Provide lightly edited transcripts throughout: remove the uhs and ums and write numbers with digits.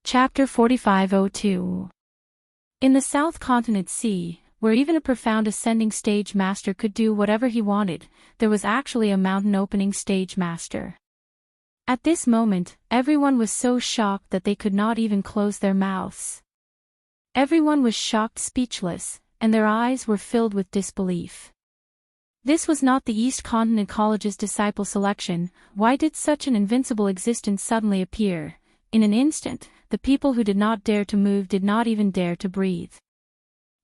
Chapter 4502. In the South Continent Sea, where even a profound ascending stage master could do whatever he wanted, there was actually a mountain opening stage master. At this moment, everyone was so shocked that they could not even close their mouths. Everyone was shocked speechless, and their eyes were filled with disbelief. This was not the East Continent College's disciple selection. Why did such an invincible existence suddenly appear? In an instant, the people who did not dare to move did not even dare to breathe.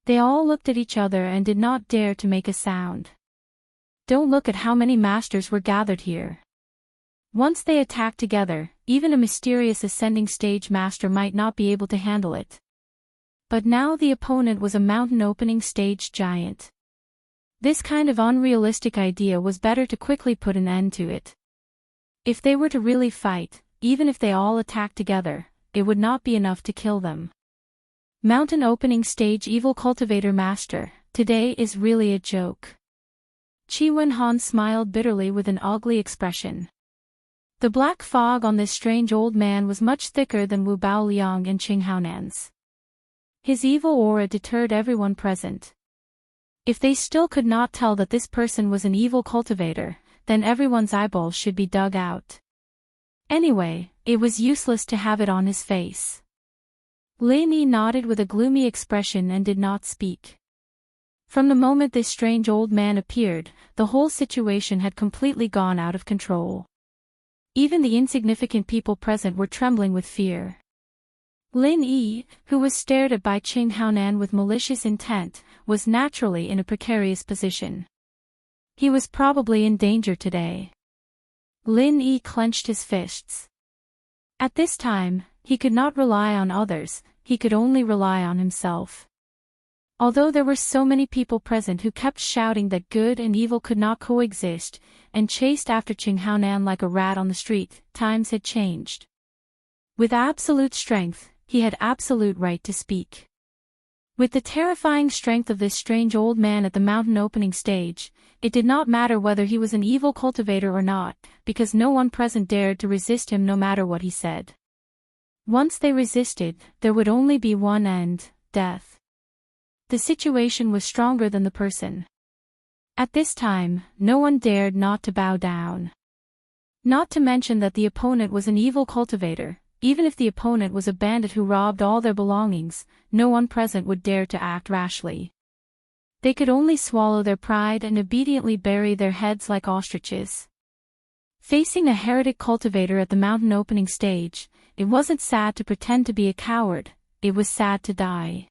They all looked at each other and did not dare to make a sound. Don't look at how many masters were gathered here. Once they attacked together, even a mysterious ascending stage master might not be able to handle it. But now the opponent was a mountain-opening stage giant. This kind of unrealistic idea was better to quickly put an end to it. If they were to really fight, even if they all attacked together, it would not be enough to kill them. Mountain opening stage evil cultivator master, today is really a joke. Qi Wenhan smiled bitterly with an ugly expression. The black fog on this strange old man was much thicker than Wu Baoliang and Qing Haonan's. His evil aura deterred everyone present. If they still could not tell that this person was an evil cultivator, then everyone's eyeballs should be dug out. Anyway, it was useless to have it on his face. Lin Yi nodded with a gloomy expression and did not speak. From the moment this strange old man appeared, the whole situation had completely gone out of control. Even the insignificant people present were trembling with fear. Lin Yi, who was stared at by Qing Haonan with malicious intent, was naturally in a precarious position. He was probably in danger today. Lin Yi clenched his fists. At this time, he could not rely on others, he could only rely on himself. Although there were so many people present who kept shouting that good and evil could not coexist, and chased after Qing Haonan like a rat on the street, times had changed. With absolute strength, he had absolute right to speak. With the terrifying strength of this strange old man at the mountain opening stage, it did not matter whether he was an evil cultivator or not, because no one present dared to resist him no matter what he said. Once they resisted, there would only be one end, death. The situation was stronger than the person. At this time, no one dared not to bow down. Not to mention that the opponent was an evil cultivator. Even if the opponent was a bandit who robbed all their belongings, no one present would dare to act rashly. They could only swallow their pride and obediently bury their heads like ostriches. Facing a heretic cultivator at the mountain opening stage, it wasn't sad to pretend to be a coward, it was sad to die.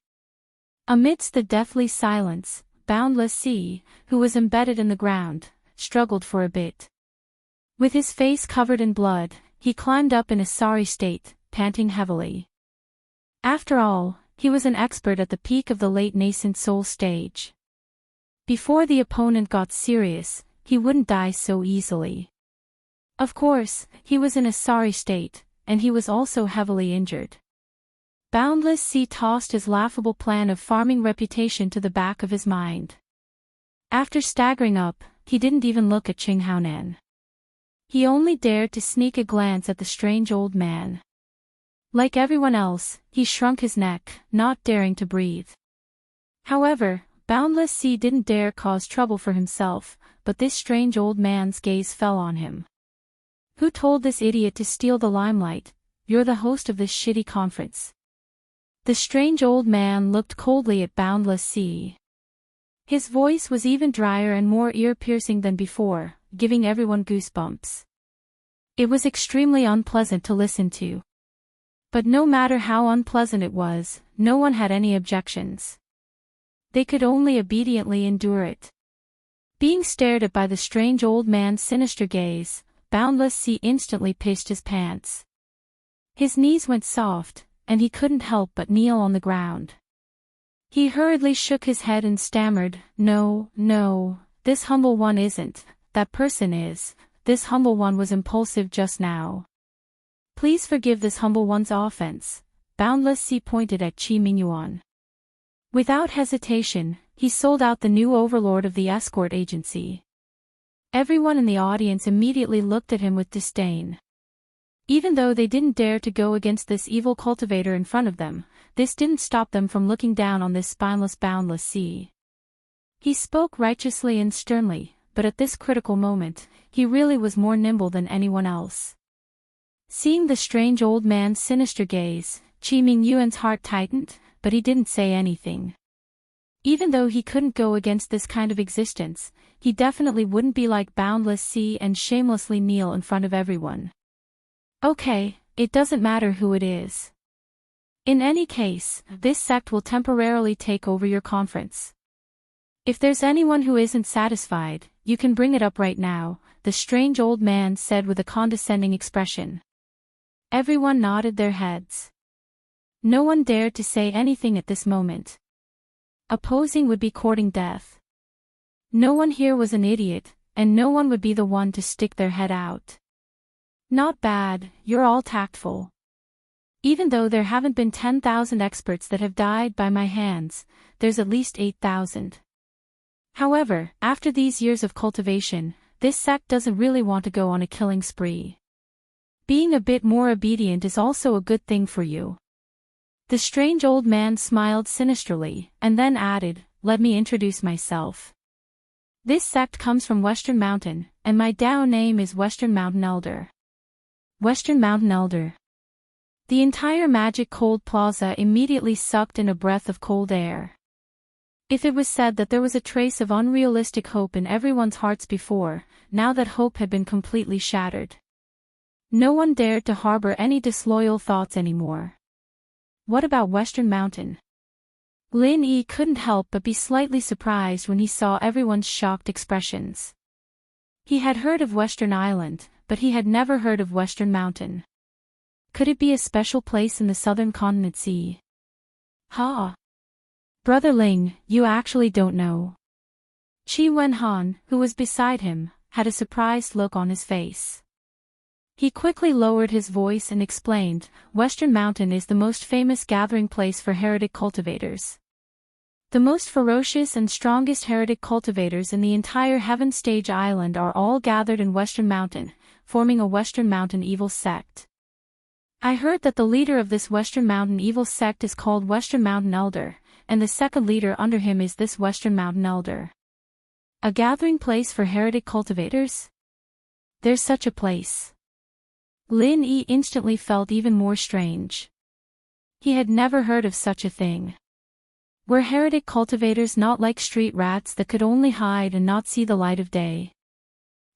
Amidst the deathly silence, Boundless Sea, who was embedded in the ground, struggled for a bit. With his face covered in blood, he climbed up in a sorry state, panting heavily. After all, he was an expert at the peak of the late nascent soul stage. Before the opponent got serious, he wouldn't die so easily. Of course, he was in a sorry state, and he was also heavily injured. Boundless Sea tossed his laughable plan of farming reputation to the back of his mind. After staggering up, he didn't even look at Qing Haonan. He only dared to sneak a glance at the strange old man. Like everyone else, he shrunk his neck, not daring to breathe. However, Boundless Sea didn't dare cause trouble for himself, but this strange old man's gaze fell on him. Who told this idiot to steal the limelight? You're the host of this shitty conference. The strange old man looked coldly at Boundless Sea. His voice was even drier and more ear-piercing than before, giving everyone goosebumps. It was extremely unpleasant to listen to. But no matter how unpleasant it was, no one had any objections. They could only obediently endure it. Being stared at by the strange old man's sinister gaze, Boundless Sea instantly pissed his pants. His knees went soft, and he couldn't help but kneel on the ground. He hurriedly shook his head and stammered, "No, no, this humble one isn't, that person is, this humble one was impulsive just now. Please forgive this humble one's offense." Boundless Sea pointed at Qi Mingyuan. Without hesitation, he sold out the new overlord of the escort agency. Everyone in the audience immediately looked at him with disdain. Even though they didn't dare to go against this evil cultivator in front of them, this didn't stop them from looking down on this spineless boundless sea. He spoke righteously and sternly, but at this critical moment, he really was more nimble than anyone else. Seeing the strange old man's sinister gaze, Qi Mingyuan's heart tightened, but he didn't say anything. Even though he couldn't go against this kind of existence, he definitely wouldn't be like boundless sea and shamelessly kneel in front of everyone. Okay, it doesn't matter who it is. In any case, this sect will temporarily take over your conference. If there's anyone who isn't satisfied, you can bring it up right now, the strange old man said with a condescending expression. Everyone nodded their heads. No one dared to say anything at this moment. Opposing would be courting death. No one here was an idiot, and no one would be the one to stick their head out. Not bad, you're all tactful. Even though there haven't been 10,000 experts that have died by my hands, there's at least 8,000. However, after these years of cultivation, this sect doesn't really want to go on a killing spree. Being a bit more obedient is also a good thing for you. The strange old man smiled sinisterly, and then added, let me introduce myself. This sect comes from Western Mountain, and my Dao name is Western Mountain Elder. Western Mountain Elder. The entire magic cold plaza immediately sucked in a breath of cold air. If it was said that there was a trace of unrealistic hope in everyone's hearts before, now that hope had been completely shattered. No one dared to harbor any disloyal thoughts anymore. What about Western Mountain? Lin Yi couldn't help but be slightly surprised when he saw everyone's shocked expressions. He had heard of Western Island, but he had never heard of Western Mountain. Could it be a special place in the southern continent sea? Ha! Brother Ling, you actually don't know. Qi Wenhan, who was beside him, had a surprised look on his face. He quickly lowered his voice and explained, Western Mountain is the most famous gathering place for heretic cultivators. The most ferocious and strongest heretic cultivators in the entire Heaven Stage Island are all gathered in Western Mountain, forming a Western Mountain evil sect. I heard that the leader of this Western Mountain evil sect is called Western Mountain Elder, and the second leader under him is this Western Mountain Elder. A gathering place for heretic cultivators? There's such a place. Lin Yi instantly felt even more strange. He had never heard of such a thing. Were heretic cultivators not like street rats that could only hide and not see the light of day?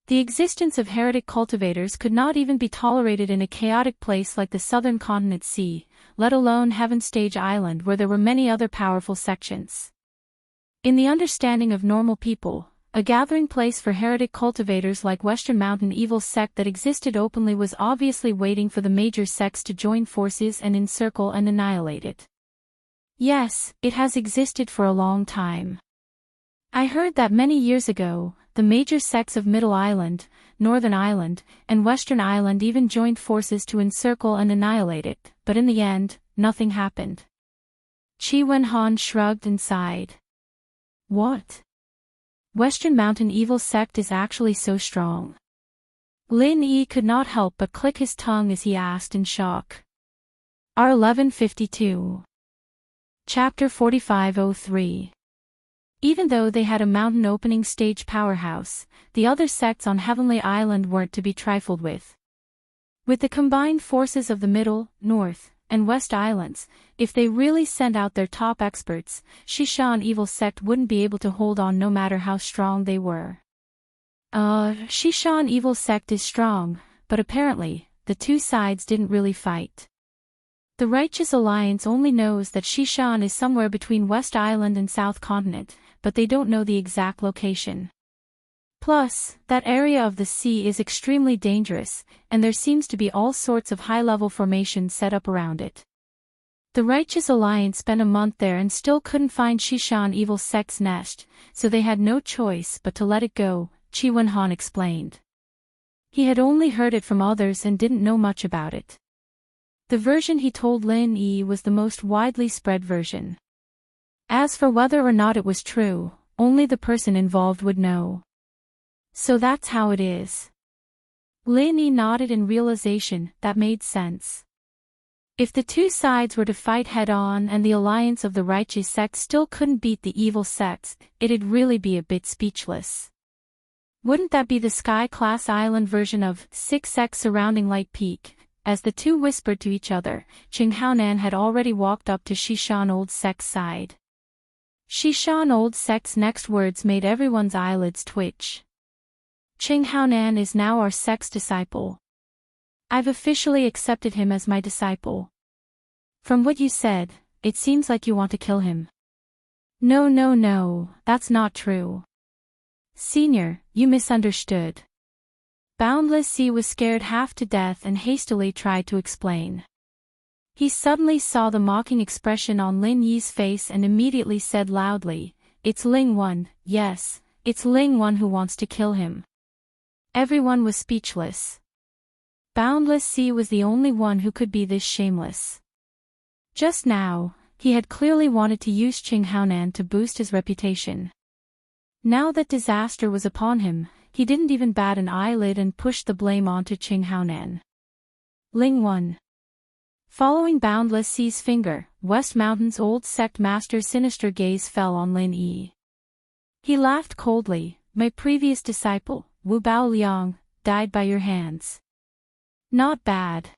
The existence of heretic cultivators could not even be tolerated in a chaotic place like the southern continent sea, let alone Heaven Stage Island where there were many other powerful sections. In the understanding of normal people, a gathering place for heretic cultivators like Western Mountain evil sect that existed openly was obviously waiting for the major sects to join forces and encircle and annihilate it. Yes, it has existed for a long time. I heard that many years ago, the major sects of Middle Island, Northern Island, and Western Island even joined forces to encircle and annihilate it, but in the end, nothing happened. Qi Wenhan shrugged and sighed. What? Western Mountain evil sect is actually so strong. Lin Yi could not help but click his tongue as he asked in shock. R1152. Chapter 4503. Even though they had a mountain opening stage powerhouse, the other sects on Heavenly Island weren't to be trifled with. With the combined forces of the Middle, North, and West Islands, if they really sent out their top experts, Shishan evil sect wouldn't be able to hold on no matter how strong they were. Shishan evil sect is strong, but apparently, the two sides didn't really fight. The Righteous Alliance only knows that Shishan is somewhere between West Island and South Continent, but they don't know the exact location. Plus, that area of the sea is extremely dangerous, and there seems to be all sorts of high-level formations set up around it. The Righteous Alliance spent a month there and still couldn't find Shishan evil sect's nest, so they had no choice but to let it go, Qi Wenhan explained. He had only heard it from others and didn't know much about it. The version he told Lin Yi was the most widely spread version. As for whether or not it was true, only the person involved would know. So that's how it is. Lin Yi nodded in realization. That made sense. If the two sides were to fight head-on and the alliance of the righteous sect still couldn't beat the evil sects, it'd really be a bit speechless. Wouldn't that be the sky-class island version of Six Sects Surrounding Light Peak? As the two whispered to each other, Qing Haonan had already walked up to Shishan Old Sect's side. Shishan Old Sect's next words made everyone's eyelids twitch. Qing Haonan is now our sect's disciple. I've officially accepted him as my disciple. From what you said, it seems like you want to kill him. No, that's not true. Senior, you misunderstood. Boundless Sea was scared half to death and hastily tried to explain. He suddenly saw the mocking expression on Lin Yi's face and immediately said loudly, "It's Ling Wan, yes, it's Ling Wan who wants to kill him." Everyone was speechless. Boundless Sea was the only one who could be this shameless. Just now, he had clearly wanted to use Qing Haonan to boost his reputation. Now that disaster was upon him, he didn't even bat an eyelid and pushed the blame onto Qing Haonan. Ling Wan. Following Boundless Sea's finger, West Mountain's old sect master's sinister gaze fell on Lin Yi. He laughed coldly. "My previous disciple, Wu Bao Liang, died by your hands." "Not bad."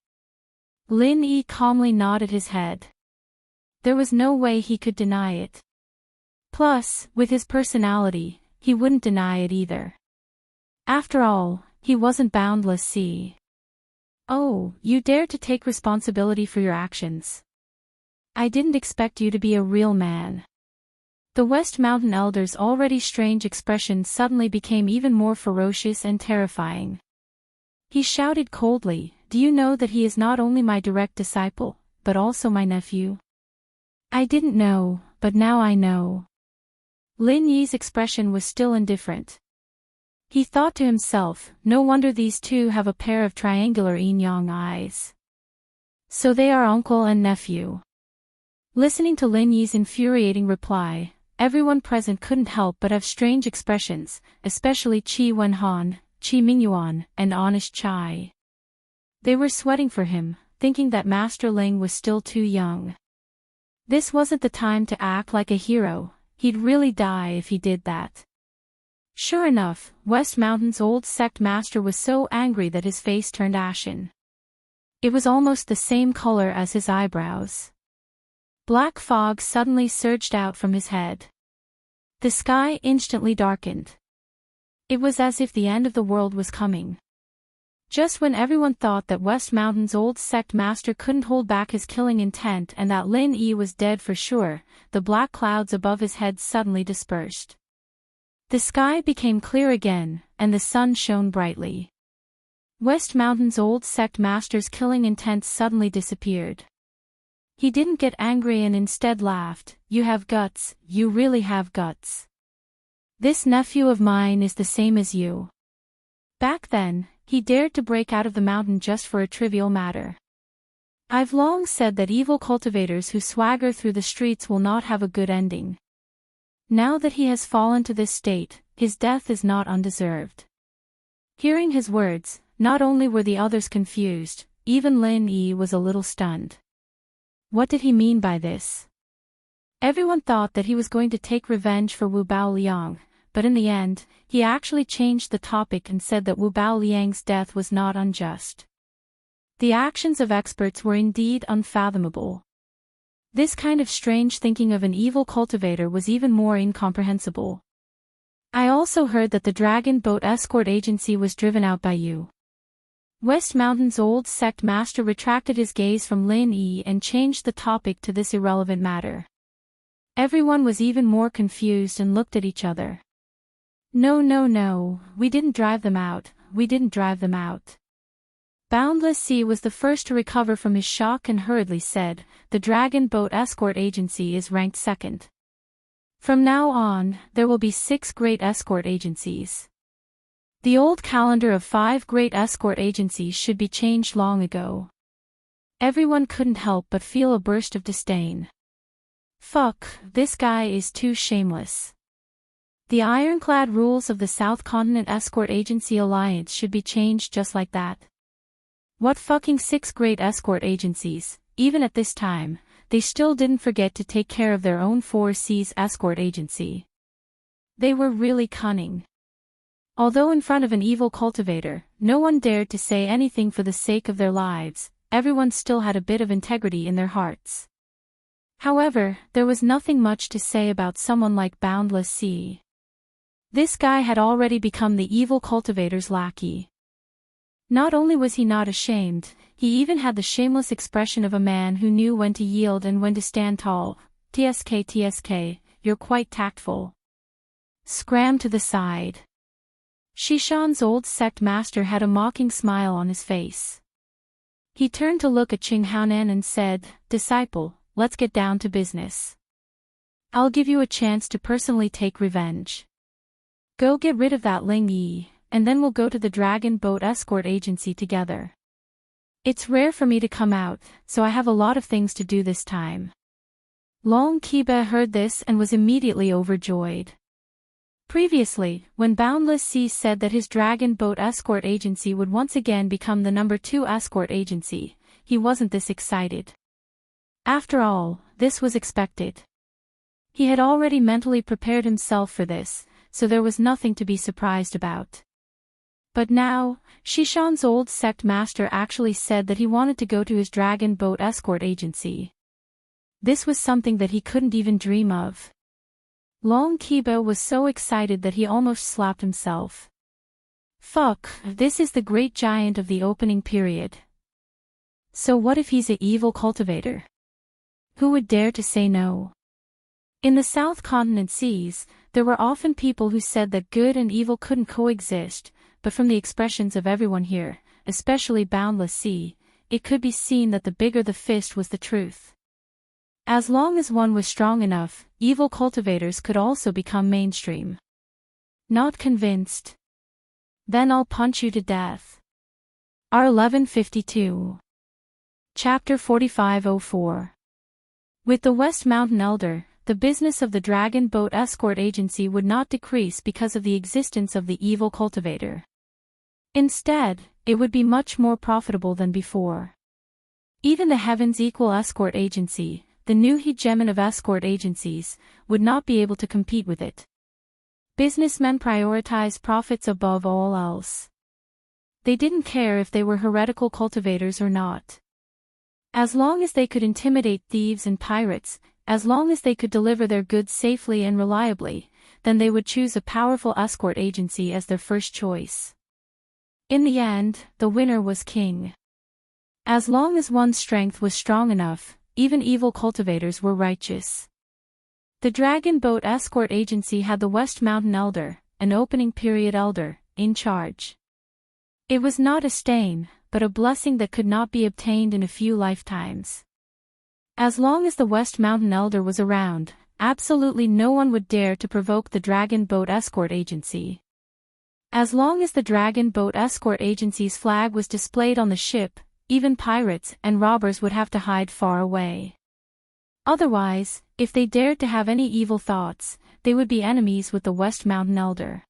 Lin Yi calmly nodded his head. There was no way he could deny it. Plus, with his personality, he wouldn't deny it either. After all, he wasn't Boundless Sea. "Oh, you dare to take responsibility for your actions. I didn't expect you to be a real man." The West Mountain Elder's already strange expression suddenly became even more ferocious and terrifying. He shouted coldly, "Do you know that he is not only my direct disciple, but also my nephew?" "I didn't know, but now I know." Lin Yi's expression was still indifferent. He thought to himself, no wonder these two have a pair of triangular yin-yang eyes. So they are uncle and nephew. Listening to Lin Yi's infuriating reply, everyone present couldn't help but have strange expressions, especially Qi Wenhan, Qi Mingyuan, and Honest Chai. They were sweating for him, thinking that Master Ling was still too young. This wasn't the time to act like a hero, he'd really die if he did that. Sure enough, West Mountain's old sect master was so angry that his face turned ashen. It was almost the same color as his eyebrows. Black fog suddenly surged out from his head. The sky instantly darkened. It was as if the end of the world was coming. Just when everyone thought that West Mountain's old sect master couldn't hold back his killing intent and that Lin Yi was dead for sure, the black clouds above his head suddenly dispersed. The sky became clear again, and the sun shone brightly. West Mountain's old sect master's killing intent suddenly disappeared. He didn't get angry and instead laughed. "You have guts, you really have guts. This nephew of mine is the same as you." Back then, he dared to break out of the mountain just for a trivial matter. "I've long said that evil cultivators who swagger through the streets will not have a good ending. Now that he has fallen to this state, his death is not undeserved." Hearing his words, not only were the others confused, even Lin Yi was a little stunned. What did he mean by this? Everyone thought that he was going to take revenge for Wu Bao Liang, but in the end, he actually changed the topic and said that Wu Bao Liang's death was not unjust. The actions of experts were indeed unfathomable. This kind of strange thinking of an evil cultivator was even more incomprehensible. "I also heard that the Dragon Boat Escort Agency was driven out by you." West Mountain's old sect master retracted his gaze from Lin Yi and changed the topic to this irrelevant matter. Everyone was even more confused and looked at each other. No, we didn't drive them out, we didn't drive them out." Boundless Sea was the first to recover from his shock and hurriedly said, "The Dragon Boat Escort Agency is ranked second. From now on, there will be 6 great escort agencies. The old calendar of 5 great escort agencies should be changed long ago." Everyone couldn't help but feel a burst of disdain. Fuck, this guy is too shameless. The ironclad rules of the South Continent Escort Agency Alliance should be changed just like that. What fucking 6 great escort agencies, even at this time, they still didn't forget to take care of their own 4 Seas escort agency. They were really cunning. Although in front of an evil cultivator, no one dared to say anything for the sake of their lives, everyone still had a bit of integrity in their hearts. However, there was nothing much to say about someone like Boundless Sea. This guy had already become the evil cultivator's lackey. Not only was he not ashamed, he even had the shameless expression of a man who knew when to yield and when to stand tall. TSK, you're quite tactful. Scram to the side. Shishan's old sect master had a mocking smile on his face. He turned to look at Qing Haonan and said, "Disciple, let's get down to business. I'll give you a chance to personally take revenge. Go get rid of that Ling Yi, and then we'll go to the Dragon Boat Escort Agency together. It's rare for me to come out, so I have a lot of things to do this time." Long Kiba heard this and was immediately overjoyed. Previously, when Boundless Sea said that his Dragon Boat Escort Agency would once again become the number 2 escort agency, he wasn't this excited. After all, this was expected. He had already mentally prepared himself for this, so there was nothing to be surprised about. But now, Shishan's old sect master actually said that he wanted to go to his Dragon Boat Escort Agency. This was something that he couldn't even dream of. Long Kiba was so excited that he almost slapped himself. Fuck, this is the great giant of the opening period. So what if he's an evil cultivator? Who would dare to say no? In the South Continent Seas, there were often people who said that good and evil couldn't coexist, but from the expressions of everyone here, especially Boundless Sea, it could be seen that the bigger the fist was the truth. As long as one was strong enough, evil cultivators could also become mainstream. Not convinced? Then I'll punch you to death. R1152. Chapter 4504. With the West Mountain Elder, the business of the Dragon Boat Escort Agency would not decrease because of the existence of the evil cultivator. Instead, it would be much more profitable than before. Even the Heaven's Equal Escort Agency, the new hegemon of escort agencies, would not be able to compete with it. Businessmen prioritize profits above all else. They didn't care if they were heretical cultivators or not. As long as they could intimidate thieves and pirates, as long as they could deliver their goods safely and reliably, then they would choose a powerful escort agency as their first choice. In the end, the winner was king. As long as one's strength was strong enough, even evil cultivators were righteous. The Dragon Boat Escort Agency had the West Mountain Elder, an opening period elder, in charge. It was not a stain, but a blessing that could not be obtained in a few lifetimes. As long as the West Mountain Elder was around, absolutely no one would dare to provoke the Dragon Boat Escort Agency. As long as the Dragon Boat Escort Agency's flag was displayed on the ship, even pirates and robbers would have to hide far away. Otherwise, if they dared to have any evil thoughts, they would be enemies with the West Mountain Elder.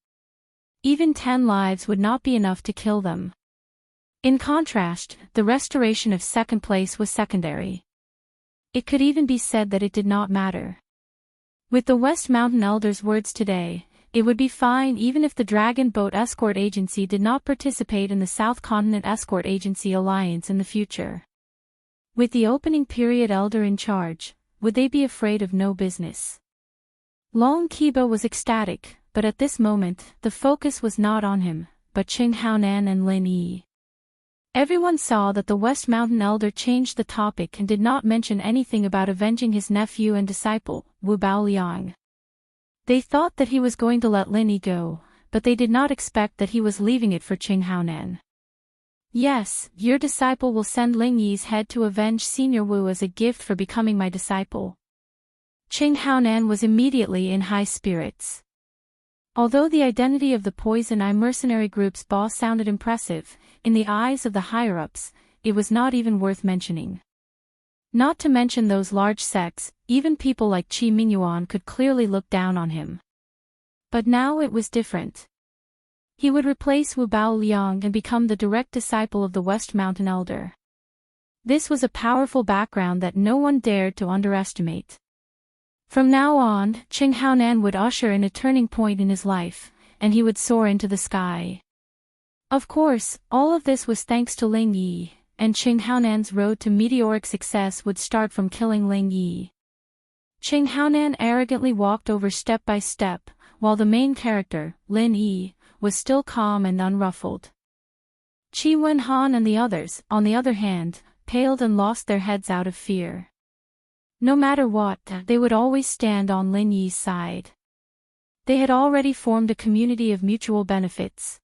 Even 10 lives would not be enough to kill them. In contrast, the restoration of second place was secondary. It could even be said that it did not matter. With the West Mountain Elder's words today, it would be fine even if the Dragon Boat Escort Agency did not participate in the South Continent Escort Agency Alliance in the future. With the opening period elder in charge, would they be afraid of no business? Long Kiba was ecstatic, but at this moment, the focus was not on him, but Qing Haonan and Lin Yi. Everyone saw that the West Mountain Elder changed the topic and did not mention anything about avenging his nephew and disciple, Wu Baoliang. They thought that he was going to let Lin Yi go, but they did not expect that he was leaving it for Qing Haonan. Yes, your disciple will send Ling Yi's head to avenge Senior Wu as a gift for becoming my disciple. Qing Haonan was immediately in high spirits. Although the identity of the Poison Eye mercenary group's boss sounded impressive, in the eyes of the higher-ups, it was not even worth mentioning. Not to mention those large sects, even people like Qi Mingyuan could clearly look down on him. But now it was different. He would replace Wu Bao Liang and become the direct disciple of the West Mountain Elder. This was a powerful background that no one dared to underestimate. From now on, Qing Haonan would usher in a turning point in his life, and he would soar into the sky. Of course, all of this was thanks to Ling Yi, and Qing Haonan's road to meteoric success would start from killing Ling Yi. Qing Haonan arrogantly walked over step by step, while the main character, Lin Yi, was still calm and unruffled. Qi Wenhan and the others, on the other hand, paled and lost their heads out of fear. No matter what, they would always stand on Lin Yi's side. They had already formed a community of mutual benefits.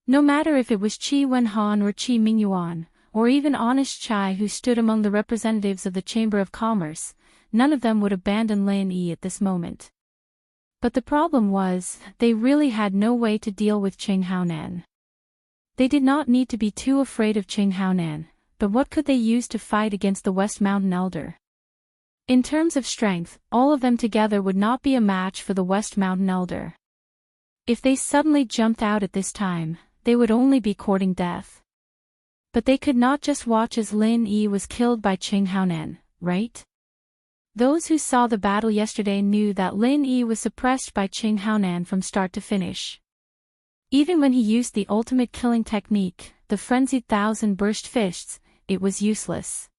No matter if it was Qi Wenhan or Qi Mingyuan, or even Honest Chai who stood among the representatives of the Chamber of Commerce, none of them would abandon Lin Yi at this moment. But the problem was, they really had no way to deal with Qing Haonan. They did not need to be too afraid of Qing Haonan, but what could they use to fight against the West Mountain Elder? In terms of strength, all of them together would not be a match for the West Mountain Elder. If they suddenly jumped out at this time, they would only be courting death. But they could not just watch as Lin Yi was killed by Qing Haonan, right? Those who saw the battle yesterday knew that Lin Yi was suppressed by Qing Haonan from start to finish. Even when he used the ultimate killing technique, the frenzied thousand burst fists, it was useless.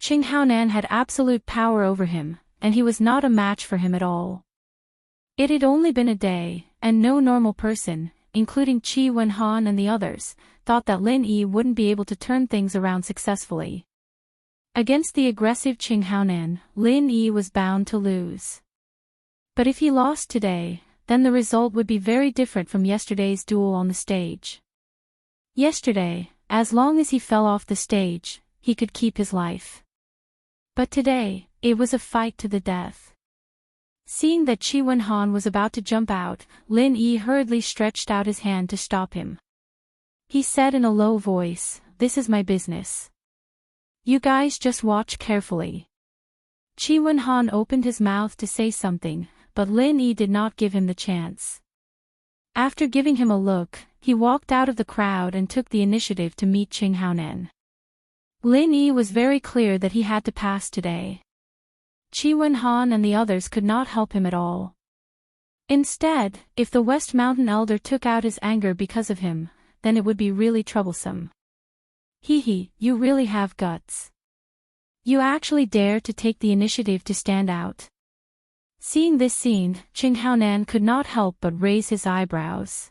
Qing Haonan had absolute power over him, and he was not a match for him at all. It had only been a day, and no normal person, including Qi Wenhan and the others, thought that Lin Yi wouldn't be able to turn things around successfully. Against the aggressive Qing Haonan, Lin Yi was bound to lose. But if he lost today, then the result would be very different from yesterday's duel on the stage. Yesterday, as long as he fell off the stage, he could keep his life. But today, it was a fight to the death. Seeing that Qi Wenhan was about to jump out, Lin Yi hurriedly stretched out his hand to stop him. He said in a low voice, "This is my business. You guys just watch carefully." Qi Wenhan opened his mouth to say something, but Lin Yi did not give him the chance. After giving him a look, he walked out of the crowd and took the initiative to meet Qing Haonan. Lin Yi was very clear that he had to pass today. Qi Wenhan and the others could not help him at all. Instead, if the West Mountain Elder took out his anger because of him, then it would be really troublesome. Hee, you really have guts. You actually dare to take the initiative to stand out. Seeing this scene, Qing Haonan could not help but raise his eyebrows.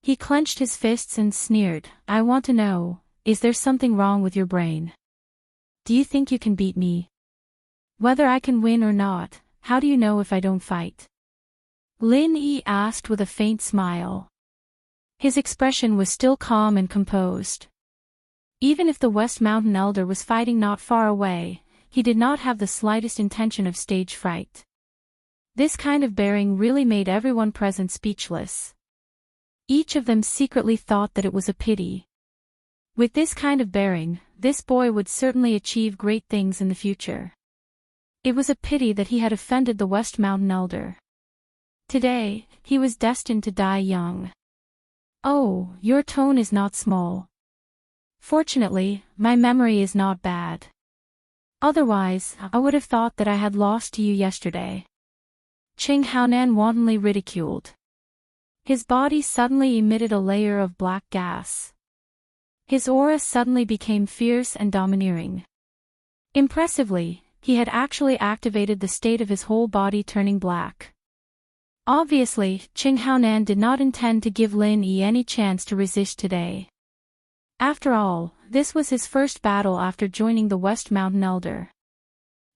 He clenched his fists and sneered, "I want to know, is there something wrong with your brain? Do you think you can beat me? Whether I can win or not, how do you know if I don't fight?" Lin Yi asked with a faint smile. His expression was still calm and composed. Even if the West Mountain Elder was fighting not far away, he did not have the slightest intention of stage fright. This kind of bearing really made everyone present speechless. Each of them secretly thought that it was a pity. With this kind of bearing, this boy would certainly achieve great things in the future. It was a pity that he had offended the West Mountain Elder. Today, he was destined to die young. "Oh, your tone is not small. Fortunately, my memory is not bad. Otherwise, I would have thought that I had lost to you yesterday." Qing Haonan wantonly ridiculed. His body suddenly emitted a layer of black gas. His aura suddenly became fierce and domineering. Impressively, he had actually activated the state of his whole body turning black. Obviously, Qing Haonan did not intend to give Lin Yi any chance to resist today. After all, this was his first battle after joining the West Mountain Elder.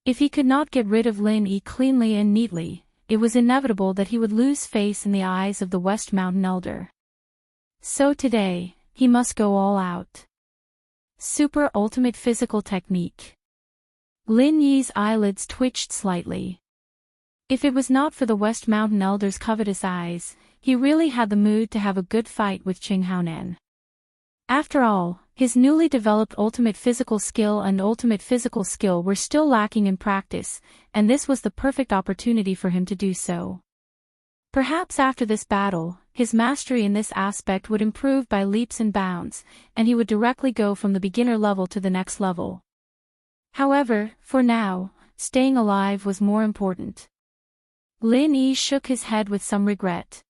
If he could not get rid of Lin Yi cleanly and neatly, it was inevitable that he would lose face in the eyes of the West Mountain Elder. So today, he must go all out. Super ultimate physical technique. Lin Yi's eyelids twitched slightly. If it was not for the West Mountain Elder's covetous eyes, he really had the mood to have a good fight with Qing Haonan. After all, his newly developed ultimate physical skill and ultimate physical skill were still lacking in practice, and this was the perfect opportunity for him to do so. Perhaps after this battle, his mastery in this aspect would improve by leaps and bounds, and he would directly go from the beginner level to the next level. However, for now, staying alive was more important. Lin Yi shook his head with some regret.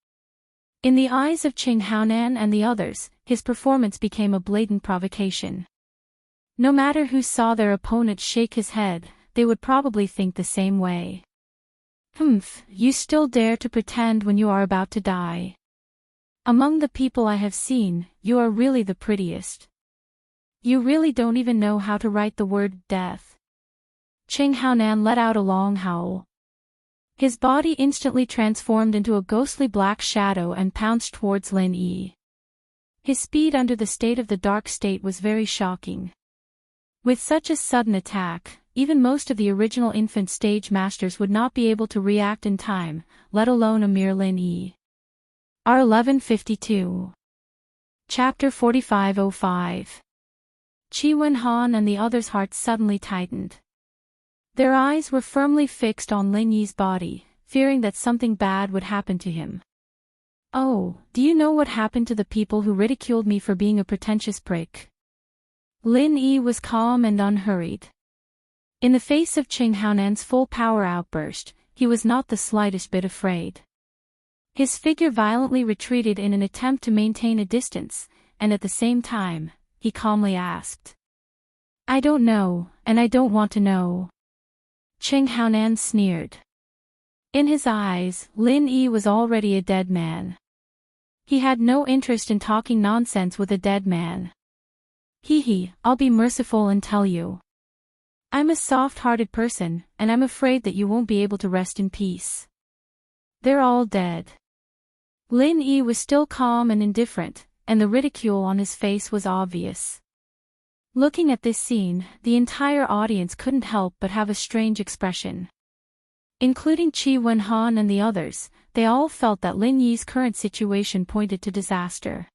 In the eyes of Qing Haonan and the others, his performance became a blatant provocation. No matter who saw their opponent shake his head, they would probably think the same way. Humph, you still dare to pretend when you are about to die. Among the people I have seen, you are really the prettiest. You really don't even know how to write the word death. Qing Haonan let out a long howl. His body instantly transformed into a ghostly black shadow and pounced towards Lin Yi. His speed under the state of the dark state was very shocking. With such a sudden attack, even most of the original infant stage masters would not be able to react in time, let alone a mere Lin Yi. R1152. Chapter 4505. Qi Wenhan and the others' hearts suddenly tightened. Their eyes were firmly fixed on Lin Yi's body, fearing that something bad would happen to him. Oh, do you know what happened to the people who ridiculed me for being a pretentious prick? Lin Yi was calm and unhurried. In the face of Qing Haonan's full power outburst, he was not the slightest bit afraid. His figure violently retreated in an attempt to maintain a distance, and at the same time, he calmly asked. I don't know, and I don't want to know. Qing Haonan sneered. In his eyes, Lin Yi was already a dead man. He had no interest in talking nonsense with a dead man. Hee, I'll be merciful and tell you. I'm a soft-hearted person, and I'm afraid that you won't be able to rest in peace. They're all dead. Lin Yi was still calm and indifferent, and the ridicule on his face was obvious. Looking at this scene, the entire audience couldn't help but have a strange expression. Including Qi Wenhan and the others, they all felt that Lin Yi's current situation pointed to disaster.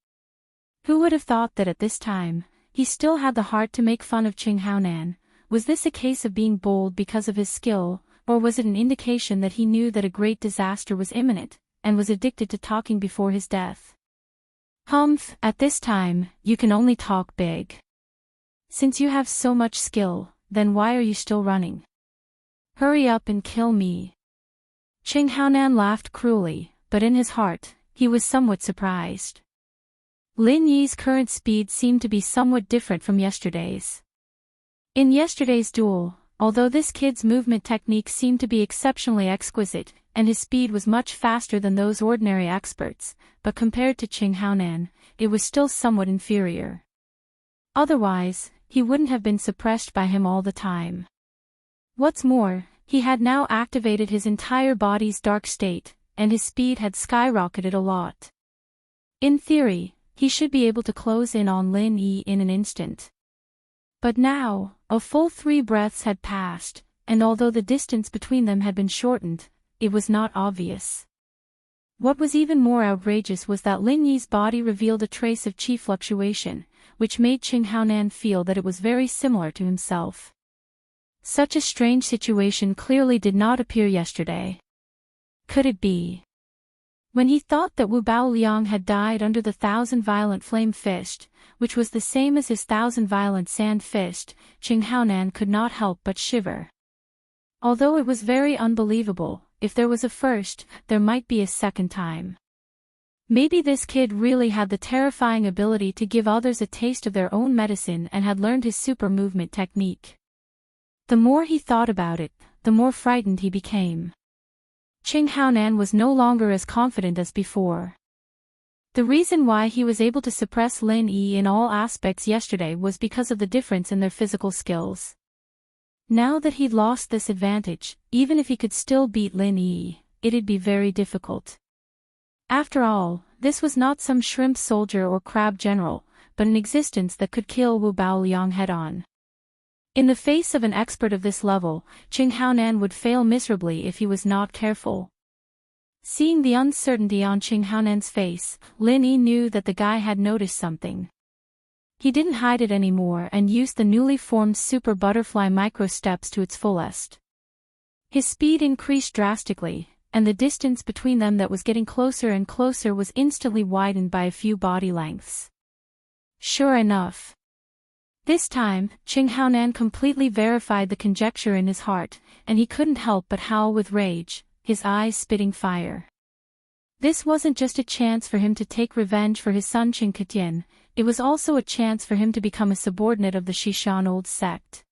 Who would have thought that at this time, he still had the heart to make fun of Qing Haonan? Was this a case of being bold because of his skill, or was it an indication that he knew that a great disaster was imminent, and was addicted to talking before his death? Humph, at this time, you can only talk big. Since you have so much skill, then why are you still running? Hurry up and kill me. Qing Haonan laughed cruelly, but in his heart, he was somewhat surprised. Lin Yi's current speed seemed to be somewhat different from yesterday's. In yesterday's duel, although this kid's movement technique seemed to be exceptionally exquisite, and his speed was much faster than those ordinary experts, but compared to Qing Haonan, it was still somewhat inferior. Otherwise, he wouldn't have been suppressed by him all the time. What's more, he had now activated his entire body's dark state, and his speed had skyrocketed a lot. In theory, he should be able to close in on Lin Yi in an instant. But now, a full 3 breaths had passed, and although the distance between them had been shortened, it was not obvious. What was even more outrageous was that Lin Yi's body revealed a trace of qi fluctuation, which made Qing Haonan feel that it was very similar to himself. Such a strange situation clearly did not appear yesterday. Could it be? When he thought that Wu Baoliang had died under the 1,000 violent flame fist, which was the same as his 1,000 violent sand fist, Qing Haonan could not help but shiver. Although it was very unbelievable, if there was a first, there might be a second time. Maybe this kid really had the terrifying ability to give others a taste of their own medicine and had learned his super movement technique. The more he thought about it, the more frightened he became. Qing Haonan was no longer as confident as before. The reason why he was able to suppress Lin Yi in all aspects yesterday was because of the difference in their physical skills. Now that he'd lost this advantage, even if he could still beat Lin Yi, it'd be very difficult. After all, this was not some shrimp soldier or crab general, but an existence that could kill Wu Baoliang head-on. In the face of an expert of this level, Qing Haonan would fail miserably if he was not careful. Seeing the uncertainty on Qing Haonan's face, Lin Yi knew that the guy had noticed something. He didn't hide it anymore and used the newly formed super butterfly micro steps to its fullest. His speed increased drastically, and the distance between them that was getting closer and closer was instantly widened by a few body lengths. Sure enough. This time, Qing Haonan completely verified the conjecture in his heart, and he couldn't help but howl with rage, his eyes spitting fire. This wasn't just a chance for him to take revenge for his son Qing Ketian, it was also a chance for him to become a subordinate of the Shishan old sect.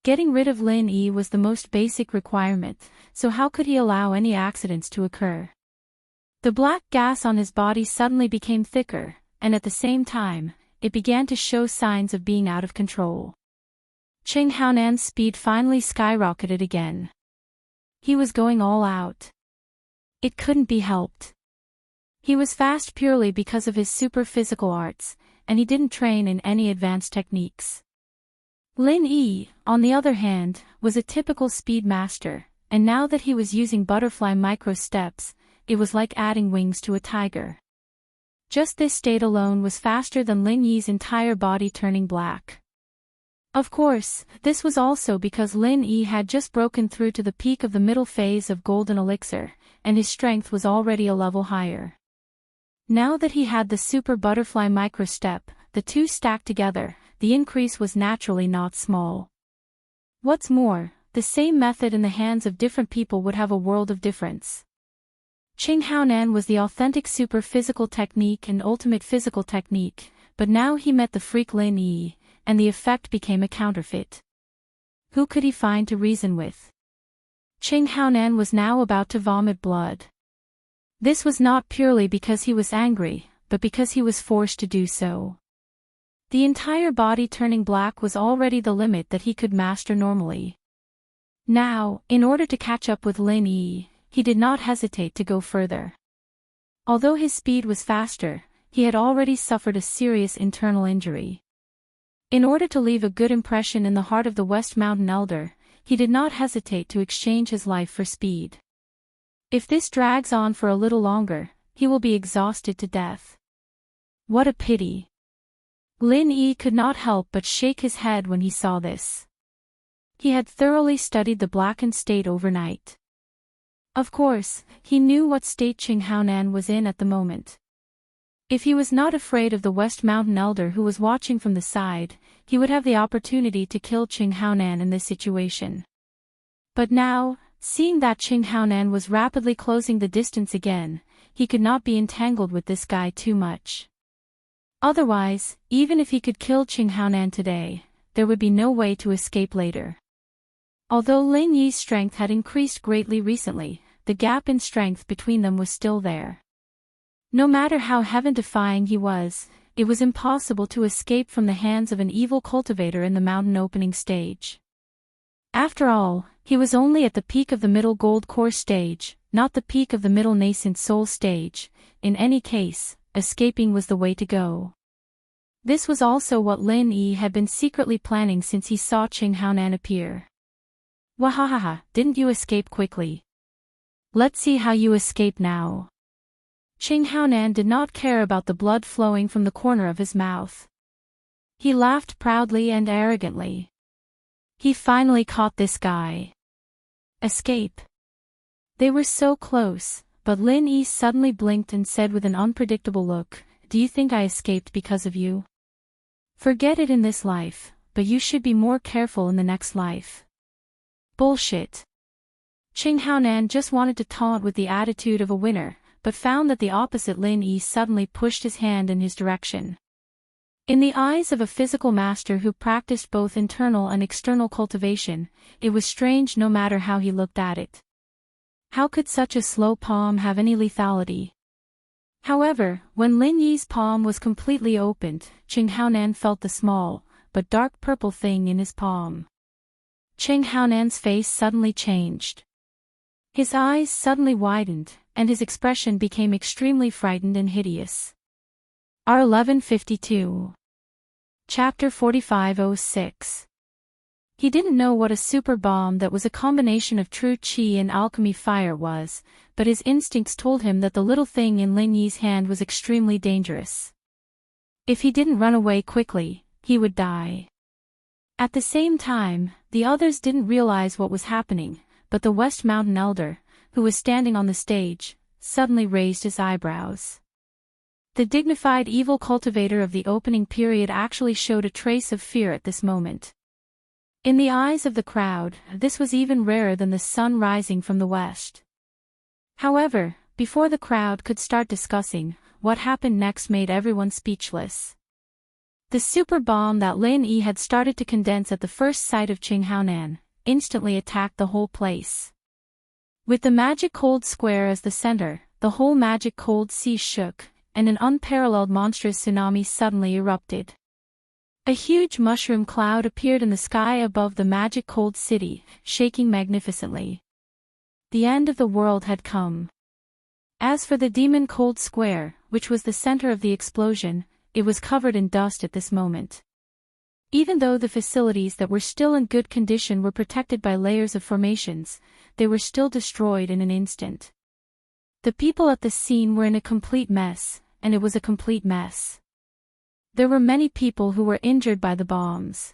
Getting rid of Lin Yi was the most basic requirement, so how could he allow any accidents to occur? The black gas on his body suddenly became thicker, and at the same time, it began to show signs of being out of control. Qing Haonan's speed finally skyrocketed again. He was going all out. It couldn't be helped. He was fast purely because of his super physical arts, and he didn't train in any advanced techniques. Lin Yi, on the other hand, was a typical speed master, and now that he was using butterfly micro steps, it was like adding wings to a tiger. Just this state alone was faster than Lin Yi's entire body turning black. Of course, this was also because Lin Yi had just broken through to the peak of the middle phase of Golden Elixir, and his strength was already a level higher. Now that he had the super butterfly microstep, the two stacked together, the increase was naturally not small. What's more, the same method in the hands of different people would have a world of difference. Qing Haonan was the authentic super physical technique and ultimate physical technique, but now he met the freak Lin Yi, and the effect became a counterfeit. Who could he find to reason with? Qing Haonan was now about to vomit blood. This was not purely because he was angry, but because he was forced to do so. The entire body turning black was already the limit that he could master normally. Now, in order to catch up with Lin Yi, he did not hesitate to go further. Although his speed was faster, he had already suffered a serious internal injury. In order to leave a good impression in the heart of the West Mountain Elder, he did not hesitate to exchange his life for speed. If this drags on for a little longer, he will be exhausted to death. What a pity. Lin Yi could not help but shake his head when he saw this. He had thoroughly studied the blackened state overnight. Of course, he knew what state Qing Haonan was in at the moment. If he was not afraid of the West Mountain Elder who was watching from the side, he would have the opportunity to kill Qing Haonan in this situation. But now, seeing that Qing Haonan was rapidly closing the distance again, he could not be entangled with this guy too much. Otherwise, even if he could kill Qing Haonan today, there would be no way to escape later. Although Lin Yi's strength had increased greatly recently, the gap in strength between them was still there. No matter how heaven-defying he was, it was impossible to escape from the hands of an evil cultivator in the mountain opening stage. After all, he was only at the peak of the middle gold core stage, not the peak of the middle nascent soul stage. In any case, escaping was the way to go. This was also what Lin Yi had been secretly planning since he saw Qing Haonan appear. Wahahaha, didn't you escape quickly? Let's see how you escape now. Qing Haonan did not care about the blood flowing from the corner of his mouth. He laughed proudly and arrogantly. He finally caught this guy. Escape. They were so close, but Lin Yi suddenly blinked and said with an unpredictable look, "Do you think I escaped because of you? Forget it in this life, but you should be more careful in the next life." Bullshit. Qing Haonan just wanted to taunt with the attitude of a winner, but found that the opposite Lin Yi suddenly pushed his hand in his direction. In the eyes of a physical master who practiced both internal and external cultivation, it was strange no matter how he looked at it. How could such a slow palm have any lethality? However, when Lin Yi's palm was completely opened, Qing Haonan felt the small, but dark purple thing in his palm. Qing Haonan's face suddenly changed. His eyes suddenly widened, and his expression became extremely frightened and hideous. R1152. Chapter 4506. He didn't know what a super bomb that was a combination of true qi and alchemy fire was, but his instincts told him that the little thing in Lin Yi's hand was extremely dangerous. If he didn't run away quickly, he would die. At the same time, the others didn't realize what was happening, but the West Mountain Elder, who was standing on the stage, suddenly raised his eyebrows. The dignified evil cultivator of the opening period actually showed a trace of fear at this moment. In the eyes of the crowd, this was even rarer than the sun rising from the west. However, before the crowd could start discussing, what happened next made everyone speechless. The super bomb that Lin Yi had started to condense at the first sight of Qing Haonan instantly attacked the whole place. With the magic cold square as the center, the whole magic cold sea shook, and an unparalleled monstrous tsunami suddenly erupted. A huge mushroom cloud appeared in the sky above the magic cold city, shaking magnificently. The end of the world had come. As for the demon cold square, which was the center of the explosion, it was covered in dust at this moment. Even though the facilities that were still in good condition were protected by layers of formations, they were still destroyed in an instant. The people at the scene were in a complete mess, and it was a complete mess. There were many people who were injured by the bombs.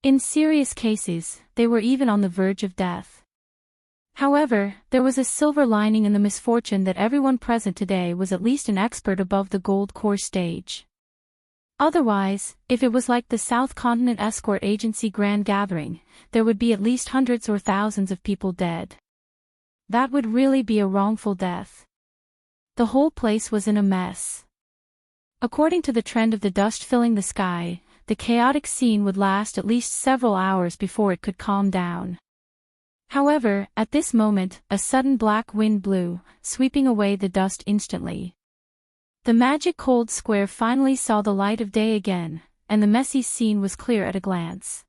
In serious cases, they were even on the verge of death. However, there was a silver lining in the misfortune that everyone present today was at least an expert above the gold core stage. Otherwise, if it was like the South Continent Escort Agency Grand Gathering, there would be at least hundreds or thousands of people dead. That would really be a wrongful death. The whole place was in a mess. According to the trend of the dust filling the sky, the chaotic scene would last at least several hours before it could calm down. However, at this moment, a sudden black wind blew, sweeping away the dust instantly. The magic cold square finally saw the light of day again, and the messy scene was clear at a glance.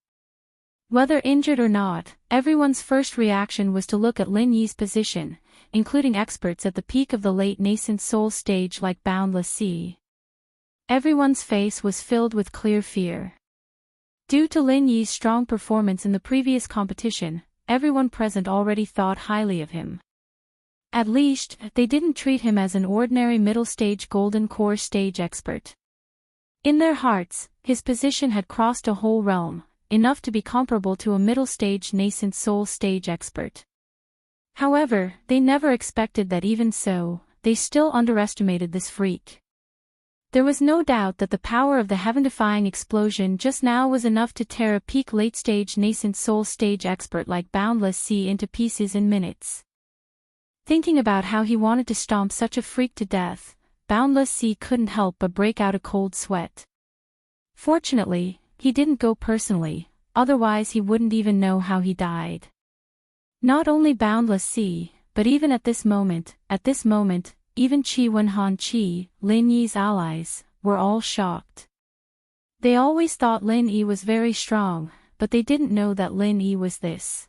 Whether injured or not, everyone's first reaction was to look at Lin Yi's position, including experts at the peak of the late nascent soul stage like Boundless Sea. Everyone's face was filled with clear fear. Due to Lin Yi's strong performance in the previous competition, everyone present already thought highly of him. At least, they didn't treat him as an ordinary middle-stage golden core stage expert. In their hearts, his position had crossed a whole realm, enough to be comparable to a middle-stage nascent soul stage expert. However, they never expected that even so, they still underestimated this freak. There was no doubt that the power of the heaven-defying explosion just now was enough to tear a peak late-stage nascent soul stage expert like Boundless Sea into pieces in minutes. Thinking about how he wanted to stomp such a freak to death, Boundless Sea couldn't help but break out a cold sweat. Fortunately, he didn't go personally, otherwise he wouldn't even know how he died. Not only Boundless Sea, but even at this moment, even Qi Wenhan Qi, Lin Yi's allies, were all shocked. They always thought Lin Yi was very strong, but they didn't know that Lin Yi was this.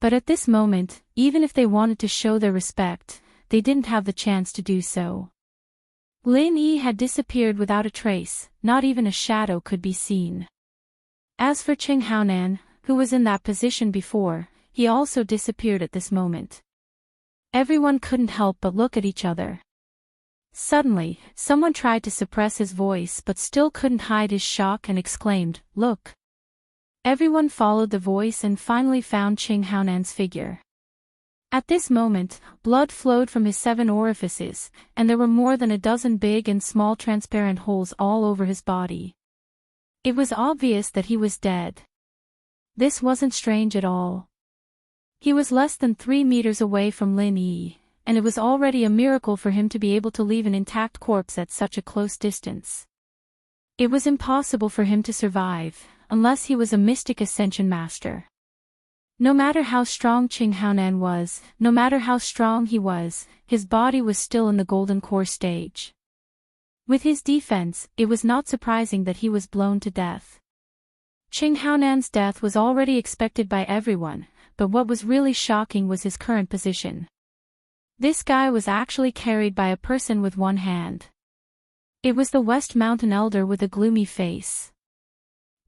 But at this moment, even if they wanted to show their respect, they didn't have the chance to do so. Lin Yi had disappeared without a trace, not even a shadow could be seen. As for Qing Haonan, who was in that position before, he also disappeared at this moment. Everyone couldn't help but look at each other. Suddenly, someone tried to suppress his voice but still couldn't hide his shock and exclaimed, "Look!" Everyone followed the voice and finally found Qing Haonan's figure. At this moment, blood flowed from his 7 orifices, and there were more than a dozen big and small transparent holes all over his body. It was obvious that he was dead. This wasn't strange at all. He was less than 3 meters away from Lin Yi, and it was already a miracle for him to be able to leave an intact corpse at such a close distance. It was impossible for him to survive, unless he was a mystic ascension master. No matter how strong Qing Haonan was, no matter how strong he was, his body was still in the golden core stage. With his defense, it was not surprising that he was blown to death. Qing Haonan's death was already expected by everyone, but what was really shocking was his current position. This guy was actually carried by a person with one hand. It was the West Mountain Elder with a gloomy face.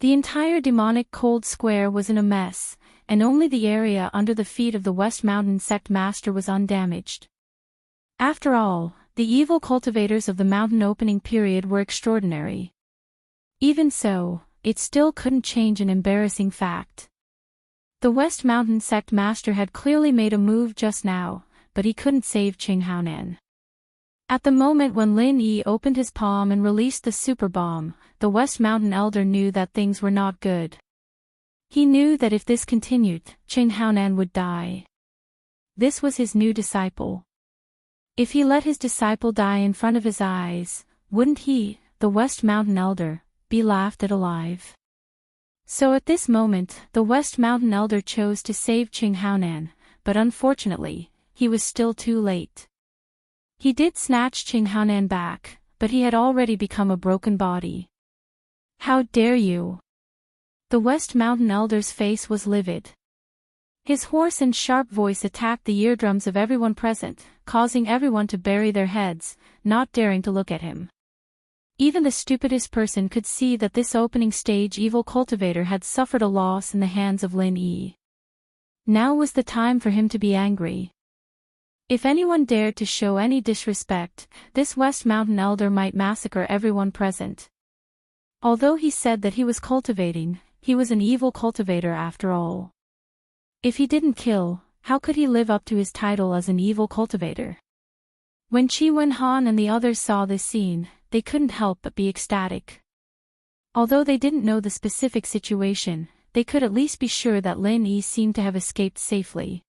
The entire demonic cold square was in a mess, and only the area under the feet of the West Mountain Sect Master was undamaged. After all, the evil cultivators of the mountain opening period were extraordinary. Even so, it still couldn't change an embarrassing fact. The West Mountain Sect Master had clearly made a move just now, but he couldn't save Qing Haonan. At the moment when Lin Yi opened his palm and released the super bomb, the West Mountain Elder knew that things were not good. He knew that if this continued, Qing Haonan would die. This was his new disciple. If he let his disciple die in front of his eyes, wouldn't he, the West Mountain Elder, be laughed at alive? So at this moment, the West Mountain Elder chose to save Qing Haonan, but unfortunately, he was still too late. He did snatch Qing Haonan back, but he had already become a broken body. How dare you! The West Mountain Elder's face was livid. His hoarse and sharp voice attacked the eardrums of everyone present, causing everyone to bury their heads, not daring to look at him. Even the stupidest person could see that this opening stage evil cultivator had suffered a loss in the hands of Lin Yi. Now was the time for him to be angry. If anyone dared to show any disrespect, this West Mountain Elder might massacre everyone present. Although he said that he was cultivating, he was an evil cultivator after all. If he didn't kill, how could he live up to his title as an evil cultivator? When Qi Wenhan and the others saw this scene, they couldn't help but be ecstatic. Although they didn't know the specific situation, they could at least be sure that Lin Yi seemed to have escaped safely.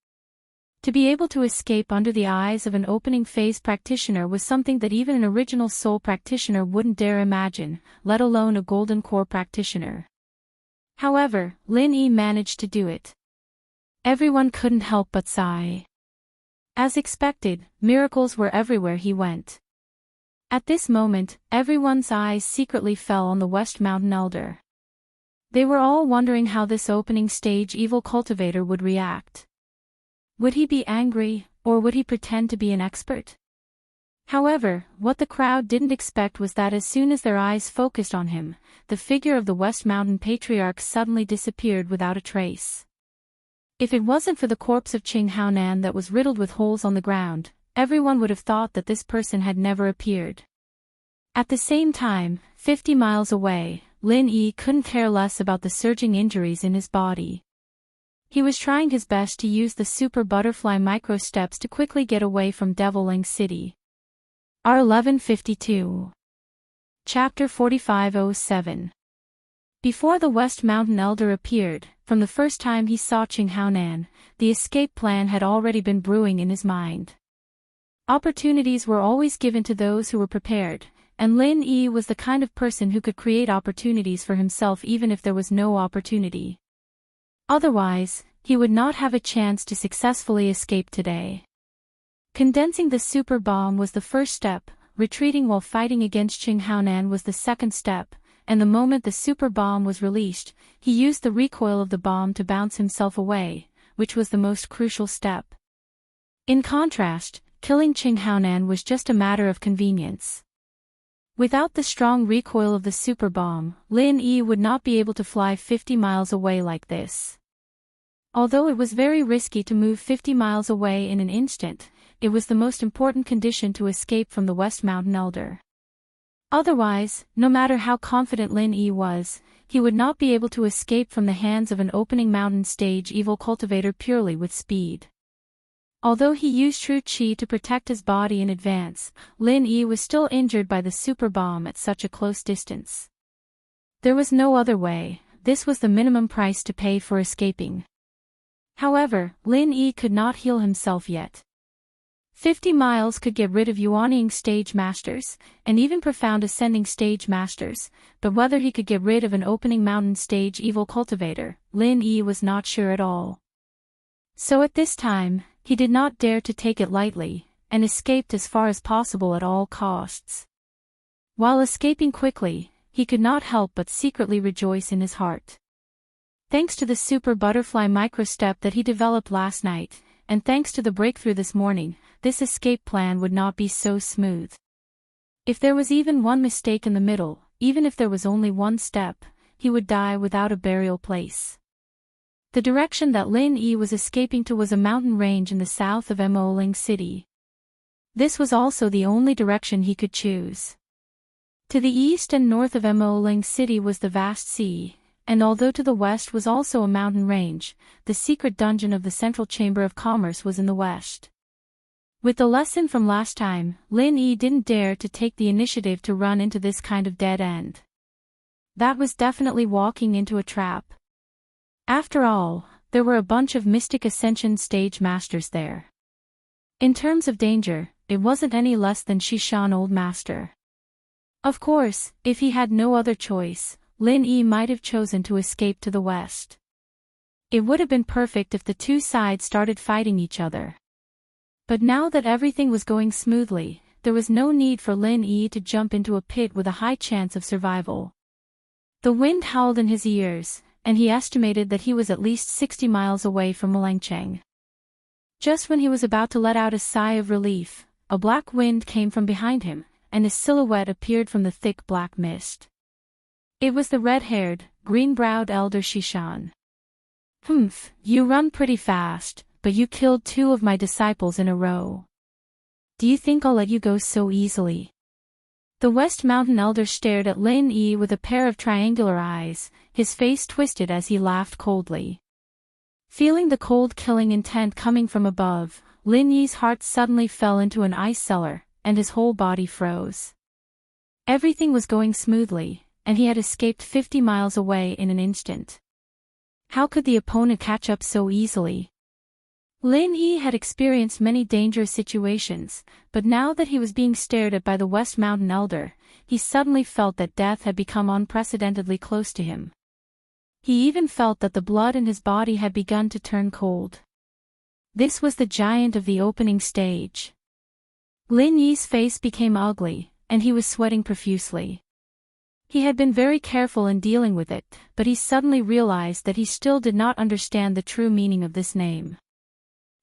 To be able to escape under the eyes of an opening phase practitioner was something that even an original soul practitioner wouldn't dare imagine, let alone a golden core practitioner. However, Lin Yi managed to do it. Everyone couldn't help but sigh. As expected, miracles were everywhere he went. At this moment, everyone's eyes secretly fell on the West Mountain Elder. They were all wondering how this opening stage evil cultivator would react. Would he be angry, or would he pretend to be an expert? However, what the crowd didn't expect was that as soon as their eyes focused on him, the figure of the West Mountain Patriarch suddenly disappeared without a trace. If it wasn't for the corpse of Qing Haonan that was riddled with holes on the ground, everyone would have thought that this person had never appeared. At the same time, 50 miles away, Lin Yi couldn't care less about the surging injuries in his body. He was trying his best to use the super butterfly micro steps to quickly get away from Deviling City. R1152. Chapter 4507. Before the West Mountain Elder appeared, from the first time he saw Qing Haonan, the escape plan had already been brewing in his mind. Opportunities were always given to those who were prepared, and Lin Yi was the kind of person who could create opportunities for himself even if there was no opportunity. Otherwise, he would not have a chance to successfully escape today. Condensing the super bomb was the first step, retreating while fighting against Qing Haonan was the second step, and the moment the super bomb was released, he used the recoil of the bomb to bounce himself away, which was the most crucial step. In contrast, killing Qing Haonan was just a matter of convenience. Without the strong recoil of the super bomb, Lin Yi would not be able to fly 50 miles away like this. Although it was very risky to move 50 miles away in an instant, it was the most important condition to escape from the West Mountain Elder. Otherwise, no matter how confident Lin Yi was, he would not be able to escape from the hands of an opening mountain stage evil cultivator purely with speed. Although he used true qi to protect his body in advance, Lin Yi was still injured by the super bomb at such a close distance. There was no other way, this was the minimum price to pay for escaping. However, Lin Yi could not heal himself yet. 50 miles could get rid of Yuanying stage masters, and even profound ascending stage masters, but whether he could get rid of an opening mountain stage evil cultivator, Lin Yi was not sure at all. So at this time, he did not dare to take it lightly, and escaped as far as possible at all costs. While escaping quickly, he could not help but secretly rejoice in his heart. Thanks to the super butterfly microstep that he developed last night, and thanks to the breakthrough this morning, this escape plan would not be so smooth. If there was even one mistake in the middle, even if there was only one step, he would die without a burial place. The direction that Lin Yi was escaping to was a mountain range in the south of Emoling City. This was also the only direction he could choose. To the east and north of Emoling City was the vast sea, and although to the west was also a mountain range, the secret dungeon of the Central Chamber of Commerce was in the west. With the lesson from last time, Lin Yi didn't dare to take the initiative to run into this kind of dead end. That was definitely walking into a trap. After all, there were a bunch of Mystic Ascension stage masters there. In terms of danger, it wasn't any less than Shishan Old Master. Of course, if he had no other choice, Lin Yi might have chosen to escape to the west. It would have been perfect if the two sides started fighting each other. But now that everything was going smoothly, there was no need for Lin Yi to jump into a pit with a high chance of survival. The wind howled in his ears, and he estimated that he was at least 60 miles away from Melengcheng. Just when he was about to let out a sigh of relief, a black wind came from behind him, and his silhouette appeared from the thick black mist. It was the red-haired, green-browed elder Shishan. "Humph, you run pretty fast, but you killed 2 of my disciples in a row. Do you think I'll let you go so easily?" The West Mountain elder stared at Lin Yi with a pair of triangular eyes, his face twisted as he laughed coldly. Feeling the cold killing intent coming from above, Lin Yi's heart suddenly fell into an ice cellar, and his whole body froze. Everything was going smoothly, and he had escaped 50 miles away in an instant. How could the opponent catch up so easily? Lin Yi had experienced many dangerous situations, but now that he was being stared at by the West Mountain Elder, he suddenly felt that death had become unprecedentedly close to him. He even felt that the blood in his body had begun to turn cold. This was the giant of the opening stage. Lin Yi's face became ugly, and he was sweating profusely. He had been very careful in dealing with it, but he suddenly realized that he still did not understand the true meaning of this name.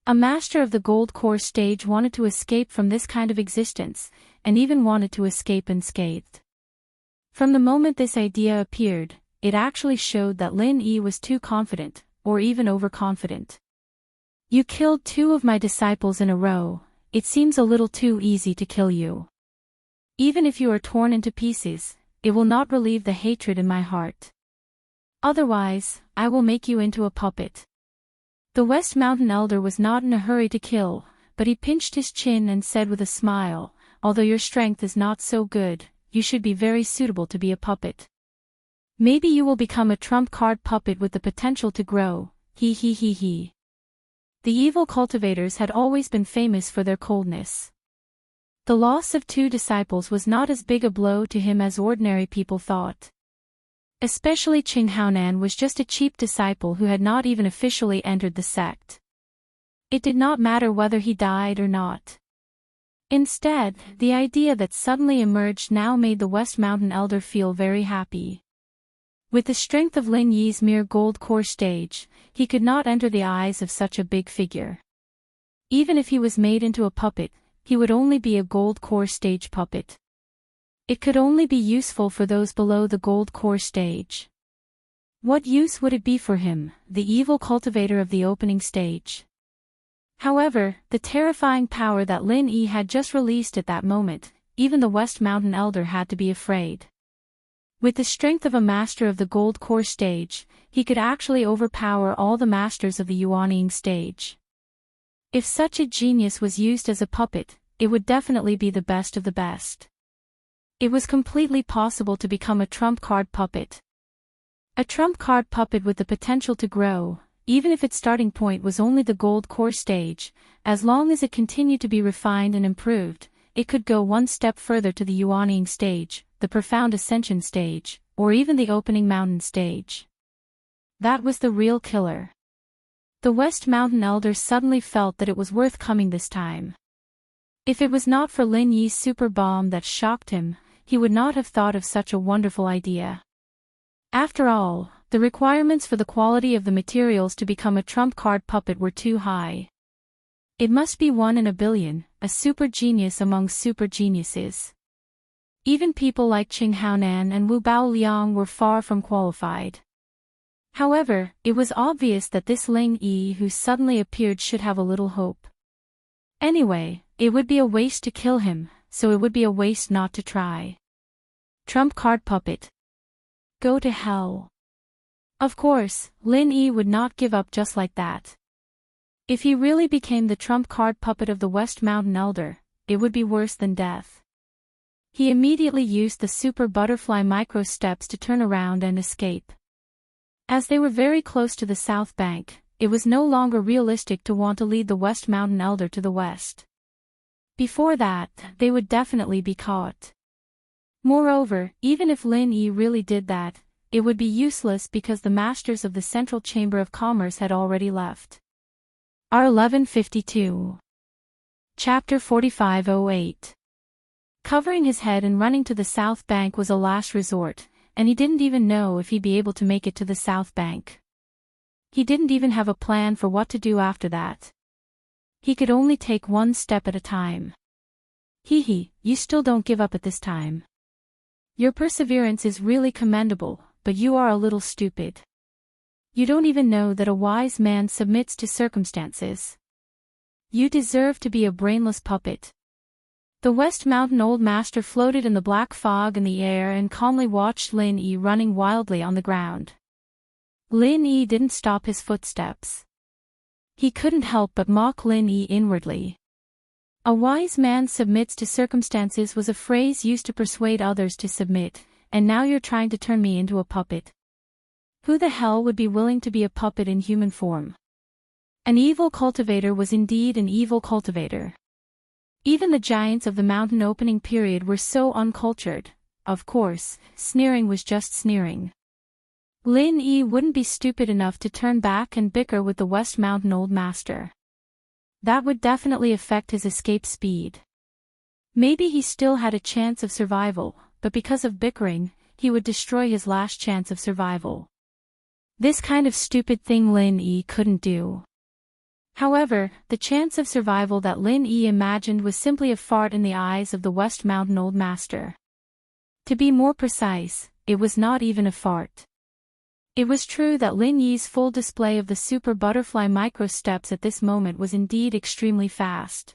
A master of the gold core stage wanted to escape from this kind of existence, and even wanted to escape unscathed. From the moment this idea appeared, it actually showed that Lin Yi was too confident, or even overconfident. "You killed 2 of my disciples in a row, it seems a little too easy to kill you. Even if you are torn into pieces, it will not relieve the hatred in my heart. Otherwise, I will make you into a puppet." The West Mountain Elder was not in a hurry to kill, but he pinched his chin and said with a smile, "Although your strength is not so good, you should be very suitable to be a puppet. Maybe you will become a trump card puppet with the potential to grow, he. The evil cultivators had always been famous for their coldness. The loss of 2 disciples was not as big a blow to him as ordinary people thought. Especially Qing Haonan was just a cheap disciple who had not even officially entered the sect. It did not matter whether he died or not. Instead, the idea that suddenly emerged now made the West Mountain Elder feel very happy. With the strength of Lin Yi's mere gold core stage, he could not enter the eyes of such a big figure. Even if he was made into a puppet, he would only be a gold core stage puppet. It could only be useful for those below the gold core stage. What use would it be for him, the evil cultivator of the opening stage? However, the terrifying power that Lin Yi had just released at that moment, even the West Mountain Elder had to be afraid. With the strength of a master of the gold core stage, he could actually overpower all the masters of the Yuanying stage. If such a genius was used as a puppet, it would definitely be the best of the best. It was completely possible to become a trump card puppet. A trump card puppet with the potential to grow, even if its starting point was only the gold core stage, as long as it continued to be refined and improved, it could go one step further to the Yuanying stage, the profound ascension stage, or even the opening mountain stage. That was the real killer. The West Mountain Elder suddenly felt that it was worth coming this time. If it was not for Lin Yi's super bomb that shocked him, he would not have thought of such a wonderful idea. After all, the requirements for the quality of the materials to become a trump card puppet were too high. It must be 1 in a billion, a super genius among super geniuses. Even people like Qing Haonan and Wu Baoliang were far from qualified. However, it was obvious that this Lin Yi who suddenly appeared should have a little hope. Anyway, it would be a waste to kill him, so it would be a waste not to try. Trump card puppet. Go to hell. Of course, Lin Yi would not give up just like that. If he really became the trump card puppet of the West Mountain Elder, it would be worse than death. He immediately used the super butterfly micro steps to turn around and escape. As they were very close to the south bank, it was no longer realistic to want to lead the West Mountain Elder to the west. Before that, they would definitely be caught. Moreover, even if Lin Yi really did that, it would be useless because the masters of the Central Chamber of Commerce had already left. R1152. Chapter 4508. Covering his head and running to the south bank was a last resort, and he didn't even know if he'd be able to make it to the south bank. He didn't even have a plan for what to do after that. He could only take one step at a time. You still don't give up at this time. Your perseverance is really commendable, but you are a little stupid. You don't even know that a wise man submits to circumstances. You deserve to be a brainless puppet. The West Mountain Old Master floated in the black fog in the air and calmly watched Lin Yi running wildly on the ground. Lin Yi didn't stop his footsteps. He couldn't help but mock Lin Yi inwardly. A wise man submits to circumstances was a phrase used to persuade others to submit, and now you're trying to turn me into a puppet. Who the hell would be willing to be a puppet in human form? An evil cultivator was indeed an evil cultivator. Even the giants of the mountain opening period were so uncultured. Of course, sneering was just sneering. Lin Yi wouldn't be stupid enough to turn back and bicker with the West Mountain Old Master. That would definitely affect his escape speed. Maybe he still had a chance of survival, but because of bickering, he would destroy his last chance of survival. This kind of stupid thing Lin Yi couldn't do. However, the chance of survival that Lin Yi imagined was simply a fart in the eyes of the West Mountain Old Master. To be more precise, it was not even a fart. It was true that Lin Yi's full display of the super butterfly micro steps at this moment was indeed extremely fast.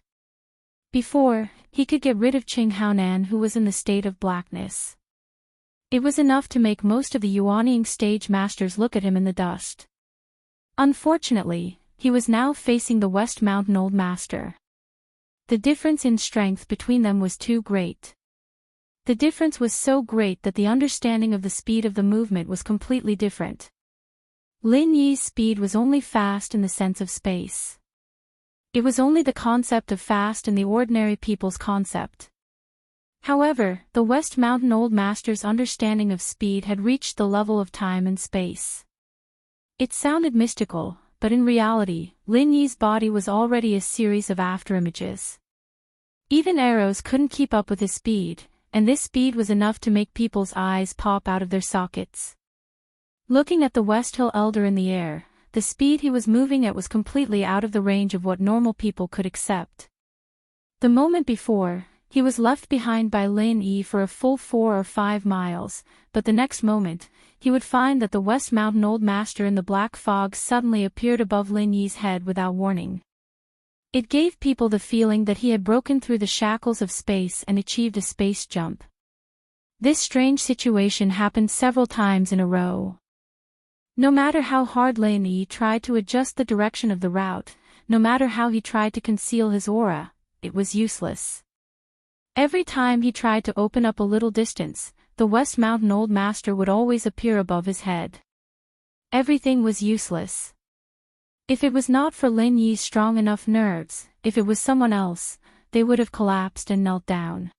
Before, he could get rid of Qing Haonan, who was in the state of blackness. It was enough to make most of the Yuanying stage masters look at him in the dust. Unfortunately, he was now facing the West Mountain Old Master. The difference in strength between them was too great. The difference was so great that the understanding of the speed of the movement was completely different. Lin Yi's speed was only fast in the sense of space. It was only the concept of fast in the ordinary people's concept. However, the West Mountain Old Master's understanding of speed had reached the level of time and space. It sounded mystical, but in reality, Lin Yi's body was already a series of afterimages. Even arrows couldn't keep up with his speed, and this speed was enough to make people's eyes pop out of their sockets. Looking at the West Hill Elder in the air, the speed he was moving at was completely out of the range of what normal people could accept. The moment before, he was left behind by Lin Yi for a full 4 or 5 miles, but the next moment, he would find that the West Mountain Old Master in the black fog suddenly appeared above Lin Yi's head without warning. It gave people the feeling that he had broken through the shackles of space and achieved a space jump. This strange situation happened several times in a row. No matter how hard Lin Yi tried to adjust the direction of the route, no matter how he tried to conceal his aura, it was useless. Every time he tried to open up a little distance, the West Mountain Old Master would always appear above his head. Everything was useless. If it was not for Lin Yi's strong enough nerves, if it was someone else, they would have collapsed and knelt down.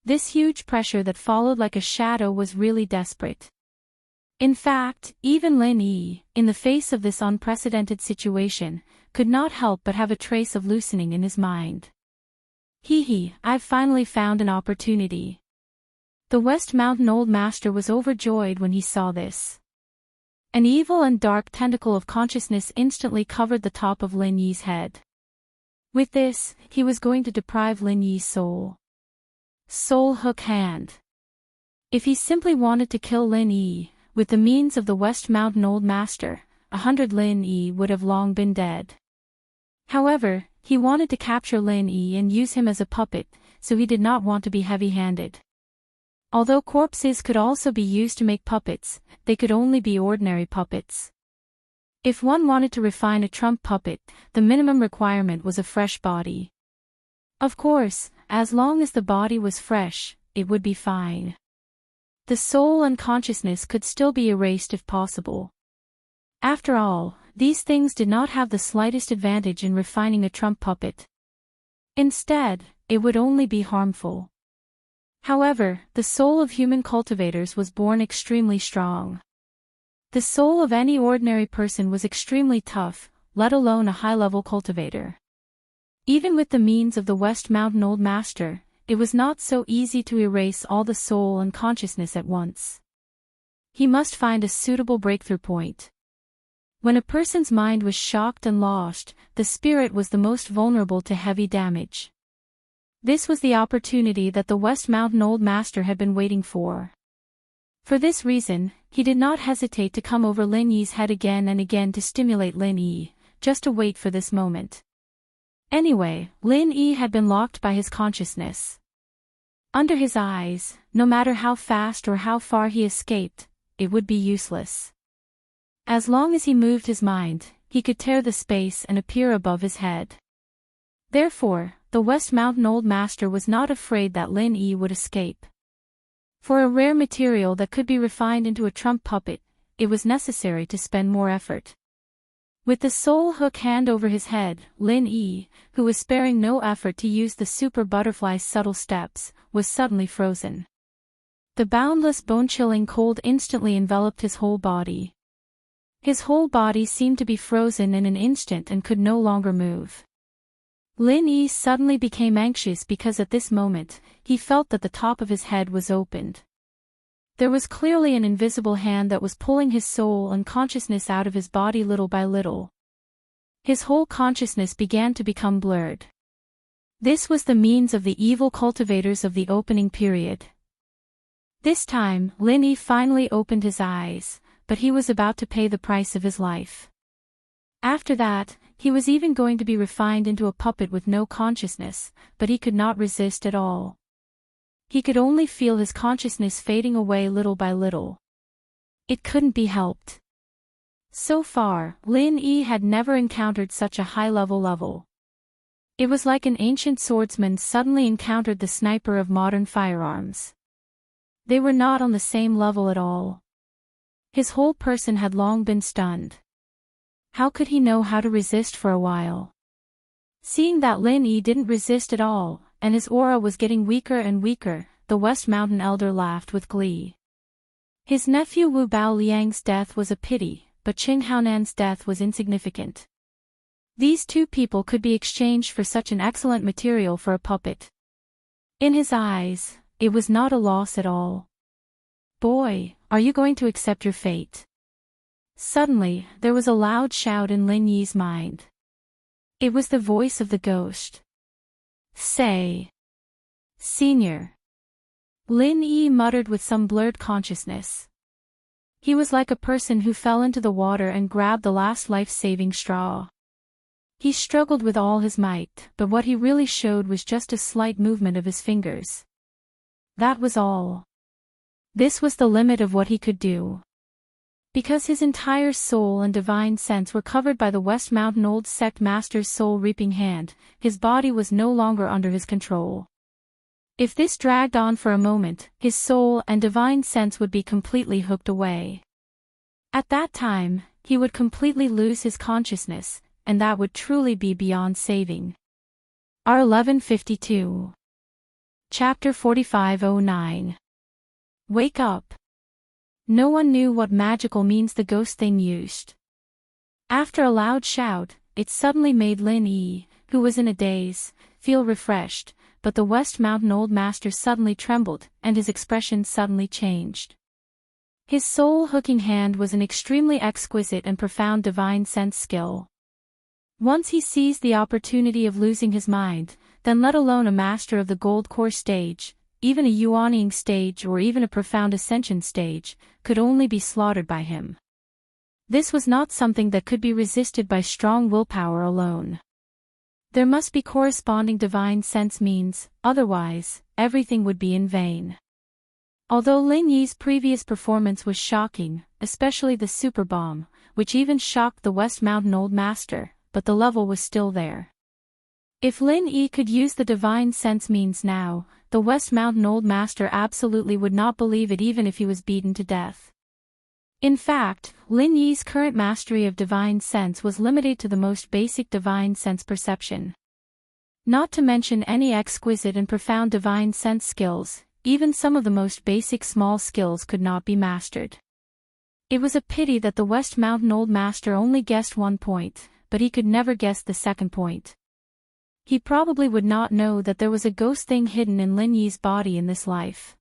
This huge pressure that followed like a shadow was really desperate. In fact, even Lin Yi, in the face of this unprecedented situation, could not help but have a trace of loosening in his mind. I've finally found an opportunity. The West Mountain Old Master was overjoyed when he saw this. An evil and dark tentacle of consciousness instantly covered the top of Lin Yi's head. With this, he was going to deprive Lin Yi's soul. Soul hook hand. If he simply wanted to kill Lin Yi, with the means of the West Mountain Old Master, 100 Lin Yi would have long been dead. However, he wanted to capture Lin Yi and use him as a puppet, so he did not want to be heavy-handed. Although corpses could also be used to make puppets, they could only be ordinary puppets. If one wanted to refine a trump puppet, the minimum requirement was a fresh body. Of course, as long as the body was fresh, it would be fine. The soul and consciousness could still be erased if possible. After all, these things did not have the slightest advantage in refining a trump puppet. Instead, it would only be harmful. However, the soul of human cultivators was born extremely strong. The soul of any ordinary person was extremely tough, let alone a high-level cultivator. Even with the means of the West Mountain Old Master, it was not so easy to erase all the soul and consciousness at once. He must find a suitable breakthrough point. When a person's mind was shocked and lost, the spirit was the most vulnerable to heavy damage. This was the opportunity that the West Mountain Old Master had been waiting for. For this reason, he did not hesitate to come over Lin Yi's head again and again to stimulate Lin Yi, just to wait for this moment. Anyway, Lin Yi had been locked by his consciousness. Under his eyes, no matter how fast or how far he escaped, it would be useless. As long as he moved his mind, he could tear the space and appear above his head. Therefore, the West Mountain Old Master was not afraid that Lin Yi would escape. For a rare material that could be refined into a trump puppet, it was necessary to spend more effort. With the soul hook hand over his head, Lin Yi, who was sparing no effort to use the super butterfly's subtle steps, was suddenly frozen. The boundless bone-chilling cold instantly enveloped his whole body. His whole body seemed to be frozen in an instant and could no longer move. Lin Yi suddenly became anxious because at this moment, he felt that the top of his head was opened. There was clearly an invisible hand that was pulling his soul and consciousness out of his body little by little. His whole consciousness began to become blurred. This was the means of the evil cultivators of the opening period. This time, Lin Yi finally opened his eyes, but he was about to pay the price of his life. After that, he was even going to be refined into a puppet with no consciousness, but he could not resist at all. He could only feel his consciousness fading away little by little. It couldn't be helped. So far, Lin Yi had never encountered such a high-level level. It was like an ancient swordsman suddenly encountered the sniper of modern firearms. They were not on the same level at all. His whole person had long been stunned. How could he know how to resist for a while? Seeing that Lin Yi didn't resist at all, and his aura was getting weaker and weaker, the West Mountain Elder laughed with glee. His nephew Wu Bao Liang's death was a pity, but Qing Haonan's death was insignificant. These two people could be exchanged for such an excellent material for a puppet. In his eyes, it was not a loss at all. "Boy, are you going to accept your fate?" Suddenly, there was a loud shout in Lin Yi's mind. It was the voice of the ghost. "Say, Senior." Lin Yi muttered with some blurred consciousness. He was like a person who fell into the water and grabbed the last life-saving straw. He struggled with all his might, but what he really showed was just a slight movement of his fingers. That was all. This was the limit of what he could do. Because his entire soul and divine sense were covered by the West Mountain Old Sect Master's soul-reaping hand, his body was no longer under his control. If this dragged on for a moment, his soul and divine sense would be completely hooked away. At that time, he would completely lose his consciousness, and that would truly be beyond saving. R1152. Chapter 4509. Wake up. No one knew what magical means the ghost thing used. After a loud shout, it suddenly made Lin Yi, who was in a daze, feel refreshed, but the West Mountain Old Master suddenly trembled, and his expression suddenly changed. His soul-hooking hand was an extremely exquisite and profound divine sense skill. Once he seized the opportunity of losing his mind, then let alone a master of the Gold Core stage, even a Yuanying stage or even a profound ascension stage, could only be slaughtered by him. This was not something that could be resisted by strong willpower alone. There must be corresponding divine sense means, otherwise, everything would be in vain. Although Lin Yi's previous performance was shocking, especially the super bomb, which even shocked the West Mountain Old Master, but the level was still there. If Lin Yi could use the divine sense means now, the West Mountain Old Master absolutely would not believe it even if he was beaten to death. In fact, Lin Yi's current mastery of divine sense was limited to the most basic divine sense perception. Not to mention any exquisite and profound divine sense skills, even some of the most basic small skills could not be mastered. It was a pity that the West Mountain Old Master only guessed 1 point, but he could never guess the second point. He probably would not know that there was a ghost thing hidden in Lin Yi's body in this life.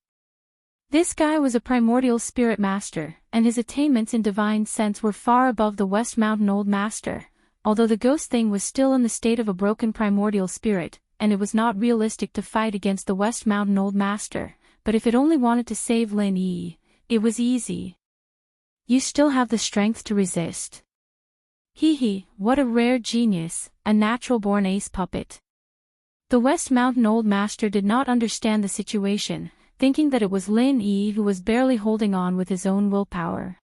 This guy was a primordial spirit master, and his attainments in divine sense were far above the West Mountain Old Master, although the ghost thing was still in the state of a broken primordial spirit, and it was not realistic to fight against the West Mountain Old Master, but if it only wanted to save Lin Yi, it was easy. You still have the strength to resist. Hee, what a rare genius, a natural-born ace puppet. The West Mountain Old Master did not understand the situation, thinking that it was Lin Yi who was barely holding on with his own willpower.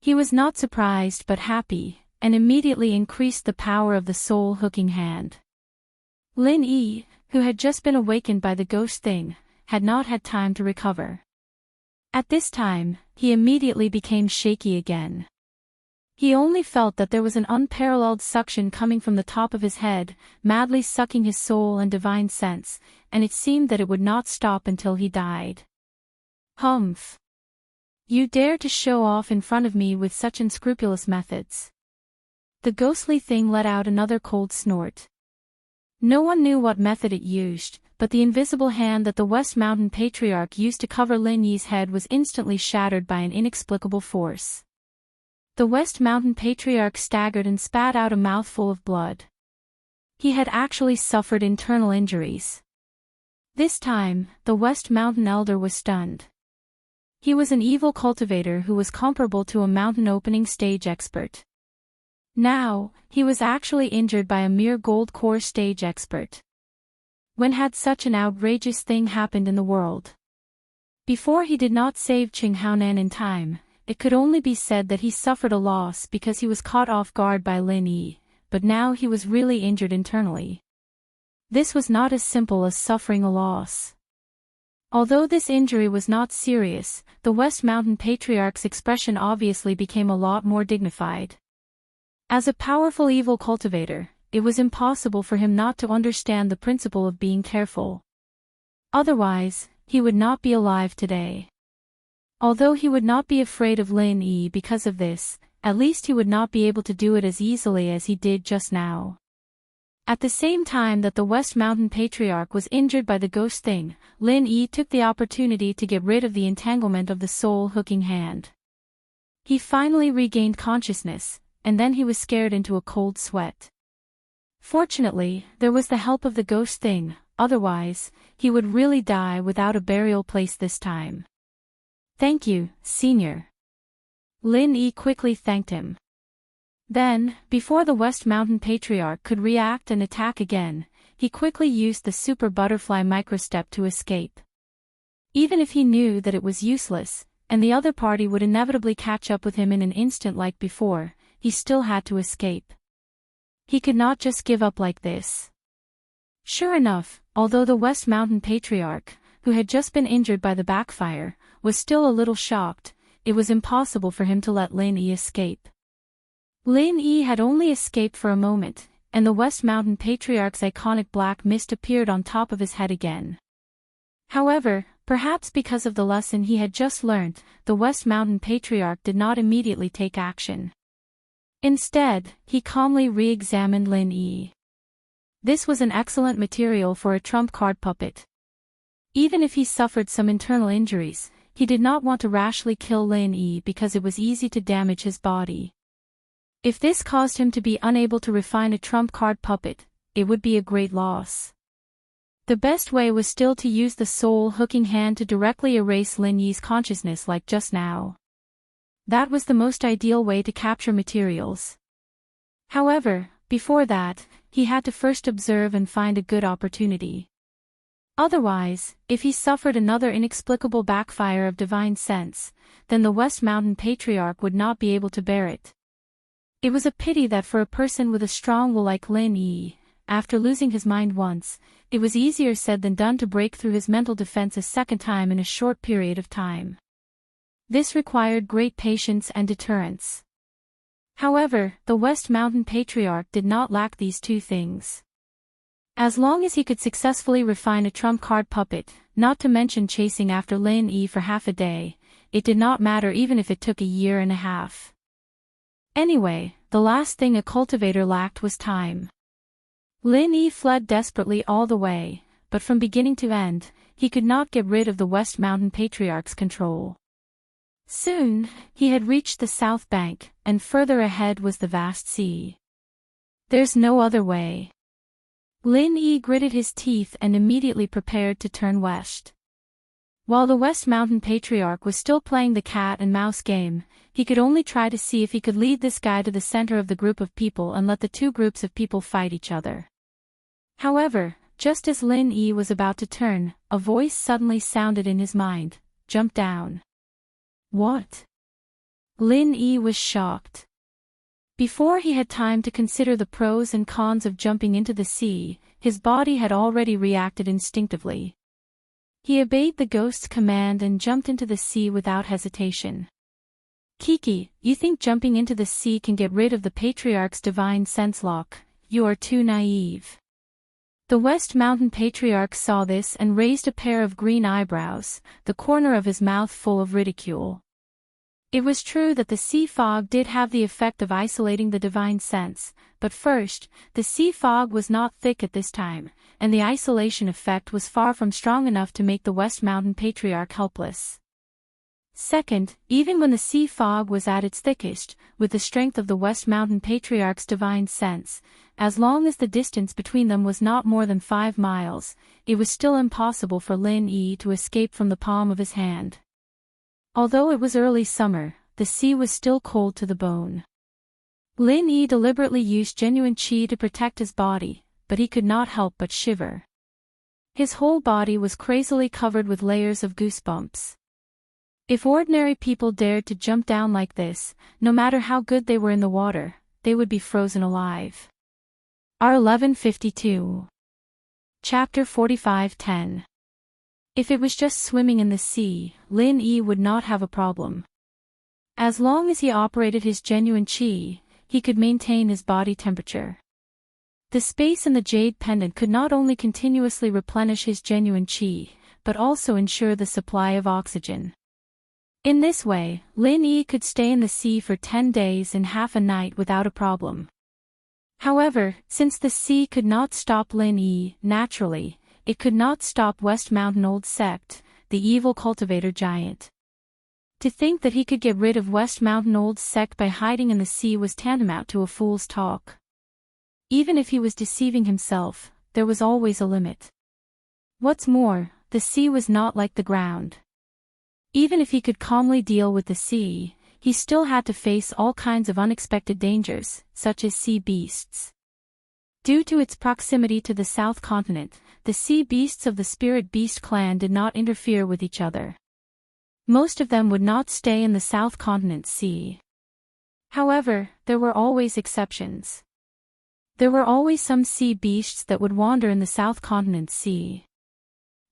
He was not surprised but happy, and immediately increased the power of the soul-hooking hand. Lin Yi, who had just been awakened by the ghost thing, had not had time to recover. At this time, he immediately became shaky again. He only felt that there was an unparalleled suction coming from the top of his head, madly sucking his soul and divine sense, and it seemed that it would not stop until he died. Humph! You dare to show off in front of me with such unscrupulous methods. The ghostly thing let out another cold snort. No one knew what method it used, but the invisible hand that the West Mountain Patriarch used to cover Lin Yi's head was instantly shattered by an inexplicable force. The West Mountain Patriarch staggered and spat out a mouthful of blood. He had actually suffered internal injuries. This time, the West Mountain Elder was stunned. He was an evil cultivator who was comparable to a mountain opening stage expert. Now, he was actually injured by a mere gold core stage expert. When had such an outrageous thing happened in the world? Before he did not save Qing Haonan in time, it could only be said that he suffered a loss because he was caught off guard by Lin Yi, but now he was really injured internally. This was not as simple as suffering a loss. Although this injury was not serious, the West Mountain Patriarch's expression obviously became a lot more dignified. As a powerful evil cultivator, it was impossible for him not to understand the principle of being careful. Otherwise, he would not be alive today. Although he would not be afraid of Lin Yi because of this, at least he would not be able to do it as easily as he did just now. At the same time that the West Mountain Patriarch was injured by the ghost thing, Lin Yi took the opportunity to get rid of the entanglement of the soul-hooking hand. He finally regained consciousness, and then he was scared into a cold sweat. Fortunately, there was the help of the ghost thing, otherwise, he would really die without a burial place this time. Thank you, Senior. Lin Yi quickly thanked him. Then, before the West Mountain Patriarch could react and attack again, he quickly used the Super Butterfly Microstep to escape. Even if he knew that it was useless, and the other party would inevitably catch up with him in an instant like before, he still had to escape. He could not just give up like this. Sure enough, although the West Mountain Patriarch, who had just been injured by the backfire, was still a little shocked, it was impossible for him to let Lin Yi escape. Lin Yi had only escaped for a moment, and the West Mountain Patriarch's iconic black mist appeared on top of his head again. However, perhaps because of the lesson he had just learnt, the West Mountain Patriarch did not immediately take action. Instead, he calmly re-examined Lin Yi. This was an excellent material for a trump card puppet. Even if he suffered some internal injuries, he did not want to rashly kill Lin Yi because it was easy to damage his body. If this caused him to be unable to refine a trump card puppet, it would be a great loss. The best way was still to use the soul-hooking hand to directly erase Lin Yi's consciousness like just now. That was the most ideal way to capture materials. However, before that, he had to first observe and find a good opportunity. Otherwise, if he suffered another inexplicable backfire of divine sense, then the West Mountain Patriarch would not be able to bear it. It was a pity that for a person with a strong will like Lin Yi, after losing his mind once, it was easier said than done to break through his mental defense a second time in a short period of time. This required great patience and deterrence. However, the West Mountain Patriarch did not lack these two things. As long as he could successfully refine a trump card puppet, not to mention chasing after Lin Yi for half a day, it did not matter even if it took a year and a half. Anyway, the last thing a cultivator lacked was time. Lin Yi fled desperately all the way, but from beginning to end, he could not get rid of the West Mountain Patriarch's control. Soon, he had reached the south bank, and further ahead was the vast sea. There's no other way. Lin Yi gritted his teeth and immediately prepared to turn west. While the West Mountain Patriarch was still playing the cat and mouse game, he could only try to see if he could lead this guy to the center of the group of people and let the two groups of people fight each other. However, just as Lin Yi was about to turn, a voice suddenly sounded in his mind, "Jump down." What? Lin Yi was shocked. Before he had time to consider the pros and cons of jumping into the sea, his body had already reacted instinctively. He obeyed the ghost's command and jumped into the sea without hesitation. Kiki, you think jumping into the sea can get rid of the Patriarch's divine sense lock? You are too naive. The West Mountain Patriarch saw this and raised a pair of green eyebrows, the corner of his mouth full of ridicule. It was true that the sea fog did have the effect of isolating the divine sense, but first, the sea fog was not thick at this time, and the isolation effect was far from strong enough to make the West Mountain Patriarch helpless. Second, even when the sea fog was at its thickest, with the strength of the West Mountain Patriarch's divine sense, as long as the distance between them was not more than 5 miles, it was still impossible for Lin Yi to escape from the palm of his hand. Although it was early summer, the sea was still cold to the bone. Lin Yi deliberately used genuine qi to protect his body, but he could not help but shiver. His whole body was crazily covered with layers of goosebumps. If ordinary people dared to jump down like this, no matter how good they were in the water, they would be frozen alive. R1152. Chapter 45:10. If it was just swimming in the sea, Lin Yi would not have a problem. As long as he operated his genuine qi, he could maintain his body temperature. The space in the jade pendant could not only continuously replenish his genuine qi, but also ensure the supply of oxygen. In this way, Lin Yi could stay in the sea for 10 days and half a night without a problem. However, since the sea could not stop Lin Yi, naturally, it could not stop West Mountain Old Sect, the evil cultivator giant. To think that he could get rid of West Mountain Old Sect by hiding in the sea was tantamount to a fool's talk. Even if he was deceiving himself, there was always a limit. What's more, the sea was not like the ground. Even if he could calmly deal with the sea, he still had to face all kinds of unexpected dangers, such as sea beasts. Due to its proximity to the South Continent, the sea beasts of the Spirit Beast clan did not interfere with each other. Most of them would not stay in the South Continent sea. However, there were always exceptions. There were always some sea beasts that would wander in the South Continent sea.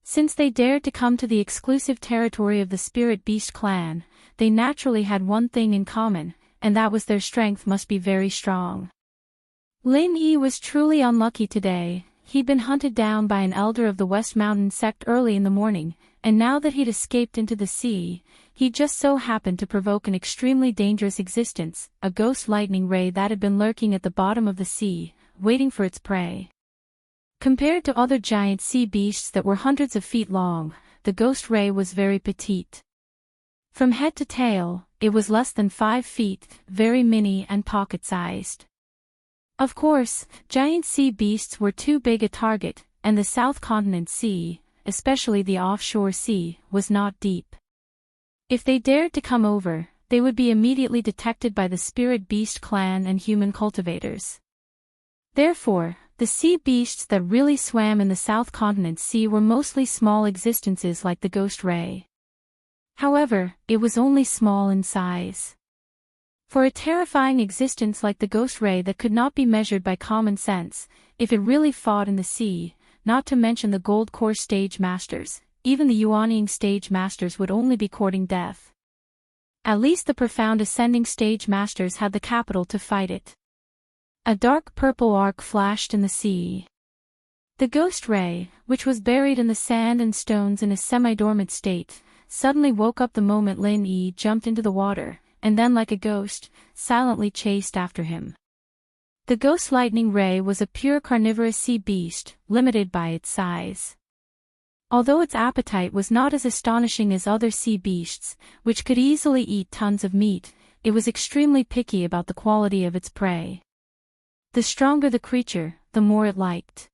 Since they dared to come to the exclusive territory of the Spirit Beast clan, they naturally had one thing in common, and that was their strength must be very strong. Lin Yi was truly unlucky today. He'd been hunted down by an elder of the West Mountain sect early in the morning, and now that he'd escaped into the sea, he just so happened to provoke an extremely dangerous existence, a ghost lightning ray that had been lurking at the bottom of the sea, waiting for its prey. Compared to other giant sea beasts that were hundreds of feet long, the ghost ray was very petite. From head to tail, it was less than 5 feet, very mini and pocket-sized. Of course, giant sea beasts were too big a target, and the South Continent Sea, especially the offshore sea, was not deep. If they dared to come over, they would be immediately detected by the Spirit Beast clan and human cultivators. Therefore, The sea beasts that really swam in the South Continent Sea were mostly small existences like the ghost ray. However, it was only small in size. For a terrifying existence like the ghost ray that could not be measured by common sense, if it really fought in the sea, not to mention the gold core stage masters, even the yuanying stage masters would only be courting death. At least the profound ascending stage masters had the capital to fight it. A dark purple arc flashed in the sea. The ghost ray, which was buried in the sand and stones in a semi-dormant state, suddenly woke up the moment Lin Yi jumped into the water, and then like a ghost, silently chased after him. The ghost lightning ray was a pure carnivorous sea beast, limited by its size. Although its appetite was not as astonishing as other sea beasts, which could easily eat tons of meat, it was extremely picky about the quality of its prey. The stronger the creature, the more it liked.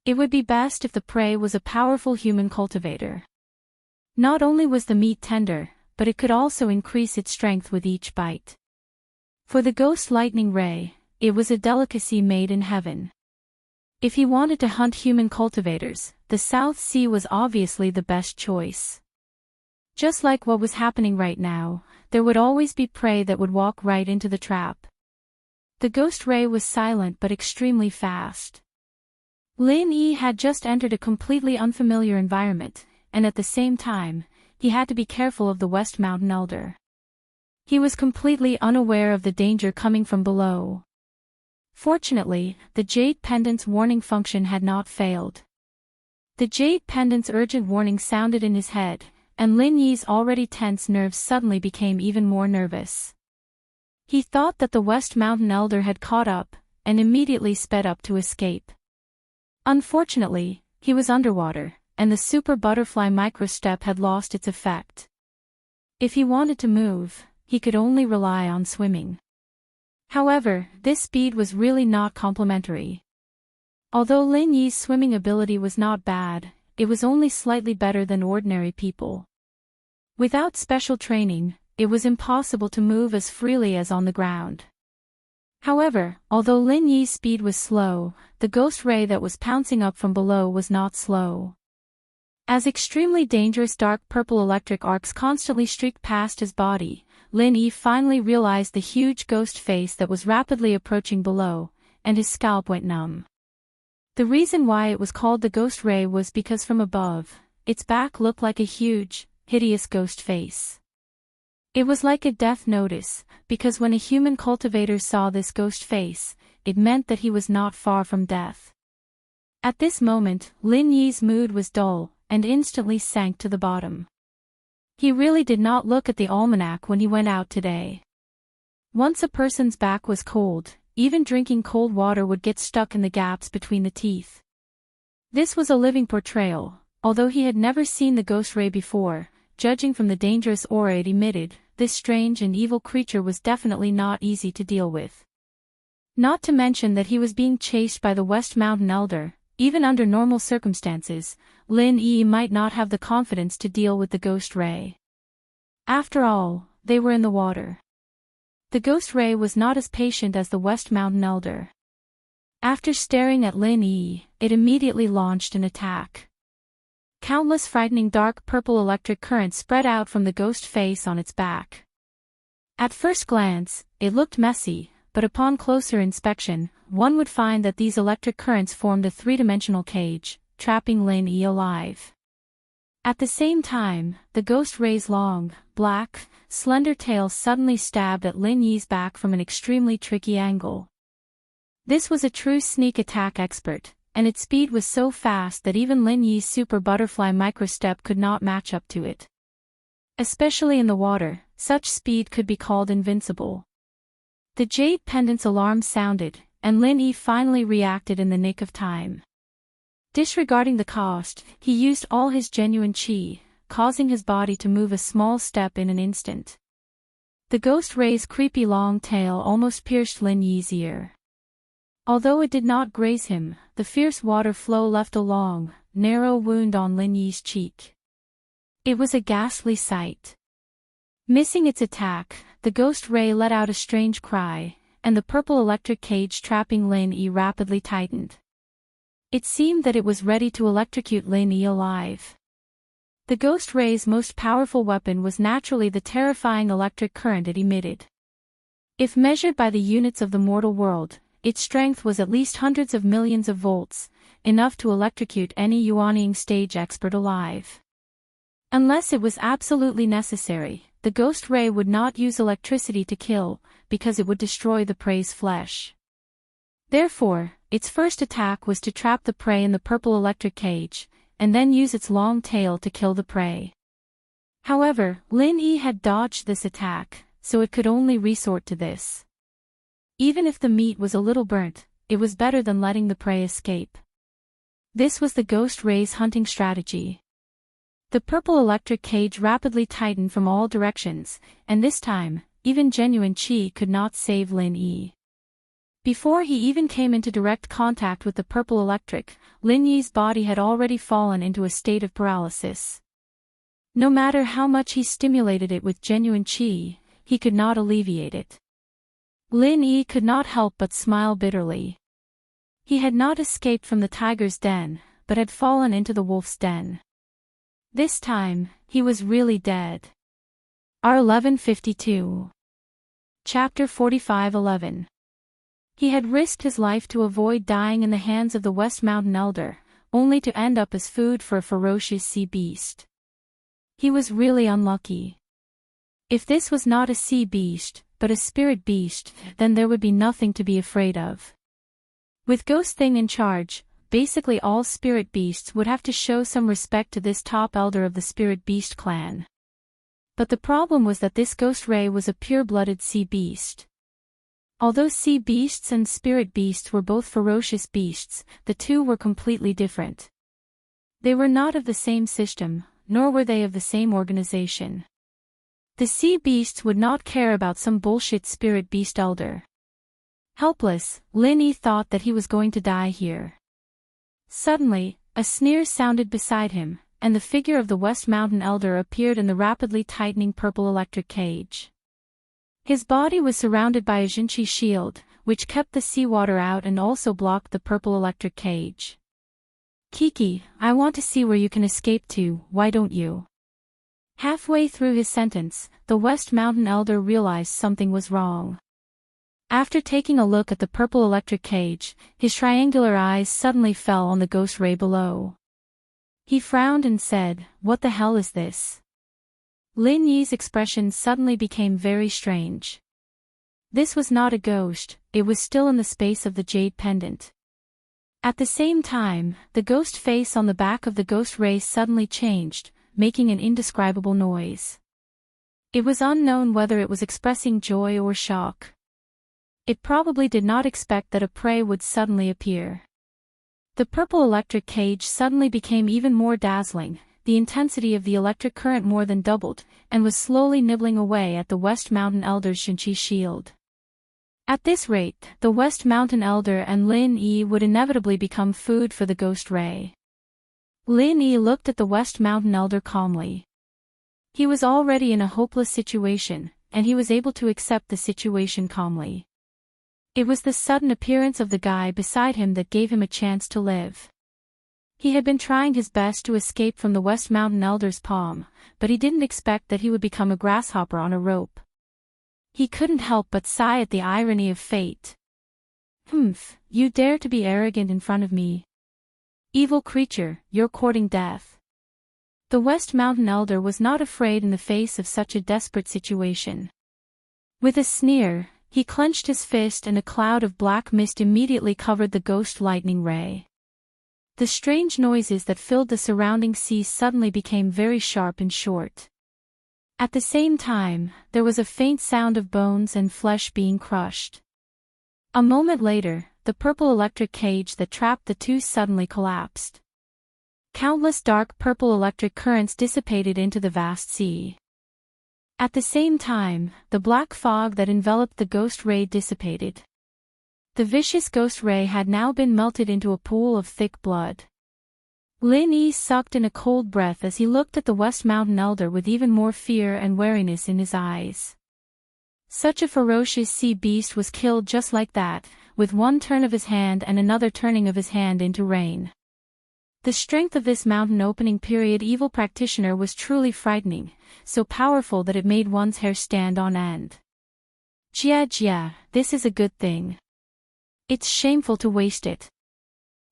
It would be best if the prey was a powerful human cultivator. Not only was the meat tender, but it could also increase its strength with each bite. For the ghost lightning ray, it was a delicacy made in heaven. If he wanted to hunt human cultivators, the South Sea was obviously the best choice. Just like what was happening right now, there would always be prey that would walk right into the trap. The ghost ray was silent but extremely fast. Lin Yi had just entered a completely unfamiliar environment, and at the same time, he had to be careful of the West Mountain Elder. He was completely unaware of the danger coming from below. Fortunately, the Jade Pendant's warning function had not failed. The Jade Pendant's urgent warning sounded in his head, and Lin Yi's already tense nerves suddenly became even more nervous. He thought that the West Mountain Elder had caught up, and immediately sped up to escape. Unfortunately, he was underwater, and the super butterfly microstep had lost its effect. If he wanted to move, he could only rely on swimming. However, this speed was really not complementary. Although Lin Yi's swimming ability was not bad, it was only slightly better than ordinary people. Without special training, it was impossible to move as freely as on the ground. However, although Lin Yi's speed was slow, the ghost ray that was pouncing up from below was not slow. As extremely dangerous dark purple electric arcs constantly streaked past his body, Lin Yi finally realized the huge ghost face that was rapidly approaching below, and his scalp went numb. The reason why it was called the ghost ray was because from above, its back looked like a huge, hideous ghost face. It was like a death notice, because when a human cultivator saw this ghost face, it meant that he was not far from death. At this moment, Lin Yi's mood was dull, and instantly sank to the bottom. He really did not look at the almanac when he went out today. Once a person's back was cold, even drinking cold water would get stuck in the gaps between the teeth. This was a living portrayal, although he had never seen the ghost ray before. Judging from the dangerous aura it emitted, this strange and evil creature was definitely not easy to deal with. Not to mention that he was being chased by the West Mountain Elder. Even under normal circumstances, Lin Yi might not have the confidence to deal with the ghost ray. After all, they were in the water. The ghost ray was not as patient as the West Mountain Elder. After staring at Lin Yi, it immediately launched an attack. Countless frightening dark purple electric currents spread out from the ghost face on its back. At first glance, it looked messy, but upon closer inspection, one would find that these electric currents formed a three-dimensional cage, trapping Lin Yi alive. At the same time, the ghost ray's long, black, slender tail suddenly stabbed at Lin Yi's back from an extremely tricky angle. This was a true sneak attack expert, and its speed was so fast that even Lin Yi's super butterfly microstep could not match up to it. Especially in the water, such speed could be called invincible. The Jade Pendant's alarm sounded, and Lin Yi finally reacted in the nick of time. Disregarding the cost, he used all his genuine chi, causing his body to move a small step in an instant. The ghost ray's creepy long tail almost pierced Lin Yi's ear. Although it did not graze him, the fierce water flow left a long, narrow wound on Lin Yi's cheek. It was a ghastly sight. Missing its attack, the ghost ray let out a strange cry, and the purple electric cage trapping Lin Yi rapidly tightened. It seemed that it was ready to electrocute Lin Yi alive. The ghost ray's most powerful weapon was naturally the terrifying electric current it emitted. If measured by the units of the mortal world, its strength was at least hundreds of millions of volts, enough to electrocute any Yuanying stage expert alive. Unless it was absolutely necessary, the ghost ray would not use electricity to kill, because it would destroy the prey's flesh. Therefore, its first attack was to trap the prey in the purple electric cage, and then use its long tail to kill the prey. However, Lin Yi had dodged this attack, so it could only resort to this. Even if the meat was a little burnt, it was better than letting the prey escape. This was the ghost ray's hunting strategy. The purple electric cage rapidly tightened from all directions, and this time, even genuine qi could not save Lin Yi. Before he even came into direct contact with the purple electric, Lin Yi's body had already fallen into a state of paralysis. No matter how much he stimulated it with genuine qi, he could not alleviate it. Lin Yi could not help but smile bitterly. He had not escaped from the tiger's den, but had fallen into the wolf's den. This time, he was really dead. R1152. Chapter 45:11. He had risked his life to avoid dying in the hands of the West Mountain Elder, only to end up as food for a ferocious sea beast. He was really unlucky. If this was not a sea beast, but a spirit beast, then there would be nothing to be afraid of. With Ghost Thing in charge, basically all spirit beasts would have to show some respect to this top elder of the spirit beast clan. But the problem was that this ghost ray was a pure-blooded sea beast. Although sea beasts and spirit beasts were both ferocious beasts, the two were completely different. They were not of the same system, nor were they of the same organization. The sea beasts would not care about some bullshit spirit beast elder. Helpless, Lin Yi thought that he was going to die here. Suddenly, a sneer sounded beside him, and the figure of the West Mountain Elder appeared in the rapidly tightening purple electric cage. His body was surrounded by a Jinqi shield, which kept the seawater out and also blocked the purple electric cage. Kiki, I want to see where you can escape to, why don't you? Halfway through his sentence, the West Mountain Elder realized something was wrong. After taking a look at the purple electric cage, his triangular eyes suddenly fell on the ghost ray below. He frowned and said, "What the hell is this?" Lin Yi's expression suddenly became very strange. This was not a ghost, it was still in the space of the jade pendant. At the same time, the ghost face on the back of the ghost ray suddenly changed, making an indescribable noise. It was unknown whether it was expressing joy or shock. It probably did not expect that a prey would suddenly appear. The purple electric cage suddenly became even more dazzling, the intensity of the electric current more than doubled, and was slowly nibbling away at the West Mountain Elder's Jinqi shield. At this rate, the West Mountain Elder and Lin Yi would inevitably become food for the ghost ray. Lin Yi looked at the West Mountain Elder calmly. He was already in a hopeless situation, and he was able to accept the situation calmly. It was the sudden appearance of the guy beside him that gave him a chance to live. He had been trying his best to escape from the West Mountain Elder's palm, but he didn't expect that he would become a grasshopper on a rope. He couldn't help but sigh at the irony of fate. "Humph, you dare to be arrogant in front of me. Evil creature, you're courting death." The West Mountain Elder was not afraid in the face of such a desperate situation. With a sneer, he clenched his fist and a cloud of black mist immediately covered the ghost lightning ray. The strange noises that filled the surrounding sea suddenly became very sharp and short. At the same time, there was a faint sound of bones and flesh being crushed. A moment later, the purple electric cage that trapped the two suddenly collapsed. Countless dark purple electric currents dissipated into the vast sea. At the same time, the black fog that enveloped the ghost ray dissipated. The vicious ghost ray had now been melted into a pool of thick blood. Lin Yi sucked in a cold breath as he looked at the West Mountain Elder with even more fear and wariness in his eyes. Such a ferocious sea beast was killed just like that, with one turn of his hand and another turning of his hand into rain. The strength of this mountain opening period evil practitioner was truly frightening, so powerful that it made one's hair stand on end. Jia, this is a good thing. It's shameful to waste it.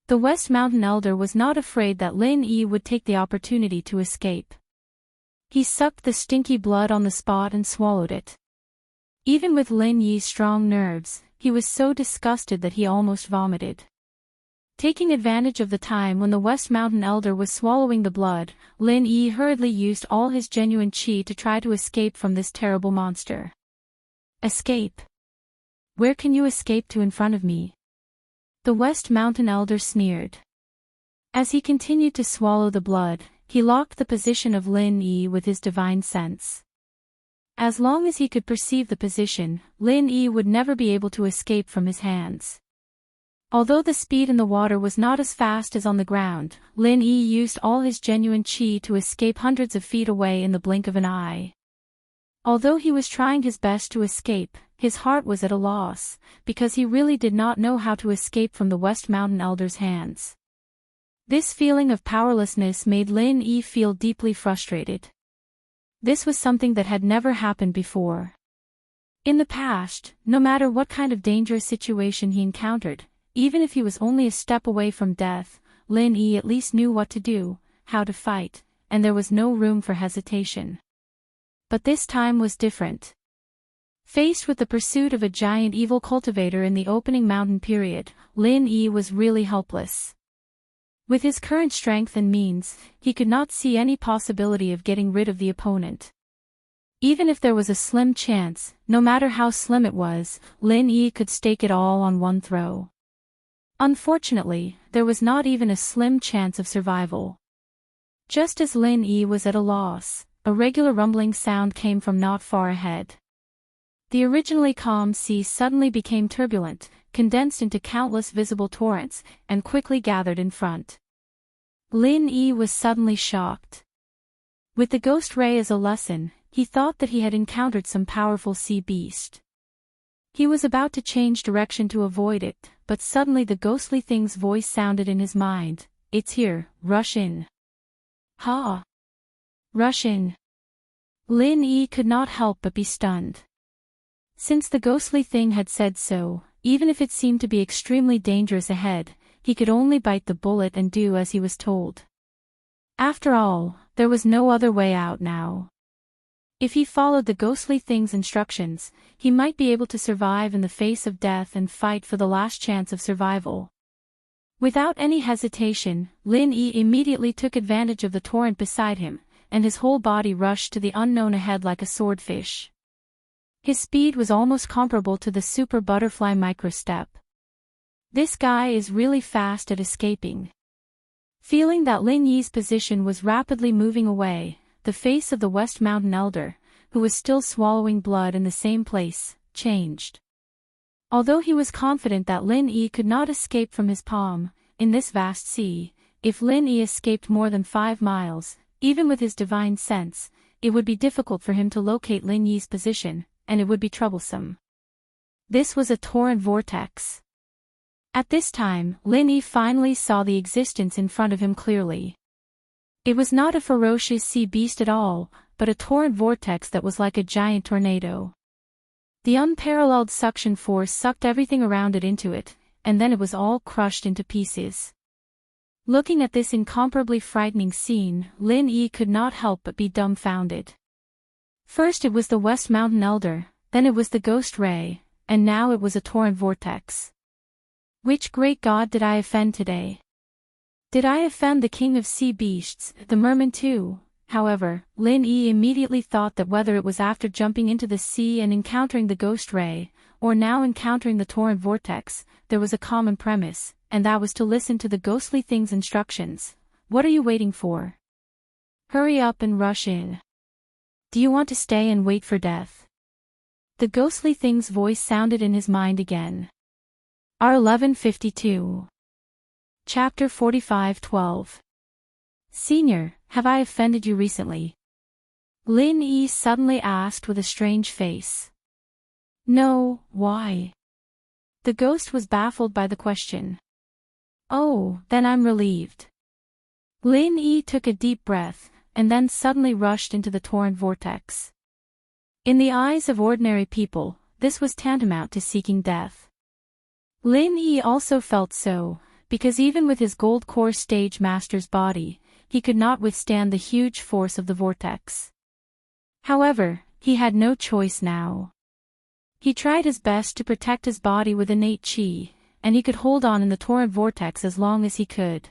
The West Mountain Elder was not afraid that Lin Yi would take the opportunity to escape. He sucked the stinky blood on the spot and swallowed it. Even with Lin Yi's strong nerves, he was so disgusted that he almost vomited. Taking advantage of the time when the West Mountain Elder was swallowing the blood, Lin Yi hurriedly used all his genuine qi to try to escape from this terrible monster. Escape? Where can you escape to in front of me? The West Mountain Elder sneered. As he continued to swallow the blood, he locked the position of Lin Yi with his divine sense. As long as he could perceive the position, Lin Yi would never be able to escape from his hands. Although the speed in the water was not as fast as on the ground, Lin Yi used all his genuine qi to escape hundreds of feet away in the blink of an eye. Although he was trying his best to escape, his heart was at a loss, because he really did not know how to escape from the West Mountain Elder's hands. This feeling of powerlessness made Lin Yi feel deeply frustrated. This was something that had never happened before. In the past, no matter what kind of dangerous situation he encountered, even if he was only a step away from death, Lin Yi at least knew what to do, how to fight, and there was no room for hesitation. But this time was different. Faced with the pursuit of a giant evil cultivator in the opening mountain period, Lin Yi was really helpless. With his current strength and means, he could not see any possibility of getting rid of the opponent. Even if there was a slim chance, no matter how slim it was, Lin Yi could stake it all on one throw. Unfortunately, there was not even a slim chance of survival. Just as Lin Yi was at a loss, a regular rumbling sound came from not far ahead. The originally calm sea suddenly became turbulent, condensed into countless visible torrents, and quickly gathered in front. Lin Yi was suddenly shocked. With the ghost ray as a lesson, he thought that he had encountered some powerful sea beast. He was about to change direction to avoid it, but suddenly the ghostly thing's voice sounded in his mind. It's here, rush in. Ha! Rush in. Lin Yi could not help but be stunned. Since the ghostly thing had said so, even if it seemed to be extremely dangerous ahead, he could only bite the bullet and do as he was told. After all, there was no other way out now. If he followed the ghostly thing's instructions, he might be able to survive in the face of death and fight for the last chance of survival. Without any hesitation, Lin Yi immediately took advantage of the torrent beside him, and his whole body rushed to the unknown ahead like a swordfish. His speed was almost comparable to the super butterfly microstep. This guy is really fast at escaping. Feeling that Lin Yi's position was rapidly moving away, the face of the West Mountain Elder, who was still swallowing blood in the same place, changed. Although he was confident that Lin Yi could not escape from his palm, in this vast sea, if Lin Yi escaped more than 5 miles, even with his divine sense, it would be difficult for him to locate Lin Yi's position, and it would be troublesome. This was a torrent vortex. At this time, Lin Yi finally saw the existence in front of him clearly. It was not a ferocious sea beast at all, but a torrent vortex that was like a giant tornado. The unparalleled suction force sucked everything around it into it, and then it was all crushed into pieces. Looking at this incomparably frightening scene, Lin Yi could not help but be dumbfounded. First it was the West Mountain Elder, then it was the Ghost Ray, and now it was a torrent vortex. Which great god did I offend today? Did I offend the king of sea beasts, the merman too? However, Lin Yi immediately thought that whether it was after jumping into the sea and encountering the Ghost Ray, or now encountering the torrent vortex, there was a common premise, and that was to listen to the ghostly thing's instructions. What are you waiting for? Hurry up and rush in. Do you want to stay and wait for death? The ghostly thing's voice sounded in his mind again. R1152. Chapter 45:12. Senior, have I offended you recently? Lin Yi suddenly asked with a strange face. No, why? The ghost was baffled by the question. Oh, then I'm relieved. Lin Yi took a deep breath, and then suddenly rushed into the torrent vortex. In the eyes of ordinary people, this was tantamount to seeking death. Lin Yi also felt so, because even with his gold core stage master's body, he could not withstand the huge force of the vortex. However, he had no choice now. He tried his best to protect his body with innate chi, and he could hold on in the torrent vortex as long as he could.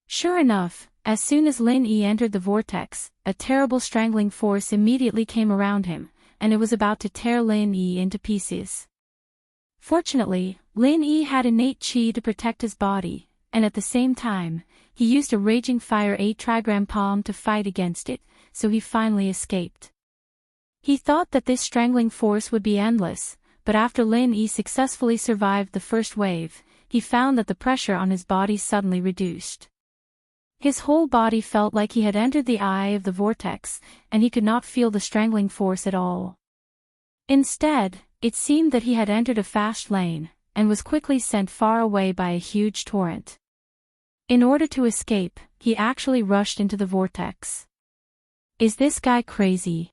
Sure enough, as soon as Lin Yi entered the vortex, a terrible strangling force immediately came around him, and it was about to tear Lin Yi into pieces. Fortunately, Lin Yi had innate chi to protect his body, and at the same time, he used a raging fire 8-trigram palm to fight against it, so he finally escaped. He thought that this strangling force would be endless, but after Lin Yi successfully survived the first wave, he found that the pressure on his body suddenly reduced. His whole body felt like he had entered the eye of the vortex, and he could not feel the strangling force at all. Instead, it seemed that he had entered a fast lane, and was quickly sent far away by a huge torrent. In order to escape, he actually rushed into the vortex. Is this guy crazy?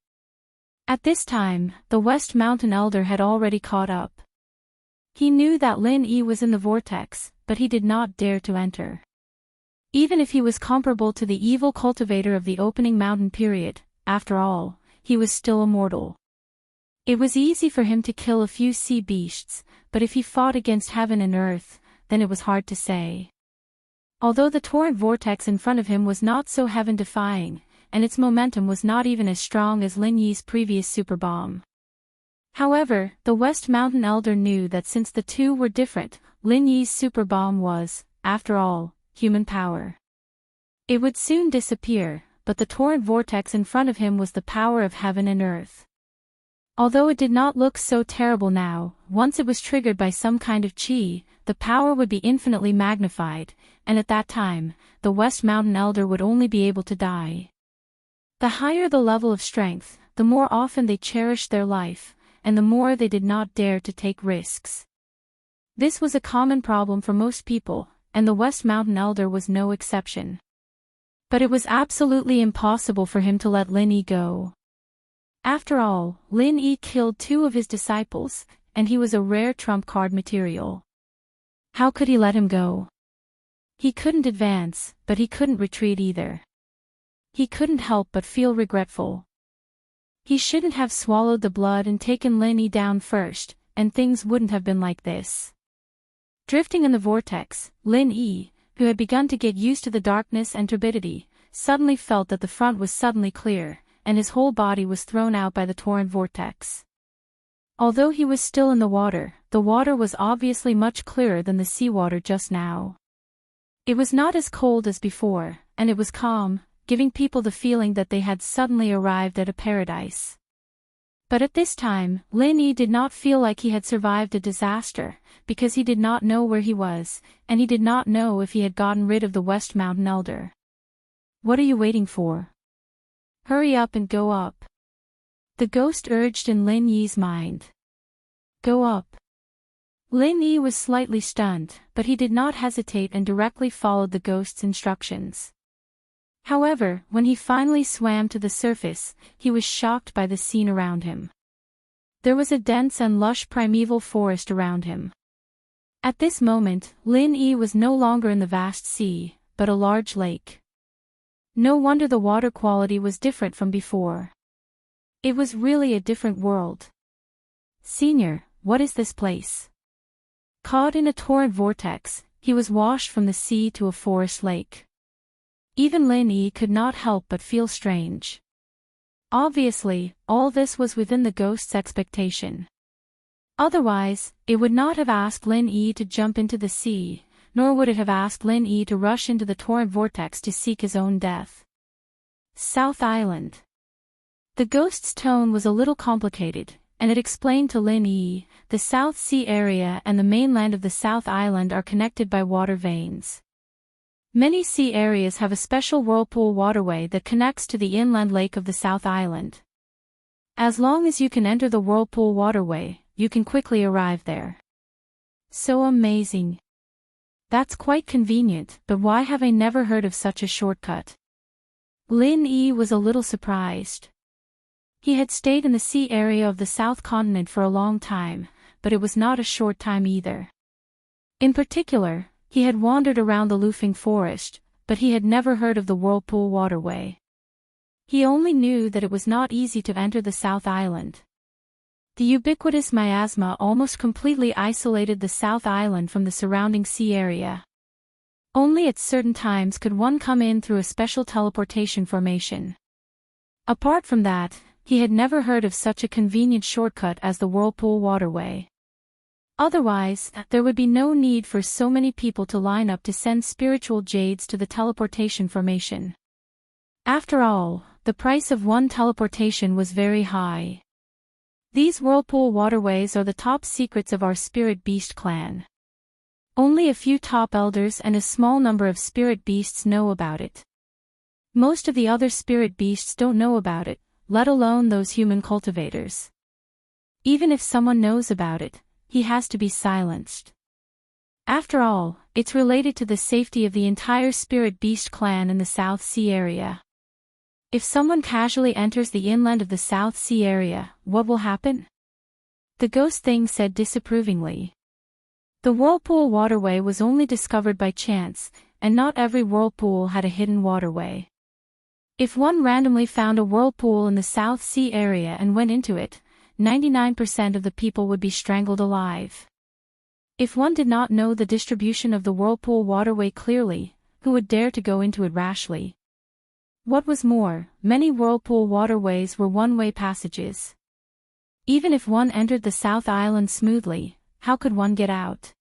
At this time, the West Mountain Elder had already caught up. He knew that Lin Yi was in the vortex, but he did not dare to enter. Even if he was comparable to the evil cultivator of the opening mountain period, after all, he was still a mortal. It was easy for him to kill a few sea beasts, but if he fought against heaven and earth, then it was hard to say. Although the torrent vortex in front of him was not so heaven-defying, and its momentum was not even as strong as Lin Yi's previous super bomb. However, the West Mountain Elder knew that since the two were different, Lin Yi's super bomb was, after all, human power. It would soon disappear, but the torrent vortex in front of him was the power of heaven and earth. Although it did not look so terrible now, once it was triggered by some kind of chi, the power would be infinitely magnified, and at that time, the West Mountain Elder would only be able to die. The higher the level of strength, the more often they cherished their life, and the more they did not dare to take risks. This was a common problem for most people, and the West Mountain Elder was no exception. But it was absolutely impossible for him to let Lin Yi go. After all, Lin Yi killed 2 of his disciples, and he was a rare trump card material. How could he let him go? He couldn't advance, but he couldn't retreat either. He couldn't help but feel regretful. He shouldn't have swallowed the blood and taken Lin Yi down first, and things wouldn't have been like this. Drifting in the vortex, Lin Yi, who had begun to get used to the darkness and turbidity, suddenly felt that the front was suddenly clear, and his whole body was thrown out by the torrent vortex. Although he was still in the water was obviously much clearer than the seawater just now. It was not as cold as before, and it was calm, giving people the feeling that they had suddenly arrived at a paradise. But at this time, Lin Yi did not feel like he had survived a disaster, because he did not know where he was, and he did not know if he had gotten rid of the West Mountain Elder. What are you waiting for? Hurry up and go up. The ghost urged in Lin Yi's mind. Go up. Lin Yi was slightly stunned, but he did not hesitate and directly followed the ghost's instructions. However, when he finally swam to the surface, he was shocked by the scene around him. There was a dense and lush primeval forest around him. At this moment, Lin Yi was no longer in the vast sea, but a large lake. No wonder the water quality was different from before. It was really a different world. Senior, what is this place? Caught in a torrent vortex, he was washed from the sea to a forest lake. Even Lin Yi could not help but feel strange. Obviously, all this was within the ghost's expectation. Otherwise, it would not have asked Lin Yi to jump into the sea, nor would it have asked Lin Yi to rush into the torrent vortex to seek his own death. South Island. The ghost's tone was a little complicated, and it explained to Lin Yi, the South Sea area and the mainland of the South Island are connected by water veins. Many sea areas have a special whirlpool waterway that connects to the inland lake of the South Island. As long as you can enter the whirlpool waterway, you can quickly arrive there. So amazing. That's quite convenient, but why have I never heard of such a shortcut? Lin Yi was a little surprised. He had stayed in the sea area of the South Continent for a long time, but it was not a short time either. In particular, he had wandered around the Lufeng forest, but he had never heard of the Whirlpool Waterway. He only knew that it was not easy to enter the South Island. The ubiquitous miasma almost completely isolated the South Island from the surrounding sea area. Only at certain times could one come in through a special teleportation formation. Apart from that, he had never heard of such a convenient shortcut as the Whirlpool Waterway. Otherwise, there would be no need for so many people to line up to send spiritual jades to the teleportation formation. After all, the price of one teleportation was very high. These whirlpool waterways are the top secrets of our spirit beast clan. Only a few top elders and a small number of spirit beasts know about it. Most of the other spirit beasts don't know about it, let alone those human cultivators. Even if someone knows about it, he has to be silenced. After all, it's related to the safety of the entire spirit beast clan in the South Sea area. If someone casually enters the inland of the South Sea area, what will happen? The ghost thing said disapprovingly. The whirlpool waterway was only discovered by chance, and not every whirlpool had a hidden waterway. If one randomly found a whirlpool in the South Sea area and went into it, 99% of the people would be strangled alive. If one did not know the distribution of the whirlpool waterway clearly, who would dare to go into it rashly? What was more, many whirlpool waterways were one-way passages. Even if one entered the South Island smoothly, how could one get out?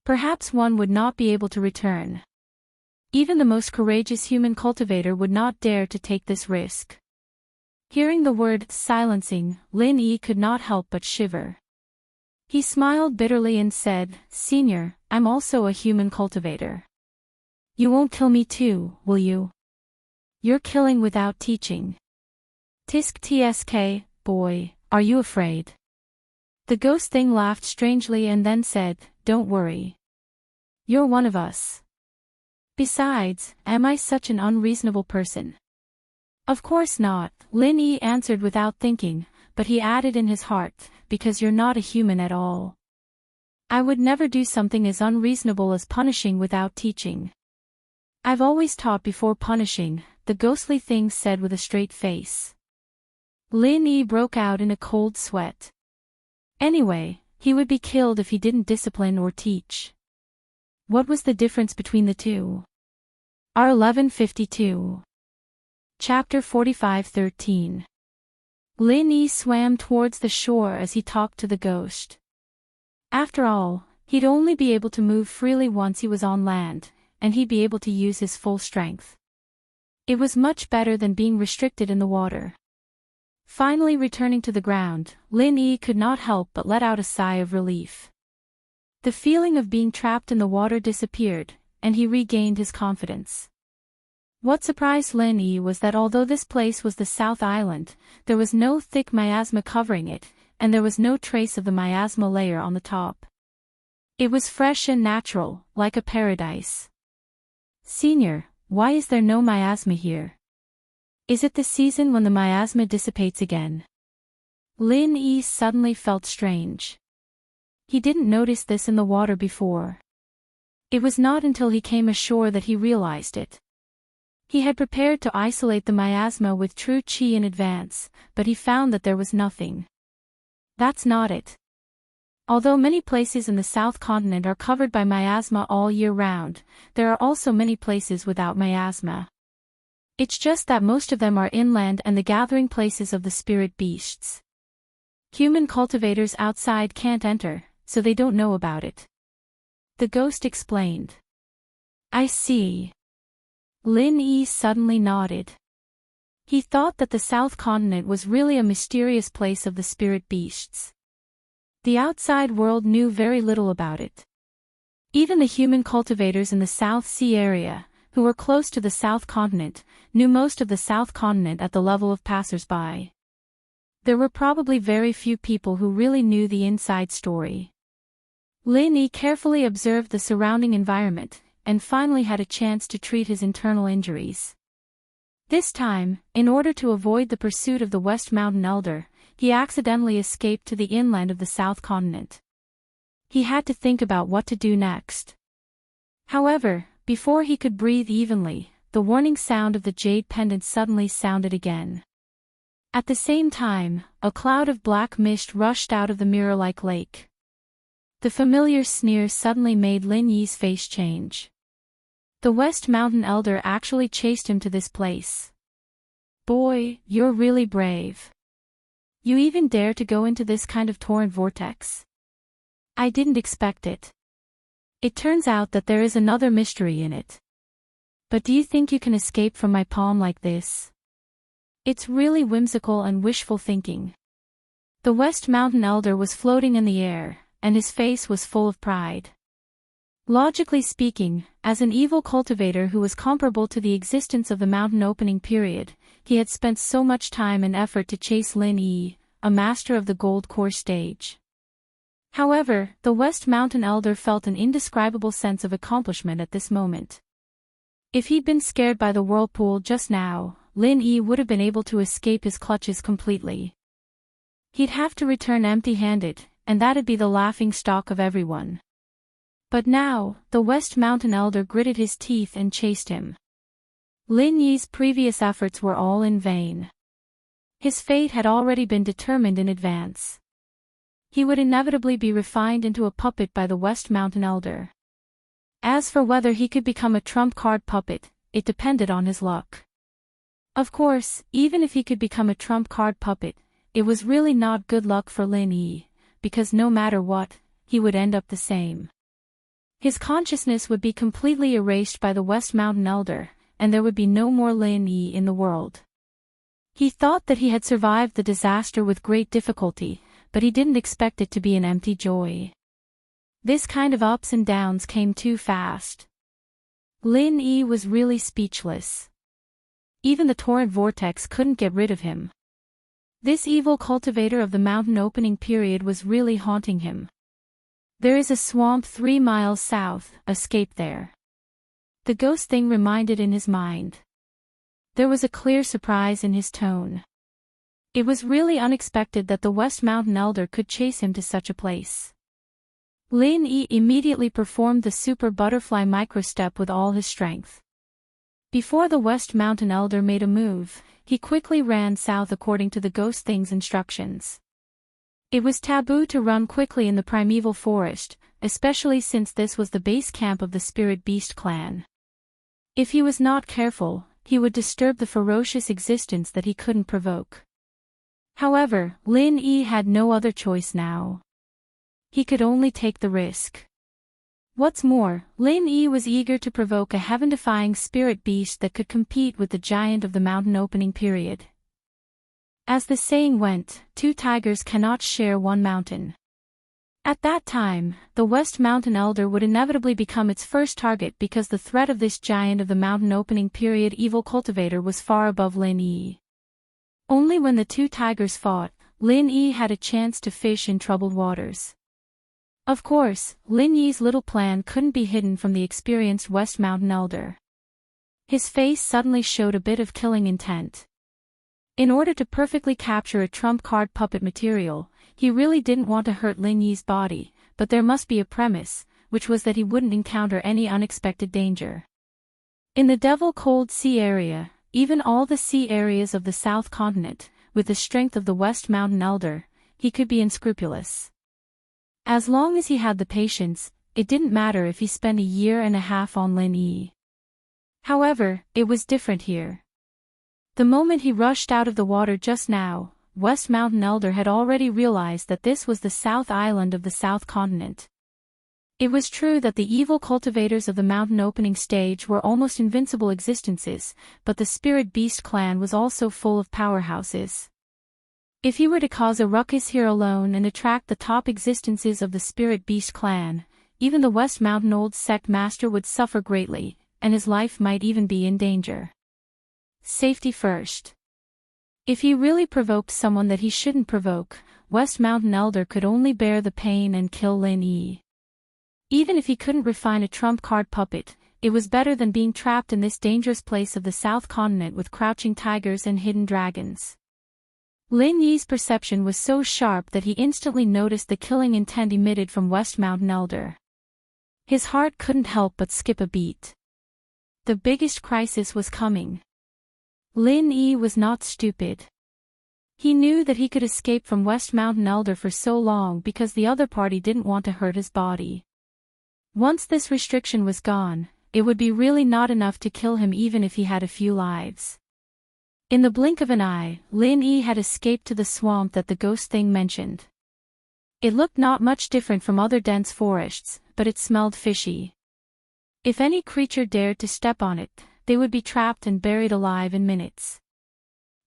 Perhaps one would not be able to return. Even the most courageous human cultivator would not dare to take this risk. Hearing the word silencing, Lin Yi could not help but shiver. He smiled bitterly and said, "Senior, I'm also a human cultivator. You won't kill me too, will you? You're killing without teaching. Tisk tsk, boy, are you afraid?" The ghost thing laughed strangely and then said, "Don't worry. You're one of us. Besides, am I such an unreasonable person?" "Of course not," Lin Yi answered without thinking, but he added in his heart, "because you're not a human at all. I would never do something as unreasonable as punishing without teaching. I've always taught before punishing," the ghostly thing said with a straight face. Lin Yi broke out in a cold sweat. Anyway, he would be killed if he didn't discipline or teach. What was the difference between the two? R1152. Chapter 45:13. Lin Yi swam towards the shore as he talked to the ghost. After all, he'd only be able to move freely once he was on land, and he'd be able to use his full strength. It was much better than being restricted in the water. Finally returning to the ground, Lin Yi could not help but let out a sigh of relief. The feeling of being trapped in the water disappeared, and he regained his confidence. What surprised Lin Yi was that although this place was the South Island, there was no thick miasma covering it, and there was no trace of the miasma layer on the top. It was fresh and natural, like a paradise. "Senior, why is there no miasma here? Is it the season when the miasma dissipates again?" Lin Yi suddenly felt strange. He didn't notice this in the water before. It was not until he came ashore that he realized it. He had prepared to isolate the miasma with true qi in advance, but he found that there was nothing. That's not it. Although many places in the South Continent are covered by miasma all year round, there are also many places without miasma. It's just that most of them are inland and the gathering places of the spirit beasts. Human cultivators outside can't enter, so they don't know about it. The ghost explained. "I see." Lin Yi suddenly nodded. He thought that the South Continent was really a mysterious place of the spirit beasts. The outside world knew very little about it. Even the human cultivators in the South Sea area, who were close to the South Continent, knew most of the South Continent at the level of passers-by. There were probably very few people who really knew the inside story. Lin Yi carefully observed the surrounding environment, and finally had a chance to treat his internal injuries. This time, in order to avoid the pursuit of the West Mountain Elder, he accidentally escaped to the inland of the South Continent. He had to think about what to do next. However, before he could breathe evenly, the warning sound of the jade pendant suddenly sounded again. At the same time, a cloud of black mist rushed out of the mirror-like lake. The familiar sneer suddenly made Lin Yi's face change. The West Mountain Elder actually chased him to this place. Boy, you're really brave. You even dare to go into this kind of torrent vortex. I didn't expect it. It turns out that there is another mystery in it. But do you think you can escape from my palm like this? It's really whimsical and wishful thinking. The West Mountain Elder was floating in the air, and his face was full of pride. Logically speaking, as an evil cultivator who was comparable to the existence of the mountain opening period, he had spent so much time and effort to chase Lin Yi, a master of the gold core stage. However, the West Mountain Elder felt an indescribable sense of accomplishment at this moment. If he'd been scared by the whirlpool just now, Lin Yi would have been able to escape his clutches completely. He'd have to return empty-handed, and that'd be the laughing stock of everyone. But now, the West Mountain Elder gritted his teeth and chased him. Lin Yi's previous efforts were all in vain. His fate had already been determined in advance. He would inevitably be refined into a puppet by the West Mountain Elder. As for whether he could become a trump card puppet, it depended on his luck. Of course, even if he could become a trump card puppet, it was really not good luck for Lin Yi, because no matter what, he would end up the same. His consciousness would be completely erased by the West Mountain Elder, and there would be no more Lin Yi in the world. He thought that he had survived the disaster with great difficulty, but he didn't expect it to be an empty joy. This kind of ups and downs came too fast. Lin Yi was really speechless. Even the torrent vortex couldn't get rid of him. This evil cultivator of the mountain opening period was really haunting him. There is a swamp 3 miles south, escape there. The ghost thing reminded in his mind. There was a clear surprise in his tone. It was really unexpected that the West Mountain Elder could chase him to such a place. Lin Yi immediately performed the super butterfly microstep with all his strength. Before the West Mountain Elder made a move, he quickly ran south according to the ghost thing's instructions. It was taboo to run quickly in the primeval forest, especially since this was the base camp of the Spirit Beast clan. If he was not careful, he would disturb the ferocious existence that he couldn't provoke. However, Lin Yi had no other choice now. He could only take the risk. What's more, Lin Yi was eager to provoke a heaven-defying spirit beast that could compete with the giant of the mountain opening period. As the saying went, 2 tigers cannot share 1 mountain. At that time, the West Mountain Elder would inevitably become its first target because the threat of this giant of the mountain opening period evil cultivator was far above Lin Yi. Only when the 2 tigers fought, Lin Yi had a chance to fish in troubled waters. Of course, Lin Yi's little plan couldn't be hidden from the experienced West Mountain Elder. His face suddenly showed a bit of killing intent. In order to perfectly capture a trump card puppet material, he really didn't want to hurt Lin Yi's body, but there must be a premise, which was that he wouldn't encounter any unexpected danger. In the Devil Cold Sea area, even all the sea areas of the South Continent, with the strength of the West Mountain Elder, he could be unscrupulous. As long as he had the patience, it didn't matter if he spent a year and a half on Lin Yi. However, it was different here. The moment he rushed out of the water just now, West Mountain Elder had already realized that this was the South Island of the South Continent. It was true that the evil cultivators of the mountain opening stage were almost invincible existences, but the Spirit Beast clan was also full of powerhouses. If he were to cause a ruckus here alone and attract the top existences of the Spirit Beast clan, even the West Mountain Old Sect Master would suffer greatly, and his life might even be in danger. Safety first. If he really provoked someone that he shouldn't provoke, West Mountain Elder could only bear the pain and kill Lin Yi. Even if he couldn't refine a trump card puppet, it was better than being trapped in this dangerous place of the South Continent with crouching tigers and hidden dragons. Lin Yi's perception was so sharp that he instantly noticed the killing intent emitted from West Mountain Elder. His heart couldn't help but skip a beat. The biggest crisis was coming. Lin Yi was not stupid. He knew that he could escape from West Mountain Elder for so long because the other party didn't want to hurt his body. Once this restriction was gone, it would be really not enough to kill him even if he had a few lives. In the blink of an eye, Lin Yi had escaped to the swamp that the ghost thing mentioned. It looked not much different from other dense forests, but it smelled fishy. If any creature dared to step on it, they would be trapped and buried alive in minutes.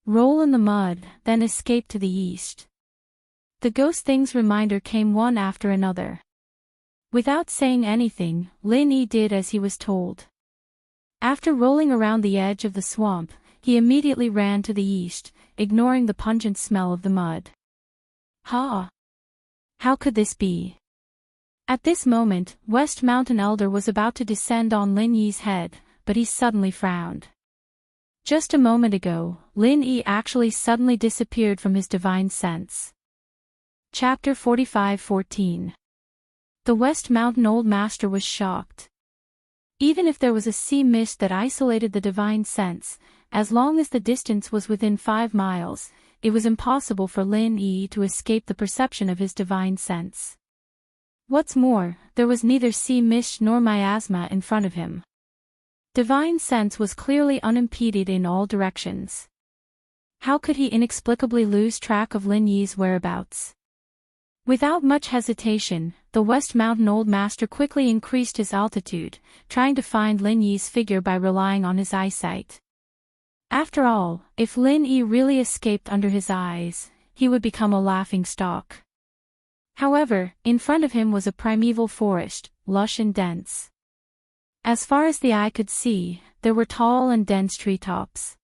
Roll in the mud, then escape to the east. The ghost thing's reminder came one after another. Without saying anything, Lin Yi did as he was told. After rolling around the edge of the swamp, he immediately ran to the east, ignoring the pungent smell of the mud. Ha! How could this be? At this moment, West Mountain Elder was about to descend on Lin Yi's head, but he suddenly frowned. Just a moment ago, Lin Yi actually suddenly disappeared from his divine sense. Chapter 45:14. The West Mountain Old Master was shocked. Even if there was a sea mist that isolated the divine sense, as long as the distance was within 5 miles, it was impossible for Lin Yi to escape the perception of his divine sense. What's more, there was neither sea mist nor miasma in front of him. Divine sense was clearly unimpeded in all directions. How could he inexplicably lose track of Lin Yi's whereabouts? Without much hesitation, the West Mountain Old Master quickly increased his altitude, trying to find Lin Yi's figure by relying on his eyesight. After all, if Lin Yi really escaped under his eyes, he would become a laughingstock. However, in front of him was a primeval forest, lush and dense. As far as the eye could see, there were tall and dense treetops.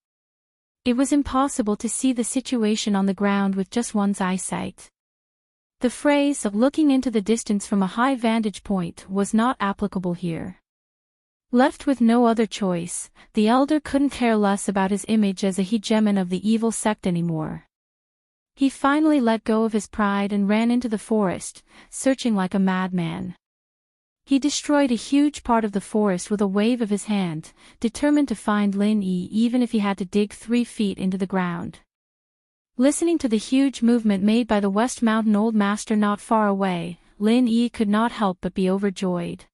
It was impossible to see the situation on the ground with just one's eyesight. The phrase of looking into the distance from a high vantage point was not applicable here. Left with no other choice, the elder couldn't care less about his image as a hegemon of the evil sect anymore. He finally let go of his pride and ran into the forest, searching like a madman. He destroyed a huge part of the forest with a wave of his hand, determined to find Lin Yi even if he had to dig 3 feet into the ground. Listening to the huge movement made by the West Mountain Old Master not far away, Lin Yi could not help but be overjoyed.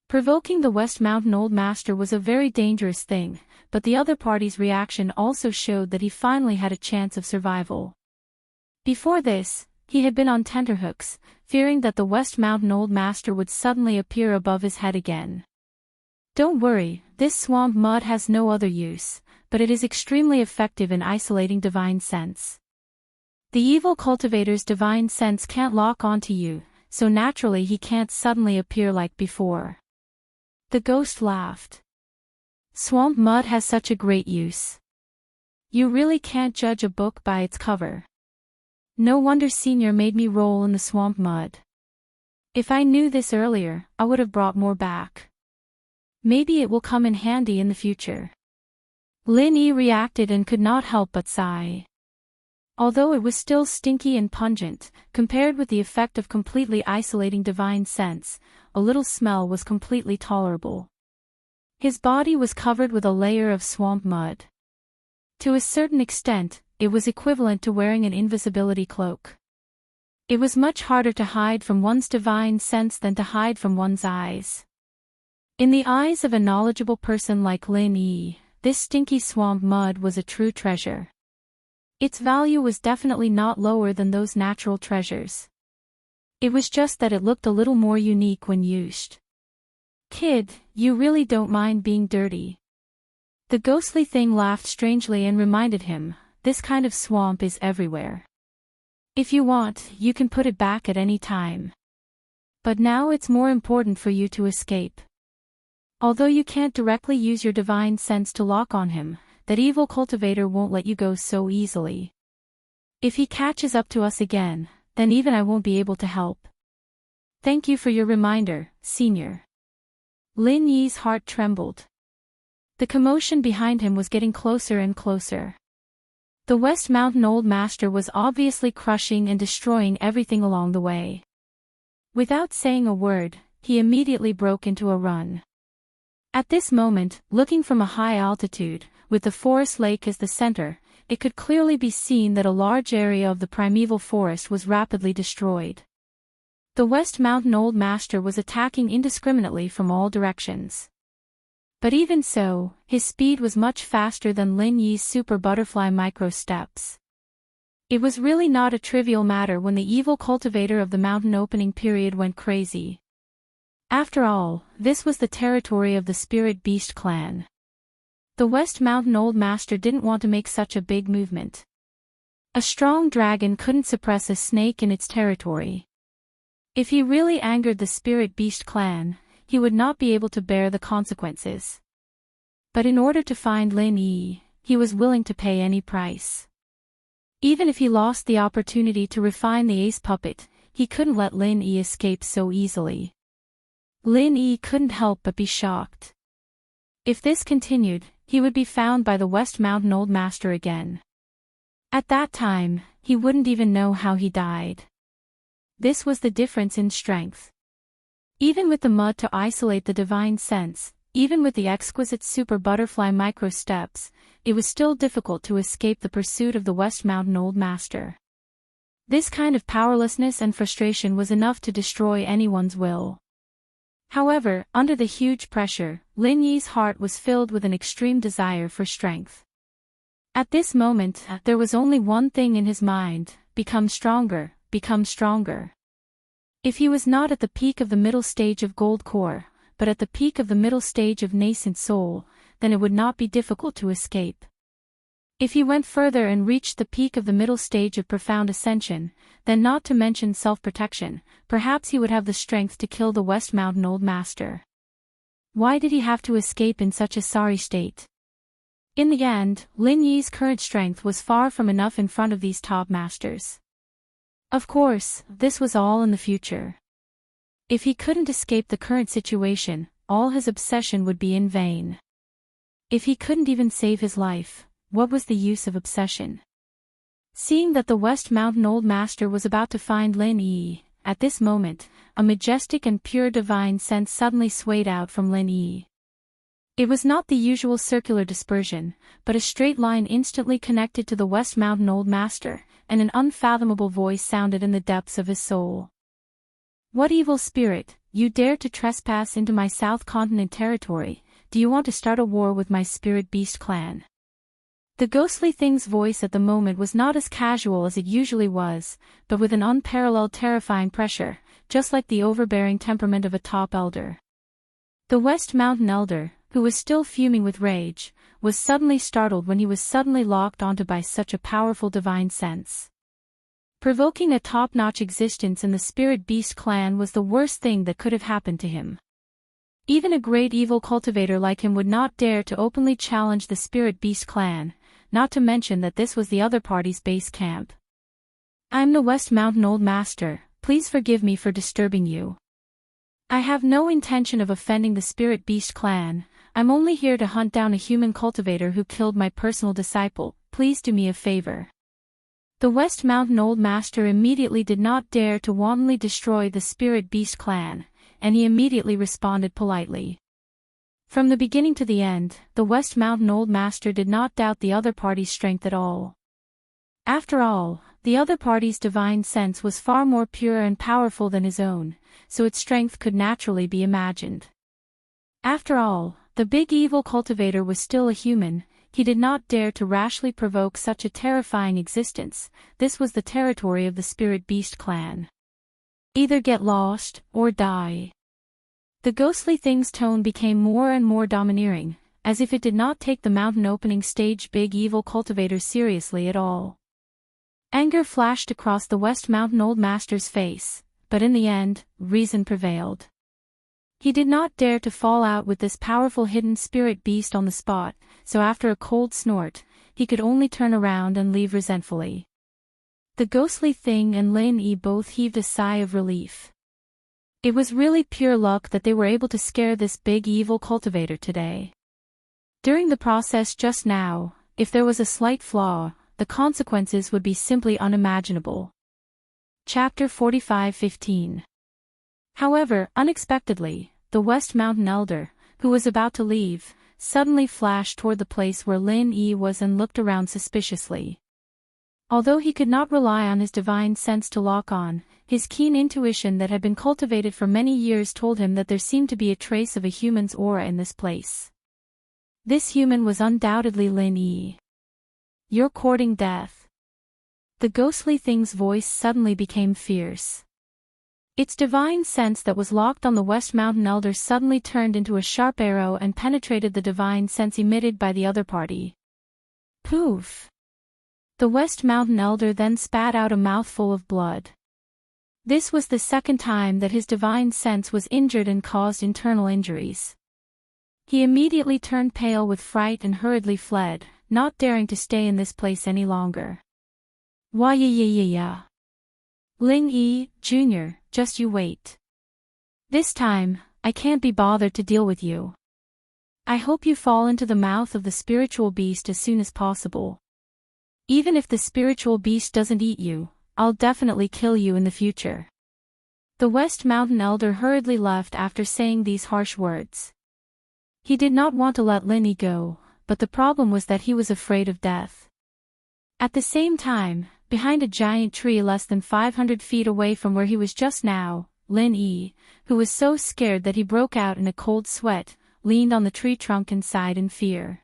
Provoking the West Mountain Old Master was a very dangerous thing, but the other party's reaction also showed that he finally had a chance of survival. Before this, he had been on tenterhooks, fearing that the West Mountain Old Master would suddenly appear above his head again. Don't worry, this swamp mud has no other use, but it is extremely effective in isolating divine sense. The evil cultivator's divine sense can't lock onto you, so naturally he can't suddenly appear like before. The ghost laughed. Swamp mud has such a great use. You really can't judge a book by its cover. No wonder Senior made me roll in the swamp mud. If I knew this earlier, I would have brought more back. Maybe it will come in handy in the future. Lin Yi reacted and could not help but sigh. Although it was still stinky and pungent, compared with the effect of completely isolating divine sense, a little smell was completely tolerable. His body was covered with a layer of swamp mud. To a certain extent, it was equivalent to wearing an invisibility cloak. It was much harder to hide from one's divine sense than to hide from one's eyes. In the eyes of a knowledgeable person like Lin Yi, this stinky swamp mud was a true treasure. Its value was definitely not lower than those natural treasures. It was just that it looked a little more unique when used. Kid, you really don't mind being dirty. The ghostly thing laughed strangely and reminded him, this kind of swamp is everywhere. If you want, you can put it back at any time. But now it's more important for you to escape. Although you can't directly use your divine sense to lock on him, that evil cultivator won't let you go so easily. If he catches up to us again, then even I won't be able to help. Thank you for your reminder, Senior. Lin Yi's heart trembled. The commotion behind him was getting closer and closer. The West Mountain Old Master was obviously crushing and destroying everything along the way. Without saying a word, he immediately broke into a run. At this moment, looking from a high altitude, with the forest lake as the center, it could clearly be seen that a large area of the primeval forest was rapidly destroyed. The West Mountain Old Master was attacking indiscriminately from all directions. But even so, his speed was much faster than Lin Yi's super butterfly micro steps. It was really not a trivial matter when the evil cultivator of the mountain opening period went crazy. After all, this was the territory of the Spirit Beast clan. The West Mountain Old Master didn't want to make such a big movement. A strong dragon couldn't suppress a snake in its territory. If he really angered the Spirit Beast clan, he would not be able to bear the consequences. But in order to find Lin Yi, he was willing to pay any price. Even if he lost the opportunity to refine the ace puppet, he couldn't let Lin Yi escape so easily. Lin Yi couldn't help but be shocked. If this continued, he would be found by the West Mountain Old Master again. At that time, he wouldn't even know how he died. This was the difference in strength. Even with the mud to isolate the divine sense, even with the exquisite super butterfly micro steps, it was still difficult to escape the pursuit of the West Mountain Old Master. This kind of powerlessness and frustration was enough to destroy anyone's will. However, under the huge pressure, Lin Yi's heart was filled with an extreme desire for strength. At this moment, there was only one thing in his mind: become stronger, become stronger. If he was not at the peak of the middle stage of Gold Core, but at the peak of the middle stage of Nascent Soul, then it would not be difficult to escape. If he went further and reached the peak of the middle stage of Profound Ascension, then not to mention self-protection, perhaps he would have the strength to kill the West Mountain Old Master. Why did he have to escape in such a sorry state? In the end, Lin Yi's current strength was far from enough in front of these top masters. Of course, this was all in the future. If he couldn't escape the current situation, all his obsession would be in vain. If he couldn't even save his life, what was the use of obsession? Seeing that the West Mountain Old Master was about to find Lin Yi, at this moment, a majestic and pure divine sense suddenly swayed out from Lin Yi. It was not the usual circular dispersion, but a straight line instantly connected to the West Mountain Old Master, and an unfathomable voice sounded in the depths of his soul. What evil spirit, you dare to trespass into my South Continent territory? Do you want to start a war with my Spirit Beast clan? The ghostly thing's voice at the moment was not as casual as it usually was, but with an unparalleled terrifying pressure, just like the overbearing temperament of a top elder. The West Mountain Elder, who was still fuming with rage, was suddenly startled when he was suddenly locked onto by such a powerful divine sense. Provoking a top-notch existence in the Spirit Beast clan was the worst thing that could have happened to him. Even a great evil cultivator like him would not dare to openly challenge the Spirit Beast clan, not to mention that this was the other party's base camp. I'm the West Mountain Old Master, please forgive me for disturbing you. I have no intention of offending the Spirit Beast clan, I'm only here to hunt down a human cultivator who killed my personal disciple, please do me a favor. The West Mountain Old Master immediately did not dare to wantonly destroy the Spirit Beast clan, and he immediately responded politely. From the beginning to the end, the West Mountain Old Master did not doubt the other party's strength at all. After all, the other party's divine sense was far more pure and powerful than his own, so its strength could naturally be imagined. After all, the big evil cultivator was still a human. He did not dare to rashly provoke such a terrifying existence. This was the territory of the Spirit Beast clan. Either get lost, or die. The ghostly thing's tone became more and more domineering, as if it did not take the mountain opening stage big evil cultivator seriously at all. Anger flashed across the West Mountain Old Master's face, but in the end, reason prevailed. He did not dare to fall out with this powerful hidden spirit beast on the spot, so after a cold snort, he could only turn around and leave resentfully. The ghostly thing and Lin Yi both heaved a sigh of relief. It was really pure luck that they were able to scare this big evil cultivator today. During the process just now, if there was a slight flaw, the consequences would be simply unimaginable. Chapter 45:15. However, unexpectedly, the West Mountain Elder, who was about to leave, suddenly flashed toward the place where Lin Yi was and looked around suspiciously. Although he could not rely on his divine sense to lock on, his keen intuition that had been cultivated for many years told him that there seemed to be a trace of a human's aura in this place. This human was undoubtedly Lin Yi. "You're courting death." The ghostly thing's voice suddenly became fierce. Its divine sense that was locked on the West Mountain Elder suddenly turned into a sharp arrow and penetrated the divine sense emitted by the other party. Poof! The West Mountain Elder then spat out a mouthful of blood. This was the second time that his divine sense was injured and caused internal injuries. He immediately turned pale with fright and hurriedly fled, not daring to stay in this place any longer. Wah ya ya ya ya. Lin Yi, Jr., just you wait. This time, I can't be bothered to deal with you. I hope you fall into the mouth of the spiritual beast as soon as possible. Even if the spiritual beast doesn't eat you, I'll definitely kill you in the future. The West Mountain Elder hurriedly left after saying these harsh words. He did not want to let Lin Yi go, but the problem was that he was afraid of death. At the same time, behind a giant tree less than 500 feet away from where he was just now, Lin Yi, who was so scared that he broke out in a cold sweat, leaned on the tree trunk and sighed in fear.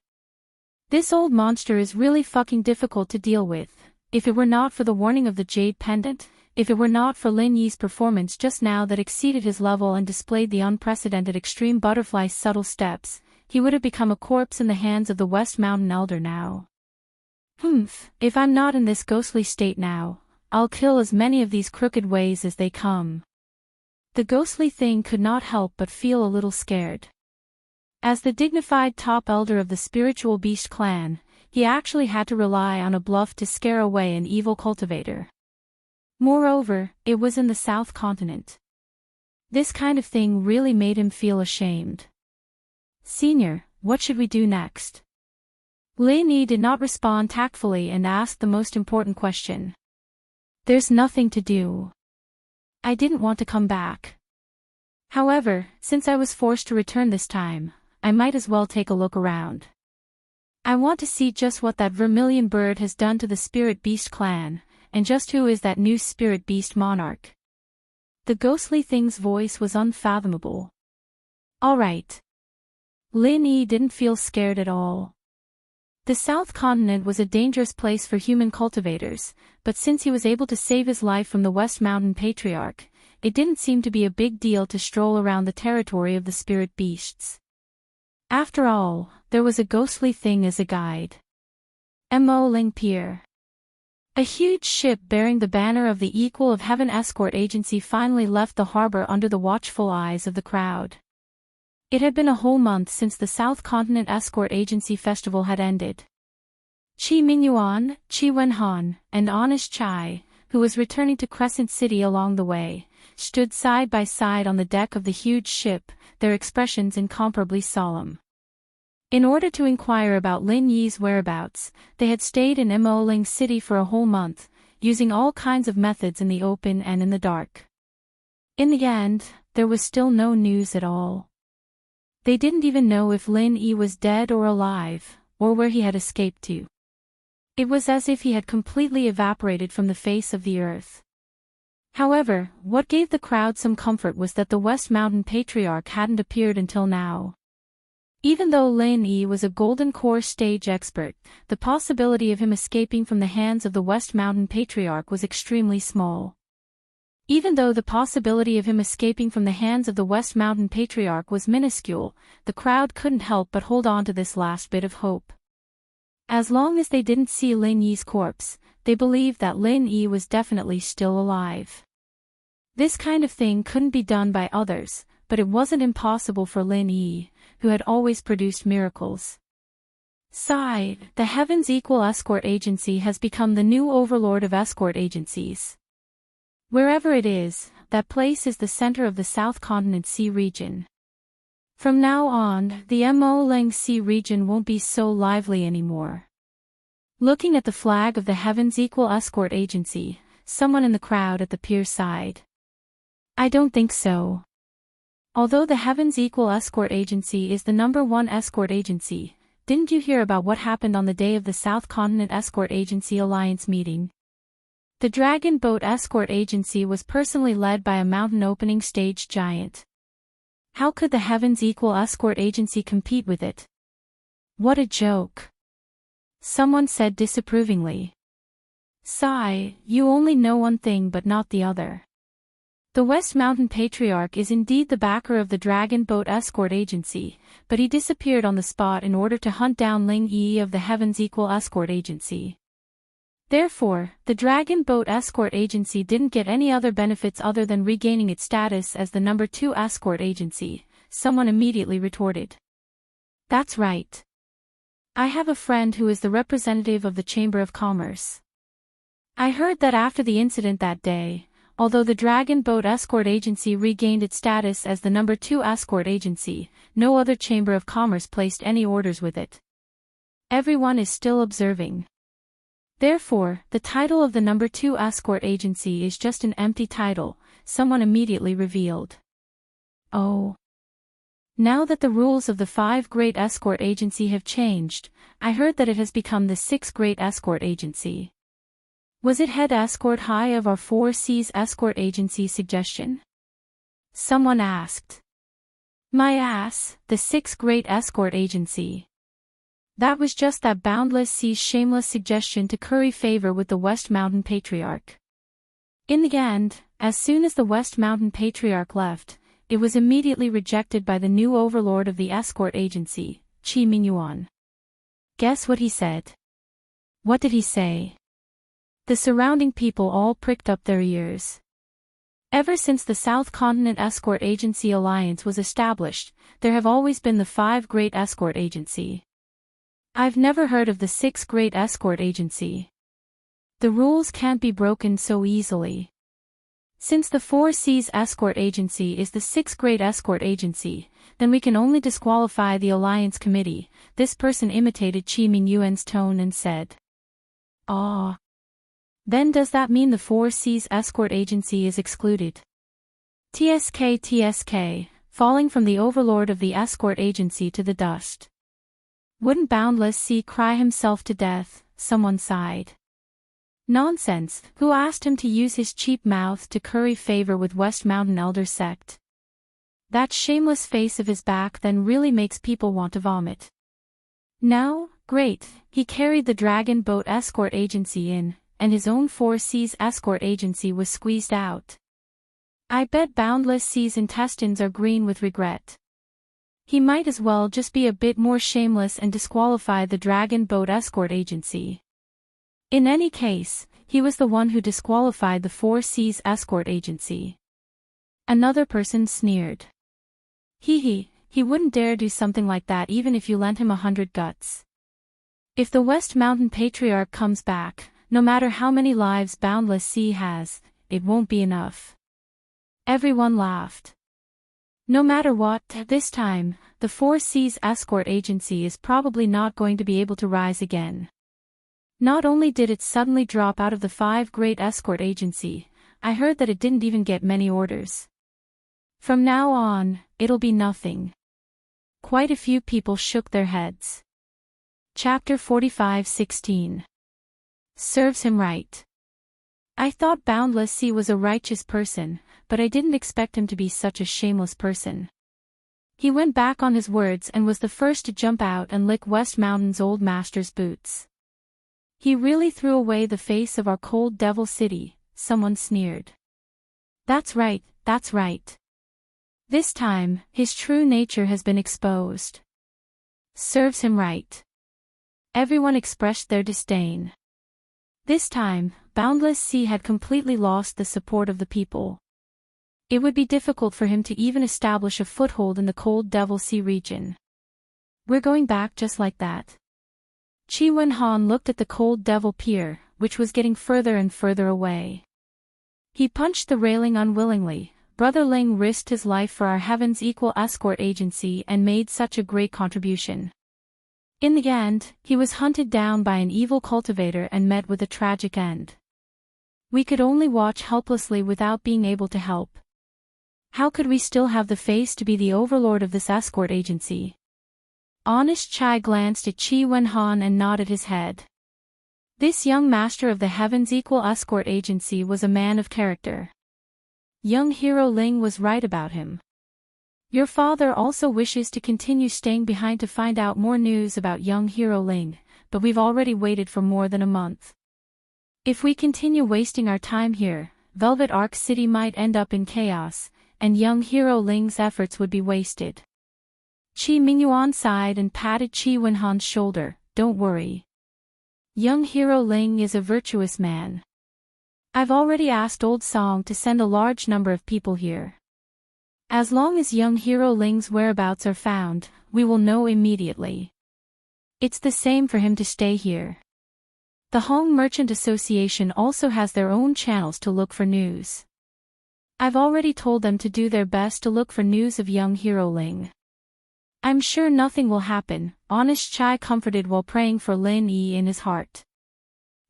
This old monster is really fucking difficult to deal with. If it were not for the warning of the jade pendant, if it were not for Lin Yi's performance just now that exceeded his level and displayed the unprecedented extreme butterfly subtle steps, he would have become a corpse in the hands of the West Mountain Elder now. If I'm not in this ghostly state now, I'll kill as many of these crooked ways as they come. The ghostly thing could not help but feel a little scared. As the dignified top elder of the spiritual beast clan, he actually had to rely on a bluff to scare away an evil cultivator. Moreover, it was in the South Continent. This kind of thing really made him feel ashamed. "Senior, what should we do next?" Lin Yi did not respond tactfully and asked the most important question. "There's nothing to do. I didn't want to come back. However, since I was forced to return this time, I might as well take a look around. I want to see just what that vermilion bird has done to the Spirit Beast clan, and just who is that new Spirit Beast monarch." The ghostly thing's voice was unfathomable. "All right." Lin Yi didn't feel scared at all. The South Continent was a dangerous place for human cultivators, but since he was able to save his life from the West Mountain Patriarch, it didn't seem to be a big deal to stroll around the territory of the spirit beasts. After all, there was a ghostly thing as a guide. Mo Ling Pier. A huge ship bearing the banner of the Equal of Heaven escort agency finally left the harbor under the watchful eyes of the crowd. It had been a whole month since the South Continent Escort Agency Festival had ended. Chi Mingyuan, Chi Wenhan, and Honest Chai, who was returning to Crescent City along the way, stood side by side on the deck of the huge ship, their expressions incomparably solemn. In order to inquire about Lin Yi's whereabouts, they had stayed in Mo Ling City for a whole month, using all kinds of methods in the open and in the dark. In the end, there was still no news at all. They didn't even know if Lin Yi was dead or alive, or where he had escaped to. It was as if he had completely evaporated from the face of the earth. However, what gave the crowd some comfort was that the West Mountain Patriarch hadn't appeared until now. Even though Lin Yi was a Golden Core stage expert, the possibility of him escaping from the hands of the West Mountain Patriarch was extremely small. Even though the possibility of him escaping from the hands of the West Mountain Patriarch was minuscule, the crowd couldn't help but hold on to this last bit of hope. As long as they didn't see Lin Yi's corpse, they believed that Lin Yi was definitely still alive. This kind of thing couldn't be done by others, but it wasn't impossible for Lin Yi, who had always produced miracles. Sigh, the Heavens Equal Escort Agency has become the new overlord of escort agencies. Wherever it is, that place is the center of the South Continent Sea region. From now on, the Mo Leng Sea region won't be so lively anymore. Looking at the flag of the Heavens Equal Escort Agency, someone in the crowd at the pier sighed. I don't think so. Although the Heavens Equal Escort Agency is the #1 escort agency, didn't you hear about what happened on the day of the South Continent Escort Agency Alliance meeting? The Dragon Boat Escort Agency was personally led by a mountain opening stage giant. How could the Heavens Equal Escort Agency compete with it? What a joke. Someone said disapprovingly. Sigh, you only know one thing but not the other. The West Mountain Patriarch is indeed the backer of the Dragon Boat Escort Agency, but he disappeared on the spot in order to hunt down Ling Yi of the Heavens Equal Escort Agency. Therefore, the Dragon Boat Escort Agency didn't get any other benefits other than regaining its status as the #2 escort agency, someone immediately retorted. That's right. I have a friend who is the representative of the Chamber of Commerce. I heard that after the incident that day, although the Dragon Boat Escort Agency regained its status as the #2 escort agency, no other Chamber of Commerce placed any orders with it. Everyone is still observing. Therefore, the title of the #2 escort agency is just an empty title, someone immediately revealed. Oh. Now that the rules of the 5 Great Escort Agency have changed, I heard that it has become the 6th Great Escort Agency. Was it head escort high of our 4 Seas Escort Agency suggestion? Someone asked. My ass, the 6th Great Escort Agency. That was just that Boundless Sea's shameless suggestion to curry favor with the West Mountain Patriarch. In the end, as soon as the West Mountain Patriarch left, it was immediately rejected by the new overlord of the escort agency, Qi Mingyuan. Guess what he said? What did he say? The surrounding people all pricked up their ears. Ever since the South Continent Escort Agency Alliance was established, there have always been the 5 Great Escort Agency. I've never heard of the 6th Great Escort Agency. The rules can't be broken so easily. Since the 4 Seas Escort Agency is the 6th Great Escort Agency, then we can only disqualify the Alliance Committee. This person imitated Qi Mingyuan's tone and said. Ah. Then does that mean the 4 Seas Escort Agency is excluded? TSK, falling from the overlord of the escort agency to the dust. Wouldn't Boundless Sea cry himself to death? Someone sighed. Nonsense, who asked him to use his cheap mouth to curry favor with West Mountain Elder Sect? That shameless face of his back then really makes people want to vomit. No, great, he carried the Dragon Boat Escort Agency in, and his own 4 Seas Escort Agency was squeezed out. I bet Boundless Sea's intestines are green with regret. He might as well just be a bit more shameless and disqualify the Dragon Boat Escort Agency. In any case, he was the one who disqualified the 4 Seas Escort Agency. Another person sneered. He wouldn't dare do something like that even if you lent him 100 guts. If the West Mountain Patriarch comes back, no matter how many lives Boundless Sea has, it won't be enough. Everyone laughed. No matter what, this time, the 4 Seas Escort Agency is probably not going to be able to rise again. Not only did it suddenly drop out of the 5 Great Escort Agency, I heard that it didn't even get many orders. From now on, it'll be nothing. Quite a few people shook their heads. Chapter 45:16. Serves him right. I thought Boundless Sea was a righteous person, but I didn't expect him to be such a shameless person. He went back on his words and was the first to jump out and lick West Mountain's old master's boots. He really threw away the face of our cold devil city, someone sneered. That's right, that's right. This time, his true nature has been exposed. Serves him right. Everyone expressed their disdain. This time, Boundless Sea had completely lost the support of the people. It would be difficult for him to even establish a foothold in the cold Devil Sea region. We're going back just like that. Chi Wen-han looked at the cold Devil Pier, which was getting further and further away. He punched the railing unwillingly. Brother Ling risked his life for our Heaven's Equal Escort Agency and made such a great contribution. In the end, he was hunted down by an evil cultivator and met with a tragic end. We could only watch helplessly without being able to help. How could we still have the face to be the overlord of this escort agency? Honest Chai glanced at Chi Wen-han and nodded his head. This young master of the Heaven's Equal Escort Agency was a man of character. Young hero Ling was right about him. Your father also wishes to continue staying behind to find out more news about young hero Ling, but we've already waited for more than a month. If we continue wasting our time here, Velvet Arc City might end up in chaos, and young hero Ling's efforts would be wasted. Chi Mingyuan sighed and patted Chi Wen-han's shoulder. Don't worry. Young hero Ling is a virtuous man. I've already asked Old Song to send a large number of people here. As long as young hero Ling's whereabouts are found, we will know immediately. It's the same for him to stay here. The Hong Merchant Association also has their own channels to look for news. I've already told them to do their best to look for news of young hero Ling. I'm sure nothing will happen, Honest Chai comforted while praying for Lin Yi in his heart.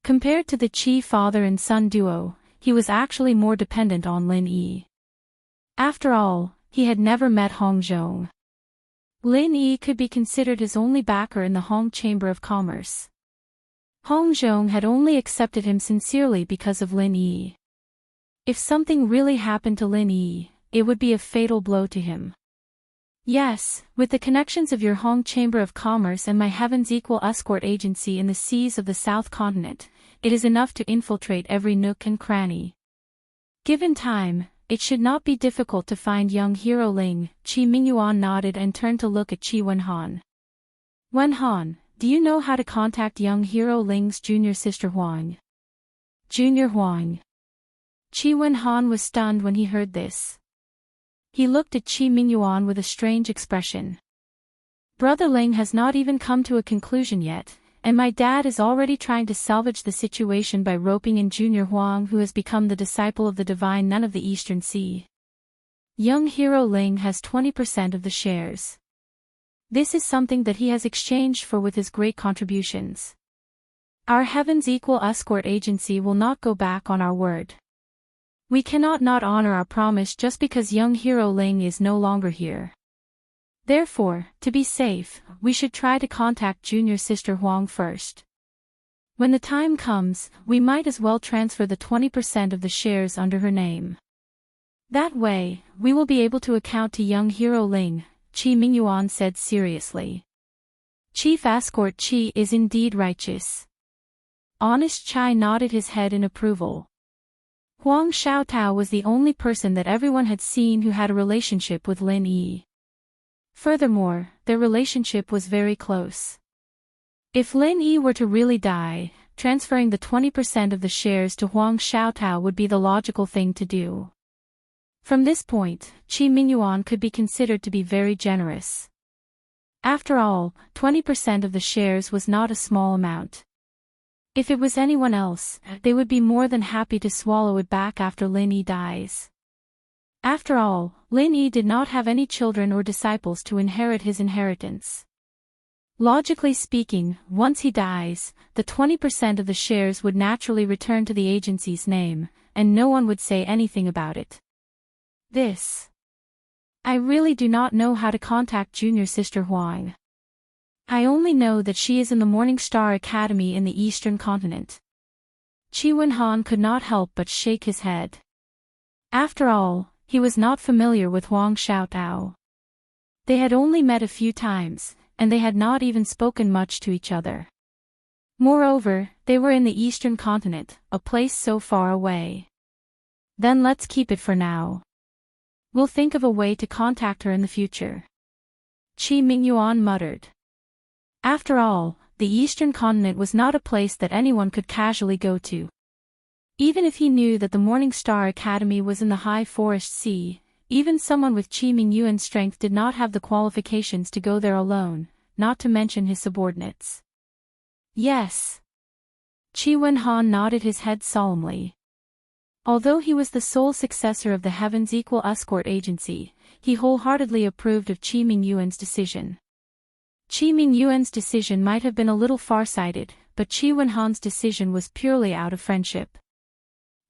Compared to the Chi father and son duo, he was actually more dependent on Lin Yi. After all, he had never met Hong Zhong. Lin Yi could be considered his only backer in the Hong Chamber of Commerce. Hong Zhong had only accepted him sincerely because of Lin Yi. If something really happened to Lin Yi, it would be a fatal blow to him. Yes, with the connections of your Hong Chamber of Commerce and my Heaven's Equal Escort Agency in the seas of the South Continent, it is enough to infiltrate every nook and cranny. Given time, it should not be difficult to find young hero Ling. Chi Mingyuan nodded and turned to look at Chi Wen-han. Wen-han, do you know how to contact young hero Ling's junior sister Huang? Junior Huang. Chi Wen-han was stunned when he heard this. He looked at Chi Mingyuan with a strange expression. Brother Ling has not even come to a conclusion yet, and my dad is already trying to salvage the situation by roping in Junior Huang, who has become the disciple of the Divine Nun of the Eastern Sea. Young hero Ling has 20% of the shares. This is something that he has exchanged for with his great contributions. Our Heaven's Equal Escort Agency will not go back on our word. We cannot not honor our promise just because young hero Ling is no longer here. Therefore, to be safe, we should try to contact junior sister Huang first. When the time comes, we might as well transfer the 20% of the shares under her name. That way, we will be able to account to young hero Ling, Chi Mingyuan said seriously. Chief Escort Chi is indeed righteous. Honest Chai nodded his head in approval. Huang Xiaotao was the only person that everyone had seen who had a relationship with Lin Yi. Furthermore, their relationship was very close. If Lin Yi were to really die, transferring the 20% of the shares to Huang Xiaotao would be the logical thing to do. From this point, Chi Mingyuan could be considered to be very generous. After all, 20% of the shares was not a small amount. If it was anyone else, they would be more than happy to swallow it back after Lin Yi dies. After all, Lin Yi did not have any children or disciples to inherit his inheritance. Logically speaking, once he dies, the 20% of the shares would naturally return to the agency's name, and no one would say anything about it. I really do not know how to contact junior sister Huang. I only know that she is in the Morning Star Academy in the Eastern Continent. Chi Wen-han could not help but shake his head. After all, he was not familiar with Huang Xiaotao. They had only met a few times, and they had not even spoken much to each other. Moreover, they were in the Eastern Continent, a place so far away. Then let's keep it for now. We'll think of a way to contact her in the future. Chi Mingyuan muttered. After all, the Eastern Continent was not a place that anyone could casually go to. Even if he knew that the Morning Star Academy was in the high forest sea, even someone with Qi Mingyuan's strength did not have the qualifications to go there alone, not to mention his subordinates. Yes. Qi Wenhan nodded his head solemnly. Although he was the sole successor of the Heaven's Equal Escort Agency, he wholeheartedly approved of Qi Mingyuan's decision. Qi Mingyuan's decision might have been a little far-sighted, but Qi Wenhan's decision was purely out of friendship.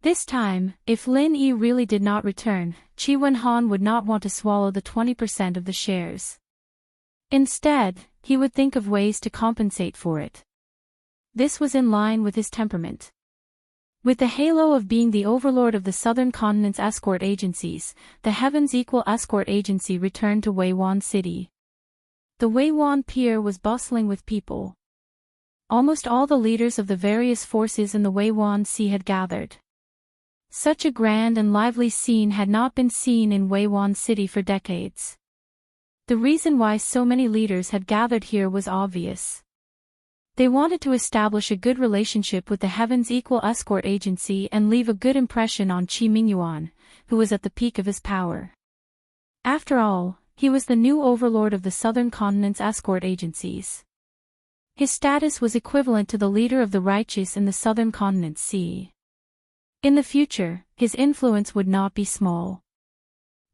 This time, if Lin Yi really did not return, Qi Wenhan would not want to swallow the 20% of the shares. Instead, he would think of ways to compensate for it. This was in line with his temperament. With the halo of being the overlord of the Southern Continent's escort agencies, the Heaven's Equal Escort Agency returned to Weiwan City. The Weiwan Pier was bustling with people. Almost all the leaders of the various forces in the Weiwan Sea had gathered. Such a grand and lively scene had not been seen in Weiwan City for decades. The reason why so many leaders had gathered here was obvious. They wanted to establish a good relationship with the Heaven's Equal Escort Agency and leave a good impression on Qi Mingyuan, who was at the peak of his power. After all, he was the new overlord of the Southern Continent's escort agencies. His status was equivalent to the leader of the righteous in the Southern Continent Sea. In the future, his influence would not be small.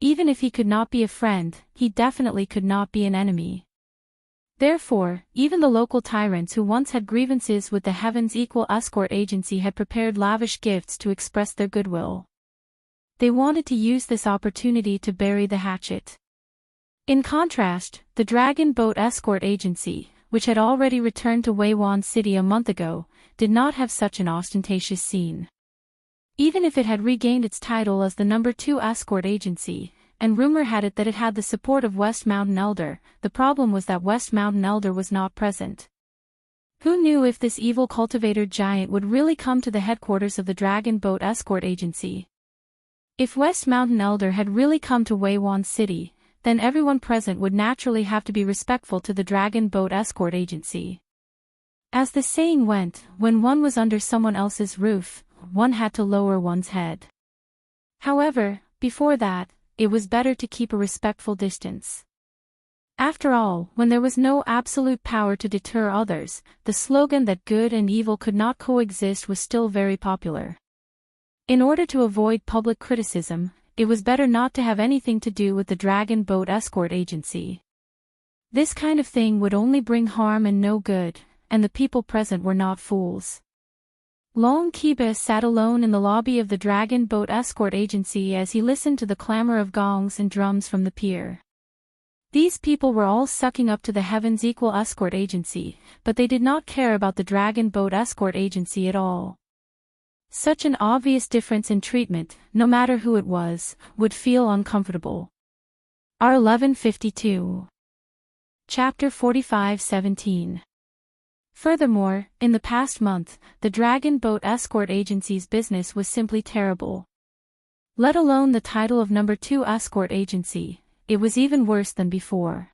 Even if he could not be a friend, he definitely could not be an enemy. Therefore, even the local tyrants who once had grievances with the Heaven's Equal Escort Agency had prepared lavish gifts to express their goodwill. They wanted to use this opportunity to bury the hatchet. In contrast, the Dragon Boat Escort Agency, which had already returned to Weiwan City a month ago, did not have such an ostentatious scene. Even if it had regained its title as the No. 2 escort agency, and rumor had it that it had the support of West Mountain Elder, the problem was that West Mountain Elder was not present. Who knew if this evil cultivator giant would really come to the headquarters of the Dragon Boat Escort Agency? If West Mountain Elder had really come to Weiwan City, then everyone present would naturally have to be respectful to the Dragon Boat Escort Agency. As the saying went, when one was under someone else's roof, one had to lower one's head. However, before that, it was better to keep a respectful distance. After all, when there was no absolute power to deter others, the slogan that good and evil could not coexist was still very popular. In order to avoid public criticism, it was better not to have anything to do with the Dragon Boat Escort Agency. This kind of thing would only bring harm and no good, and the people present were not fools. Long Kiba sat alone in the lobby of the Dragon Boat Escort Agency as he listened to the clamor of gongs and drums from the pier. These people were all sucking up to the Heaven's Equal Escort Agency, but they did not care about the Dragon Boat Escort Agency at all. Such an obvious difference in treatment, no matter who it was, would feel uncomfortable. R1152. Chapter 45:17. Furthermore, in the past month, the Dragon Boat Escort Agency's business was simply terrible. Let alone the title of No. 2 Escort Agency, it was even worse than before.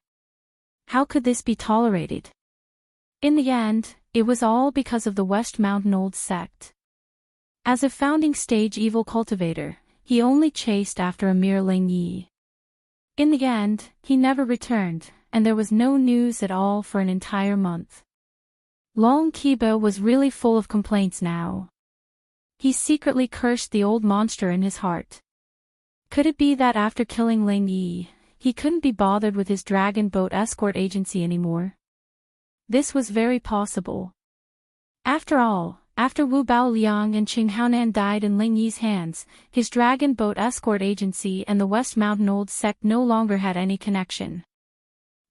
How could this be tolerated? In the end, it was all because of the West Mountain Old Sect. As a founding stage evil cultivator, he only chased after a mere Ling Yi. In the end, he never returned, and there was no news at all for an entire month. Long Kiba was really full of complaints now. He secretly cursed the old monster in his heart. Could it be that after killing Ling Yi, he couldn't be bothered with his Dragon Boat Escort Agency anymore? This was very possible. After all, after Wu Baoliang and Qing Haonan died in Ling Yi's hands, his Dragon Boat Escort Agency and the West Mountain Old Sect no longer had any connection.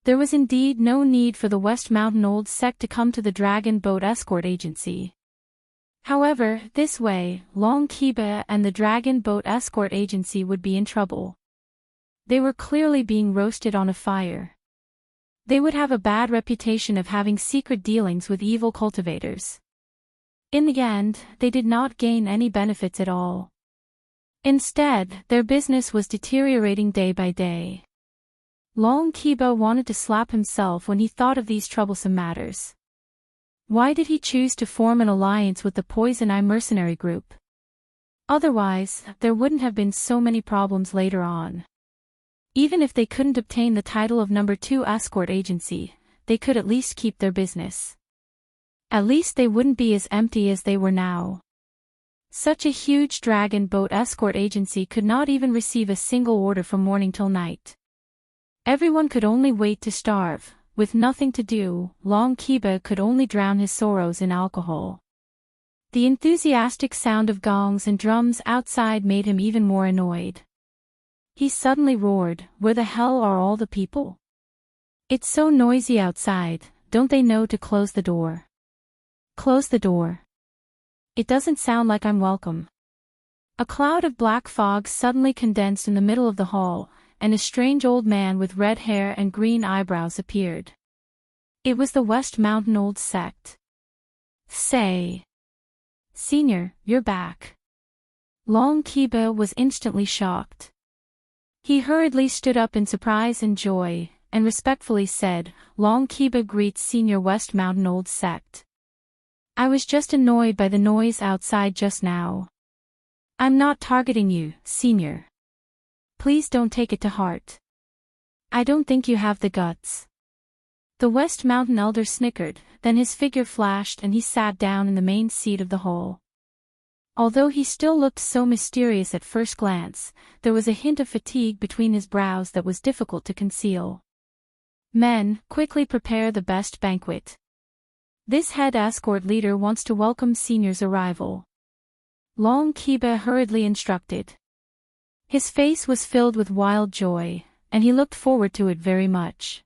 There was indeed no need for the West Mountain Old Sect to come to the Dragon Boat Escort Agency. However, this way, Long Kiba and the Dragon Boat Escort Agency would be in trouble. They were clearly being roasted on a fire. They would have a bad reputation of having secret dealings with evil cultivators. In the end, they did not gain any benefits at all. Instead, their business was deteriorating day by day. Long Kiba wanted to slap himself when he thought of these troublesome matters. Why did he choose to form an alliance with the Poison Eye mercenary group? Otherwise, there wouldn't have been so many problems later on. Even if they couldn't obtain the title of number 2 escort agency, they could at least keep their business. At least they wouldn't be as empty as they were now. Such a huge dragon boat escort agency could not even receive a single order from morning till night. Everyone could only wait to starve. With nothing to do, Long Kiba could only drown his sorrows in alcohol. The enthusiastic sound of gongs and drums outside made him even more annoyed. He suddenly roared, "Where the hell are all the people? It's so noisy outside, don't they know to close the door? Close the door. It doesn't sound like I'm welcome." A cloud of black fog suddenly condensed in the middle of the hall, and a strange old man with red hair and green eyebrows appeared. It was the West Mountain Old Sect. "Say, Senior, you're back." Long Kiba was instantly shocked. He hurriedly stood up in surprise and joy, and respectfully said, "Long Kiba greets Senior West Mountain Old Sect. I was just annoyed by the noise outside just now. I'm not targeting you, Senior. Please don't take it to heart. I don't think you have the guts." The West Mountain Elder snickered, then his figure flashed and he sat down in the main seat of the hall. Although he still looked so mysterious at first glance, there was a hint of fatigue between his brows that was difficult to conceal. "Men, quickly prepare the best banquet. This head escort leader wants to welcome Senior's arrival." Long Kiba hurriedly instructed. His face was filled with wild joy, and he looked forward to it very much.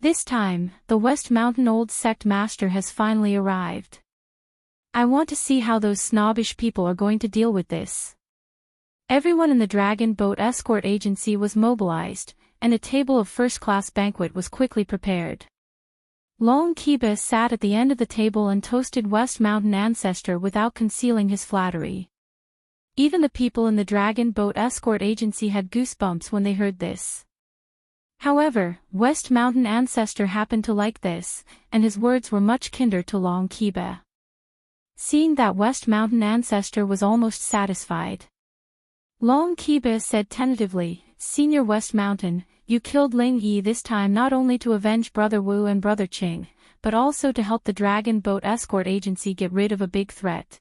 This time, the West Mountain Old Sect Master has finally arrived. I want to see how those snobbish people are going to deal with this. Everyone in the Dragon Boat Escort Agency was mobilized, and a table of first-class banquet was quickly prepared. Long Kiba sat at the end of the table and toasted West Mountain Ancestor without concealing his flattery. Even the people in the Dragon Boat Escort Agency had goosebumps when they heard this. However, West Mountain Ancestor happened to like this, and his words were much kinder to Long Kiba. Seeing that West Mountain Ancestor was almost satisfied, Long Kiba said tentatively, "Senior West Mountain, you killed Ling Yi this time not only to avenge Brother Wu and Brother Qing, but also to help the Dragon Boat Escort Agency get rid of a big threat.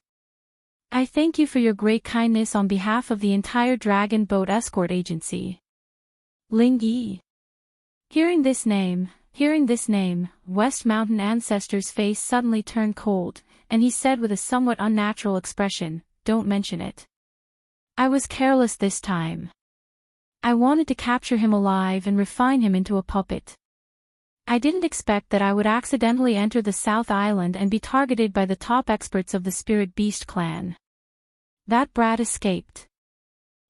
I thank you for your great kindness on behalf of the entire Dragon Boat Escort Agency." Ling Yi. Hearing this name, West Mountain Ancestor's face suddenly turned cold, and he said with a somewhat unnatural expression, "Don't mention it. I was careless this time. I wanted to capture him alive and refine him into a puppet. I didn't expect that I would accidentally enter the South Island and be targeted by the top experts of the Spirit Beast clan. That brat escaped."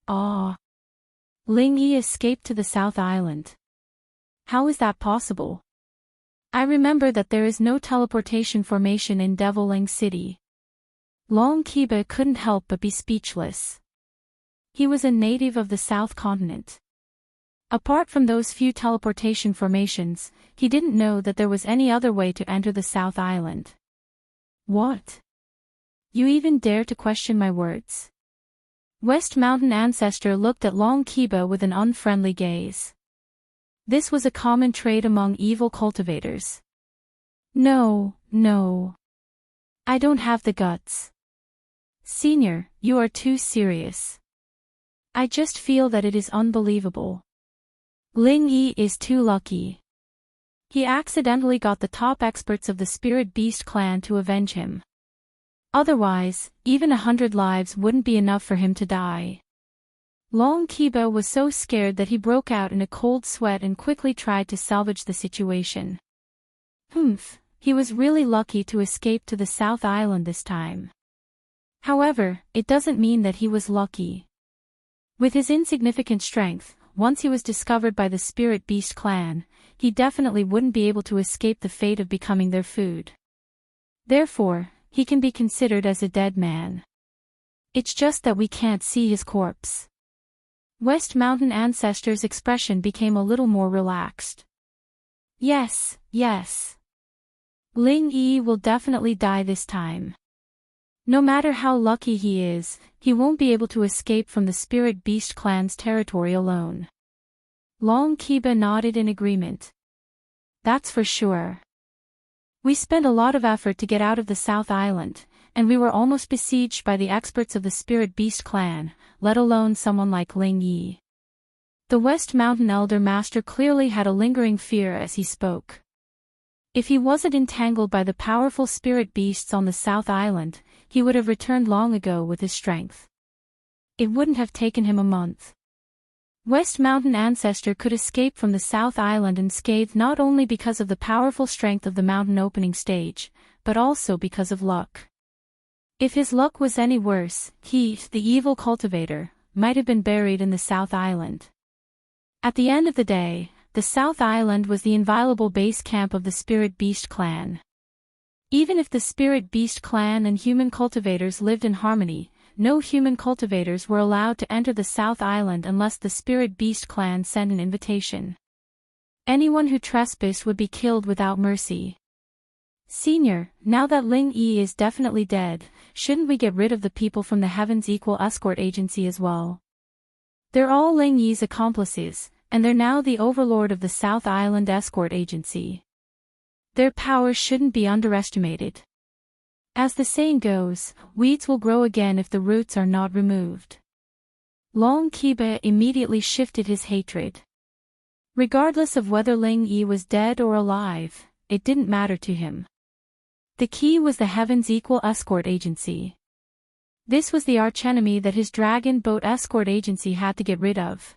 "Ah. Ling Yi escaped to the South Island. How is that possible? I remember that there is no teleportation formation in Deviling City." Long Kiba couldn't help but be speechless. He was a native of the South Continent. Apart from those few teleportation formations, he didn't know that there was any other way to enter the South Island. "What? You even dare to question my words?" West Mountain Ancestor looked at Long Kiba with an unfriendly gaze. This was a common trait among evil cultivators. No. I don't have the guts. Senior, you are too serious. I just feel that it is unbelievable. Ling Yi is too lucky. He accidentally got the top experts of the Spirit Beast clan to avenge him. Otherwise, even 100 lives wouldn't be enough for him to die. Long Kiba was so scared that he broke out in a cold sweat and quickly tried to salvage the situation. He was really lucky to escape to the South Island this time. However, it doesn't mean that he was lucky. With his insignificant strength, once he was discovered by the Spirit Beast clan, he definitely wouldn't be able to escape the fate of becoming their food. Therefore, he can be considered as a dead man. It's just that we can't see his corpse. West Mountain Ancestor's expression became a little more relaxed. Yes. Ling Yi will definitely die this time. No matter how lucky he is, he won't be able to escape from the Spirit Beast clan's territory alone. Long Kiba nodded in agreement. That's for sure. We spent a lot of effort to get out of the South Island, and we were almost besieged by the experts of the Spirit Beast clan, let alone someone like Ling Yi. The West Mountain Elder Master clearly had a lingering fear as he spoke. If he wasn't entangled by the powerful spirit beasts on the South Island, he would have returned long ago with his strength. It wouldn't have taken him a month. West Mountain Ancestor could escape from the South Island unscathed not only because of the powerful strength of the mountain opening stage, but also because of luck. If his luck was any worse, he, the evil cultivator, might have been buried in the South Island. At the end of the day, the South Island was the inviolable base camp of the Spirit Beast clan. Even if the Spirit Beast clan and human cultivators lived in harmony, no human cultivators were allowed to enter the South Island unless the Spirit Beast clan sent an invitation. Anyone who trespassed would be killed without mercy. Senior, now that Ling Yi is definitely dead, shouldn't we get rid of the people from the Heaven's Equal Escort Agency as well? They're all Ling Yi's accomplices, and they're now the overlord of the South Island Escort Agency. Their powers shouldn't be underestimated. As the saying goes, weeds will grow again if the roots are not removed. Long Kiba immediately shifted his hatred. Regardless of whether Ling Yi was dead or alive, it didn't matter to him. The key was the Heaven's Equal Escort Agency. This was the archenemy that his dragon boat escort agency had to get rid of.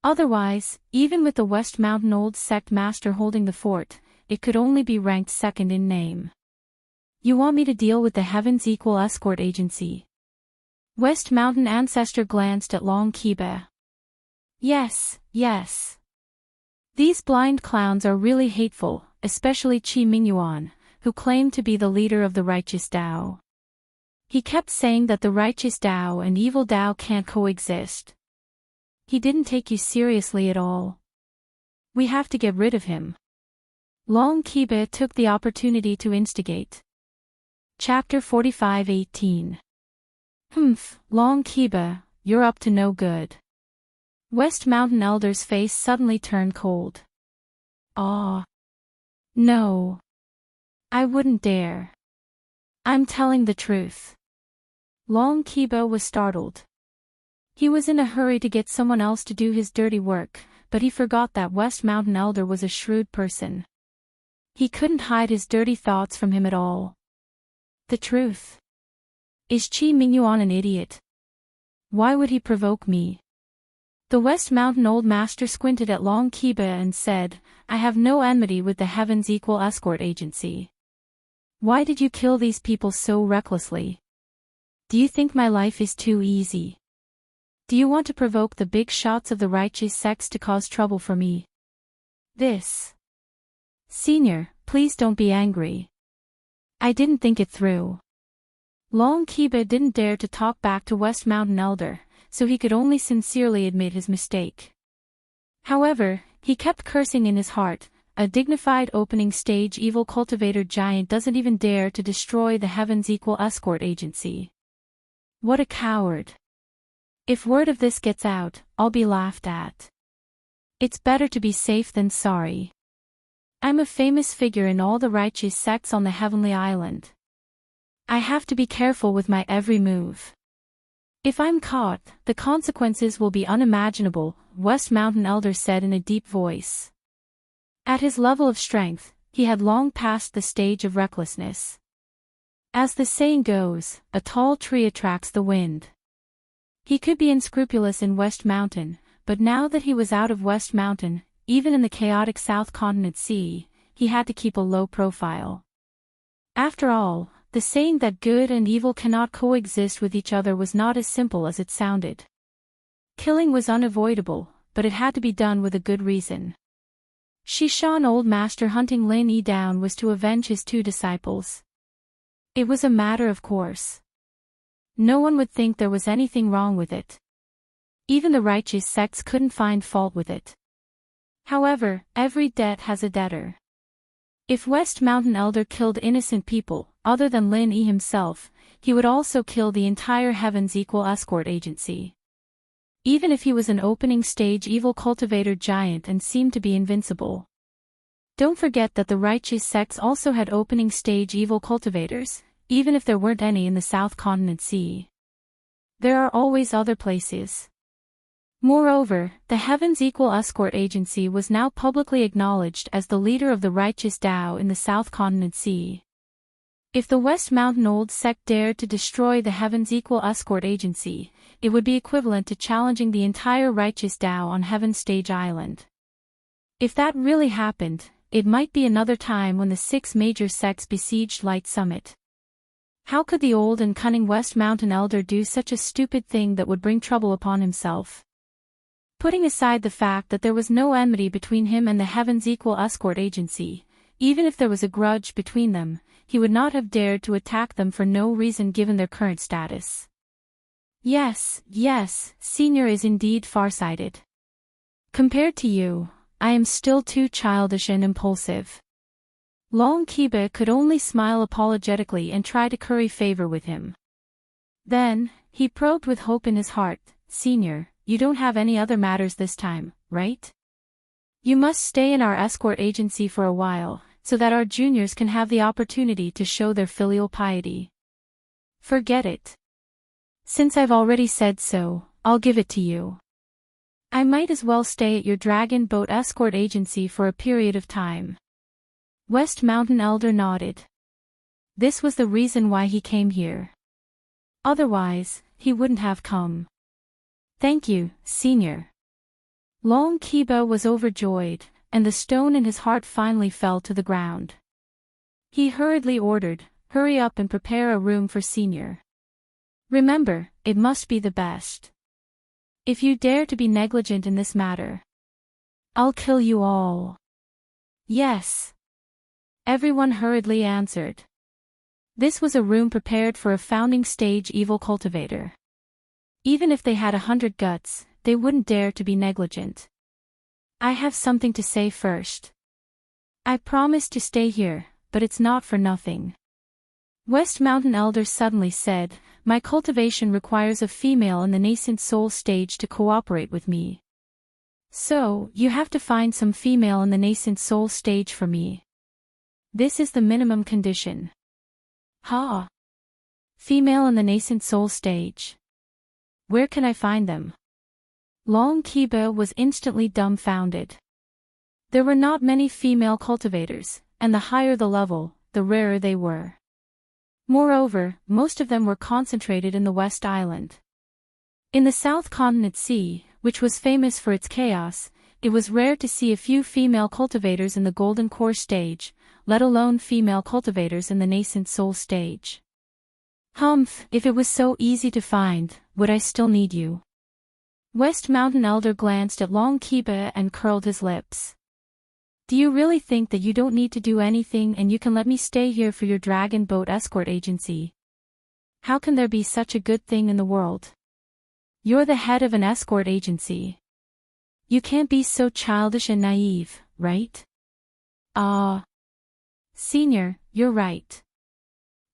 Otherwise, even with the West Mountain Old Sect Master holding the fort, it could only be ranked second in name. You want me to deal with the Heaven's Equal Escort Agency? West Mountain Ancestor glanced at Long Kiba. Yes, yes. These blind clowns are really hateful, especially Qi Mingyuan, who claimed to be the leader of the righteous Tao. He kept saying that the righteous Tao and evil Tao can't coexist. He didn't take you seriously at all. We have to get rid of him. Long Kiba took the opportunity to instigate. Chapter 45:18. Long Kiba, you're up to no good. West Mountain Elder's face suddenly turned cold. No. I wouldn't dare. I'm telling the truth. Long Kiba was startled. He was in a hurry to get someone else to do his dirty work, but he forgot that West Mountain Elder was a shrewd person. He couldn't hide his dirty thoughts from him at all. The truth. Is Qi Mingyuan an idiot? Why would he provoke me? The West Mountain Old Master squinted at Long Kiba and said, I have no enmity with the Heaven's Equal Escort Agency. Why did you kill these people so recklessly? Do you think my life is too easy? Do you want to provoke the big shots of the righteous sects to cause trouble for me? Senior, please don't be angry. I didn't think it through. Long Kiba didn't dare to talk back to West Mountain Elder, so he could only sincerely admit his mistake. However, he kept cursing in his heart, a dignified opening stage evil cultivator giant doesn't even dare to destroy the Heaven's Equal Escort Agency. What a coward. If word of this gets out, I'll be laughed at. It's better to be safe than sorry. I'm a famous figure in all the righteous sects on the Heavenly Island. I have to be careful with my every move. If I'm caught, the consequences will be unimaginable, West Mountain Elder said in a deep voice. At his level of strength, he had long passed the stage of recklessness. As the saying goes, a tall tree attracts the wind. He could be unscrupulous in West Mountain, but now that he was out of West Mountain, even in the chaotic South Continent Sea, he had to keep a low profile. After all, the saying that good and evil cannot coexist with each other was not as simple as it sounded. Killing was unavoidable, but it had to be done with a good reason. Shishan Old Master hunting Lin Yi down was to avenge his two disciples. It was a matter of course. No one would think there was anything wrong with it. Even the righteous sects couldn't find fault with it. However, every debt has a debtor. If West Mountain Elder killed innocent people, other than Lin Yi himself, he would also kill the entire Heaven's Equal Escort Agency. Even if he was an opening stage evil cultivator giant and seemed to be invincible. Don't forget that the righteous sects also had opening stage evil cultivators, even if there weren't any in the South Continent Sea. There are always other places. Moreover, the Heaven's Equal Escort Agency was now publicly acknowledged as the leader of the righteous Tao in the South Continent Sea. If the West Mountain Old Sect dared to destroy the Heaven's Equal Escort Agency, it would be equivalent to challenging the entire righteous Tao on Heaven's Stage Island. If that really happened, it might be another time when the 6 major sects besieged Light Summit. How could the old and cunning West Mountain Elder do such a stupid thing that would bring trouble upon himself? Putting aside the fact that there was no enmity between him and the Heaven's Equal Escort Agency, even if there was a grudge between them, he would not have dared to attack them for no reason given their current status. Yes, Senior is indeed farsighted. Compared to you, I am still too childish and impulsive. Long Kiba could only smile apologetically and try to curry favor with him. Then, he probed with hope in his heart, Senior, you don't have any other matters this time, right? You must stay in our escort agency for a while, so that our juniors can have the opportunity to show their filial piety. Forget it. Since I've already said so, I'll give it to you. I might as well stay at your Dragon Boat Escort Agency for a period of time. West Mountain Elder nodded. This was the reason why he came here. Otherwise, he wouldn't have come. Thank you, Senior. Long Kiba was overjoyed, and the stone in his heart finally fell to the ground. He hurriedly ordered, hurry up and prepare a room for Senior. Remember, it must be the best. If you dare to be negligent in this matter, I'll kill you all. Yes. Everyone hurriedly answered. This was a room prepared for a founding stage evil cultivator. Even if they had 100 guts, they wouldn't dare to be negligent. I have something to say first. I promised to stay here, but it's not for nothing. West Mountain Elder suddenly said, my cultivation requires a female in the nascent soul stage to cooperate with me. So, you have to find some female in the nascent soul stage for me. This is the minimum condition. Ha! Female in the nascent soul stage. Where can I find them? Long Kiba was instantly dumbfounded. There were not many female cultivators, and the higher the level, the rarer they were. Moreover, most of them were concentrated in the West Island. In the South Continent Sea, which was famous for its chaos, it was rare to see a few female cultivators in the Golden Core stage, let alone female cultivators in the nascent soul stage. Humph, if it was so easy to find, would I still need you? West Mountain Elder glanced at Long Kiba and curled his lips. Do you really think that you don't need to do anything and you can let me stay here for your Dragon Boat Escort Agency? How can there be such a good thing in the world? You're the head of an escort agency. You can't be so childish and naive, right? Senior, you're right.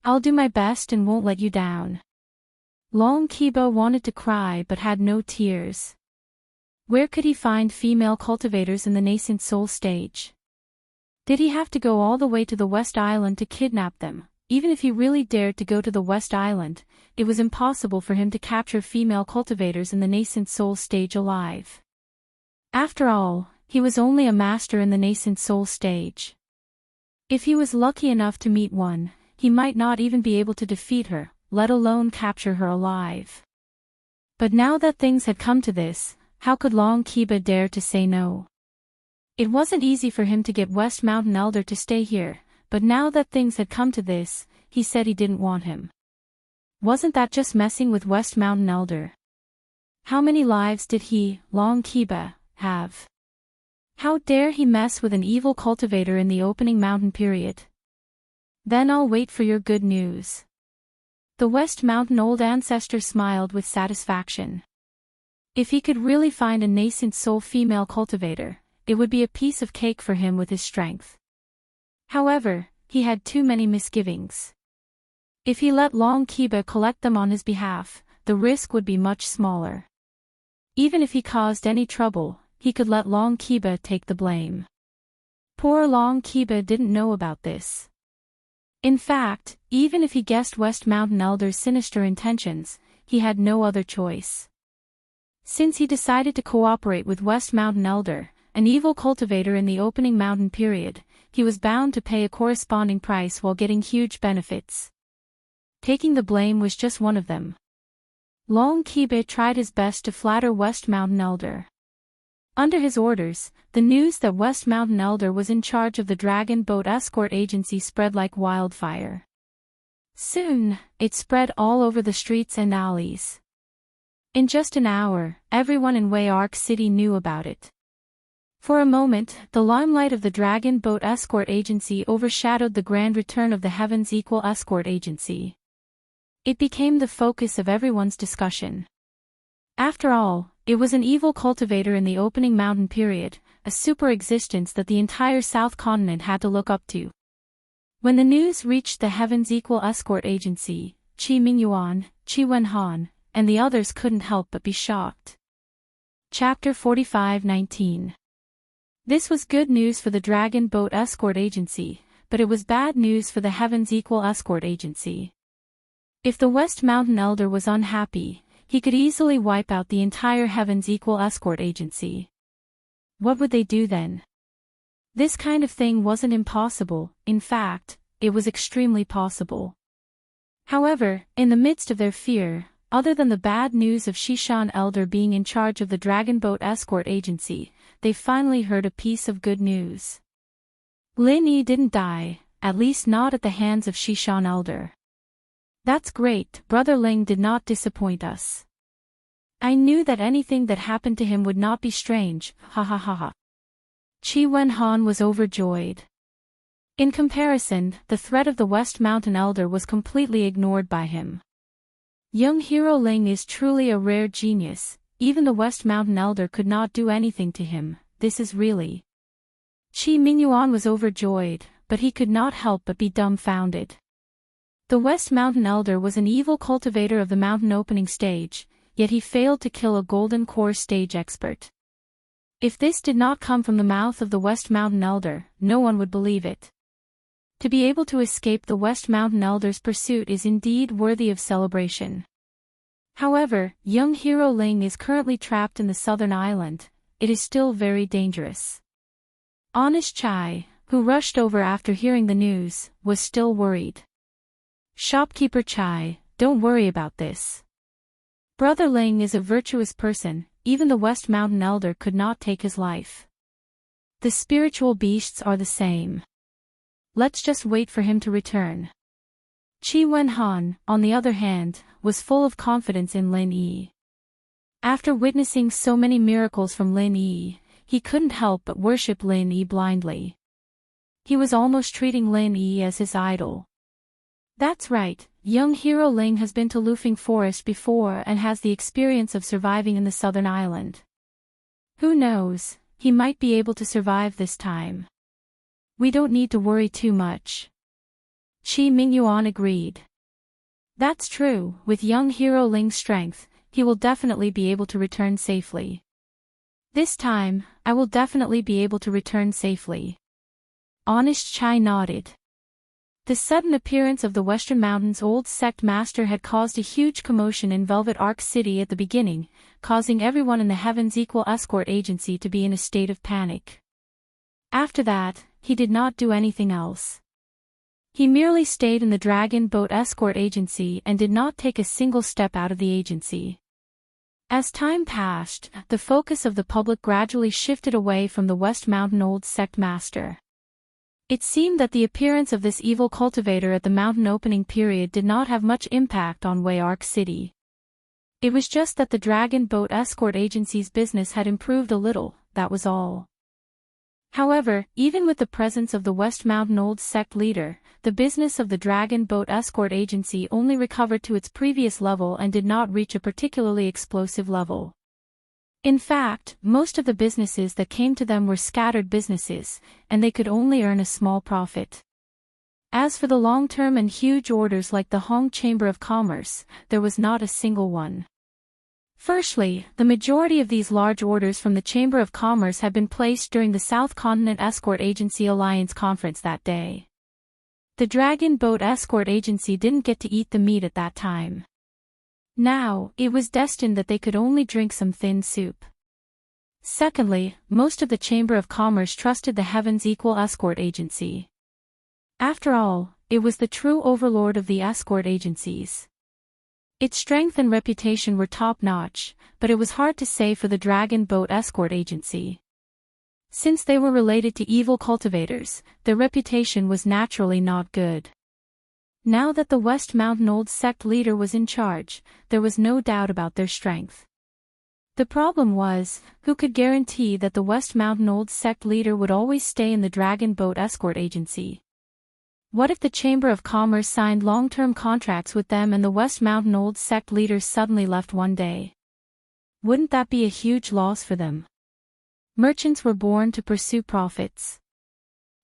I'll do my best and won't let you down. Long Kiba wanted to cry but had no tears. Where could he find female cultivators in the nascent soul stage? Did he have to go all the way to the West Island to kidnap them? Even if he really dared to go to the West Island, it was impossible for him to capture female cultivators in the nascent soul stage alive. After all, he was only a master in the nascent soul stage. If he was lucky enough to meet one, he might not even be able to defeat her, let alone capture her alive. But now that things had come to this, how could Long Kiba dare to say no? It wasn't easy for him to get West Mountain Elder to stay here, but now that things had come to this, he said he didn't want him. Wasn't that just messing with West Mountain Elder? How many lives did he, Long Kiba, have? How dare he mess with an evil cultivator in the opening mountain period? Then I'll wait for your good news. The West Mountain Old Ancestor smiled with satisfaction. If he could really find a nascent soul female cultivator, it would be a piece of cake for him with his strength. However, he had too many misgivings. If he let Long Kiba collect them on his behalf, the risk would be much smaller. Even if he caused any trouble, he could let Long Kiba take the blame. Poor Long Kiba didn't know about this. In fact, even if he guessed West Mountain Elder's sinister intentions, he had no other choice. Since he decided to cooperate with West Mountain Elder, an evil cultivator in the opening mountain period, he was bound to pay a corresponding price while getting huge benefits. Taking the blame was just one of them. Long Kiba tried his best to flatter West Mountain Elder. Under his orders, the news that West Mountain Elder was in charge of the Dragon Boat Escort Agency spread like wildfire. Soon, it spread all over the streets and alleys. In just an hour, everyone in Wayark City knew about it. For a moment, the limelight of the Dragon Boat Escort Agency overshadowed the grand return of the Heavens Equal Escort Agency. It became the focus of everyone's discussion. After all, it was an evil cultivator in the opening mountain period, a super existence that the entire South Continent had to look up to. When the news reached the Heavens Equal Escort Agency, Qi Mingyuan, Qi Wenhan, and the others couldn't help but be shocked. Chapter 45:19. This was good news for the Dragon Boat Escort Agency, but it was bad news for the Heavens Equal Escort Agency. If the West Mountain Elder was unhappy, he could easily wipe out the entire Heavens Equal Escort Agency. What would they do then? This kind of thing wasn't impossible, in fact, it was extremely possible. However, in the midst of their fear, other than the bad news of Shishan Elder being in charge of the Dragon Boat Escort Agency, they finally heard a piece of good news. Lin Yi didn't die, at least not at the hands of Shishan Elder. That's great, Brother Ling did not disappoint us. I knew that anything that happened to him would not be strange, ha ha ha ha. Qi Wenhan was overjoyed. In comparison, the threat of the West Mountain Elder was completely ignored by him. Young Hero Ling is truly a rare genius, even the West Mountain Elder could not do anything to him, this is really. Qi Mingyuan was overjoyed, but he could not help but be dumbfounded. The West Mountain Elder was an evil cultivator of the mountain opening stage, yet he failed to kill a Golden Core stage expert. If this did not come from the mouth of the West Mountain Elder, no one would believe it. To be able to escape the West Mountain Elder's pursuit is indeed worthy of celebration. However, young Hero Ling is currently trapped in the southern island. It is still very dangerous. Honest Chai, who rushed over after hearing the news, was still worried. Shopkeeper Chai, don't worry about this. Brother Ling is a virtuous person, even the West Mountain Elder could not take his life. The spiritual beasts are the same. Let's just wait for him to return. Qi Wenhan, on the other hand, was full of confidence in Lin Yi. After witnessing so many miracles from Lin Yi, he couldn't help but worship Lin Yi blindly. He was almost treating Lin Yi as his idol. That's right, young Hero Ling has been to Lufeng Forest before and has the experience of surviving in the southern island. Who knows, he might be able to survive this time. We don't need to worry too much. Qi Mingyuan agreed. That's true, with young Hero Ling's strength, he will definitely be able to return safely. This time, I will definitely be able to return safely. Honest Chai nodded. The sudden appearance of the Western Mountains' old sect master had caused a huge commotion in Velvet Arc City at the beginning, causing everyone in the Heavens Equal Escort Agency to be in a state of panic. After that, he did not do anything else. He merely stayed in the Dragon Boat Escort Agency and did not take a single step out of the agency. As time passed, the focus of the public gradually shifted away from the West Mountain Old Sect Master. It seemed that the appearance of this evil cultivator at the mountain opening period did not have much impact on Wayark City. It was just that the Dragon Boat Escort Agency's business had improved a little, that was all. However, even with the presence of the West Mountain Old Sect leader, the business of the Dragon Boat Escort Agency only recovered to its previous level and did not reach a particularly explosive level. In fact, most of the businesses that came to them were scattered businesses, and they could only earn a small profit. As for the long-term and huge orders like the Hong Chamber of Commerce, there was not a single one. Firstly, the majority of these large orders from the Chamber of Commerce had been placed during the South Continent Escort Agency Alliance conference that day. The Dragon Boat Escort Agency didn't get to eat the meat at that time. Now, it was destined that they could only drink some thin soup. Secondly, most of the Chamber of Commerce trusted the Heaven's Equal Escort Agency. After all, it was the true overlord of the escort agencies. Its strength and reputation were top-notch, but it was hard to say for the Dragon Boat Escort Agency. Since they were related to evil cultivators, their reputation was naturally not good. Now that the West Mountain Old sect leader was in charge, there was no doubt about their strength. The problem was, who could guarantee that the West Mountain Old sect leader would always stay in the Dragon Boat Escort Agency? What if the Chamber of Commerce signed long-term contracts with them and the West Mountain Old sect leaders suddenly left one day? Wouldn't that be a huge loss for them? Merchants were born to pursue profits.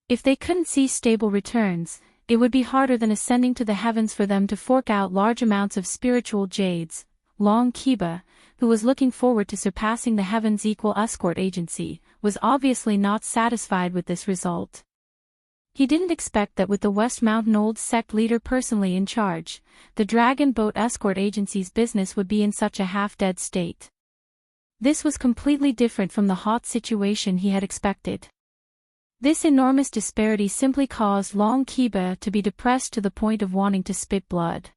If they couldn't see stable returns, it would be harder than ascending to the heavens for them to fork out large amounts of spiritual jades. Long Kiba, who was looking forward to surpassing the Heaven's Equal Escort Agency, was obviously not satisfied with this result. He didn't expect that with the West Mountain Old sect leader personally in charge, the Dragon Boat Escort Agency's business would be in such a half-dead state. This was completely different from the hot situation he had expected. This enormous disparity simply caused Long Kiba to be depressed to the point of wanting to spit blood.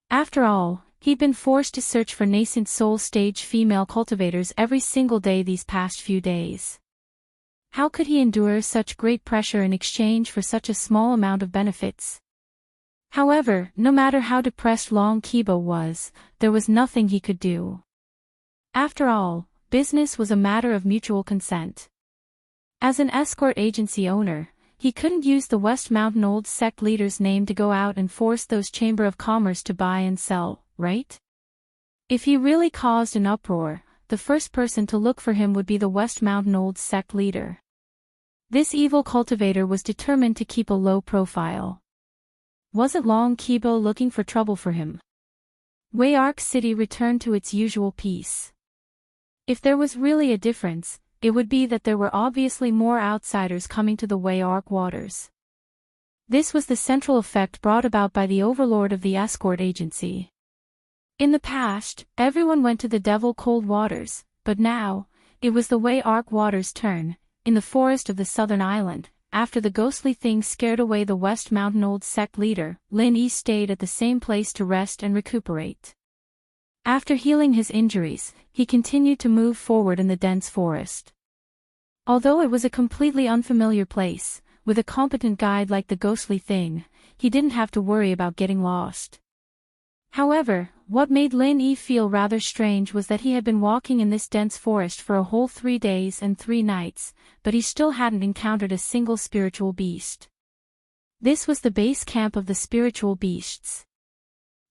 After all, he'd been forced to search for nascent soul stage female cultivators every single day these past few days. How could he endure such great pressure in exchange for such a small amount of benefits? However, no matter how depressed Long Kiba was, there was nothing he could do. After all, business was a matter of mutual consent. As an escort agency owner, he couldn't use the West Mountain Old sect leader's name to go out and force those Chamber of Commerce to buy and sell, right? If he really caused an uproar, the first person to look for him would be the West Mountain Old sect leader. This evil cultivator was determined to keep a low profile. Wasn't Long Kiba looking for trouble for him? Wayark City returned to its usual peace. If there was really a difference, it would be that there were obviously more outsiders coming to the Wayark waters. This was the central effect brought about by the overlord of the escort agency. In the past, everyone went to the Devil Cold Waters, but now, it was the Wayark waters' turn. In the forest of the southern island, after the ghostly thing scared away the West Mountain Old sect leader, Lin Yi stayed at the same place to rest and recuperate. After healing his injuries, he continued to move forward in the dense forest. Although it was a completely unfamiliar place, with a competent guide like the ghostly thing, he didn't have to worry about getting lost. However, what made Lin Yi feel rather strange was that he had been walking in this dense forest for a whole 3 days and 3 nights, but he still hadn't encountered a single spiritual beast. This was the base camp of the spiritual beasts.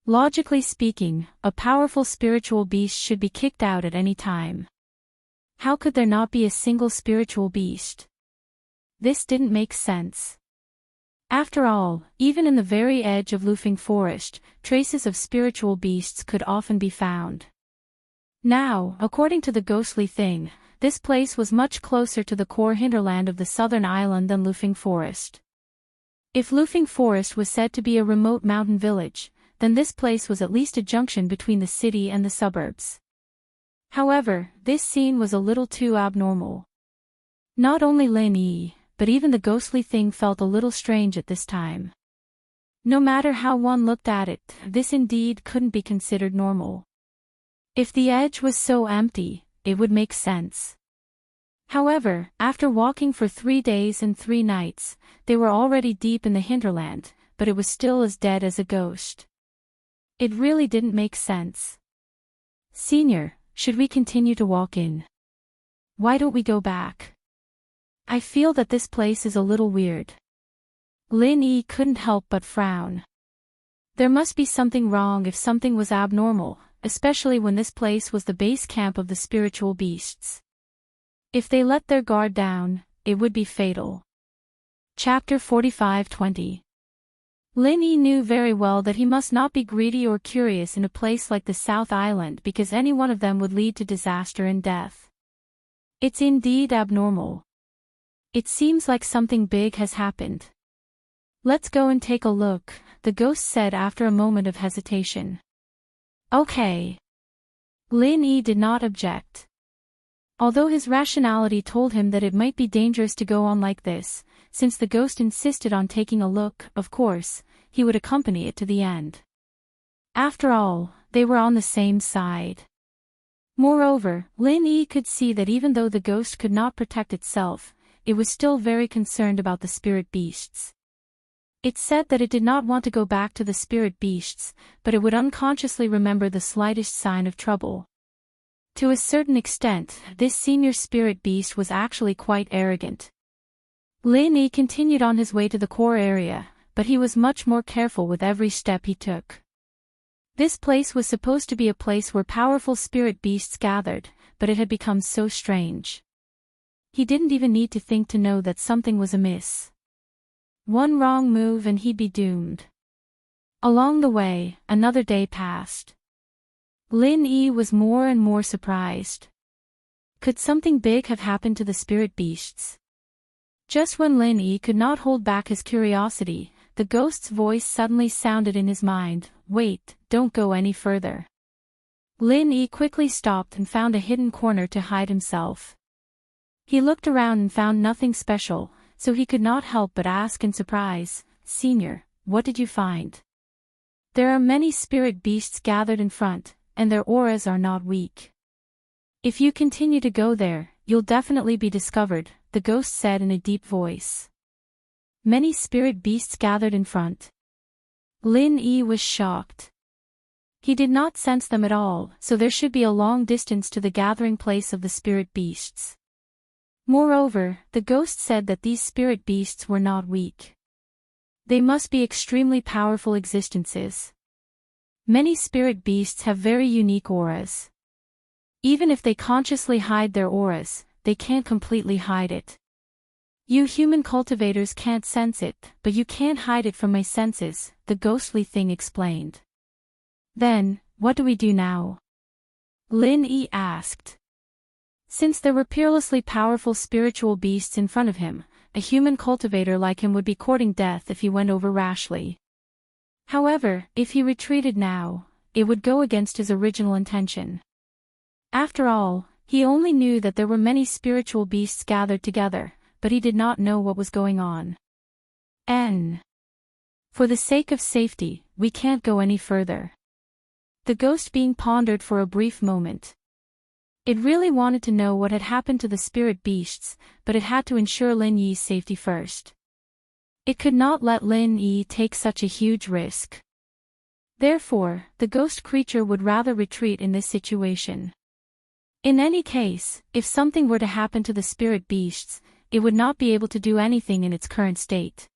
Logically speaking, a powerful spiritual beast should be kicked out at any time. How could there not be a single spiritual beast? This didn't make sense. After all, even in the very edge of Lufeng Forest, traces of spiritual beasts could often be found. Now, according to the ghostly thing, this place was much closer to the core hinterland of the southern island than Lufeng Forest. If Lufeng Forest was said to be a remote mountain village, then this place was at least a junction between the city and the suburbs. However, this scene was a little too abnormal. Not only Lin Yi, but even the ghostly thing felt a little strange at this time. No matter how one looked at it, this indeed couldn't be considered normal. If the edge was so empty, it would make sense. However, after walking for 3 days and 3 nights, they were already deep in the hinterland, but it was still as dead as a ghost. It really didn't make sense. Senior, should we continue to walk in? Why don't we go back? I feel that this place is a little weird. Lin Yi couldn't help but frown. There must be something wrong if something was abnormal, especially when this place was the base camp of the spiritual beasts. If they let their guard down, it would be fatal. Chapter 45-20 Lin Yi knew very well that he must not be greedy or curious in a place like the South Island because any one of them would lead to disaster and death. It's indeed abnormal. It seems like something big has happened. Let's go and take a look, the ghost said after a moment of hesitation. Okay. Lin Yi did not object. Although his rationality told him that it might be dangerous to go on like this, since the ghost insisted on taking a look, of course, he would accompany it to the end. After all, they were on the same side. Moreover, Lin Yi could see that even though the ghost could not protect itself, it was still very concerned about the spirit beasts. It said that it did not want to go back to the spirit beasts, but it would unconsciously remember the slightest sign of trouble. To a certain extent, this senior spirit beast was actually quite arrogant. Lin Yi continued on his way to the core area, but he was much more careful with every step he took. This place was supposed to be a place where powerful spirit beasts gathered, but it had become so strange. He didn't even need to think to know that something was amiss. One wrong move and he'd be doomed. Along the way, another day passed. Lin Yi was more and more surprised. Could something big have happened to the spirit beasts? Just when Lin Yi could not hold back his curiosity, the ghost's voice suddenly sounded in his mind, "Wait, don't go any further." Lin Yi quickly stopped and found a hidden corner to hide himself. He looked around and found nothing special, so he could not help but ask in surprise, "Senior, what did you find?" "There are many spirit beasts gathered in front, and their auras are not weak. If you continue to go there, you'll definitely be discovered," the ghost said in a deep voice. Many spirit beasts gathered in front. Lin Yi was shocked. He did not sense them at all, so there should be a long distance to the gathering place of the spirit beasts. Moreover, the ghost said that these spirit beasts were not weak. They must be extremely powerful existences. Many spirit beasts have very unique auras. Even if they consciously hide their auras, they can't completely hide it. You human cultivators can't sense it, but you can't hide it from my senses, the ghostly thing explained. Then, what do we do now? Lin Yi asked. Since there were peerlessly powerful spiritual beasts in front of him, a human cultivator like him would be courting death if he went over rashly. However, if he retreated now, it would go against his original intention. After all, he only knew that there were many spiritual beasts gathered together, but he did not know what was going on. For the sake of safety, we can't go any further. The ghost being pondered for a brief moment. It really wanted to know what had happened to the spirit beasts, but it had to ensure Lin Yi's safety first. It could not let Lin Yi take such a huge risk. Therefore, the ghost creature would rather retreat in this situation. In any case, if something were to happen to the spirit beasts, it would not be able to do anything in its current state.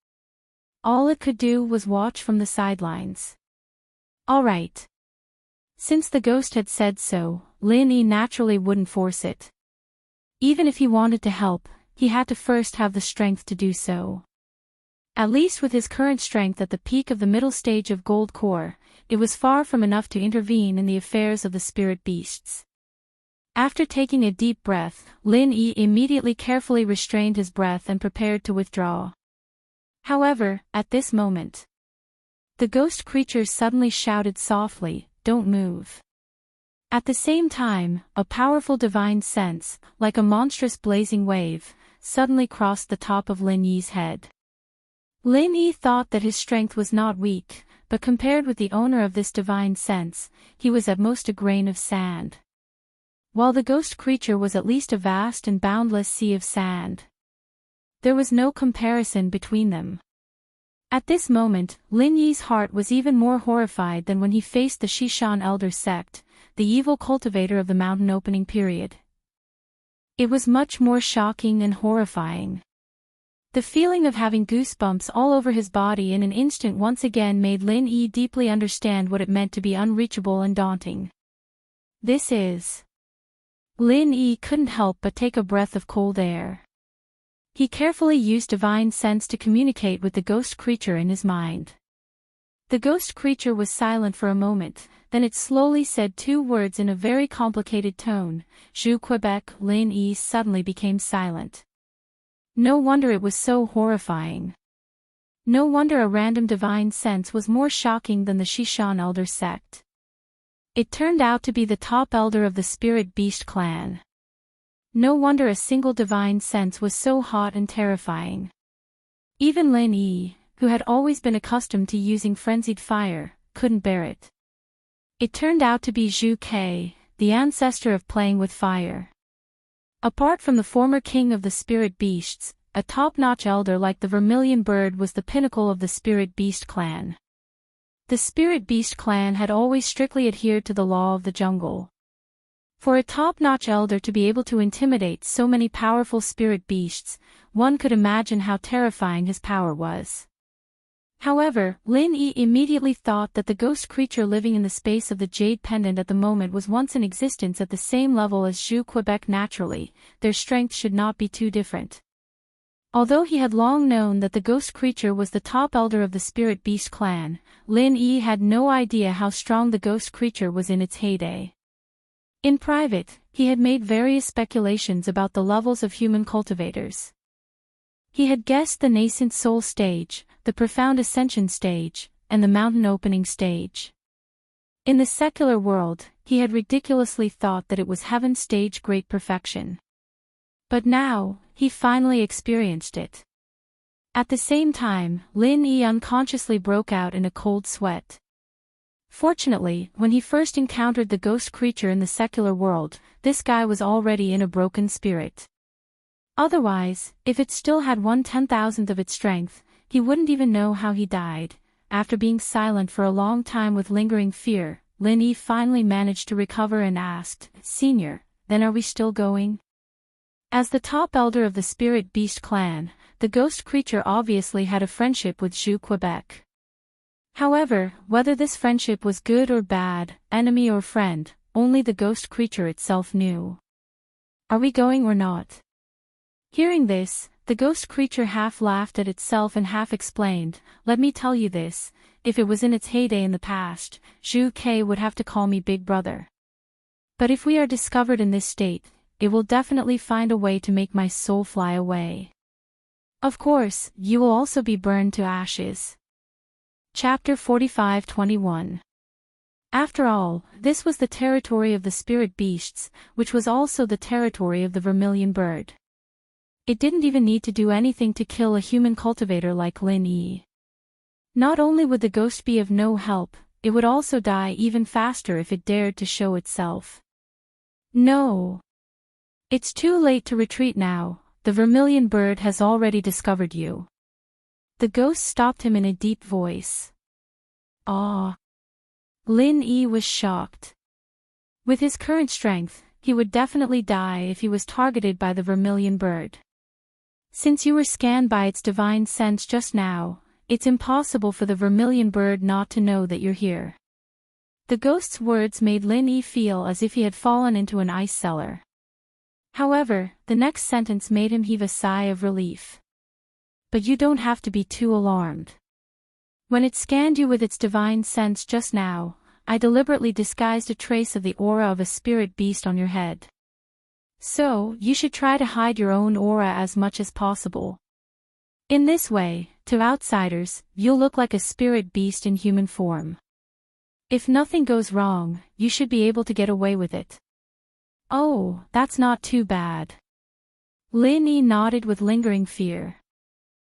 All it could do was watch from the sidelines. All right. Since the ghost had said so, Lin Yi naturally wouldn't force it. Even if he wanted to help, he had to first have the strength to do so. At least with his current strength at the peak of the middle stage of Gold Core, it was far from enough to intervene in the affairs of the spirit beasts. After taking a deep breath, Lin Yi immediately carefully restrained his breath and prepared to withdraw. However, at this moment, the ghost creature suddenly shouted softly, "Don't move." At the same time, a powerful divine sense, like a monstrous blazing wave, suddenly crossed the top of Lin Yi's head. Lin Yi thought that his strength was not weak, but compared with the owner of this divine sense, he was at most a grain of sand. While the ghost creature was at least a vast and boundless sea of sand. There was no comparison between them. At this moment, Lin Yi's heart was even more horrified than when he faced the Shishan Elder Sect, the evil cultivator of the mountain opening period. It was much more shocking and horrifying. The feeling of having goosebumps all over his body in an instant once again made Lin Yi deeply understand what it meant to be unreachable and daunting. Lin Yi couldn't help but take a breath of cold air. He carefully used divine sense to communicate with the ghost creature in his mind. The ghost creature was silent for a moment, then it slowly said two words in a very complicated tone. Je Quebec. Lin Yi suddenly became silent. No wonder it was so horrifying. No wonder a random divine sense was more shocking than the Shishan elder sect. It turned out to be the top elder of the Spirit Beast clan. No wonder a single divine sense was so hot and terrifying. Even Lin Yi, who had always been accustomed to using frenzied fire, couldn't bear it. It turned out to be Zhu Ke, the ancestor of playing with fire. Apart from the former king of the Spirit Beasts, a top-notch elder like the Vermilion Bird was the pinnacle of the Spirit Beast clan. The Spirit Beast clan had always strictly adhered to the law of the jungle. For a top-notch elder to be able to intimidate so many powerful spirit beasts, one could imagine how terrifying his power was. However, Lin Yi immediately thought that the ghost creature living in the space of the Jade Pendant at the moment was once in existence at the same level as Zhu Quebec. Naturally, their strength should not be too different. Although he had long known that the ghost creature was the top elder of the Spirit Beast clan, Lin Yi had no idea how strong the ghost creature was in its heyday. In private, he had made various speculations about the levels of human cultivators. He had guessed the nascent soul stage, the profound ascension stage, and the mountain opening stage. In the secular world, he had ridiculously thought that it was heaven stage great perfection. But now, he finally experienced it. At the same time, Lin Yi unconsciously broke out in a cold sweat. Fortunately, when he first encountered the ghost creature in the secular world, this guy was already in a broken spirit. Otherwise, if it still had 1/10,000th of its strength, he wouldn't even know how he died. After being silent for a long time with lingering fear, Lin Yi finally managed to recover and asked, "Senior, then are we still going?" As the top elder of the Spirit Beast clan, the ghost creature obviously had a friendship with Zhu Quebec. However, whether this friendship was good or bad, enemy or friend, only the ghost creature itself knew. "Are we going or not?" Hearing this, the ghost creature half laughed at itself and half explained, "Let me tell you this, if it was in its heyday in the past, Zhu Ke would have to call me Big Brother. But if we are discovered in this state, it will definitely find a way to make my soul fly away. Of course, you will also be burned to ashes." Chapter 45-21. After all, this was the territory of the Spirit Beasts, which was also the territory of the Vermilion Bird. It didn't even need to do anything to kill a human cultivator like Lin Yi. Not only would the ghost be of no help, it would also die even faster if it dared to show itself. "No. It's too late to retreat now, the Vermilion Bird has already discovered you." The ghost stopped him in a deep voice. "Ah." Lin Yi was shocked. With his current strength, he would definitely die if he was targeted by the Vermilion Bird. "Since you were scanned by its divine sense just now, it's impossible for the Vermilion Bird not to know that you're here." The ghost's words made Lin Yi feel as if he had fallen into an ice cellar. However, the next sentence made him heave a sigh of relief. "But you don't have to be too alarmed. When it scanned you with its divine sense just now, I deliberately disguised a trace of the aura of a spirit beast on your head. So, you should try to hide your own aura as much as possible. In this way, to outsiders, you'll look like a spirit beast in human form. If nothing goes wrong, you should be able to get away with it." "Oh, that's not too bad." Lin Yi nodded with lingering fear.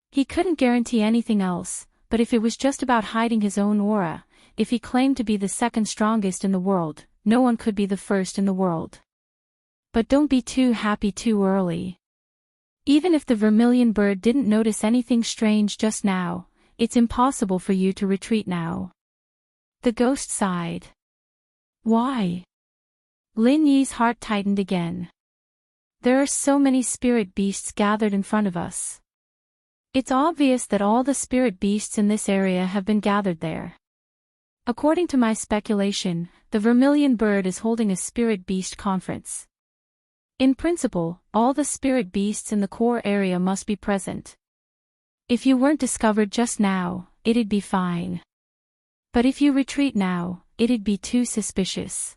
He couldn't guarantee anything else, but if it was just about hiding his own aura, if he claimed to be the second strongest in the world, no one could be the first in the world. But don't be too happy too early. Even if the Vermilion Bird didn't notice anything strange just now, it's impossible for you to retreat now. The ghost sighed. "Why?" Lin Yi's heart tightened again. "There are so many spirit beasts gathered in front of us. It's obvious that all the spirit beasts in this area have been gathered there. According to my speculation, the Vermilion Bird is holding a spirit beast conference. In principle, all the spirit beasts in the core area must be present. If you weren't discovered just now, it'd be fine. But if you retreat now, it'd be too suspicious.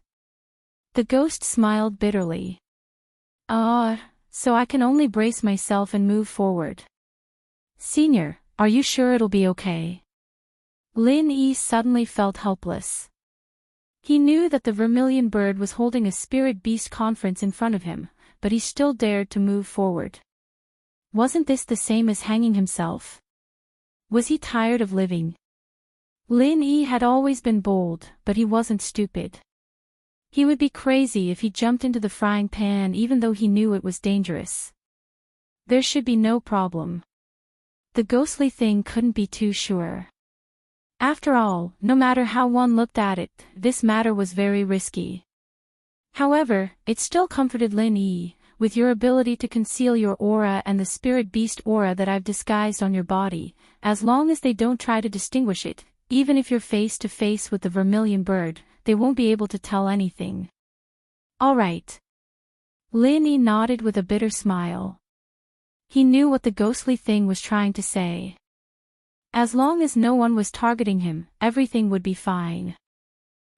The ghost smiled bitterly. So I can only brace myself and move forward. Senior, are you sure it'll be okay? Lin Yi suddenly felt helpless. He knew that the Vermilion Bird was holding a spirit beast conference in front of him, but he still dared to move forward. Wasn't this the same as hanging himself? Was he tired of living? Lin Yi had always been bold, but he wasn't stupid. He would be crazy if he jumped into the frying pan even though he knew it was dangerous. There should be no problem. The ghostly thing couldn't be too sure. After all, no matter how one looked at it, this matter was very risky. However, it still comforted Lin Yi. With your ability to conceal your aura and the spirit beast aura that I've disguised on your body, as long as they don't try to distinguish it, even if you're face to face with the Vermilion Bird, they won't be able to tell anything. All right. Lin Yi nodded with a bitter smile. He knew what the ghostly thing was trying to say. As long as no one was targeting him, everything would be fine.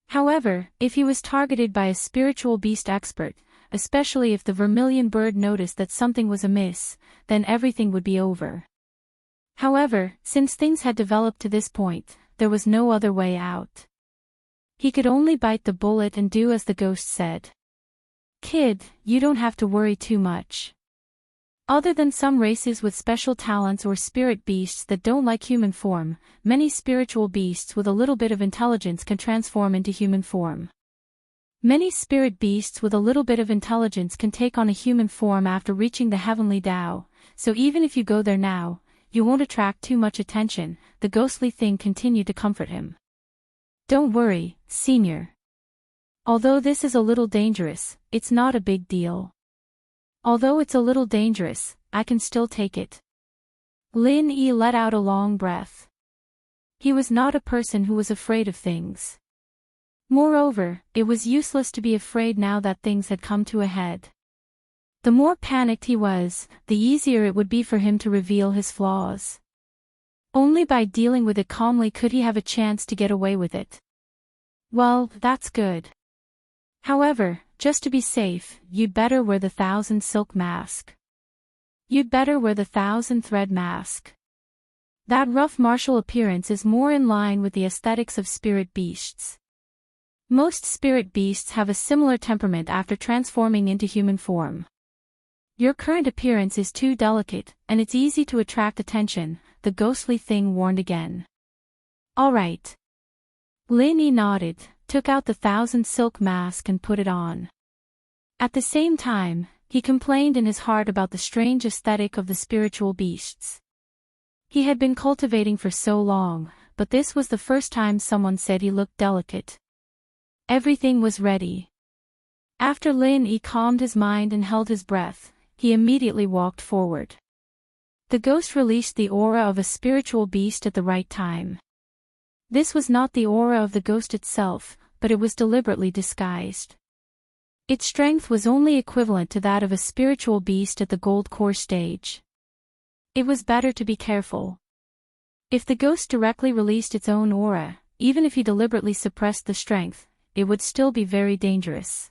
However, if he was targeted by a spiritual beast expert, especially if the Vermilion Bird noticed that something was amiss, then everything would be over. However, since things had developed to this point, there was no other way out. He could only bite the bullet and do as the ghost said. Kid, you don't have to worry too much. Other than some races with special talents or spirit beasts that don't like human form, many spiritual beasts with a little bit of intelligence can transform into human form. Many spirit beasts with a little bit of intelligence can take on a human form after reaching the heavenly Tao, so even if you go there now, you won't attract too much attention, the ghostly thing continued to comfort him. Don't worry, Senior. Although this is a little dangerous, it's not a big deal. Although it's a little dangerous, I can still take it. Lin Yi let out a long breath. He was not a person who was afraid of things. Moreover, it was useless to be afraid now that things had come to a head. The more panicked he was, the easier it would be for him to reveal his flaws. Only by dealing with it calmly could he have a chance to get away with it. Well, that's good. However, just to be safe, you'd better wear the 1,000 silk mask. You'd better wear the 1,000 thread mask. That rough martial appearance is more in line with the aesthetics of spirit beasts. Most spirit beasts have a similar temperament after transforming into human form. Your current appearance is too delicate, and it's easy to attract attention, the ghostly thing warned again. All right. Lin Yi nodded, took out the 1,000 silk mask and put it on. At the same time, he complained in his heart about the strange aesthetic of the spiritual beasts. He had been cultivating for so long, but this was the first time someone said he looked delicate. Everything was ready. After Lin Yi calmed his mind and held his breath, he immediately walked forward. The ghost released the aura of a spiritual beast at the right time. This was not the aura of the ghost itself, but it was deliberately disguised. Its strength was only equivalent to that of a spiritual beast at the gold core stage. It was better to be careful. If the ghost directly released its own aura, even if he deliberately suppressed the strength, it would still be very dangerous.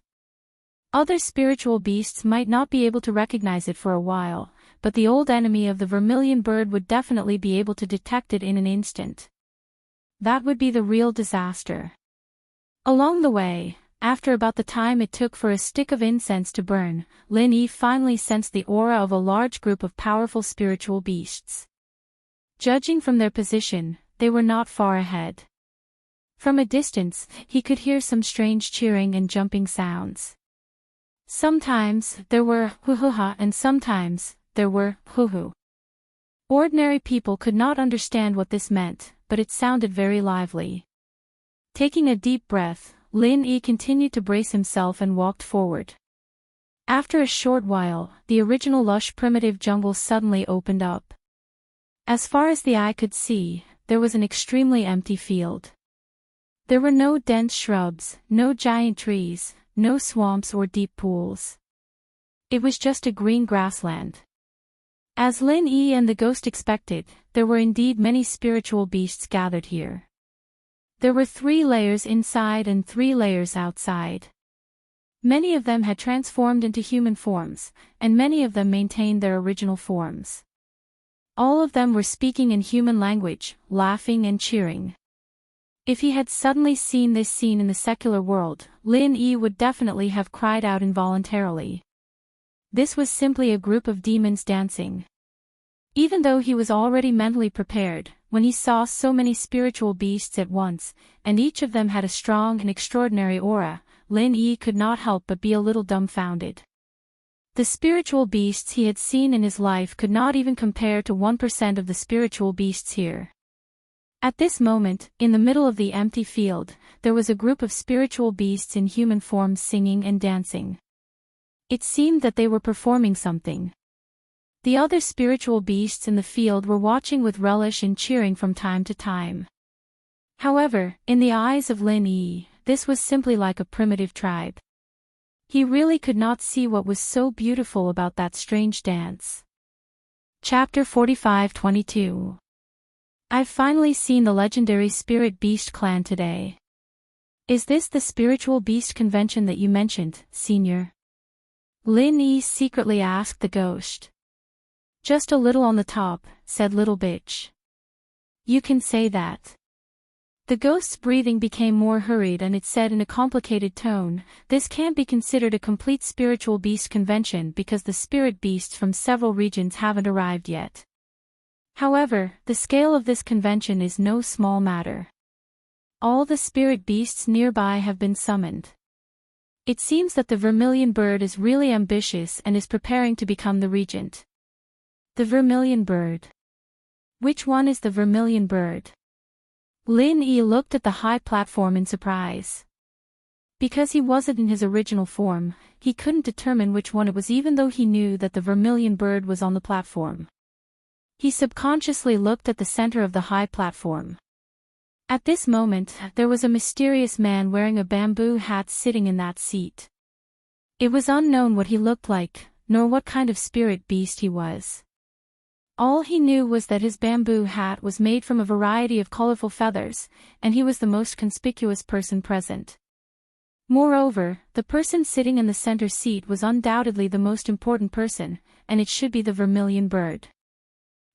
Other spiritual beasts might not be able to recognize it for a while, but the old enemy of the Vermilion Bird would definitely be able to detect it in an instant. That would be the real disaster. Along the way, after about the time it took for a stick of incense to burn, Lin Yi finally sensed the aura of a large group of powerful spiritual beasts. Judging from their position, they were not far ahead. From a distance, he could hear some strange cheering and jumping sounds. Sometimes there were hoo-hoo-ha and sometimes there were hoo-hoo. Ordinary people could not understand what this meant, but it sounded very lively. Taking a deep breath, Lin Yi continued to brace himself and walked forward. After a short while, the original lush primitive jungle suddenly opened up. As far as the eye could see, there was an extremely empty field. There were no dense shrubs, no giant trees, no swamps or deep pools. It was just a green grassland. As Lin Yi and the ghost expected, there were indeed many spiritual beasts gathered here. There were 3 layers inside and 3 layers outside. Many of them had transformed into human forms, and many of them maintained their original forms. All of them were speaking in human language, laughing and cheering. If he had suddenly seen this scene in the secular world, Lin Yi would definitely have cried out involuntarily. This was simply a group of demons dancing. Even though he was already mentally prepared, when he saw so many spiritual beasts at once, and each of them had a strong and extraordinary aura, Lin Yi could not help but be a little dumbfounded. The spiritual beasts he had seen in his life could not even compare to 1% of the spiritual beasts here. At this moment, in the middle of the empty field, there was a group of spiritual beasts in human forms singing and dancing. It seemed that they were performing something. The other spiritual beasts in the field were watching with relish and cheering from time to time. However, in the eyes of Lin Yi, this was simply like a primitive tribe. He really could not see what was so beautiful about that strange dance. Chapter 45-22. I've finally seen the legendary Spirit Beast clan today. Is this the Spiritual Beast convention that you mentioned, Senior? Lin Yi secretly asked the ghost. Just a little on the top, said Little Bitch. You can say that. The ghost's breathing became more hurried and it said in a complicated tone, this can't be considered a complete spiritual beast convention because the spirit beasts from several regions haven't arrived yet. However, the scale of this convention is no small matter. All the spirit beasts nearby have been summoned. It seems that the Vermilion Bird is really ambitious and is preparing to become the regent. The Vermilion Bird. Which one is the Vermilion Bird? Lin Yi looked at the high platform in surprise. Because he wasn't in his original form, he couldn't determine which one it was even though he knew that the Vermilion Bird was on the platform. He subconsciously looked at the center of the high platform. At this moment, there was a mysterious man wearing a bamboo hat sitting in that seat. It was unknown what he looked like, nor what kind of spirit beast he was. All he knew was that his bamboo hat was made from a variety of colorful feathers, and he was the most conspicuous person present. Moreover, the person sitting in the center seat was undoubtedly the most important person, and it should be the Vermilion Bird.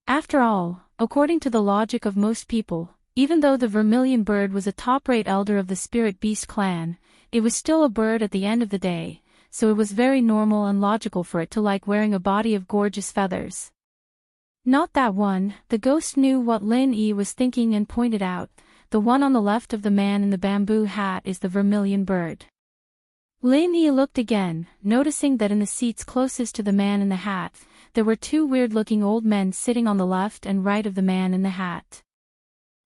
After all, according to the logic of most people, even though the Vermilion Bird was a top-rate elder of the Spirit Beast clan, it was still a bird at the end of the day, so it was very normal and logical for it to like wearing a body of gorgeous feathers. Not that one, the ghost knew what Lin Yi was thinking and pointed out, the one on the left of the man in the bamboo hat is the Vermilion Bird. Lin Yi looked again, noticing that in the seats closest to the man in the hat, there were 2 weird-looking old men sitting on the left and right of the man in the hat.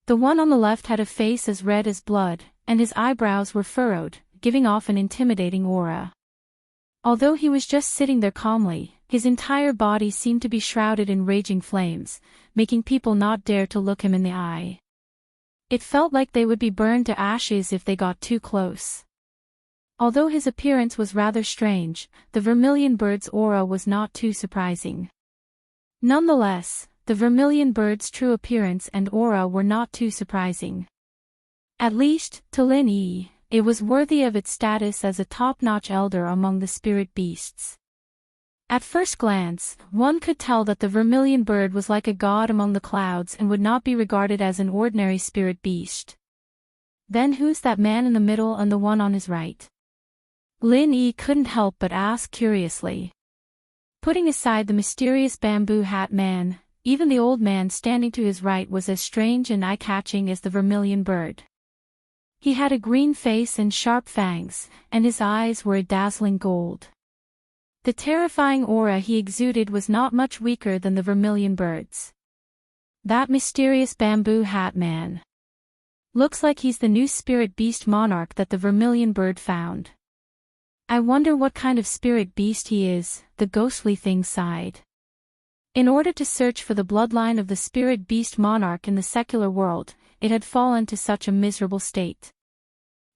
The one on the left had a face as red as blood, and his eyebrows were furrowed, giving off an intimidating aura. Although he was just sitting there calmly, his entire body seemed to be shrouded in raging flames, making people not dare to look him in the eye. It felt like they would be burned to ashes if they got too close. Although his appearance was rather strange, the Vermilion Bird's aura was not too surprising. Nonetheless, the Vermilion Bird's true appearance and aura were not too surprising. At least, to Lin Yi, it was worthy of its status as a top-notch elder among the spirit beasts. At first glance, one could tell that the Vermilion Bird was like a god among the clouds and would not be regarded as an ordinary spirit beast. Then who's that man in the middle and the one on his right? Lin Yi couldn't help but ask curiously. Putting aside the mysterious bamboo hat man, even the old man standing to his right was as strange and eye-catching as the Vermilion Bird. He had a green face and sharp fangs, and his eyes were a dazzling gold. The terrifying aura he exuded was not much weaker than the Vermilion Bird's. That mysterious bamboo hat man. Looks like he's the new spirit beast monarch that the Vermilion Bird found. I wonder what kind of spirit beast he is, the ghostly thing sighed. In order to search for the bloodline of the spirit beast monarch in the secular world, it had fallen to such a miserable state.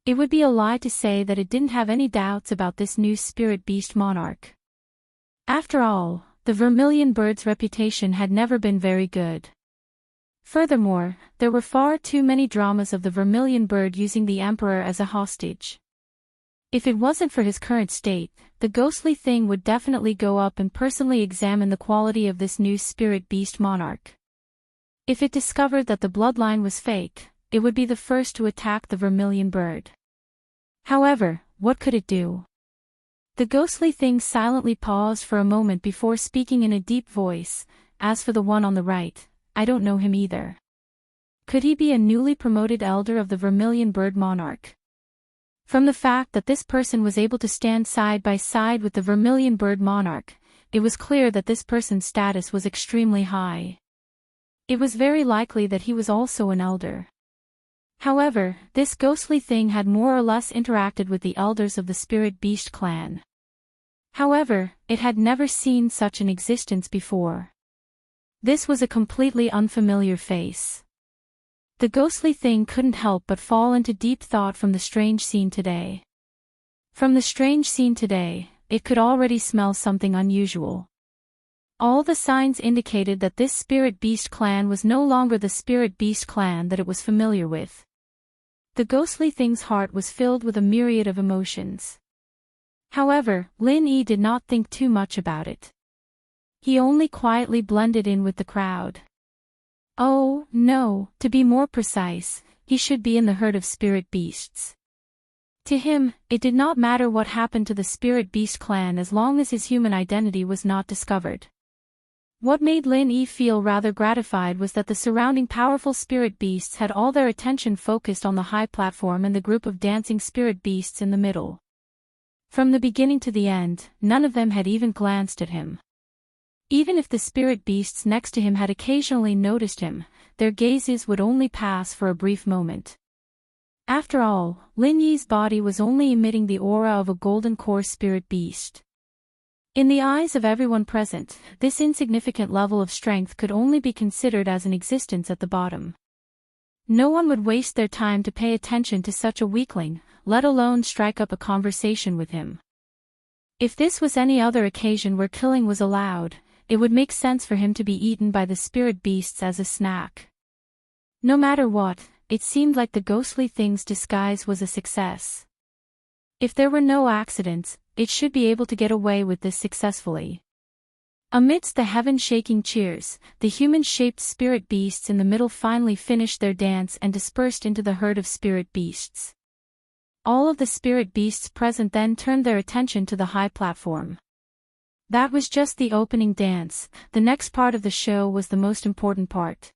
It would be a lie to say that it didn't have any doubts about this new spirit beast monarch. After all, the Vermilion Bird's reputation had never been very good. Furthermore, there were far too many dramas of the vermilion bird using the emperor as a hostage. If it wasn't for his current state, the ghostly thing would definitely go up and personally examine the quality of this new spirit beast monarch. If it discovered that the bloodline was fake, it would be the first to attack the vermilion bird. However, what could it do? The ghostly thing silently paused for a moment before speaking in a deep voice. As for the one on the right, I don't know him either. Could he be a newly promoted elder of the vermilion bird monarch? From the fact that this person was able to stand side by side with the vermilion bird monarch, it was clear that this person's status was extremely high. It was very likely that he was also an elder. However, this ghostly thing had more or less interacted with the elders of the Spirit Beast clan. However, it had never seen such an existence before. This was a completely unfamiliar face. The ghostly thing couldn't help but fall into deep thought from the strange scene today. From the strange scene today, it could already smell something unusual. All the signs indicated that this Spirit Beast clan was no longer the Spirit Beast clan that it was familiar with. The ghostly thing's heart was filled with a myriad of emotions. However, Lin Yi did not think too much about it. He only quietly blended in with the crowd. Oh, no, to be more precise, he should be in the herd of spirit beasts. To him, it did not matter what happened to the Spirit Beast clan as long as his human identity was not discovered. What made Lin Yi feel rather gratified was that the surrounding powerful spirit beasts had all their attention focused on the high platform and the group of dancing spirit beasts in the middle. From the beginning to the end, none of them had even glanced at him. Even if the spirit beasts next to him had occasionally noticed him, their gazes would only pass for a brief moment. After all, Lin Yi's body was only emitting the aura of a golden core spirit beast. In the eyes of everyone present, this insignificant level of strength could only be considered as an existence at the bottom. No one would waste their time to pay attention to such a weakling, let alone strike up a conversation with him. If this was any other occasion where killing was allowed, it would make sense for him to be eaten by the spirit beasts as a snack. No matter what, it seemed like the ghostly thing's disguise was a success. If there were no accidents, it should be able to get away with this successfully. Amidst the heaven-shaking cheers, the human-shaped spirit beasts in the middle finally finished their dance and dispersed into the herd of spirit beasts. All of the spirit beasts present then turned their attention to the high platform. That was just the opening dance. The next part of the show was the most important part.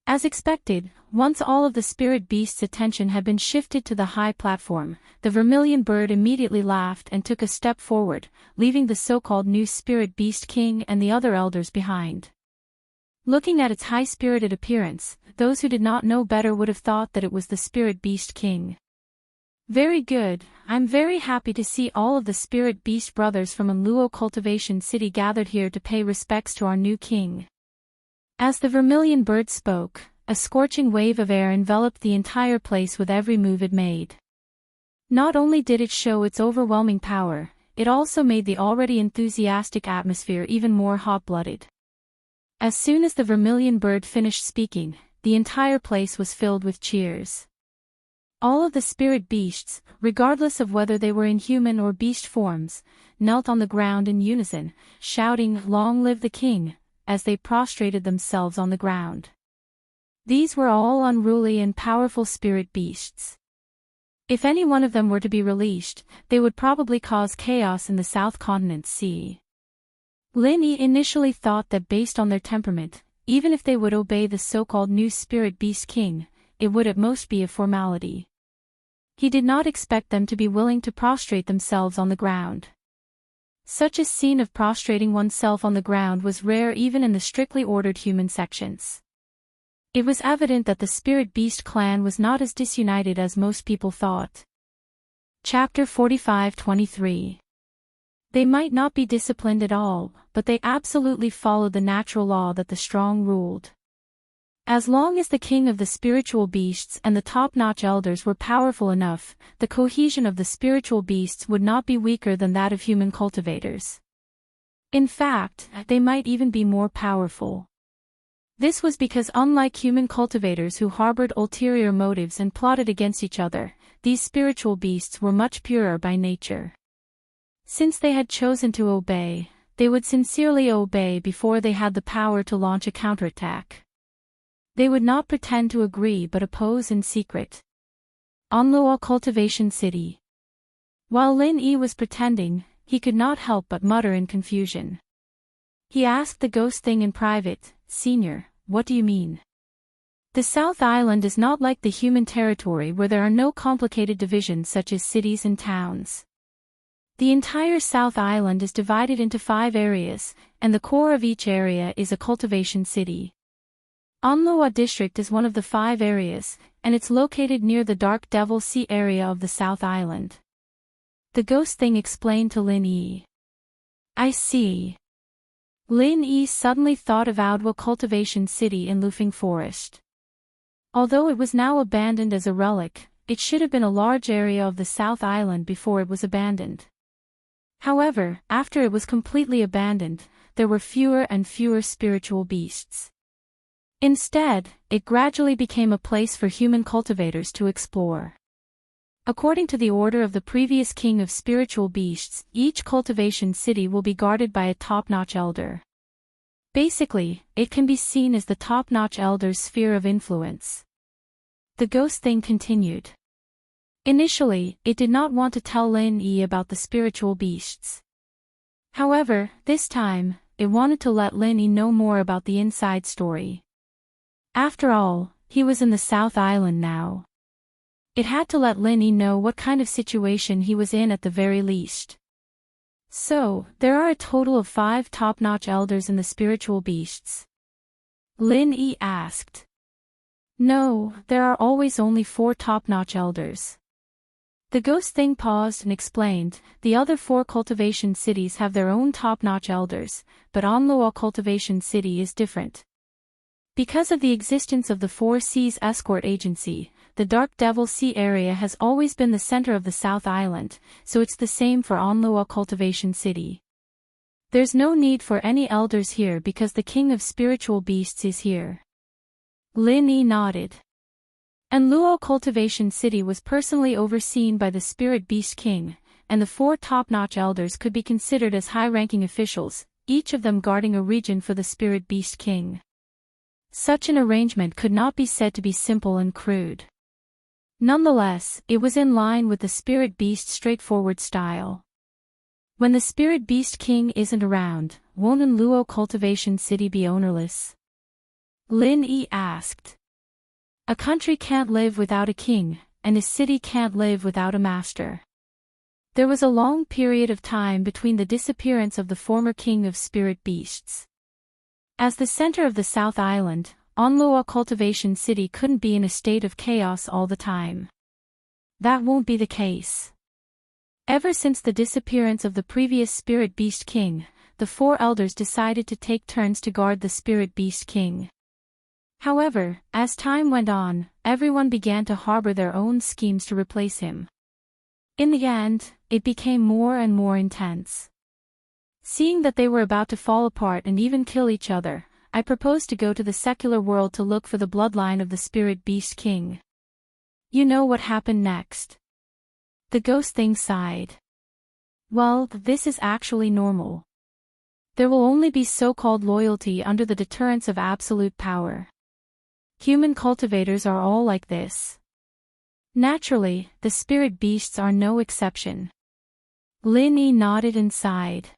As expected, once all of the spirit beasts' attention had been shifted to the high platform, the vermilion bird immediately laughed and took a step forward, leaving the so-called new spirit beast king and the other elders behind. Looking at its high-spirited appearance, those who did not know better would have thought that it was the spirit beast king. Very good, I'm very happy to see all of the spirit beast brothers from Enluo Cultivation City gathered here to pay respects to our new king. As the vermilion bird spoke, a scorching wave of air enveloped the entire place with every move it made. Not only did it show its overwhelming power, it also made the already enthusiastic atmosphere even more hot-blooded. As soon as the vermilion bird finished speaking, the entire place was filled with cheers. All of the spirit beasts, regardless of whether they were in human or beast forms, knelt on the ground in unison, shouting, "Long live the king," as they prostrated themselves on the ground. These were all unruly and powerful spirit beasts. If any one of them were to be released, they would probably cause chaos in the South Continent Sea. Lin Yi initially thought that based on their temperament, even if they would obey the so-called new spirit beast king, it would at most be a formality. He did not expect them to be willing to prostrate themselves on the ground. Such a scene of prostrating oneself on the ground was rare even in the strictly ordered human sections. It was evident that the Spirit Beast clan was not as disunited as most people thought. Chapter 45-23. They might not be disciplined at all, but they absolutely followed the natural law that the strong ruled. As long as the king of the spiritual beasts and the top-notch elders were powerful enough, the cohesion of the spiritual beasts would not be weaker than that of human cultivators. In fact, they might even be more powerful. This was because unlike human cultivators who harbored ulterior motives and plotted against each other, these spiritual beasts were much purer by nature. Since they had chosen to obey, they would sincerely obey before they had the power to launch a counterattack. They would not pretend to agree but oppose in secret. LoveLore Cultivation City. While Lin Yi was pretending, he could not help but mutter in confusion. He asked the ghost thing in private, "Senior, what do you mean? The South Island is not like the human territory where there are no complicated divisions such as cities and towns. The entire South Island is divided into 5 areas, and the core of each area is a cultivation city. LoveLore District is one of the 5 areas, and it's located near the Dark Devil Sea area of the South Island." The ghost thing explained to Lin Yi. "I see." Lin Yi suddenly thought of Audiobook Cultivation City in Lufing Forest. Although it was now abandoned as a relic, it should have been a large area of the South Island before it was abandoned. However, after it was completely abandoned, there were fewer and fewer spiritual beasts. Instead, it gradually became a place for human cultivators to explore. According to the order of the previous king of spiritual beasts, each cultivation city will be guarded by a top-notch elder. Basically, it can be seen as the top-notch elder's sphere of influence. The ghost thing continued. Initially, it did not want to tell Lin Yi about the spiritual beasts. However, this time, it wanted to let Lin Yi know more about the inside story. After all, he was in the South Island now. It had to let Lin Yi know what kind of situation he was in at the very least. "So, there are a total of 5 top-notch elders in the spiritual beasts?" Lin Yi asked. "No, there are always only 4 top-notch elders." The ghost thing paused and explained, "The other 4 cultivation cities have their own top-notch elders, but LoveLore Cultivation City is different. Because of the existence of the 4 Seas Escort Agency, the Dark Devil Sea area has always been the center of the South Island, so it's the same for LoveLore Cultivation City. There's no need for any elders here because the King of Spiritual Beasts is here." Lin Yi nodded. And LoveLore Cultivation City was personally overseen by the Spirit Beast King, and the 4 top-notch elders could be considered as high-ranking officials, each of them guarding a region for the Spirit Beast King. Such an arrangement could not be said to be simple and crude. Nonetheless, it was in line with the Spirit Beast's straightforward style. When the Spirit Beast King isn't around, won't LoveLore Cultivation City be ownerless? Lin Yi asked. A country can't live without a king, and a city can't live without a master. There was a long period of time between the disappearance of the former king of spirit beasts. As the center of the South Island, LoveLore Cultivation City couldn't be in a state of chaos all the time. That won't be the case. Ever since the disappearance of the previous Spirit Beast King, the 4 elders decided to take turns to guard the Spirit Beast King. However, as time went on, everyone began to harbor their own schemes to replace him. In the end, it became more and more intense. Seeing that they were about to fall apart and even kill each other, I proposed to go to the secular world to look for the bloodline of the Spirit Beast King. You know what happened next? The ghost thing sighed. Well, this is actually normal. There will only be so-called loyalty under the deterrence of absolute power. Human cultivators are all like this. Naturally, the spirit beasts are no exception. Lin Yi nodded and sighed.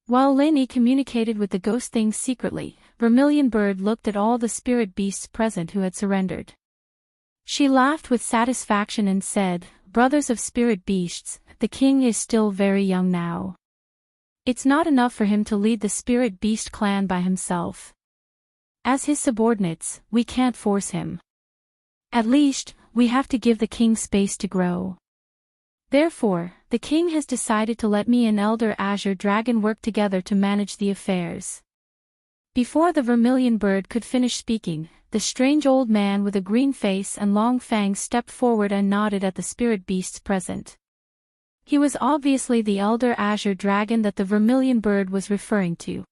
While Lin Yi communicated with the ghost things secretly, Vermilion Bird looked at all the spirit beasts present who had surrendered. She laughed with satisfaction and said, "Brothers of spirit beasts, the king is still very young now. It's not enough for him to lead the spirit beast clan by himself. As his subordinates, we can't force him. At least, we have to give the king space to grow. Therefore, the king has decided to let me and Elder Azure Dragon work together to manage the affairs." Before the Vermilion Bird could finish speaking, the strange old man with a green face and long fangs stepped forward and nodded at the spirit beasts present. He was obviously the Elder Azure Dragon that the Vermilion Bird was referring to.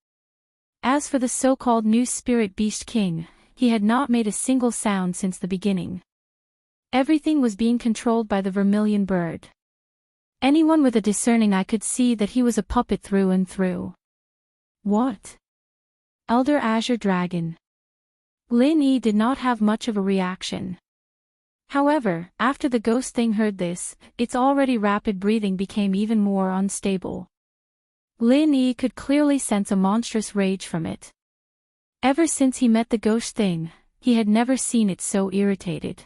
As for the so-called new spirit beast king, he had not made a single sound since the beginning. Everything was being controlled by the vermilion bird. Anyone with a discerning eye could see that he was a puppet through and through. What? Elder Azure Dragon. Lin Yi did not have much of a reaction. However, after the ghost thing heard this, its already rapid breathing became even more unstable. Lin Yi could clearly sense a monstrous rage from it. Ever since he met the ghost thing, he had never seen it so irritated.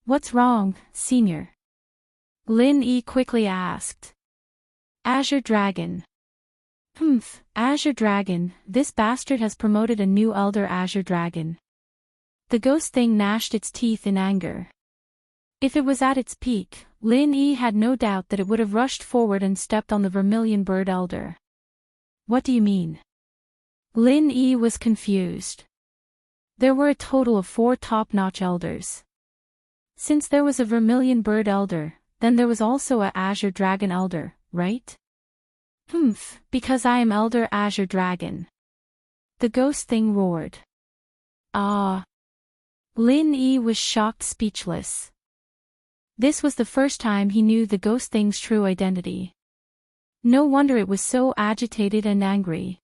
What's wrong, Senior? Lin Yi quickly asked. Azure Dragon. Azure Dragon, this bastard has promoted a new Elder Azure Dragon. The ghost thing gnashed its teeth in anger. If it was at its peak, Lin Yi had no doubt that it would have rushed forward and stepped on the vermilion bird elder. What do you mean? Lin Yi was confused. There were a total of 4 top-notch elders. Since there was a vermilion bird elder, then there was also a Azure Dragon elder, right? Because I am Elder Azure Dragon. The ghost thing roared. Ah. Lin Yi was shocked speechless. This was the first time he knew the ghost thing's true identity. No wonder it was so agitated and angry.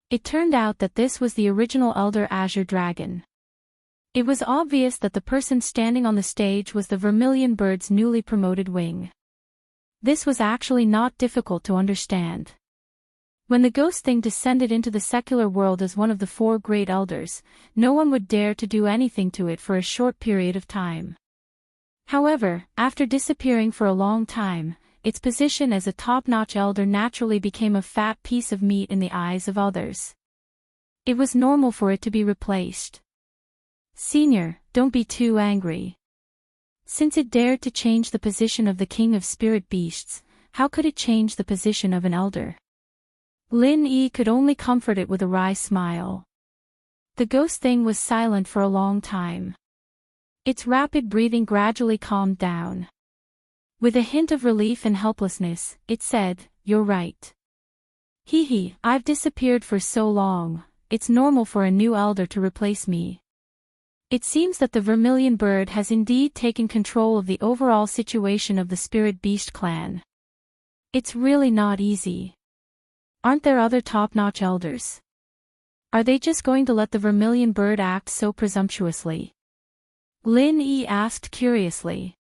It turned out that this was the original Elder Azure Dragon. It was obvious that the person standing on the stage was the vermilion bird's newly promoted wing. This was actually not difficult to understand. When the ghost thing descended into the secular world as one of the 4 great elders, no one would dare to do anything to it for a short period of time. However, after disappearing for a long time, its position as a top-notch elder naturally became a fat piece of meat in the eyes of others. It was normal for it to be replaced. Senior, don't be too angry. Since it dared to change the position of the king of spirit beasts, how could it change the position of an elder? Lin Yi could only comfort it with a wry smile. The ghost thing was silent for a long time. Its rapid breathing gradually calmed down. With a hint of relief and helplessness, it said, "You're right. I've disappeared for so long, it's normal for a new elder to replace me. It seems that the vermilion bird has indeed taken control of the overall situation of the spirit beast clan. It's really not easy. Aren't there other top-notch elders? Are they just going to let the vermilion bird act so presumptuously?" Lin Yi asked curiously.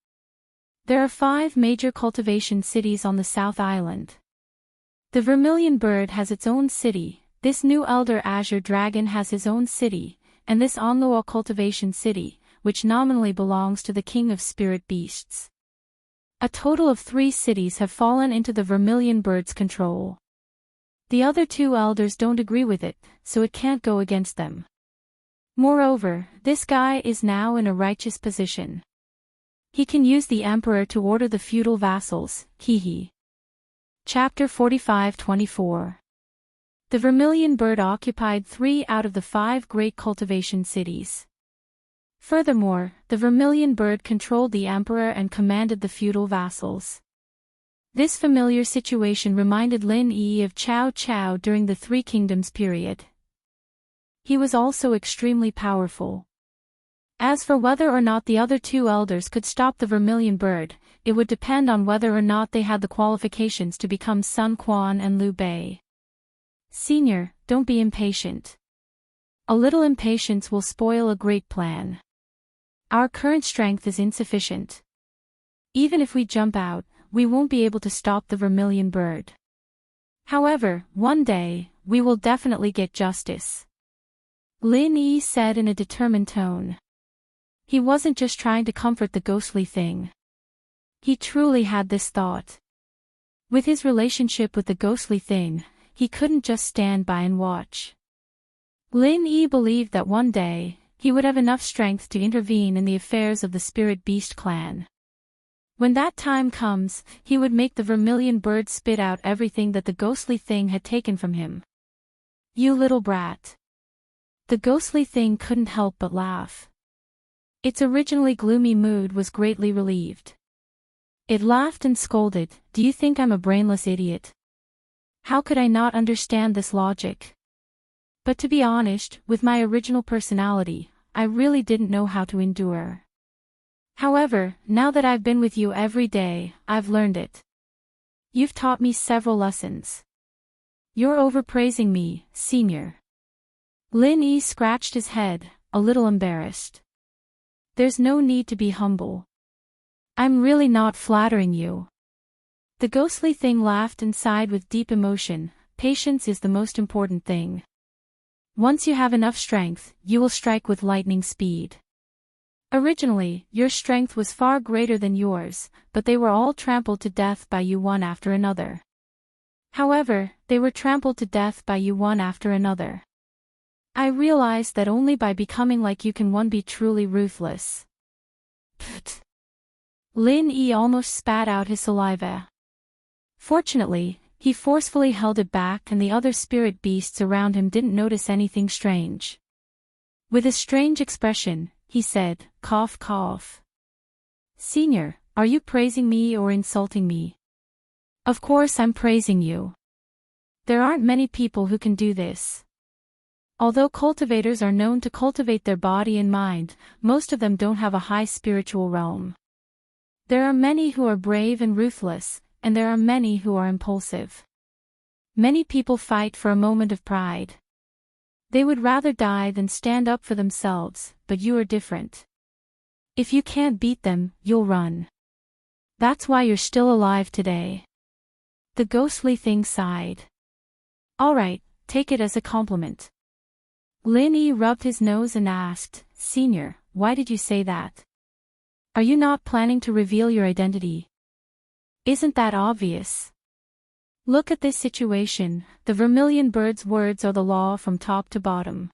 There are 5 major cultivation cities on the South Island. The vermilion bird has its own city, this new Elder Azure Dragon has his own city, and this LoveLore cultivation city, which nominally belongs to the king of spirit beasts. A total of 3 cities have fallen into the vermilion bird's control. The other 2 elders don't agree with it, so it can't go against them. Moreover, this guy is now in a righteous position. He can use the emperor to order the feudal vassals, Chapter 45-24. The vermilion bird occupied 3 out of the 5 great cultivation cities. Furthermore, the vermilion bird controlled the emperor and commanded the feudal vassals. This familiar situation reminded Lin Yi of Cao Cao during the 3 Kingdoms period. He was also extremely powerful. As for whether or not the other 2 elders could stop the vermilion bird, it would depend on whether or not they had the qualifications to become Sun Quan and Liu Bei. Senior, don't be impatient. A little impatience will spoil a great plan. Our current strength is insufficient. Even if we jump out, we won't be able to stop the vermilion bird. However, one day, we will definitely get justice. Lin Yi said in a determined tone. He wasn't just trying to comfort the ghostly thing. He truly had this thought. With his relationship with the ghostly thing, he couldn't just stand by and watch. Lin Yi believed that one day, he would have enough strength to intervene in the affairs of the spirit beast clan. When that time comes, he would make the vermilion bird spit out everything that the ghostly thing had taken from him. You little brat. The ghostly thing couldn't help but laugh. Its originally gloomy mood was greatly relieved. It laughed and scolded, "Do you think I'm a brainless idiot? How could I not understand this logic? But to be honest, with my original personality, I really didn't know how to endure. However, now that I've been with you every day, I've learned it. You've taught me several lessons. You're overpraising me, Senior. Lin Yi scratched his head, a little embarrassed. There's no need to be humble. I'm really not flattering you. The ghostly thing laughed and sighed with deep emotion. Patience is the most important thing. Once you have enough strength, you will strike with lightning speed. Originally, your strength was far greater than yours, but they were all trampled to death by you one after another. However, they were trampled to death by you one after another. I realized that only by becoming like you can one be truly ruthless. Pfft. Lin Yi almost spat out his saliva. Fortunately, he forcefully held it back and the other spirit beasts around him didn't notice anything strange. With a strange expression, he said, cough cough. Senior, are you praising me or insulting me? Of course I'm praising you. There aren't many people who can do this. Although cultivators are known to cultivate their body and mind, most of them don't have a high spiritual realm. There are many who are brave and ruthless, and there are many who are impulsive. Many people fight for a moment of pride. They would rather die than stand up for themselves, but you are different. If you can't beat them, you'll run. That's why you're still alive today. The ghostly thing sighed. Alright, take it as a compliment. Lin Yi rubbed his nose and asked, Senior, why did you say that? Are you not planning to reveal your identity? Isn't that obvious? Look at this situation, the vermilion bird's words are the law from top to bottom.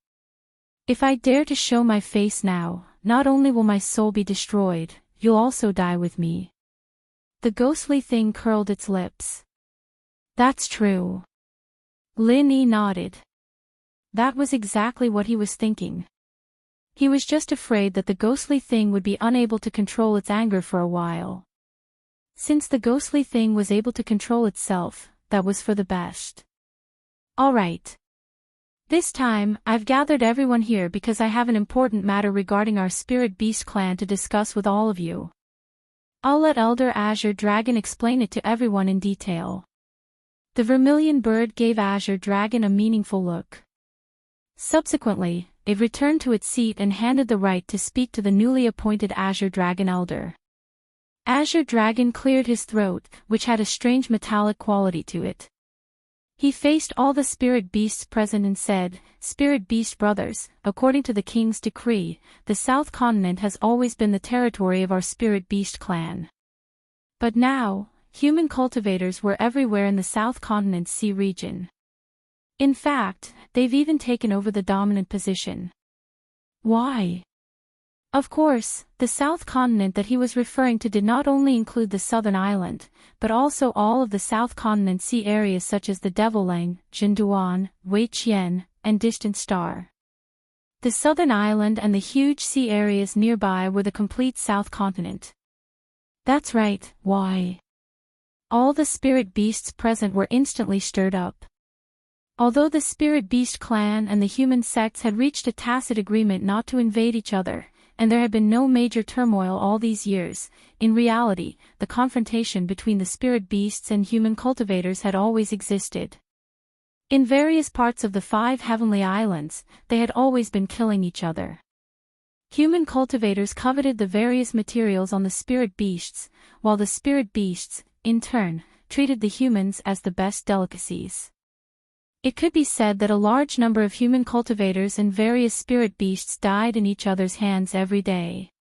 If I dare to show my face now, not only will my soul be destroyed, you'll also die with me. The ghostly thing curled its lips. That's true. Lin Yi nodded. That was exactly what he was thinking. He was just afraid that the ghostly thing would be unable to control its anger for a while. Since the ghostly thing was able to control itself, that was for the best. Alright. This time, I've gathered everyone here because I have an important matter regarding our Spirit Beast clan to discuss with all of you. I'll let Elder Azure Dragon explain it to everyone in detail. The vermilion bird gave Azure Dragon a meaningful look. Subsequently, it returned to its seat and handed the right to speak to the newly appointed Azure Dragon Elder. Azure Dragon cleared his throat, which had a strange metallic quality to it. He faced all the spirit beasts present and said, Spirit Beast brothers, according to the king's decree, the South Continent has always been the territory of our Spirit Beast clan. But now, human cultivators were everywhere in the South Continent's sea region. In fact, they've even taken over the dominant position. Why? Of course, the South Continent that he was referring to did not only include the southern island, but also all of the South Continent sea areas such as the Devilang, Jinduan, Weiqian, and Distant Star. The southern island and the huge sea areas nearby were the complete South Continent. That's right, why? All the spirit beasts present were instantly stirred up. Although the Spirit Beast clan and the human sects had reached a tacit agreement not to invade each other, and there had been no major turmoil all these years, in reality, the confrontation between the spirit beasts and human cultivators had always existed. In various parts of the 5 heavenly islands, they had always been killing each other. Human cultivators coveted the various materials on the spirit beasts, while the spirit beasts, in turn, treated the humans as the best delicacies. It could be said that a large number of human cultivators and various spirit beasts died in each other's hands every day.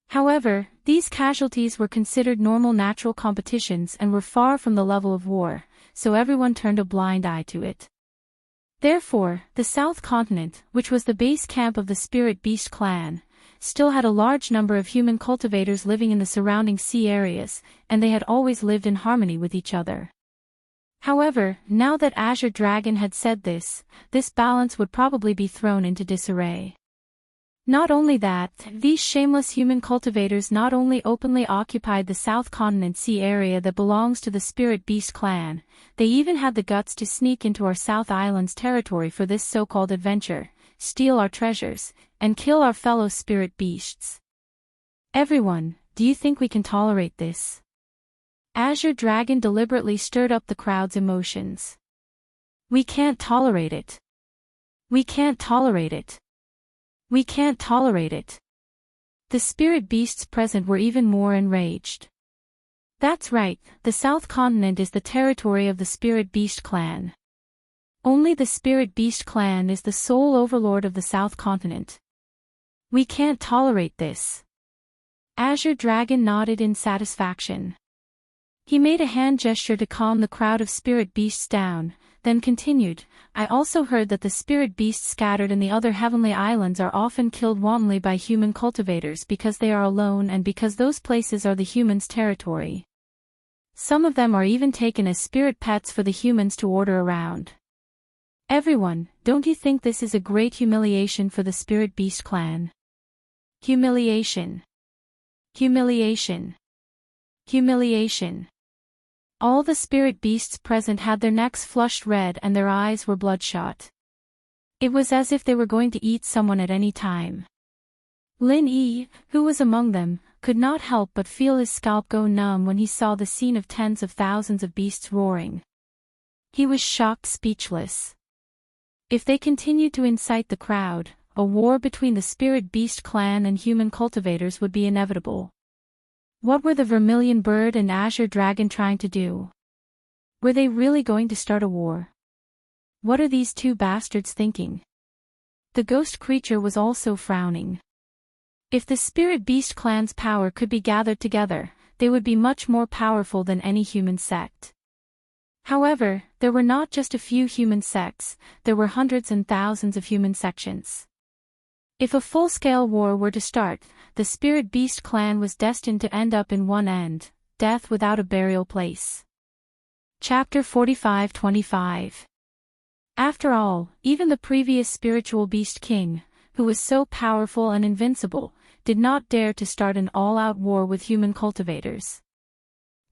However, these casualties were considered normal natural competitions and were far from the level of war, so everyone turned a blind eye to it. Therefore, the South Continent, which was the base camp of the Spirit Beast clan, still had a large number of human cultivators living in the surrounding sea areas, and they had always lived in harmony with each other. However, now that Azure Dragon had said this balance would probably be thrown into disarray. Not only that, these shameless human cultivators not only openly occupied the South Continent Sea area that belongs to the Spirit Beast clan, they even had the guts to sneak into our South Island's territory for this so-called adventure, steal our treasures, and kill our fellow spirit beasts. Everyone, do you think we can tolerate this? Azure Dragon deliberately stirred up the crowd's emotions. We can't tolerate it. We can't tolerate it. We can't tolerate it. The spirit beasts present were even more enraged. That's right, the South Continent is the territory of the Spirit Beast clan. Only the Spirit Beast clan is the sole overlord of the South Continent. We can't tolerate this. Azure Dragon nodded in satisfaction. He made a hand gesture to calm the crowd of spirit beasts down, then continued, I also heard that the spirit beasts scattered in the other heavenly islands are often killed wantonly by human cultivators because they are alone and because those places are the humans' territory. Some of them are even taken as spirit pets for the humans to order around. Everyone, don't you think this is a great humiliation for the Spirit Beast clan? Humiliation. Humiliation. Humiliation. All the spirit beasts present had their necks flushed red and their eyes were bloodshot. It was as if they were going to eat someone at any time. Lin Yi, who was among them, could not help but feel his scalp go numb when he saw the scene of tens of thousands of beasts roaring. He was shocked, speechless. If they continued to incite the crowd, a war between the Spirit Beast clan and human cultivators would be inevitable. What were the Vermilion Bird and Azure Dragon trying to do? Were they really going to start a war? What are these two bastards thinking? The ghost creature was also frowning. If the Spirit Beast clan's power could be gathered together, they would be much more powerful than any human sect. However, there were not just a few human sects, there were hundreds and thousands of human sections. If a full-scale war were to start, the Spirit Beast clan was destined to end up in one end, death without a burial place. Chapter 45-25. After all, even the previous spiritual beast king, who was so powerful and invincible, did not dare to start an all-out war with human cultivators.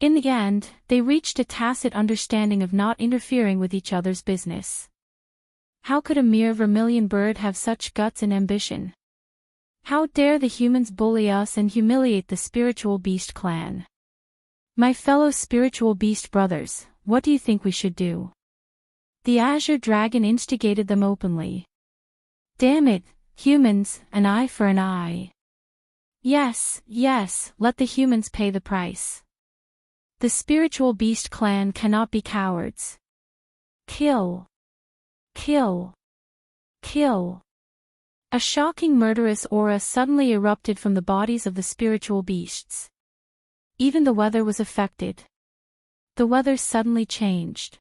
In the end, they reached a tacit understanding of not interfering with each other's business. How could a mere Vermilion Bird have such guts and ambition? How dare the humans bully us and humiliate the Spiritual Beast clan? My fellow Spiritual Beast brothers, what do you think we should do? The Azure Dragon instigated them openly. Damn it, humans, an eye for an eye. Yes, yes, let the humans pay the price. The Spiritual Beast clan cannot be cowards. Kill. Kill. Kill. A shocking murderous aura suddenly erupted from the bodies of the spiritual beasts. Even the weather was affected. The weather suddenly changed.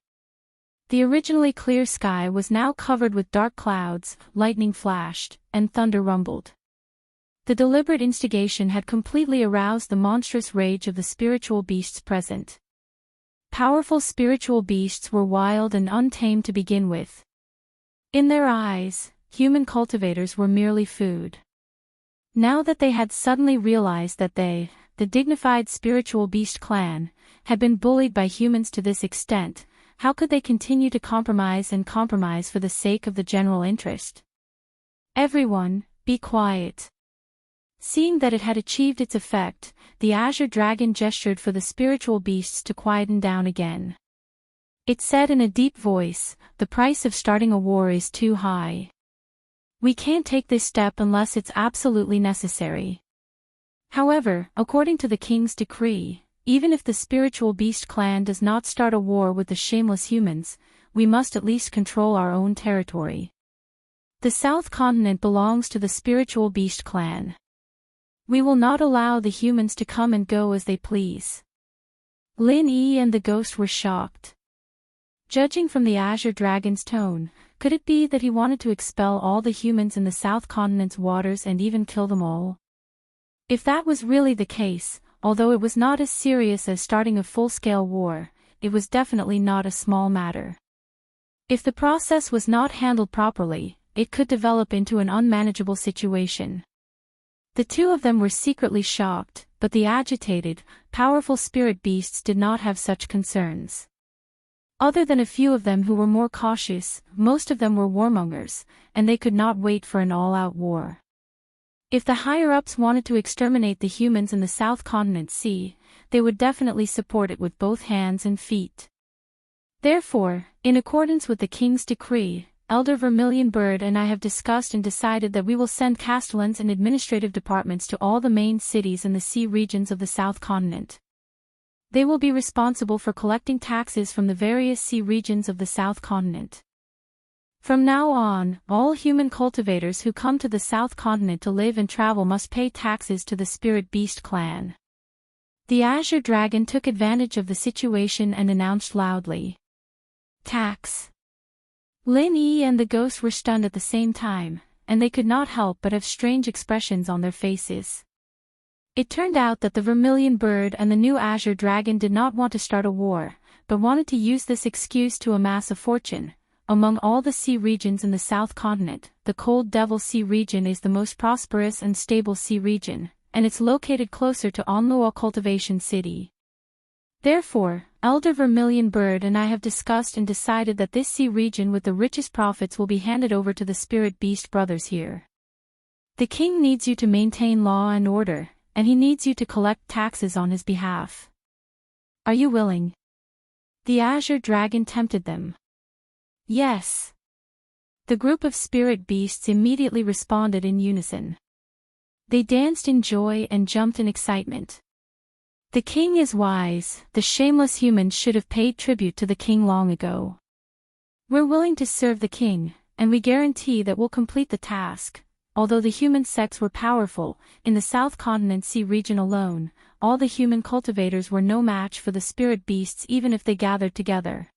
The originally clear sky was now covered with dark clouds, lightning flashed, and thunder rumbled. The deliberate instigation had completely aroused the monstrous rage of the spiritual beasts present. Powerful spiritual beasts were wild and untamed to begin with. In their eyes, human cultivators were merely food. Now that they had suddenly realized that they, the dignified spiritual beast clan, had been bullied by humans to this extent, how could they continue to compromise for the sake of the general interest? Everyone, be quiet. Seeing that it had achieved its effect, the Azure Dragon gestured for the spiritual beasts to quieten down again. It said in a deep voice, the price of starting a war is too high. We can't take this step unless it's absolutely necessary. However, according to the king's decree, even if the spiritual beast clan does not start a war with the shameless humans, we must at least control our own territory. The South Continent belongs to the spiritual beast clan. We will not allow the humans to come and go as they please. Lin Yi and the ghost were shocked. Judging from the Azure Dragon's tone, could it be that he wanted to expel all the humans in the South Continent's waters and even kill them all? If that was really the case, although it was not as serious as starting a full-scale war, it was definitely not a small matter. If the process was not handled properly, it could develop into an unmanageable situation. The two of them were secretly shocked, but the agitated, powerful spirit beasts did not have such concerns. Other than a few of them who were more cautious, most of them were warmongers, and they could not wait for an all-out war. If the higher-ups wanted to exterminate the humans in the South Continent Sea, they would definitely support it with both hands and feet. Therefore, in accordance with the king's decree, Elder Vermilion Bird and I have discussed and decided that we will send castellans and administrative departments to all the main cities in the sea regions of the South Continent. They will be responsible for collecting taxes from the various sea regions of the South Continent. From now on, all human cultivators who come to the South Continent to live and travel must pay taxes to the Spirit Beast clan. The Azure Dragon took advantage of the situation and announced loudly, "Tax." Lin Yi and the ghost were stunned at the same time, and they could not help but have strange expressions on their faces. It turned out that the Vermilion Bird and the new Azure Dragon did not want to start a war, but wanted to use this excuse to amass a fortune. Among all the sea regions in the South Continent, the Cold Devil Sea region is the most prosperous and stable sea region, and it's located closer to Onloa Cultivation City. Therefore, Elder Vermilion Bird and I have discussed and decided that this sea region with the richest profits will be handed over to the Spirit Beast brothers here. The king needs you to maintain law and order, and he needs you to collect taxes on his behalf. Are you willing? The Azure Dragon tempted them. Yes. The group of spirit beasts immediately responded in unison. They danced in joy and jumped in excitement. The king is wise. The shameless humans should have paid tribute to the king long ago. We're willing to serve the king, and we guarantee that we'll complete the task. Although the human sects were powerful, in the South Continent Sea region alone, all the human cultivators were no match for the spirit beasts even if they gathered together.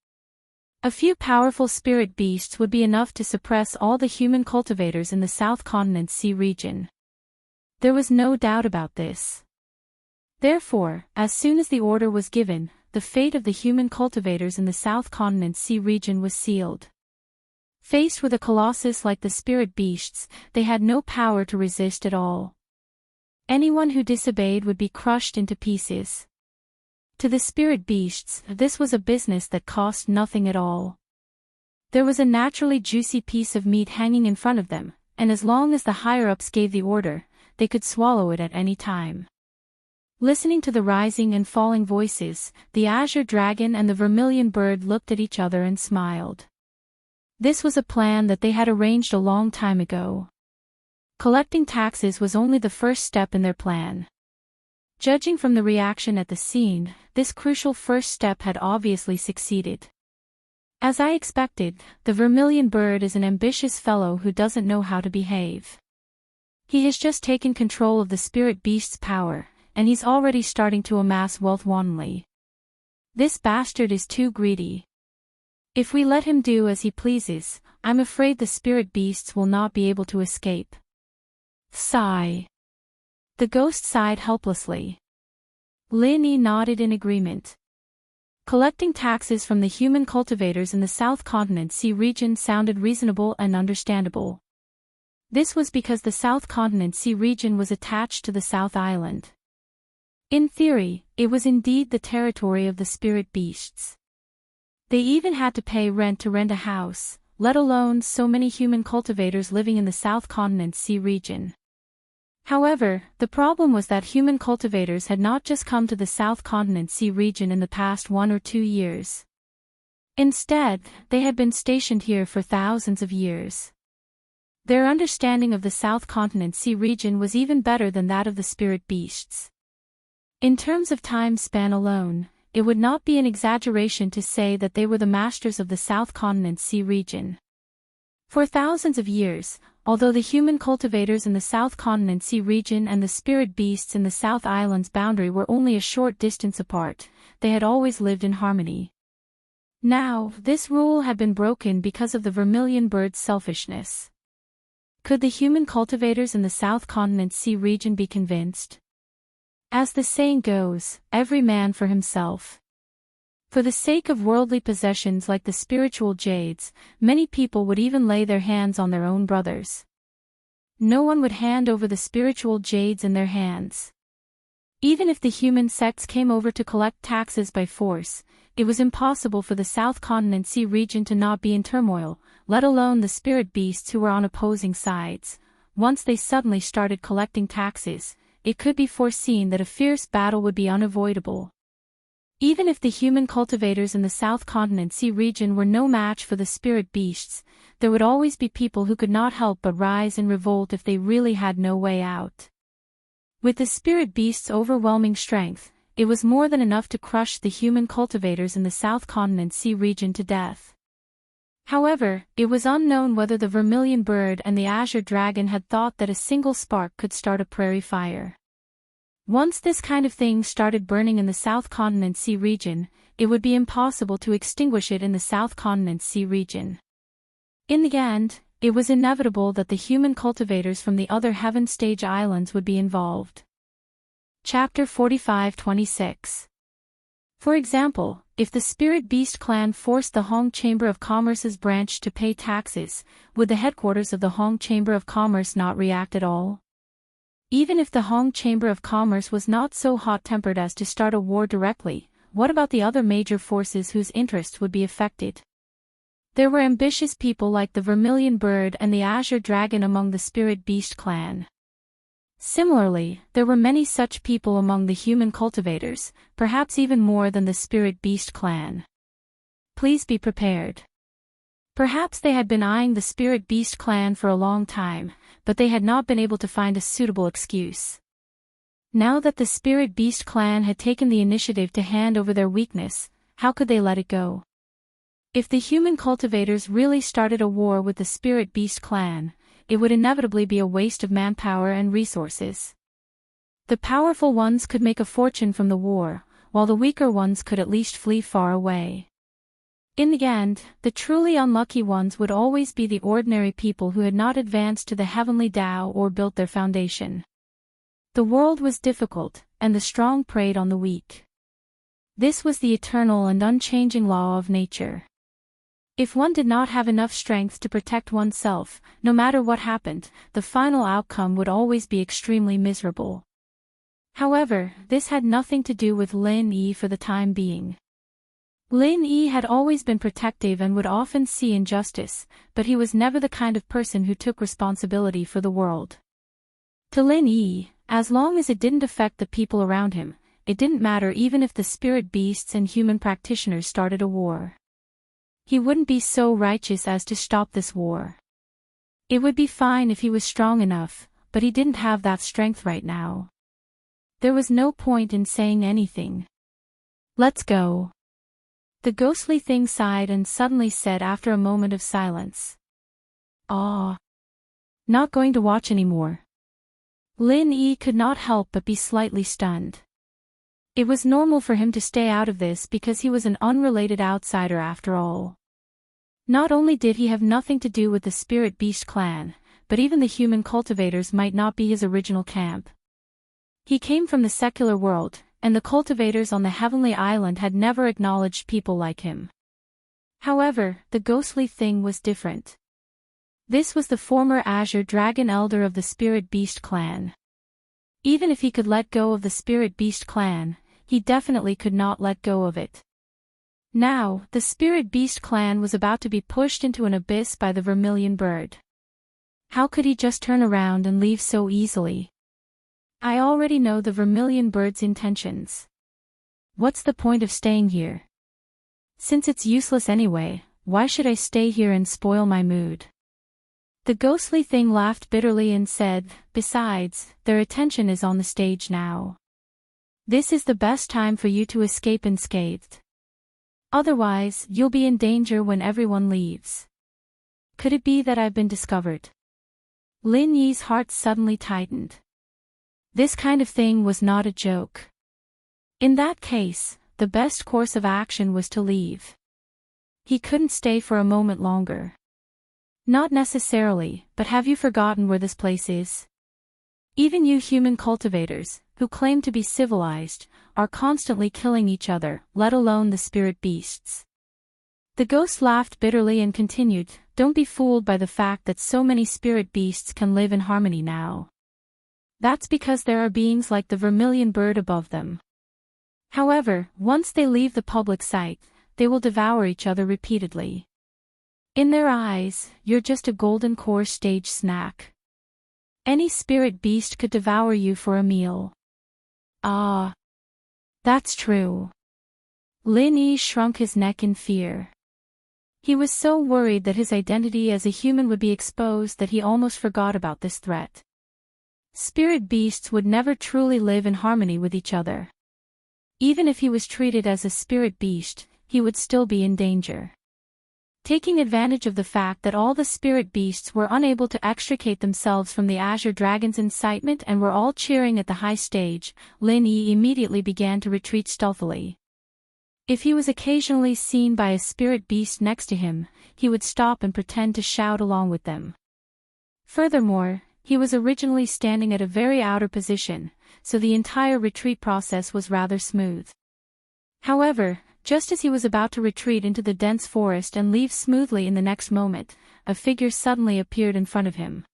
A few powerful spirit beasts would be enough to suppress all the human cultivators in the South Continent Sea region. There was no doubt about this. Therefore, as soon as the order was given, the fate of the human cultivators in the South Continent Sea region was sealed. Faced with a colossus like the spirit beasts, they had no power to resist at all. Anyone who disobeyed would be crushed into pieces. To the spirit beasts, this was a business that cost nothing at all. There was a naturally juicy piece of meat hanging in front of them, and as long as the higher-ups gave the order, they could swallow it at any time. Listening to the rising and falling voices, the Azure Dragon and the Vermilion Bird looked at each other and smiled. This was a plan that they had arranged a long time ago. Collecting taxes was only the first step in their plan. Judging from the reaction at the scene, this crucial first step had obviously succeeded. As I expected, the Vermilion Bird is an ambitious fellow who doesn't know how to behave. He has just taken control of the spirit beast's power, and he's already starting to amass wealth wantonly. This bastard is too greedy. If we let him do as he pleases, I'm afraid the spirit beasts will not be able to escape. Sigh. The ghost sighed helplessly. Lin Yi nodded in agreement. Collecting taxes from the human cultivators in the South Continent Sea region sounded reasonable and understandable. This was because the South Continent Sea region was attached to the South Island. In theory, it was indeed the territory of the spirit beasts. They even had to pay rent to rent a house, let alone so many human cultivators living in the South Continent Sea region. However, the problem was that human cultivators had not just come to the South Continent Sea region in the past 1 or 2 years. Instead, they had been stationed here for thousands of years. Their understanding of the South Continent Sea region was even better than that of the spirit beasts. In terms of time span alone, it would not be an exaggeration to say that they were the masters of the South Continent Sea region. For thousands of years, although the human cultivators in the South Continent Sea region and the spirit beasts in the South Island's boundary were only a short distance apart, they had always lived in harmony. Now, this rule had been broken because of the Vermilion Bird's selfishness. Could the human cultivators in the South Continent Sea region be convinced? As the saying goes, every man for himself. For the sake of worldly possessions like the spiritual jades, many people would even lay their hands on their own brothers. No one would hand over the spiritual jades in their hands. Even if the human sects came over to collect taxes by force, it was impossible for the South Continent Sea region to not be in turmoil, let alone the spirit beasts who were on opposing sides. Once they suddenly started collecting taxes, it could be foreseen that a fierce battle would be unavoidable. Even if the human cultivators in the South Continent Sea region were no match for the spirit beasts, there would always be people who could not help but rise in revolt if they really had no way out. With the spirit beasts' overwhelming strength, it was more than enough to crush the human cultivators in the South Continent Sea region to death. However, it was unknown whether the vermilion bird and the azure dragon had thought that a single spark could start a prairie fire. Once this kind of thing started burning in the South Continent Sea region, it would be impossible to extinguish it in the South Continent Sea region. In the end, it was inevitable that the human cultivators from the other Heaven Stage Islands would be involved. Chapter 45-26. For example, if the Spirit Beast clan forced the Hong Chamber of Commerce's branch to pay taxes, would the headquarters of the Hong Chamber of Commerce not react at all? Even if the Hong Chamber of Commerce was not so hot-tempered as to start a war directly, what about the other major forces whose interests would be affected? There were ambitious people like the Vermilion Bird and the Azure Dragon among the Spirit Beast clan. Similarly, there were many such people among the human cultivators, perhaps even more than the Spirit Beast clan. Please be prepared. Perhaps they had been eyeing the Spirit Beast clan for a long time, but they had not been able to find a suitable excuse. Now that the Spirit Beast clan had taken the initiative to hand over their weakness, how could they let it go? If the human cultivators really started a war with the Spirit Beast clan, it would inevitably be a waste of manpower and resources. The powerful ones could make a fortune from the war, while the weaker ones could at least flee far away. In the end, the truly unlucky ones would always be the ordinary people who had not advanced to the heavenly Tao or built their foundation. The world was difficult, and the strong preyed on the weak. This was the eternal and unchanging law of nature. If one did not have enough strength to protect oneself, no matter what happened, the final outcome would always be extremely miserable. However, this had nothing to do with Lin Yi for the time being. Lin Yi had always been protective and would often see injustice, but he was never the kind of person who took responsibility for the world. To Lin Yi, as long as it didn't affect the people around him, it didn't matter even if the spirit beasts and human practitioners started a war. He wouldn't be so righteous as to stop this war. It would be fine if he was strong enough, but he didn't have that strength right now. There was no point in saying anything. Let's go. The ghostly thing sighed and suddenly said after a moment of silence. Ah. Not going to watch anymore. Lin Yi could not help but be slightly stunned. It was normal for him to stay out of this because he was an unrelated outsider after all. Not only did he have nothing to do with the Spirit Beast clan, but even the human cultivators might not be his original camp. He came from the secular world, and the cultivators on the heavenly island had never acknowledged people like him. However, the ghostly thing was different. This was the former Azure Dragon Elder of the Spirit Beast clan. Even if he could let go of the Spirit Beast clan, he definitely could not let go of it. Now, the Spirit Beast clan was about to be pushed into an abyss by the Vermilion Bird. How could he just turn around and leave so easily? I already know the Vermilion Bird's intentions. What's the point of staying here? Since it's useless anyway, why should I stay here and spoil my mood? The ghostly thing laughed bitterly and said, besides, their attention is on the stage now. This is the best time for you to escape unscathed. Otherwise, you'll be in danger when everyone leaves. Could it be that I've been discovered? Lin Yi's heart suddenly tightened. This kind of thing was not a joke. In that case, the best course of action was to leave. He couldn't stay for a moment longer. Not necessarily, but have you forgotten where this place is? Even you human cultivators, who claim to be civilized, are constantly killing each other, let alone the spirit beasts. The ghost laughed bitterly and continued, "Don't be fooled by the fact that so many spirit beasts can live in harmony now. That's because there are beings like the vermilion bird above them. However, once they leave the public sight, they will devour each other repeatedly. In their eyes, you're just a golden core stage snack. Any spirit beast could devour you for a meal." Ah. That's true. Lin Yi shrunk his neck in fear. He was so worried that his identity as a human would be exposed that he almost forgot about this threat. Spirit beasts would never truly live in harmony with each other. Even if he was treated as a spirit beast, he would still be in danger. Taking advantage of the fact that all the spirit beasts were unable to extricate themselves from the Azure Dragon's incitement and were all cheering at the high stage, Lin Yi immediately began to retreat stealthily. If he was occasionally seen by a spirit beast next to him, he would stop and pretend to shout along with them. Furthermore, he was originally standing at a very outer position, so the entire retreat process was rather smooth. However, just as he was about to retreat into the dense forest and leave smoothly in the next moment, a figure suddenly appeared in front of him.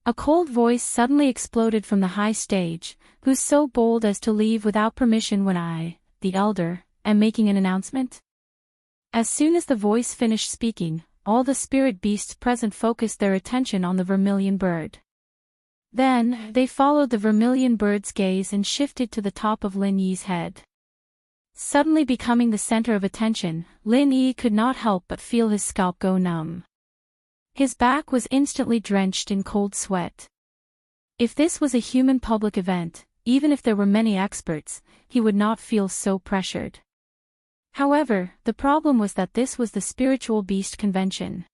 A cold voice suddenly exploded from the high stage, "Who's so bold as to leave without permission when I, the Elder, am making an announcement?" As soon as the voice finished speaking, all the spirit beasts present focused their attention on the vermilion bird. Then, they followed the vermilion bird's gaze and shifted to the top of Lin Yi's head. Suddenly becoming the center of attention, Lin Yi could not help but feel his scalp go numb. His back was instantly drenched in cold sweat. If this was a human public event, even if there were many experts, he would not feel so pressured. However, the problem was that this was the spiritual beast convention.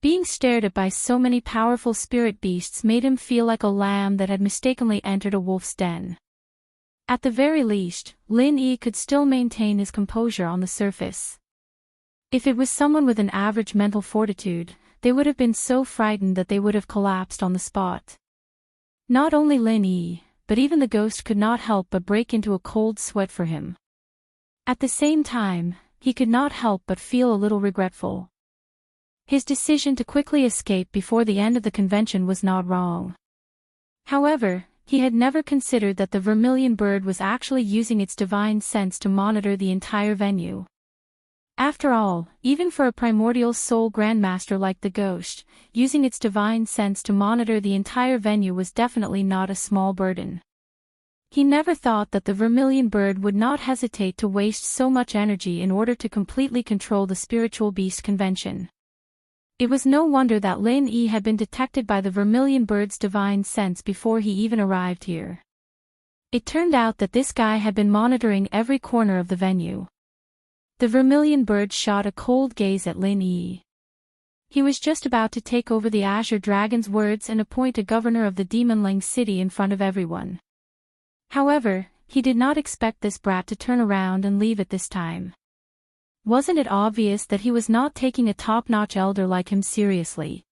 Being stared at by so many powerful spirit beasts made him feel like a lamb that had mistakenly entered a wolf's den. At the very least, Lin Yi could still maintain his composure on the surface. If it was someone with an average mental fortitude, they would have been so frightened that they would have collapsed on the spot. Not only Lin Yi, but even the ghost could not help but break into a cold sweat for him. At the same time, he could not help but feel a little regretful. His decision to quickly escape before the end of the convention was not wrong. However, he had never considered that the vermilion bird was actually using its divine sense to monitor the entire venue. After all, even for a primordial soul grandmaster like the ghost, using its divine sense to monitor the entire venue was definitely not a small burden. He never thought that the vermilion bird would not hesitate to waste so much energy in order to completely control the spiritual beast convention. It was no wonder that Lin Yi had been detected by the vermilion bird's divine sense before he even arrived here. It turned out that this guy had been monitoring every corner of the venue. The vermilion bird shot a cold gaze at Lin Yi. He was just about to take over the Azure Dragon's words and appoint a governor of the Demonling City in front of everyone. However, he did not expect this brat to turn around and leave at this time. Wasn't it obvious that he was not taking a top-notch elder like him seriously?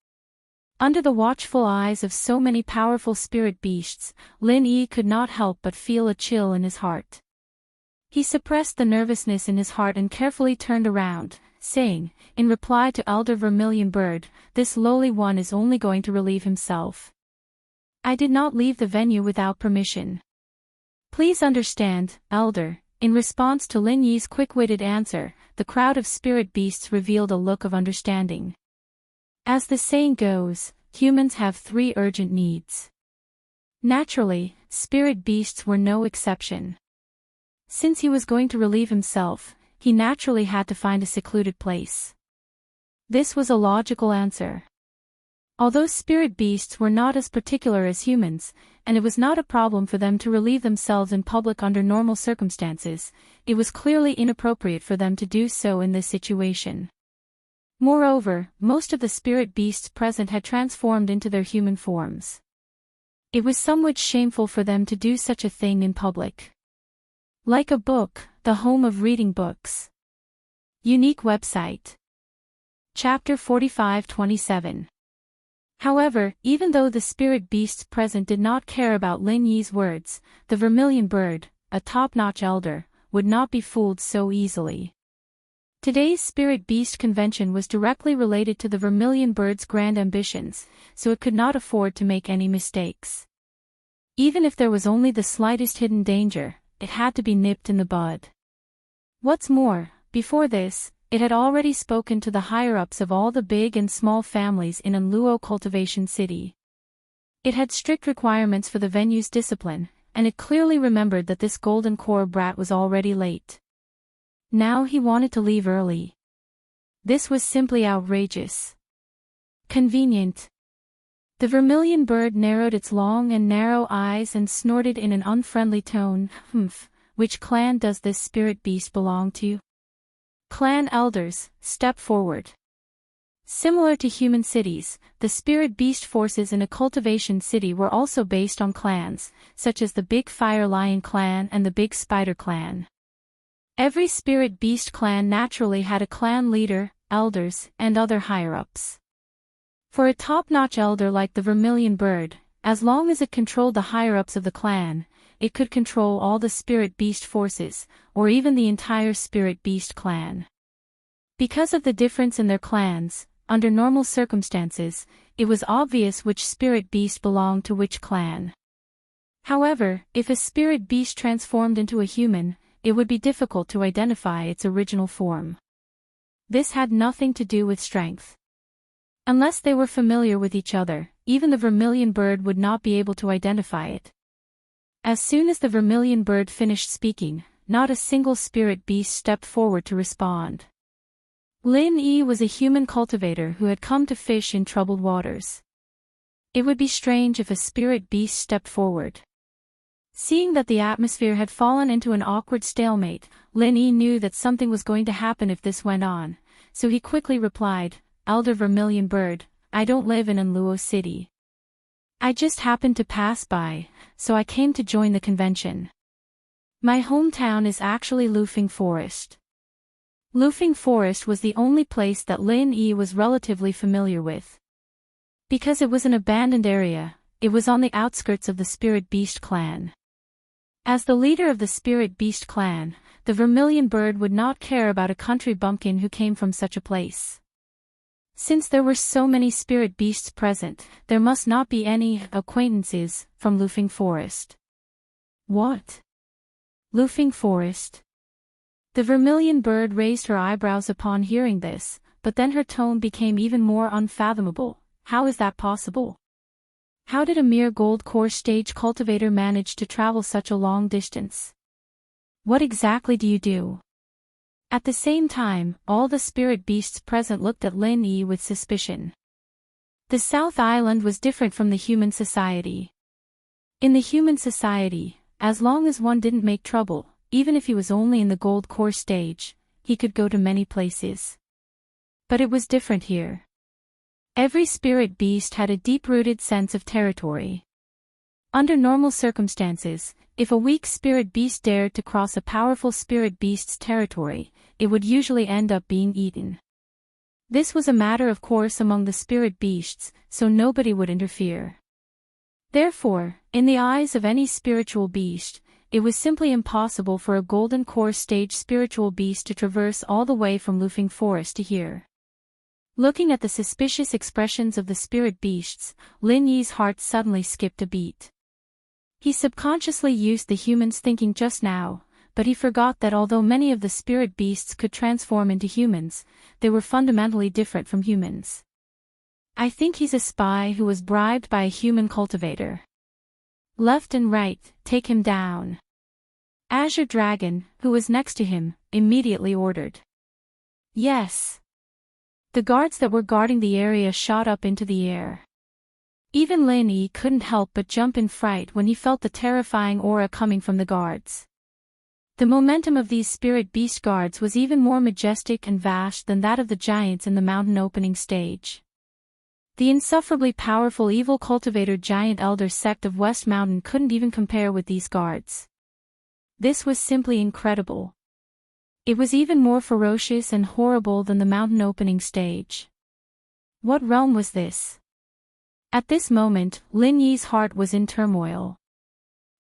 Under the watchful eyes of so many powerful spirit beasts, Lin Yi could not help but feel a chill in his heart. He suppressed the nervousness in his heart and carefully turned around, saying, in reply to Elder Vermilion Bird, "This lowly one is only going to relieve himself. I did not leave the venue without permission. Please understand, Elder." In response to Lin Yi's quick-witted answer, the crowd of spirit beasts revealed a look of understanding. As the saying goes, humans have 3 urgent needs. Naturally, spirit beasts were no exception. Since he was going to relieve himself, he naturally had to find a secluded place. This was a logical answer. Although spirit beasts were not as particular as humans, and it was not a problem for them to relieve themselves in public under normal circumstances, it was clearly inappropriate for them to do so in this situation. Moreover, most of the spirit beasts present had transformed into their human forms. It was somewhat shameful for them to do such a thing in public. Like a book, the home of reading books. Unique website. Chapter 45-27. However, even though the spirit beasts present did not care about Lin Yi's words, the vermilion bird, a top-notch elder, would not be fooled so easily. Today's spirit beast convention was directly related to the vermilion bird's grand ambitions, so it could not afford to make any mistakes. Even if there was only the slightest hidden danger, it had to be nipped in the bud. What's more, before this, it had already spoken to the higher-ups of all the big and small families in Enluo Cultivation City. It had strict requirements for the venue's discipline, and it clearly remembered that this golden core brat was already late. Now he wanted to leave early. This was simply outrageous. Convenient. The vermilion bird narrowed its long and narrow eyes and snorted in an unfriendly tone. Which clan does this spirit beast belong to? Clan elders, step forward. Similar to human cities, the spirit beast forces in a cultivation city were also based on clans, such as the Big Fire Lion clan and the Big Spider clan. Every spirit beast clan naturally had a clan leader, elders, and other higher-ups. For a top-notch elder like the vermilion bird, as long as it controlled the higher-ups of the clan, it could control all the spirit beast forces, or even the entire spirit beast clan. Because of the difference in their clans, under normal circumstances, it was obvious which spirit beast belonged to which clan. However, if a spirit beast transformed into a human, it would be difficult to identify its original form. This had nothing to do with strength. Unless they were familiar with each other, even the vermilion bird would not be able to identify it. As soon as the vermilion bird finished speaking, not a single spirit beast stepped forward to respond. Lin Yi was a human cultivator who had come to fish in troubled waters. It would be strange if a spirit beast stepped forward. Seeing that the atmosphere had fallen into an awkward stalemate, Lin Yi knew that something was going to happen if this went on, so he quickly replied, "Elder Vermilion Bird, I don't live in Enluo City. I just happened to pass by, so I came to join the convention. My hometown is actually Lufing Forest." Lufing Forest was the only place that Lin Yi was relatively familiar with. Because it was an abandoned area, it was on the outskirts of the Spirit Beast clan. As the leader of the Spirit Beast clan, the Vermilion Bird would not care about a country bumpkin who came from such a place. Since there were so many spirit beasts present, there must not be any acquaintances from Lufing Forest. What? Lufing Forest? The Vermilion Bird raised her eyebrows upon hearing this, but then her tone became even more unfathomable. How is that possible? How did a mere gold core stage cultivator manage to travel such a long distance? What exactly do you do? At the same time, all the spirit beasts present looked at Lin Yi with suspicion. The South Island was different from the human society. In the human society, as long as one didn't make trouble, even if he was only in the gold core stage, he could go to many places. But it was different here. Every spirit beast had a deep-rooted sense of territory. Under normal circumstances, if a weak spirit beast dared to cross a powerful spirit beast's territory, it would usually end up being eaten. This was a matter of course among the spirit beasts, so nobody would interfere. Therefore, in the eyes of any spiritual beast, it was simply impossible for a golden core stage spiritual beast to traverse all the way from Lufing Forest to here. Looking at the suspicious expressions of the spirit beasts, Lin Yi's heart suddenly skipped a beat. He subconsciously used the human's thinking just now, but he forgot that although many of the spirit beasts could transform into humans, they were fundamentally different from humans. I think he's a spy who was bribed by a human cultivator. Left and right, take him down. Azure Dragon, who was next to him, immediately ordered. Yes. The guards that were guarding the area shot up into the air. Even Lin Yi couldn't help but jump in fright when he felt the terrifying aura coming from the guards. The momentum of these spirit beast guards was even more majestic and vast than that of the giants in the mountain opening stage. The insufferably powerful evil cultivator giant elder sect of West Mountain couldn't even compare with these guards. This was simply incredible. It was even more ferocious and horrible than the mountain opening stage. What realm was this? At this moment, Lin Yi's heart was in turmoil.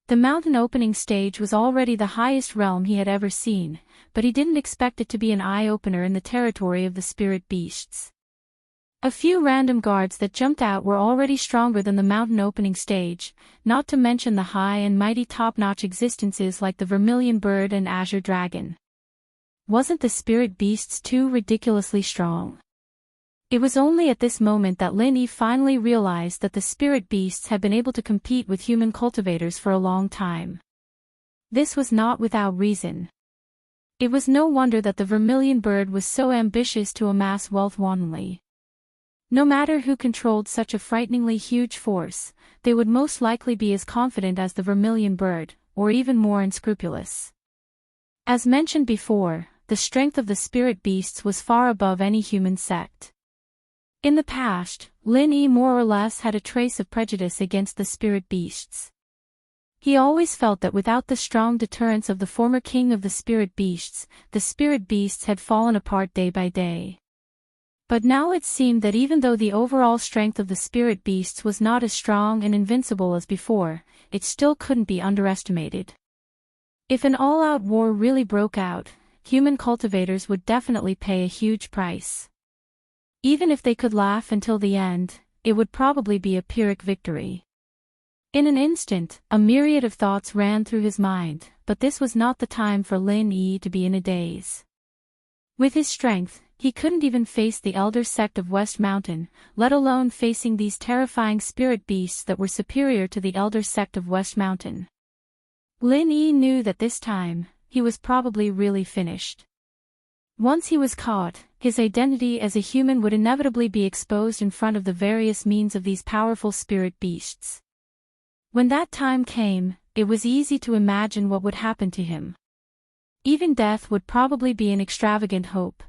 The mountain opening stage was already the highest realm he had ever seen, but he didn't expect it to be an eye-opener in the territory of the spirit beasts. A few random guards that jumped out were already stronger than the mountain opening stage, not to mention the high and mighty top-notch existences like the Vermilion Bird and Azure Dragon. Wasn't the spirit beasts too ridiculously strong? It was only at this moment that Lin Yi finally realized that the spirit beasts had been able to compete with human cultivators for a long time. This was not without reason. It was no wonder that the Vermilion Bird was so ambitious to amass wealth wantonly. No matter who controlled such a frighteningly huge force, they would most likely be as confident as the Vermilion Bird, or even more unscrupulous. As mentioned before, the strength of the spirit beasts was far above any human sect. In the past, Lin Yi more or less had a trace of prejudice against the spirit beasts. He always felt that without the strong deterrence of the former king of the spirit beasts had fallen apart day by day. But now it seemed that even though the overall strength of the spirit beasts was not as strong and invincible as before, it still couldn't be underestimated. If an all-out war really broke out, human cultivators would definitely pay a huge price. Even if they could laugh until the end, it would probably be a Pyrrhic victory. In an instant, a myriad of thoughts ran through his mind, but this was not the time for Lin Yi to be in a daze. With his strength, he couldn't even face the elder sect of West Mountain, let alone facing these terrifying spirit beasts that were superior to the elder sect of West Mountain. Lin Yi knew that this time, he was probably really finished. Once he was caught, his identity as a human would inevitably be exposed in front of the various means of these powerful spirit beasts. When that time came, it was easy to imagine what would happen to him. Even death would probably be an extravagant hope.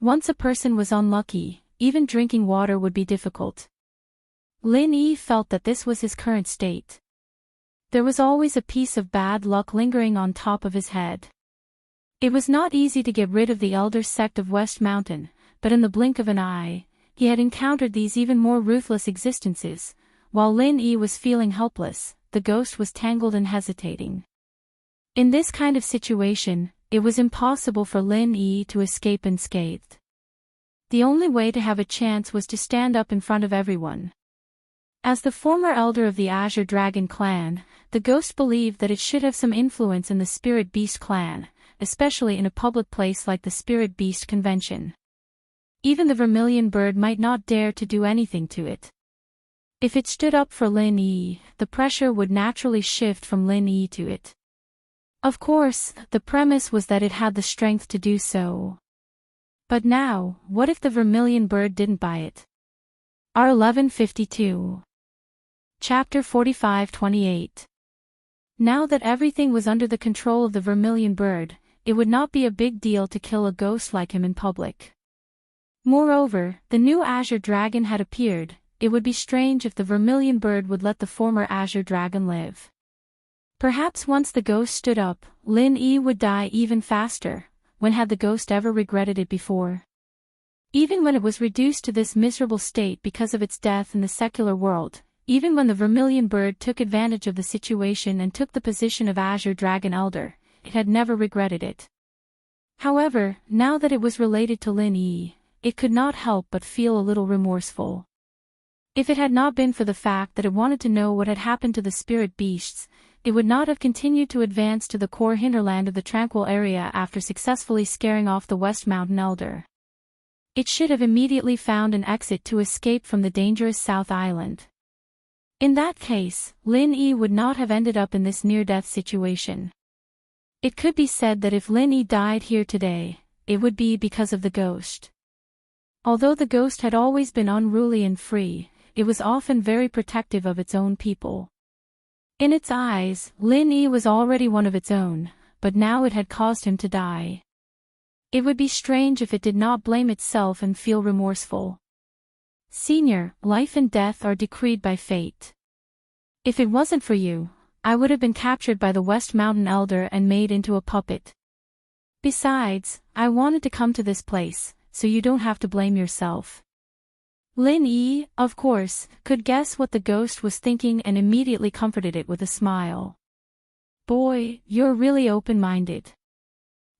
Once a person was unlucky, even drinking water would be difficult. Lin Yi felt that this was his current state. There was always a piece of bad luck lingering on top of his head. It was not easy to get rid of the elder sect of West Mountain, but in the blink of an eye, he had encountered these even more ruthless existences. While Lin Yi was feeling helpless, the ghost was tangled and hesitating. In this kind of situation, it was impossible for Lin Yi to escape unscathed. The only way to have a chance was to stand up in front of everyone. As the former elder of the Azure Dragon clan, the ghost believed that it should have some influence in the Spirit Beast clan, especially in a public place like the Spirit Beast Convention. Even the Vermilion Bird might not dare to do anything to it. If it stood up for Lin Yi, the pressure would naturally shift from Lin Yi to it. Of course, the premise was that it had the strength to do so. But now, what if the Vermilion Bird didn't buy it? R1152. Chapter 45-28. Now that everything was under the control of the Vermilion Bird, it would not be a big deal to kill a ghost like him in public. Moreover, the new Azure Dragon had appeared. It would be strange if the Vermilion Bird would let the former Azure Dragon live. Perhaps once the ghost stood up, Lin Yi would die even faster. When had the ghost ever regretted it before? Even when it was reduced to this miserable state because of its death in the secular world, even when the Vermilion Bird took advantage of the situation and took the position of Azure Dragon Elder, it had never regretted it. However, now that it was related to Lin Yi, it could not help but feel a little remorseful. If it had not been for the fact that it wanted to know what had happened to the spirit beasts, it would not have continued to advance to the core hinterland of the tranquil area after successfully scaring off the West Mountain Elder. It should have immediately found an exit to escape from the dangerous South Island. In that case, Lin Yi would not have ended up in this near-death situation. It could be said that if Lin Yi died here today, it would be because of the ghost. Although the ghost had always been unruly and free, it was often very protective of its own people. In its eyes, Lin Yi was already one of its own, but now it had caused him to die. It would be strange if it did not blame itself and feel remorseful. Senior, life and death are decreed by fate. If it wasn't for you, I would have been captured by the West Mountain Elder and made into a puppet. Besides, I wanted to come to this place, so you don't have to blame yourself. Lin Yi, of course, could guess what the ghost was thinking and immediately comforted it with a smile. Boy, you're really open-minded.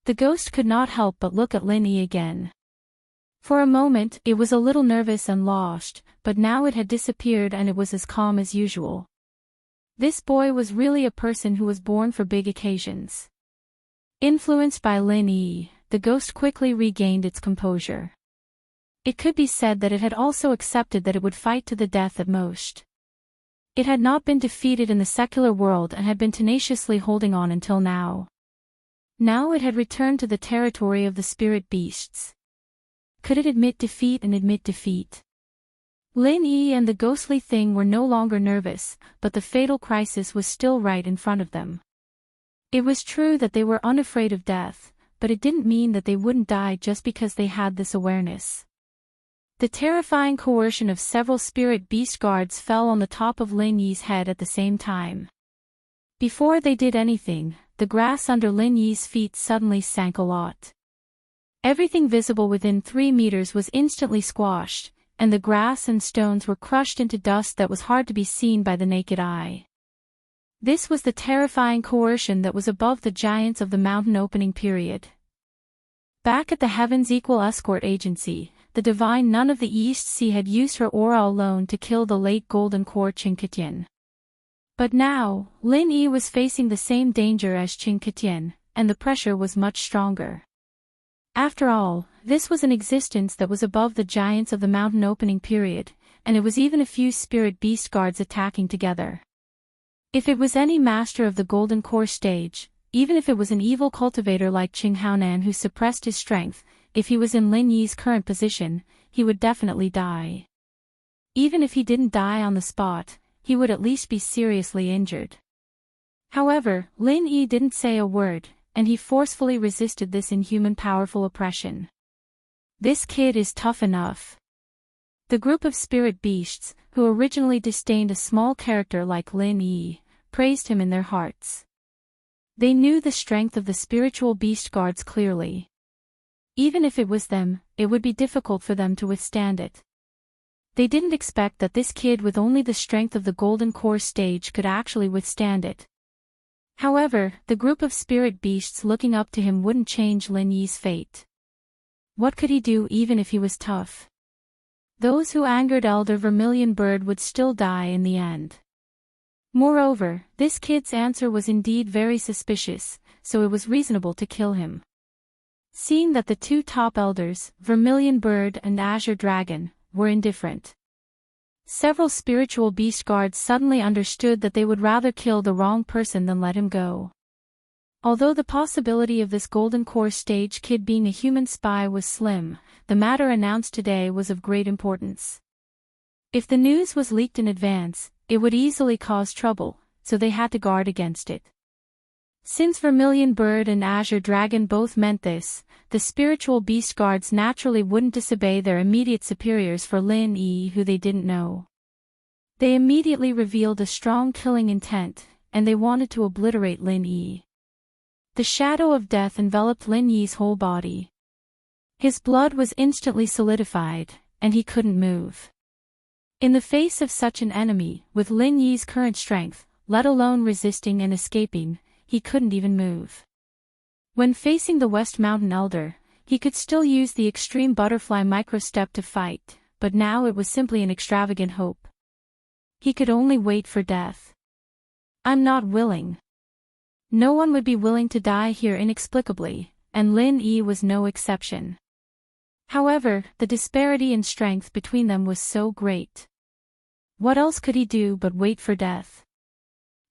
The ghost could not help but look at Lin Yi again. For a moment, it was a little nervous and lost, but now it had disappeared and it was as calm as usual. This boy was really a person who was born for big occasions. Influenced by Lin Yi, the ghost quickly regained its composure. It could be said that it had also accepted that it would fight to the death at most. It had not been defeated in the secular world and had been tenaciously holding on until now. Now it had returned to the territory of the spirit beasts. Could it admit defeat and admit defeat? Lin Yi and the ghostly thing were no longer nervous, but the fatal crisis was still right in front of them. It was true that they were unafraid of death, but it didn't mean that they wouldn't die just because they had this awareness. The terrifying coercion of several spirit beast guards fell on the top of Lin Yi's head at the same time. Before they did anything, the grass under Lin Yi's feet suddenly sank a lot. Everything visible within 3 meters was instantly squashed, and the grass and stones were crushed into dust that was hard to be seen by the naked eye. This was the terrifying coercion that was above the giants of the mountain opening period. Back at the Heaven's Equal Escort Agency, the divine nun of the East Sea had used her aura alone to kill the late Golden Core Qingqitian. But now, Lin Yi was facing the same danger as Qingqitian, and the pressure was much stronger. After all, this was an existence that was above the giants of the mountain opening period, and it was even a few spirit beast guards attacking together. If it was any master of the Golden Core stage, even if it was an evil cultivator like Qing Haonan who suppressed his strength, if he was in Lin Yi's current position, he would definitely die. Even if he didn't die on the spot, he would at least be seriously injured. However, Lin Yi didn't say a word, and he forcefully resisted this inhuman powerful oppression. This kid is tough enough. The group of spirit beasts, who originally disdained a small character like Lin Yi, praised him in their hearts. They knew the strength of the spiritual beast guards clearly. Even if it was them, it would be difficult for them to withstand it. They didn't expect that this kid with only the strength of the Golden Core stage could actually withstand it. However, the group of spirit beasts looking up to him wouldn't change Lin Yi's fate. What could he do even if he was tough? Those who angered Elder Vermilion Bird would still die in the end. Moreover, this kid's answer was indeed very suspicious, so it was reasonable to kill him. Seeing that the two top elders, Vermilion Bird and Azure Dragon, were indifferent. Several spiritual beast guards suddenly understood that they would rather kill the wrong person than let him go. Although the possibility of this Golden Core stage kid being a human spy was slim, the matter announced today was of great importance. If the news was leaked in advance, it would easily cause trouble, so they had to guard against it. Since Vermilion Bird and Azure Dragon both meant this, the spiritual beast guards naturally wouldn't disobey their immediate superiors for Lin Yi who they didn't know. They immediately revealed a strong killing intent, and they wanted to obliterate Lin Yi. The shadow of death enveloped Lin Yi's whole body. His blood was instantly solidified, and he couldn't move. In the face of such an enemy, with Lin Yi's current strength, let alone resisting and escaping, he couldn't even move. When facing the West Mountain Elder, he could still use the extreme butterfly microstep to fight, but now it was simply an extravagant hope. He could only wait for death. I'm not willing. No one would be willing to die here inexplicably, and Lin Yi was no exception. However, the disparity in strength between them was so great. What else could he do but wait for death?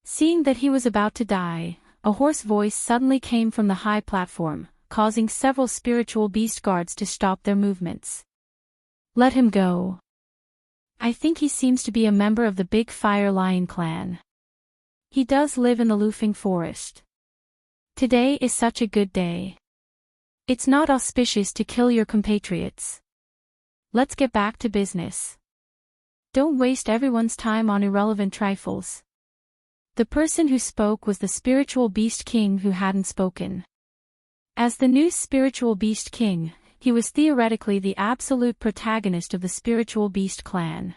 Seeing that he was about to die, a hoarse voice suddenly came from the high platform, causing several spiritual beast guards to stop their movements. Let him go. I think he seems to be a member of the Big Fire Lion clan. He does live in the Lufing Forest. Today is such a good day. It's not auspicious to kill your compatriots. Let's get back to business. Don't waste everyone's time on irrelevant trifles. The person who spoke was the spiritual beast king who hadn't spoken. As the new spiritual beast king, he was theoretically the absolute protagonist of the spiritual beast clan.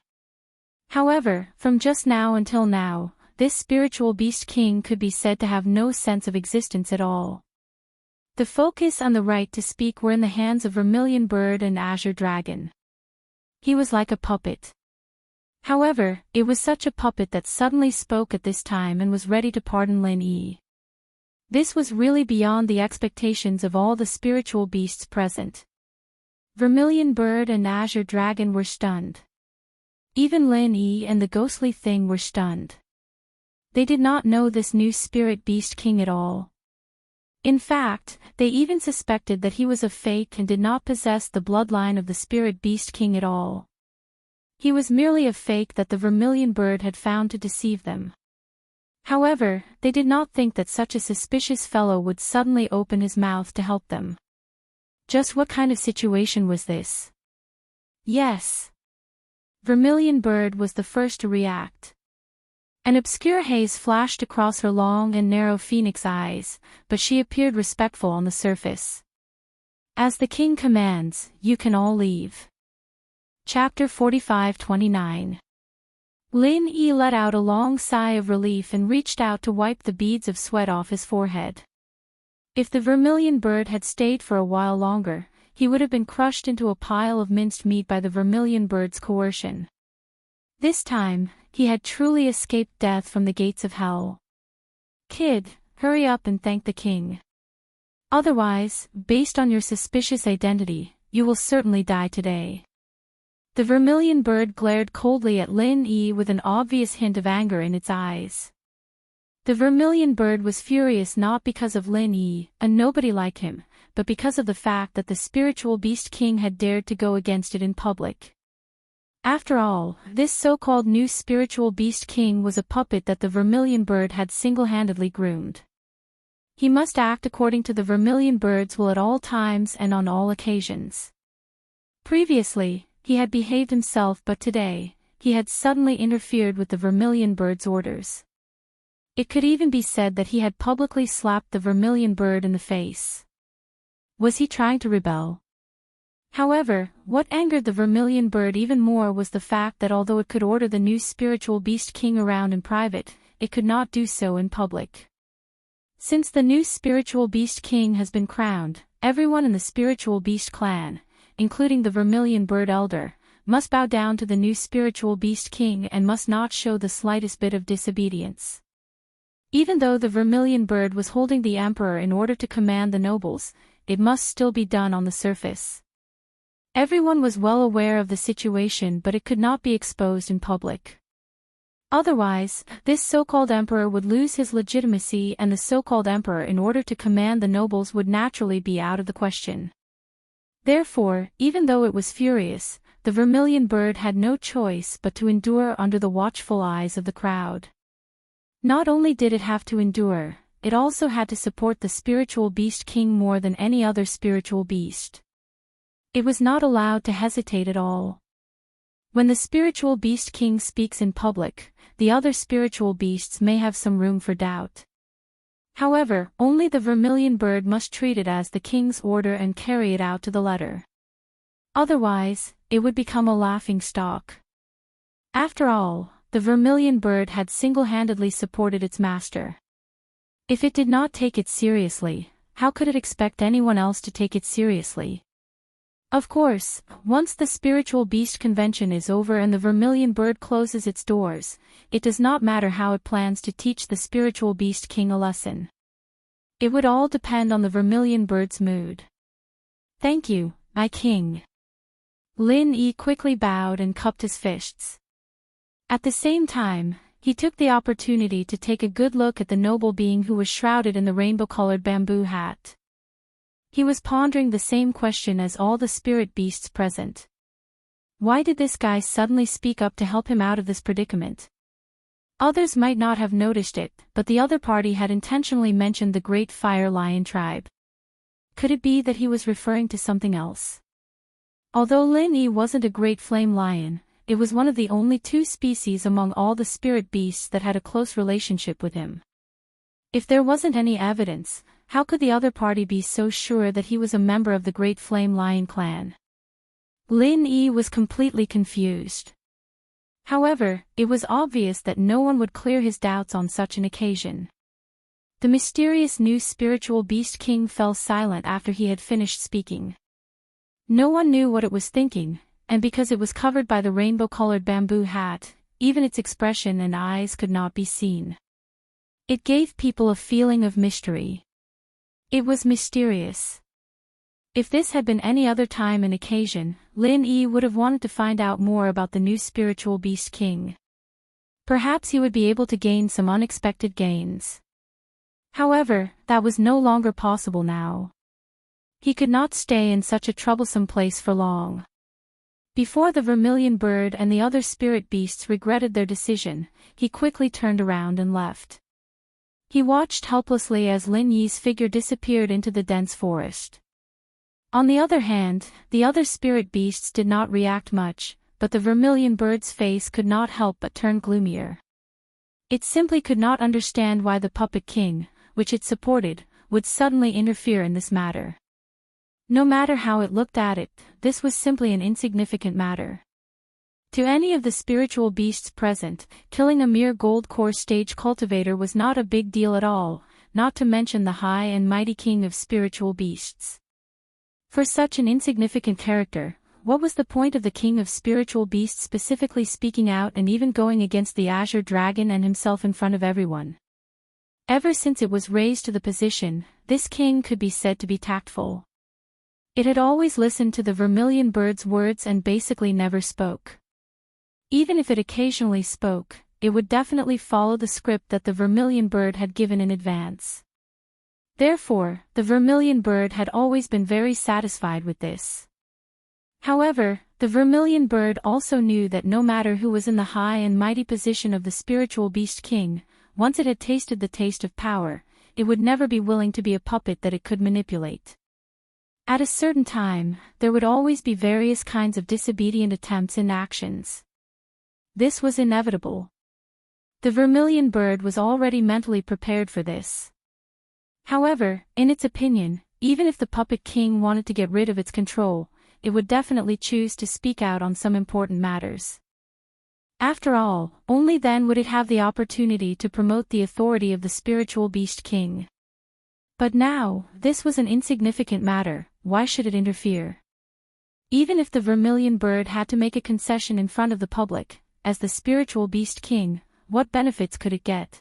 However, from just now until now, this spiritual beast king could be said to have no sense of existence at all. The focus and the right to speak were in the hands of Vermilion Bird and Azure Dragon. He was like a puppet. However, it was such a puppet that suddenly spoke at this time and was ready to pardon Lin Yi. This was really beyond the expectations of all the spiritual beasts present. Vermilion Bird and Azure Dragon were stunned. Even Lin Yi and the ghostly thing were stunned. They did not know this new spirit beast king at all. In fact, they even suspected that he was a fake and did not possess the bloodline of the spirit beast king at all. He was merely a fake that the Vermilion Bird had found to deceive them. However, they did not think that such a suspicious fellow would suddenly open his mouth to help them. Just what kind of situation was this? Yes. Vermilion Bird was the first to react. An obscure haze flashed across her long and narrow phoenix eyes, but she appeared respectful on the surface. As the king commands, you can all leave. Chapter 45-29. Lin Yi let out a long sigh of relief and reached out to wipe the beads of sweat off his forehead. If the Vermilion Bird had stayed for a while longer, he would have been crushed into a pile of minced meat by the Vermilion Bird's coercion. This time, he had truly escaped death from the gates of hell. Kid, hurry up and thank the king. Otherwise, based on your suspicious identity, you will certainly die today. The Vermilion Bird glared coldly at Lin Yi with an obvious hint of anger in its eyes. The Vermilion Bird was furious not because of Lin Yi, a nobody like him, but because of the fact that the spiritual beast king had dared to go against it in public. After all, this so-called new spiritual beast king was a puppet that the Vermilion Bird had single-handedly groomed. He must act according to the Vermilion Bird's will at all times and on all occasions. Previously, he had behaved himself, but today, he had suddenly interfered with the Vermilion Bird's orders. It could even be said that he had publicly slapped the Vermilion Bird in the face. Was he trying to rebel? However, what angered the Vermilion Bird even more was the fact that although it could order the new spiritual beast king around in private, it could not do so in public. Since the new spiritual beast king has been crowned, everyone in the spiritual beast clan, including the Vermilion Bird Elder, must bow down to the new spiritual beast king and must not show the slightest bit of disobedience. Even though the Vermilion Bird was holding the emperor in order to command the nobles, it must still be done on the surface. Everyone was well aware of the situation, but it could not be exposed in public. Otherwise, this so-called emperor would lose his legitimacy, and the so-called emperor in order to command the nobles would naturally be out of the question. Therefore, even though it was furious, the Vermilion Bird had no choice but to endure under the watchful eyes of the crowd. Not only did it have to endure, it also had to support the spiritual beast king more than any other spiritual beast. It was not allowed to hesitate at all. When the spiritual beast king speaks in public, the other spiritual beasts may have some room for doubt. However, only the Vermilion Bird must treat it as the king's order and carry it out to the letter. Otherwise, it would become a laughing stock. After all, the Vermilion Bird had single-handedly supported its master. If it did not take it seriously, how could it expect anyone else to take it seriously? Of course, once the spiritual beast convention is over and the Vermilion Bird closes its doors, it does not matter how it plans to teach the spiritual beast king a lesson. It would all depend on the Vermilion Bird's mood. Thank you, my king. Lin Yi quickly bowed and cupped his fists. At the same time, he took the opportunity to take a good look at the noble being who was shrouded in the rainbow-colored bamboo hat. He was pondering the same question as all the spirit beasts present. Why did this guy suddenly speak up to help him out of this predicament? Others might not have noticed it, but the other party had intentionally mentioned the Great Fire Lion tribe. Could it be that he was referring to something else? Although Lin Yi wasn't a Great Flame Lion, it was one of the only two species among all the spirit beasts that had a close relationship with him. If there wasn't any evidence, how could the other party be so sure that he was a member of the Great Flame Lion clan? Lin Yi was completely confused. However, it was obvious that no one would clear his doubts on such an occasion. The mysterious new spiritual beast king fell silent after he had finished speaking. No one knew what it was thinking, and because it was covered by the rainbow-colored bamboo hat, even its expression and eyes could not be seen. It gave people a feeling of mystery. It was mysterious. If this had been any other time and occasion, Lin Yi would have wanted to find out more about the new spiritual beast king. Perhaps he would be able to gain some unexpected gains. However, that was no longer possible now. He could not stay in such a troublesome place for long. Before the vermilion bird and the other spirit beasts regretted their decision, he quickly turned around and left. He watched helplessly as Lin Yi's figure disappeared into the dense forest. On the other hand, the other spirit beasts did not react much, but the vermilion bird's face could not help but turn gloomier. It simply could not understand why the puppet king, which it supported, would suddenly interfere in this matter. No matter how it looked at it, this was simply an insignificant matter. To any of the spiritual beasts present, killing a mere gold core stage cultivator was not a big deal at all, not to mention the high and mighty king of spiritual beasts. For such an insignificant character, what was the point of the king of spiritual beasts specifically speaking out and even going against the azure dragon and himself in front of everyone? Ever since it was raised to the position, this king could be said to be tactful. It had always listened to the vermilion bird's words and basically never spoke. Even if it occasionally spoke, it would definitely follow the script that the vermilion bird had given in advance. Therefore, the vermilion bird had always been very satisfied with this. However, the vermilion bird also knew that no matter who was in the high and mighty position of the spiritual beast king, once it had tasted the taste of power, it would never be willing to be a puppet that it could manipulate. At a certain time, there would always be various kinds of disobedient attempts and actions. This was inevitable. The vermilion bird was already mentally prepared for this. However, in its opinion, even if the puppet king wanted to get rid of its control, it would definitely choose to speak out on some important matters. After all, only then would it have the opportunity to promote the authority of the spiritual beast king. But now, this was an insignificant matter, why should it interfere? Even if the vermilion bird had to make a concession in front of the public, as the spiritual beast king, what benefits could it get?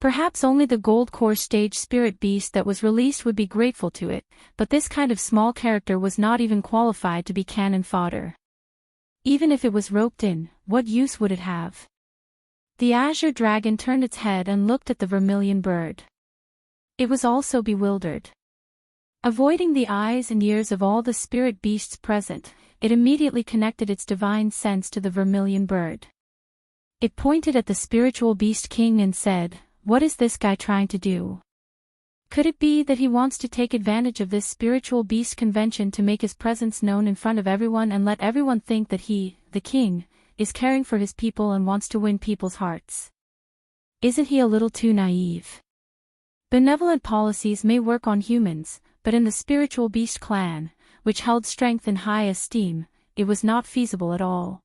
Perhaps only the gold core stage spirit beast that was released would be grateful to it, but this kind of small character was not even qualified to be cannon fodder. Even if it was roped in, what use would it have? The azure dragon turned its head and looked at the vermilion bird. It was also bewildered. Avoiding the eyes and ears of all the spirit beasts present, it immediately connected its divine sense to the vermilion bird. It pointed at the spiritual beast king and said, "What is this guy trying to do? Could it be that he wants to take advantage of this spiritual beast convention to make his presence known in front of everyone and let everyone think that he, the king, is caring for his people and wants to win people's hearts? Isn't he a little too naive? Benevolent policies may work on humans, but in the spiritual beast clan, which held strength in high esteem, it was not feasible at all.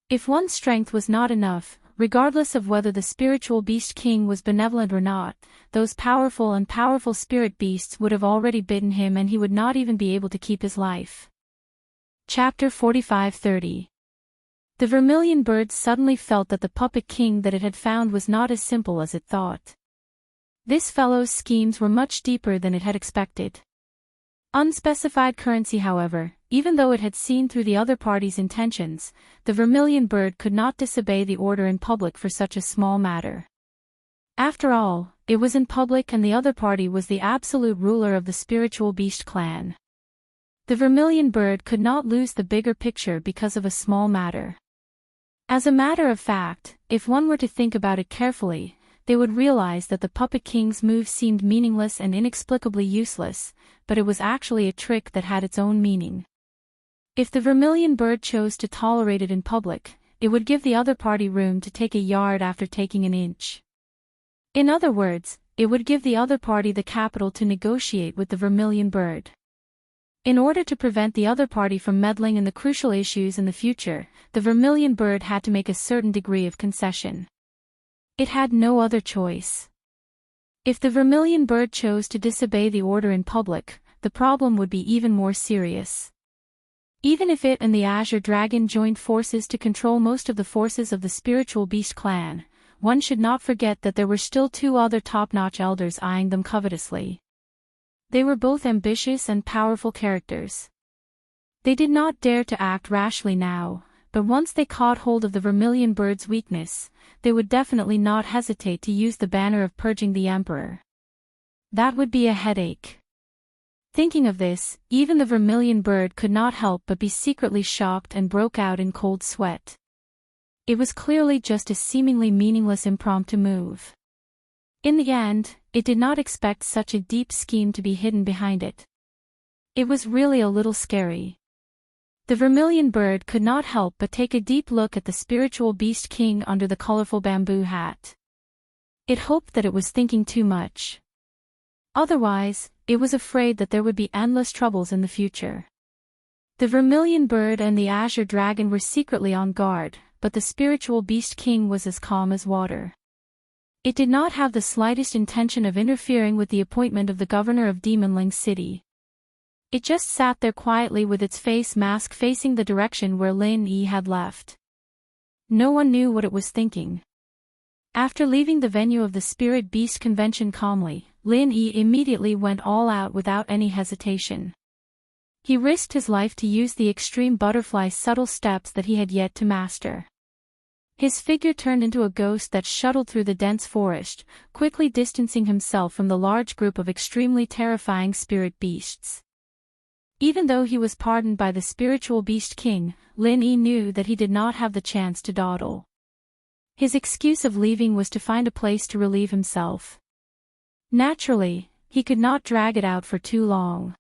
If one's strength was not enough, regardless of whether the spiritual beast king was benevolent or not, those powerful spirit beasts would have already bitten him and he would not even be able to keep his life." Chapter 45-30. The vermilion bird suddenly felt that the puppet king that it had found was not as simple as it thought. This fellow's schemes were much deeper than it had expected. Unspecified currency, however, even though it had seen through the other party's intentions, the vermilion bird could not disobey the order in public for such a small matter. After all, it was in public and the other party was the absolute ruler of the spiritual beast clan. The vermilion bird could not lose the bigger picture because of a small matter. As a matter of fact, if one were to think about it carefully, they would realize that the puppet king's move seemed meaningless and inexplicably useless, but it was actually a trick that had its own meaning. If the vermilion bird chose to tolerate it in public, it would give the other party room to take a yard after taking an inch. In other words, it would give the other party the capital to negotiate with the Vermilion Bird. In order to prevent the other party from meddling in the crucial issues in the future, the Vermilion Bird had to make a certain degree of concession. It had no other choice. If the Vermilion Bird chose to disobey the order in public, the problem would be even more serious. Even if it and the Azure Dragon joined forces to control most of the forces of the Spiritual Beast clan, one should not forget that there were still two other top-notch elders eyeing them covetously. They were both ambitious and powerful characters. They did not dare to act rashly now, but once they caught hold of the Vermilion Bird's weakness, they would definitely not hesitate to use the banner of purging the Emperor. That would be a headache. Thinking of this, even the Vermilion Bird could not help but be secretly shocked and broke out in cold sweat. It was clearly just a seemingly meaningless impromptu move. In the end, it did not expect such a deep scheme to be hidden behind it. It was really a little scary. The Vermilion Bird could not help but take a deep look at the Spiritual Beast King under the colorful bamboo hat. It hoped that it was thinking too much. Otherwise, it was afraid that there would be endless troubles in the future. The Vermilion Bird and the Azure Dragon were secretly on guard, but the Spiritual Beast King was as calm as water. It did not have the slightest intention of interfering with the appointment of the governor of Demonling City. It just sat there quietly with its face mask facing the direction where Lin Yi had left. No one knew what it was thinking. After leaving the venue of the Spirit Beast Convention calmly, Lin Yi immediately went all out without any hesitation. He risked his life to use the extreme butterfly subtle steps that he had yet to master. His figure turned into a ghost that shuttled through the dense forest, quickly distancing himself from the large group of extremely terrifying spirit beasts. Even though he was pardoned by the Spiritual Beast King, Lin Yi knew that he did not have the chance to dawdle. His excuse of leaving was to find a place to relieve himself. Naturally, he could not drag it out for too long.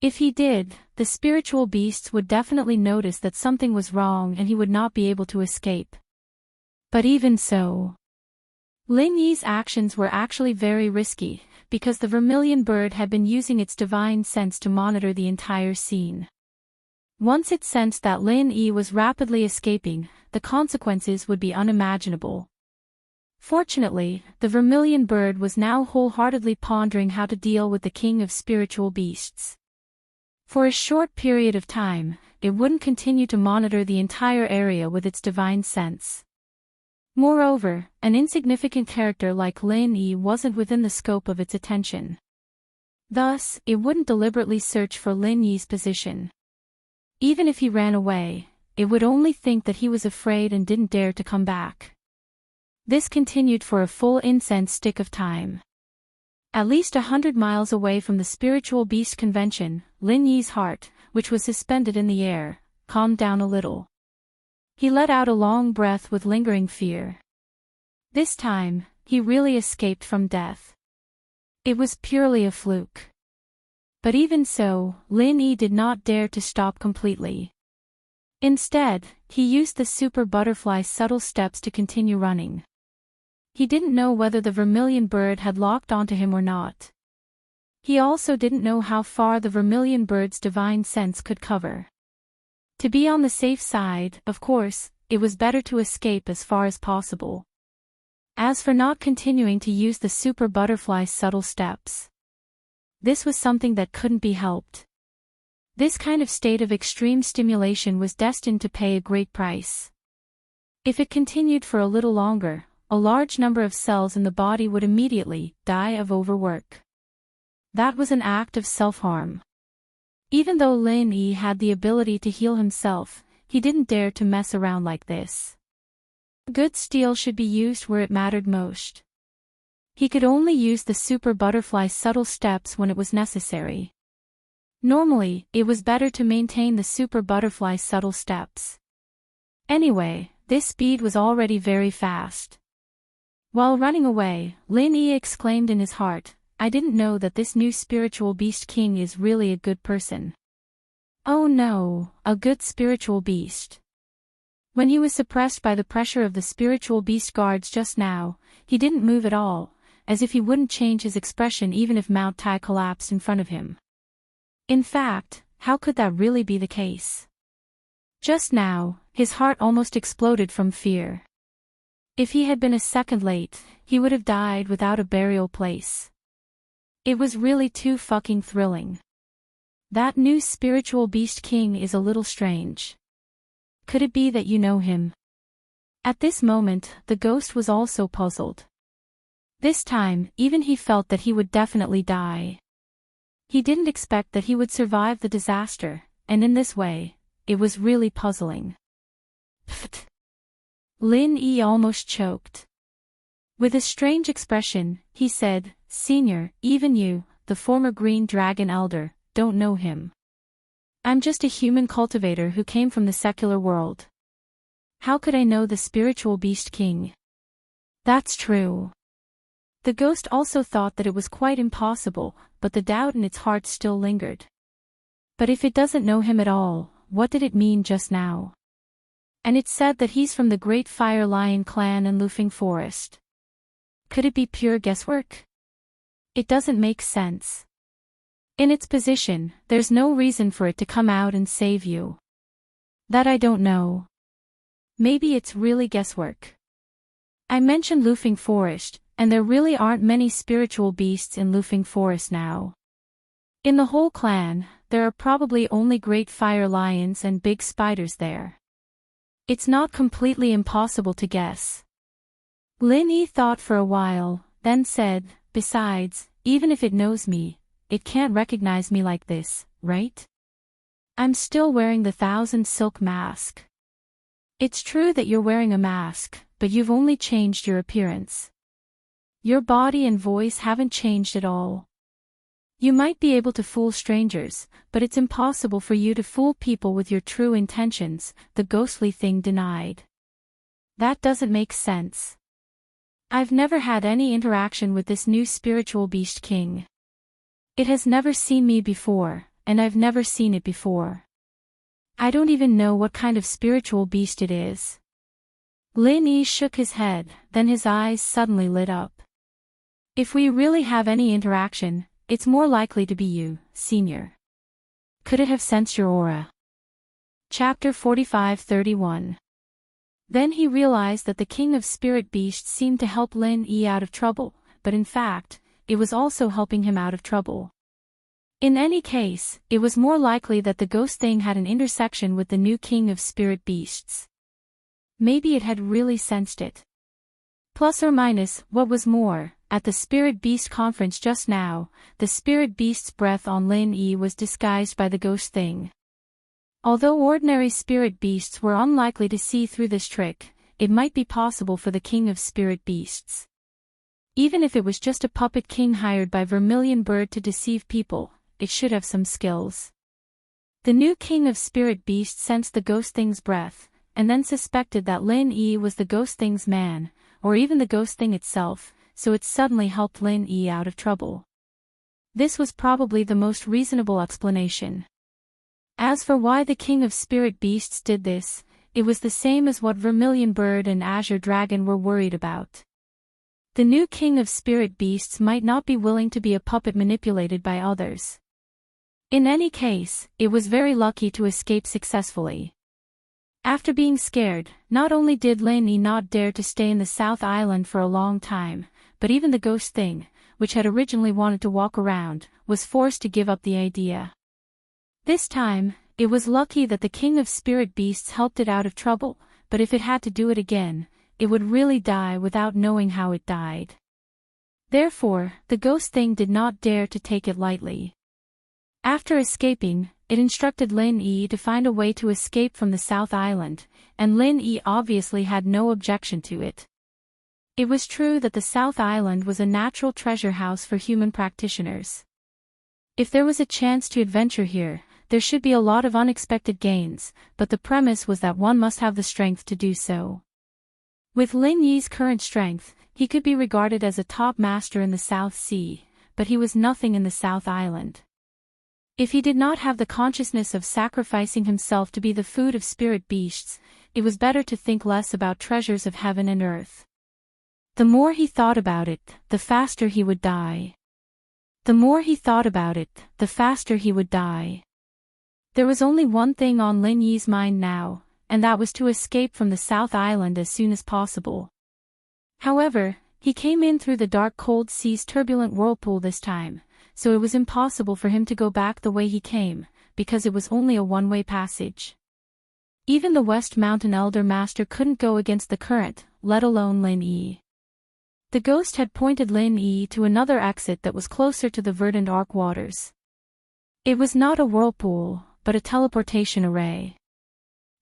If he did, the spiritual beasts would definitely notice that something was wrong and he would not be able to escape. But even so, Lin Yi's actions were actually very risky, because the Vermilion Bird had been using its divine sense to monitor the entire scene. Once it sensed that Lin Yi was rapidly escaping, the consequences would be unimaginable. Fortunately, the Vermilion Bird was now wholeheartedly pondering how to deal with the King of Spiritual Beasts. For a short period of time, it wouldn't continue to monitor the entire area with its divine sense. Moreover, an insignificant character like Lin Yi wasn't within the scope of its attention. Thus, it wouldn't deliberately search for Lin Yi's position. Even if he ran away, it would only think that he was afraid and didn't dare to come back. This continued for a full incense stick of time. At least 100 miles away from the Spiritual Beast Convention, Lin Yi's heart, which was suspended in the air, calmed down a little. He let out a long breath with lingering fear. This time, he really escaped from death. It was purely a fluke. But even so, Lin Yi did not dare to stop completely. Instead, he used the Super Butterfly subtle steps to continue running. He didn't know whether the Vermilion Bird had locked onto him or not. He also didn't know how far the Vermilion Bird's divine sense could cover. To be on the safe side, of course, it was better to escape as far as possible. As for not continuing to use the Super Butterfly subtle steps, this was something that couldn't be helped. This kind of state of extreme stimulation was destined to pay a great price. If it continued for a little longer, a large number of cells in the body would immediately die of overwork. That was an act of self-harm. Even though Lin Yi had the ability to heal himself, he didn't dare to mess around like this. Good steel should be used where it mattered most. He could only use the Super Butterfly subtle steps when it was necessary. Normally, it was better to maintain the Super Butterfly subtle steps. Anyway, this speed was already very fast. While running away, Lin Yi exclaimed in his heart, "I didn't know that this new Spiritual Beast King is really a good person." Oh no, a good spiritual beast. When he was suppressed by the pressure of the Spiritual Beast guards just now, he didn't move at all, as if he wouldn't change his expression even if Mount Tai collapsed in front of him. In fact, how could that really be the case? Just now, his heart almost exploded from fear. If he had been a second late, he would have died without a burial place. It was really too fucking thrilling. That new spiritual beast king is a little strange. Could it be that you know him? At this moment, the ghost was also puzzled. This time, even he felt that he would definitely die. He didn't expect that he would survive the disaster, and in this way, it was really puzzling. Pfft. Lin Yi almost choked. With a strange expression, he said, "Senior, even you, the former Green Dragon Elder, don't know him. I'm just a human cultivator who came from the secular world. How could I know the spiritual beast king?" That's true. The ghost also thought that it was quite impossible, but the doubt in its heart still lingered. But if it doesn't know him at all, what did it mean just now? And it said that he's from the Great Fire Lion clan in Lufing Forest. Could it be pure guesswork? It doesn't make sense. In its position, there's no reason for it to come out and save you. That I don't know. Maybe it's really guesswork. I mentioned Lufing Forest, and there really aren't many spiritual beasts in Lufing Forest now. In the whole clan, there are probably only great fire lions and big spiders there. It's not completely impossible to guess. Lin Yi thought for a while, then said, "Besides, even if it knows me, it can't recognize me like this, right? I'm still wearing the 1,000 silk mask." It's true that you're wearing a mask, but you've only changed your appearance. Your body and voice haven't changed at all. You might be able to fool strangers, but it's impossible for you to fool people with your true intentions, the ghostly thing denied. That doesn't make sense. I've never had any interaction with this new spiritual beast king. It has never seen me before, and I've never seen it before. I don't even know what kind of spiritual beast it is. Lin Yi shook his head, then his eyes suddenly lit up. If we really have any interaction, it's more likely to be you, Senior. Could it have sensed your aura? Chapter 45-31. Then he realized that the king of spirit beasts seemed to help Lin Yi out of trouble, but in fact, it was also helping him out of trouble. In any case, it was more likely that the ghost thing had an intersection with the new king of spirit beasts. Maybe it had really sensed it. Plus or minus, what was more, at the Spirit Beast conference just now, the Spirit Beast's breath on Lin Yi was disguised by the ghost thing. Although ordinary Spirit Beasts were unlikely to see through this trick, it might be possible for the King of Spirit Beasts. Even if it was just a puppet king hired by Vermilion Bird to deceive people, it should have some skills. The new King of Spirit Beasts sensed the ghost thing's breath, and then suspected that Lin Yi was the ghost thing's man, or even the ghost thing itself, so it suddenly helped Lin Yi out of trouble. This was probably the most reasonable explanation. As for why the King of Spirit Beasts did this, it was the same as what Vermilion Bird and Azure Dragon were worried about. The new King of Spirit Beasts might not be willing to be a puppet manipulated by others. In any case, it was very lucky to escape successfully. After being scared, not only did Lin Yi not dare to stay in the South Island for a long time, but even the ghost thing, which had originally wanted to walk around, was forced to give up the idea. This time, it was lucky that the King of Spirit Beasts helped it out of trouble, but if it had to do it again, it would really die without knowing how it died. Therefore, the ghost thing did not dare to take it lightly. After escaping, it instructed Lin Yi to find a way to escape from the South Island, and Lin Yi obviously had no objection to it. It was true that the South Island was a natural treasure house for human practitioners. If there was a chance to adventure here, there should be a lot of unexpected gains, but the premise was that one must have the strength to do so. With Lin Yi's current strength, he could be regarded as a top master in the South Sea, but he was nothing in the South Island. If he did not have the consciousness of sacrificing himself to be the food of spirit beasts, it was better to think less about treasures of heaven and earth. The more he thought about it, the faster he would die. The more he thought about it, the faster he would die. There was only one thing on Lin Yi's mind now, and that was to escape from the South Island as soon as possible. However, he came in through the dark cold sea's turbulent whirlpool this time, so it was impossible for him to go back the way he came, because it was only a one-way passage. Even the West Mountain Elder Master couldn't go against the current, let alone Lin Yi. The ghost had pointed Lin Yi to another exit that was closer to the verdant arc waters. It was not a whirlpool, but a teleportation array.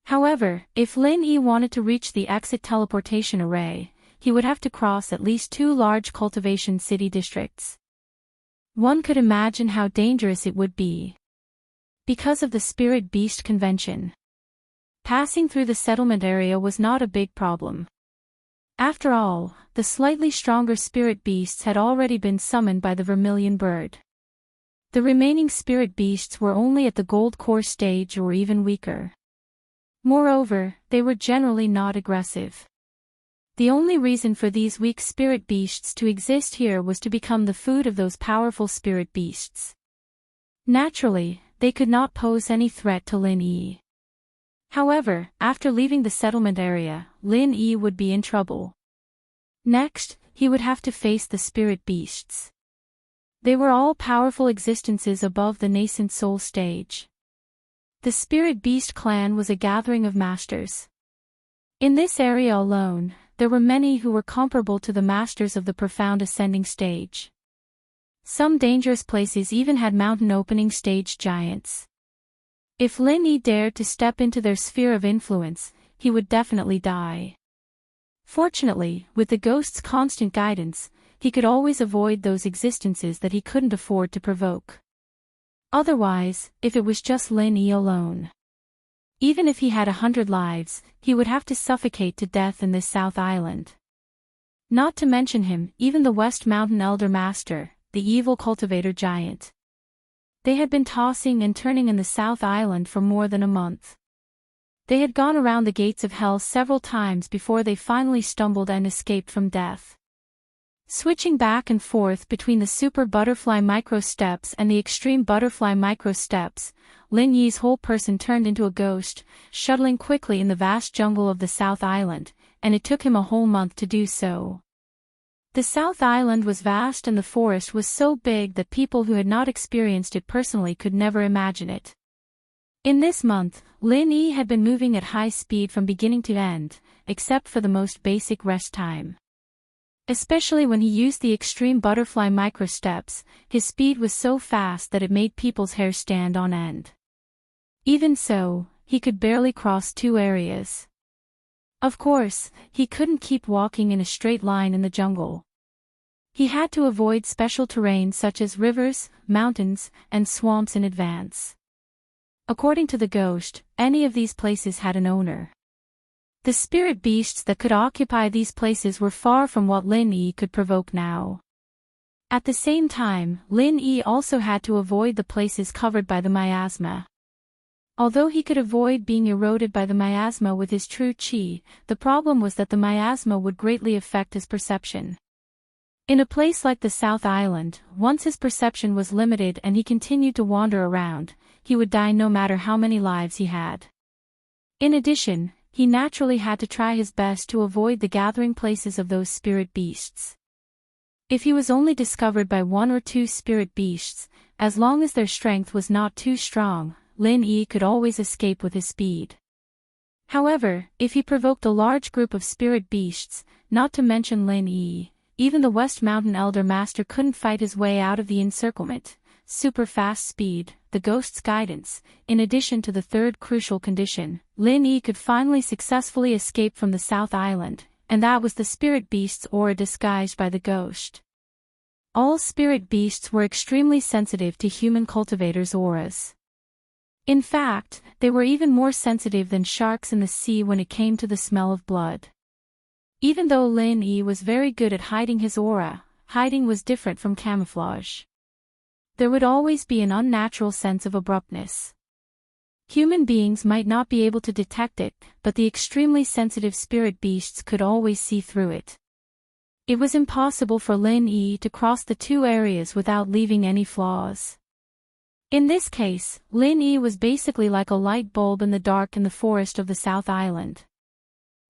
However, if Lin Yi wanted to reach the exit teleportation array, he would have to cross at least 2 large cultivation city districts. One could imagine how dangerous it would be. Because of the Spirit Beast Convention, passing through the settlement area was not a big problem. After all, the slightly stronger spirit beasts had already been summoned by the Vermilion Bird. The remaining spirit beasts were only at the Gold Core stage or even weaker. Moreover, they were generally not aggressive. The only reason for these weak spirit beasts to exist here was to become the food of those powerful spirit beasts. Naturally, they could not pose any threat to Lin Yi. However, after leaving the settlement area, Lin Yi would be in trouble. Next, he would have to face the spirit beasts. They were all powerful existences above the nascent soul stage. The Spirit Beast clan was a gathering of masters. In this area alone, there were many who were comparable to the masters of the profound ascending stage. Some dangerous places even had mountain opening stage giants. If Lin Yi dared to step into their sphere of influence, he would definitely die. Fortunately, with the ghost's constant guidance, he could always avoid those existences that he couldn't afford to provoke. Otherwise, if it was just Lin Yi alone, even if he had 100 lives, he would have to suffocate to death in this South Island. Not to mention him, even the West Mountain Elder Master, the evil cultivator giant. They had been tossing and turning in the South Island for more than a month. They had gone around the gates of hell several times before they finally stumbled and escaped from death. Switching back and forth between the Super Butterfly Micro Steps and the Extreme Butterfly Micro Steps, Lin Yi's whole person turned into a ghost, shuttling quickly in the vast jungle of the South Island, and it took him a whole month to do so. The South Island was vast and the forest was so big that people who had not experienced it personally could never imagine it. In this month, Lin Yi had been moving at high speed from beginning to end, except for the most basic rest time. Especially when he used the Extreme Butterfly Micro Steps, his speed was so fast that it made people's hair stand on end. Even so, he could barely cross 2 areas. Of course, he couldn't keep walking in a straight line in the jungle. He had to avoid special terrain such as rivers, mountains, and swamps in advance. According to the ghost, any of these places had an owner. The spirit beasts that could occupy these places were far from what Lin Yi could provoke now. At the same time, Lin Yi also had to avoid the places covered by the miasma. Although he could avoid being eroded by the miasma with his true chi, the problem was that the miasma would greatly affect his perception. In a place like the South Island, once his perception was limited and he continued to wander around, he would die no matter how many lives he had. In addition, he naturally had to try his best to avoid the gathering places of those spirit beasts. If he was only discovered by 1 or 2 spirit beasts, as long as their strength was not too strong, Lin Yi could always escape with his speed. However, if he provoked a large group of spirit beasts, not to mention Lin Yi, even the West Mountain Elder Master couldn't fight his way out of the encirclement. Super fast speed, the ghost's guidance, in addition to the third crucial condition, Lin Yi could finally successfully escape from the South Island, and that was the spirit beast's aura disguised by the ghost. All spirit beasts were extremely sensitive to human cultivators' auras. In fact, they were even more sensitive than sharks in the sea when it came to the smell of blood. Even though Lin Yi was very good at hiding his aura, hiding was different from camouflage. There would always be an unnatural sense of abruptness. Human beings might not be able to detect it, but the extremely sensitive spirit beasts could always see through it. It was impossible for Lin Yi to cross the two areas without leaving any flaws. In this case, Lin Yi was basically like a light bulb in the dark in the forest of the South Island.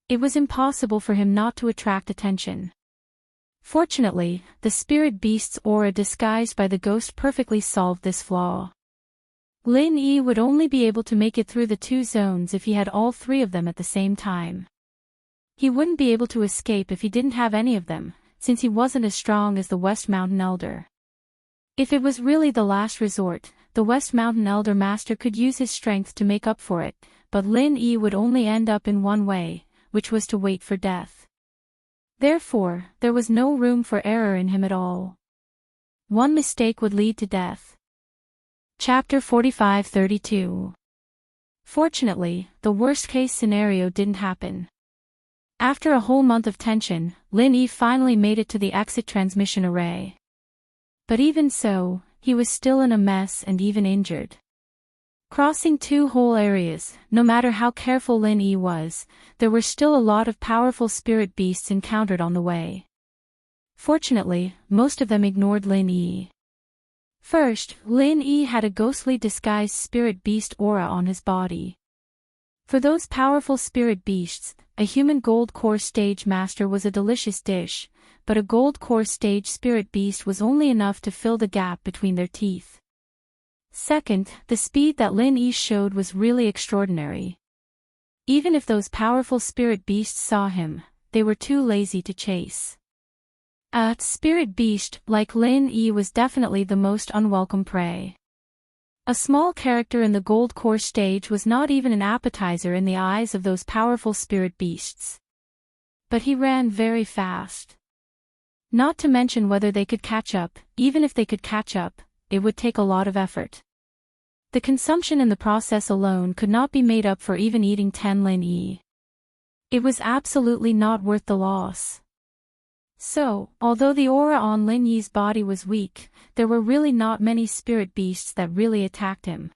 It was impossible for him not to attract attention. Fortunately, the spirit beast's aura disguised by the ghost perfectly solved this flaw. Lin Yi would only be able to make it through the two zones if he had all three of them at the same time. He wouldn't be able to escape if he didn't have any of them, since he wasn't as strong as the West Mountain Elder. If it was really the last resort, the West Mountain Elder Master could use his strength to make up for it, but Lin Yi would only end up in one way, which was to wait for death. Therefore, there was no room for error in him at all. One mistake would lead to death. Chapter 45-32. Fortunately, the worst-case scenario didn't happen. After a whole month of tension, Lin Yi finally made it to the exit transmission array. But even so, he was still in a mess and even injured. Crossing two whole areas, no matter how careful Lin Yi was, there were still a lot of powerful spirit beasts encountered on the way. Fortunately, most of them ignored Lin Yi. First, Lin Yi had a ghostly disguised spirit beast aura on his body. For those powerful spirit beasts, a human gold core stage master was a delicious dish, but a gold core stage spirit beast was only enough to fill the gap between their teeth. Second, the speed that Lin Yi showed was really extraordinary. Even if those powerful spirit beasts saw him, they were too lazy to chase. A spirit beast like Lin Yi was definitely the most unwelcome prey. A small character in the gold core stage was not even an appetizer in the eyes of those powerful spirit beasts. But he ran very fast. Not to mention whether they could catch up, even if they could catch up, it would take a lot of effort. The consumption in the process alone could not be made up for even eating 10 Lin Yi. It was absolutely not worth the loss. So, although the aura on Lin Yi's body was weak, there were really not many spirit beasts that really attacked him.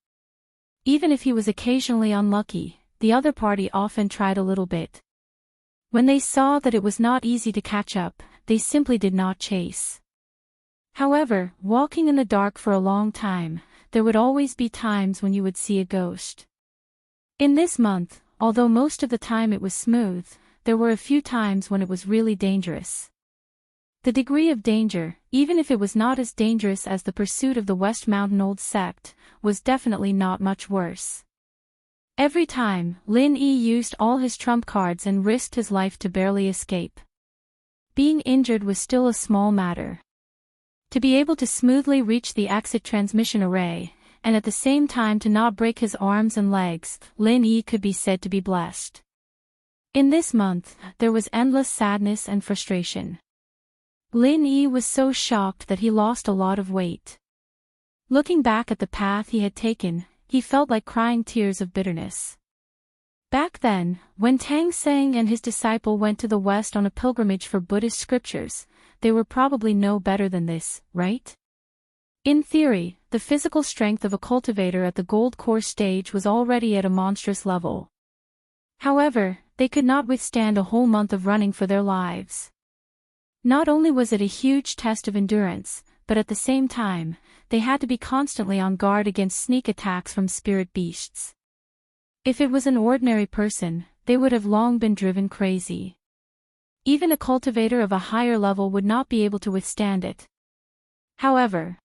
Even if he was occasionally unlucky, the other party often tried a little bit. When they saw that it was not easy to catch up, they simply did not chase. However, walking in the dark for a long time, there would always be times when you would see a ghost. In this month, although most of the time it was smooth, there were a few times when it was really dangerous. The degree of danger, even if it was not as dangerous as the pursuit of the West Mountain Old Sect, was definitely not much worse. Every time, Lin Yi used all his trump cards and risked his life to barely escape. Being injured was still a small matter. To be able to smoothly reach the exit transmission array, and at the same time to not break his arms and legs, Lin Yi could be said to be blessed. In this month, there was endless sadness and frustration. Lin Yi was so shocked that he lost a lot of weight. Looking back at the path he had taken, he felt like crying tears of bitterness. Back then, when Tang Seng and his disciple went to the West on a pilgrimage for Buddhist scriptures, they were probably no better than this, right? In theory, the physical strength of a cultivator at the gold core stage was already at a monstrous level. However, they could not withstand a whole month of running for their lives. Not only was it a huge test of endurance, but at the same time, they had to be constantly on guard against sneak attacks from spirit beasts. If it was an ordinary person, they would have long been driven crazy. Even a cultivator of a higher level would not be able to withstand it. However,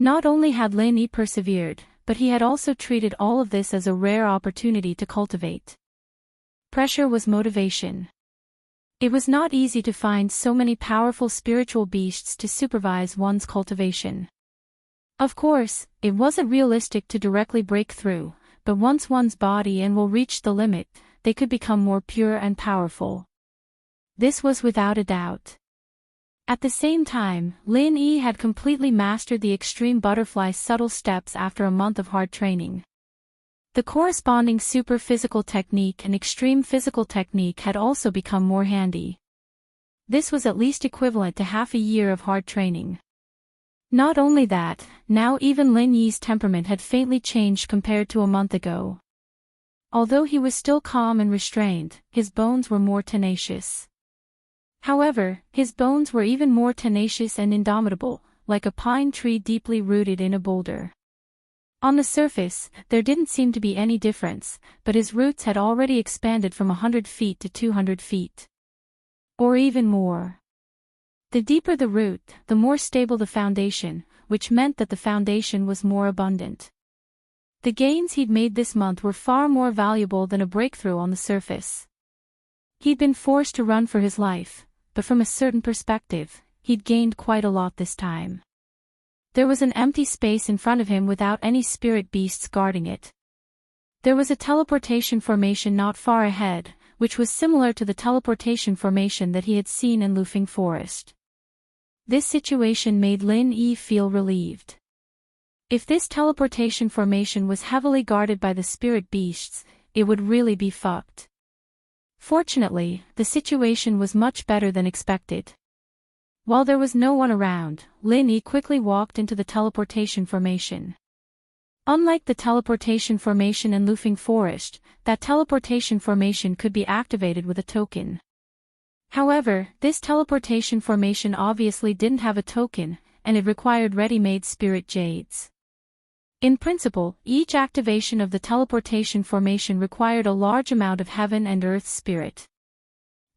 not only had Lin Yi persevered, but he had also treated all of this as a rare opportunity to cultivate. Pressure was motivation. It was not easy to find so many powerful spiritual beasts to supervise one's cultivation. Of course, it wasn't realistic to directly break through, but once one's body and will reach the limit, they could become more pure and powerful. This was without a doubt. At the same time, Lin Yi had completely mastered the extreme butterfly subtle steps after a month of hard training. The corresponding super physical technique and extreme physical technique had also become more handy. This was at least equivalent to half a year of hard training. Not only that, now even Lin Yi's temperament had faintly changed compared to a month ago. Although he was still calm and restrained, his bones were more tenacious. However, his bones were even more tenacious and indomitable, like a pine tree deeply rooted in a boulder. On the surface, there didn't seem to be any difference, but his roots had already expanded from 100 feet to 200 feet. Or even more. The deeper the root, the more stable the foundation, which meant that the foundation was more abundant. The gains he'd made this month were far more valuable than a breakthrough on the surface. He'd been forced to run for his life, but from a certain perspective, he'd gained quite a lot this time. There was an empty space in front of him without any spirit beasts guarding it. There was a teleportation formation not far ahead, which was similar to the teleportation formation that he had seen in Lufing Forest. This situation made Lin Yi feel relieved. If this teleportation formation was heavily guarded by the spirit beasts, it would really be fucked. Fortunately, the situation was much better than expected. While there was no one around, Lin Yi quickly walked into the teleportation formation. Unlike the teleportation formation in Lufing Forest, that teleportation formation could be activated with a token. However, this teleportation formation obviously didn't have a token, and it required ready-made spirit jades. In principle, each activation of the teleportation formation required a large amount of heaven and earth spirit.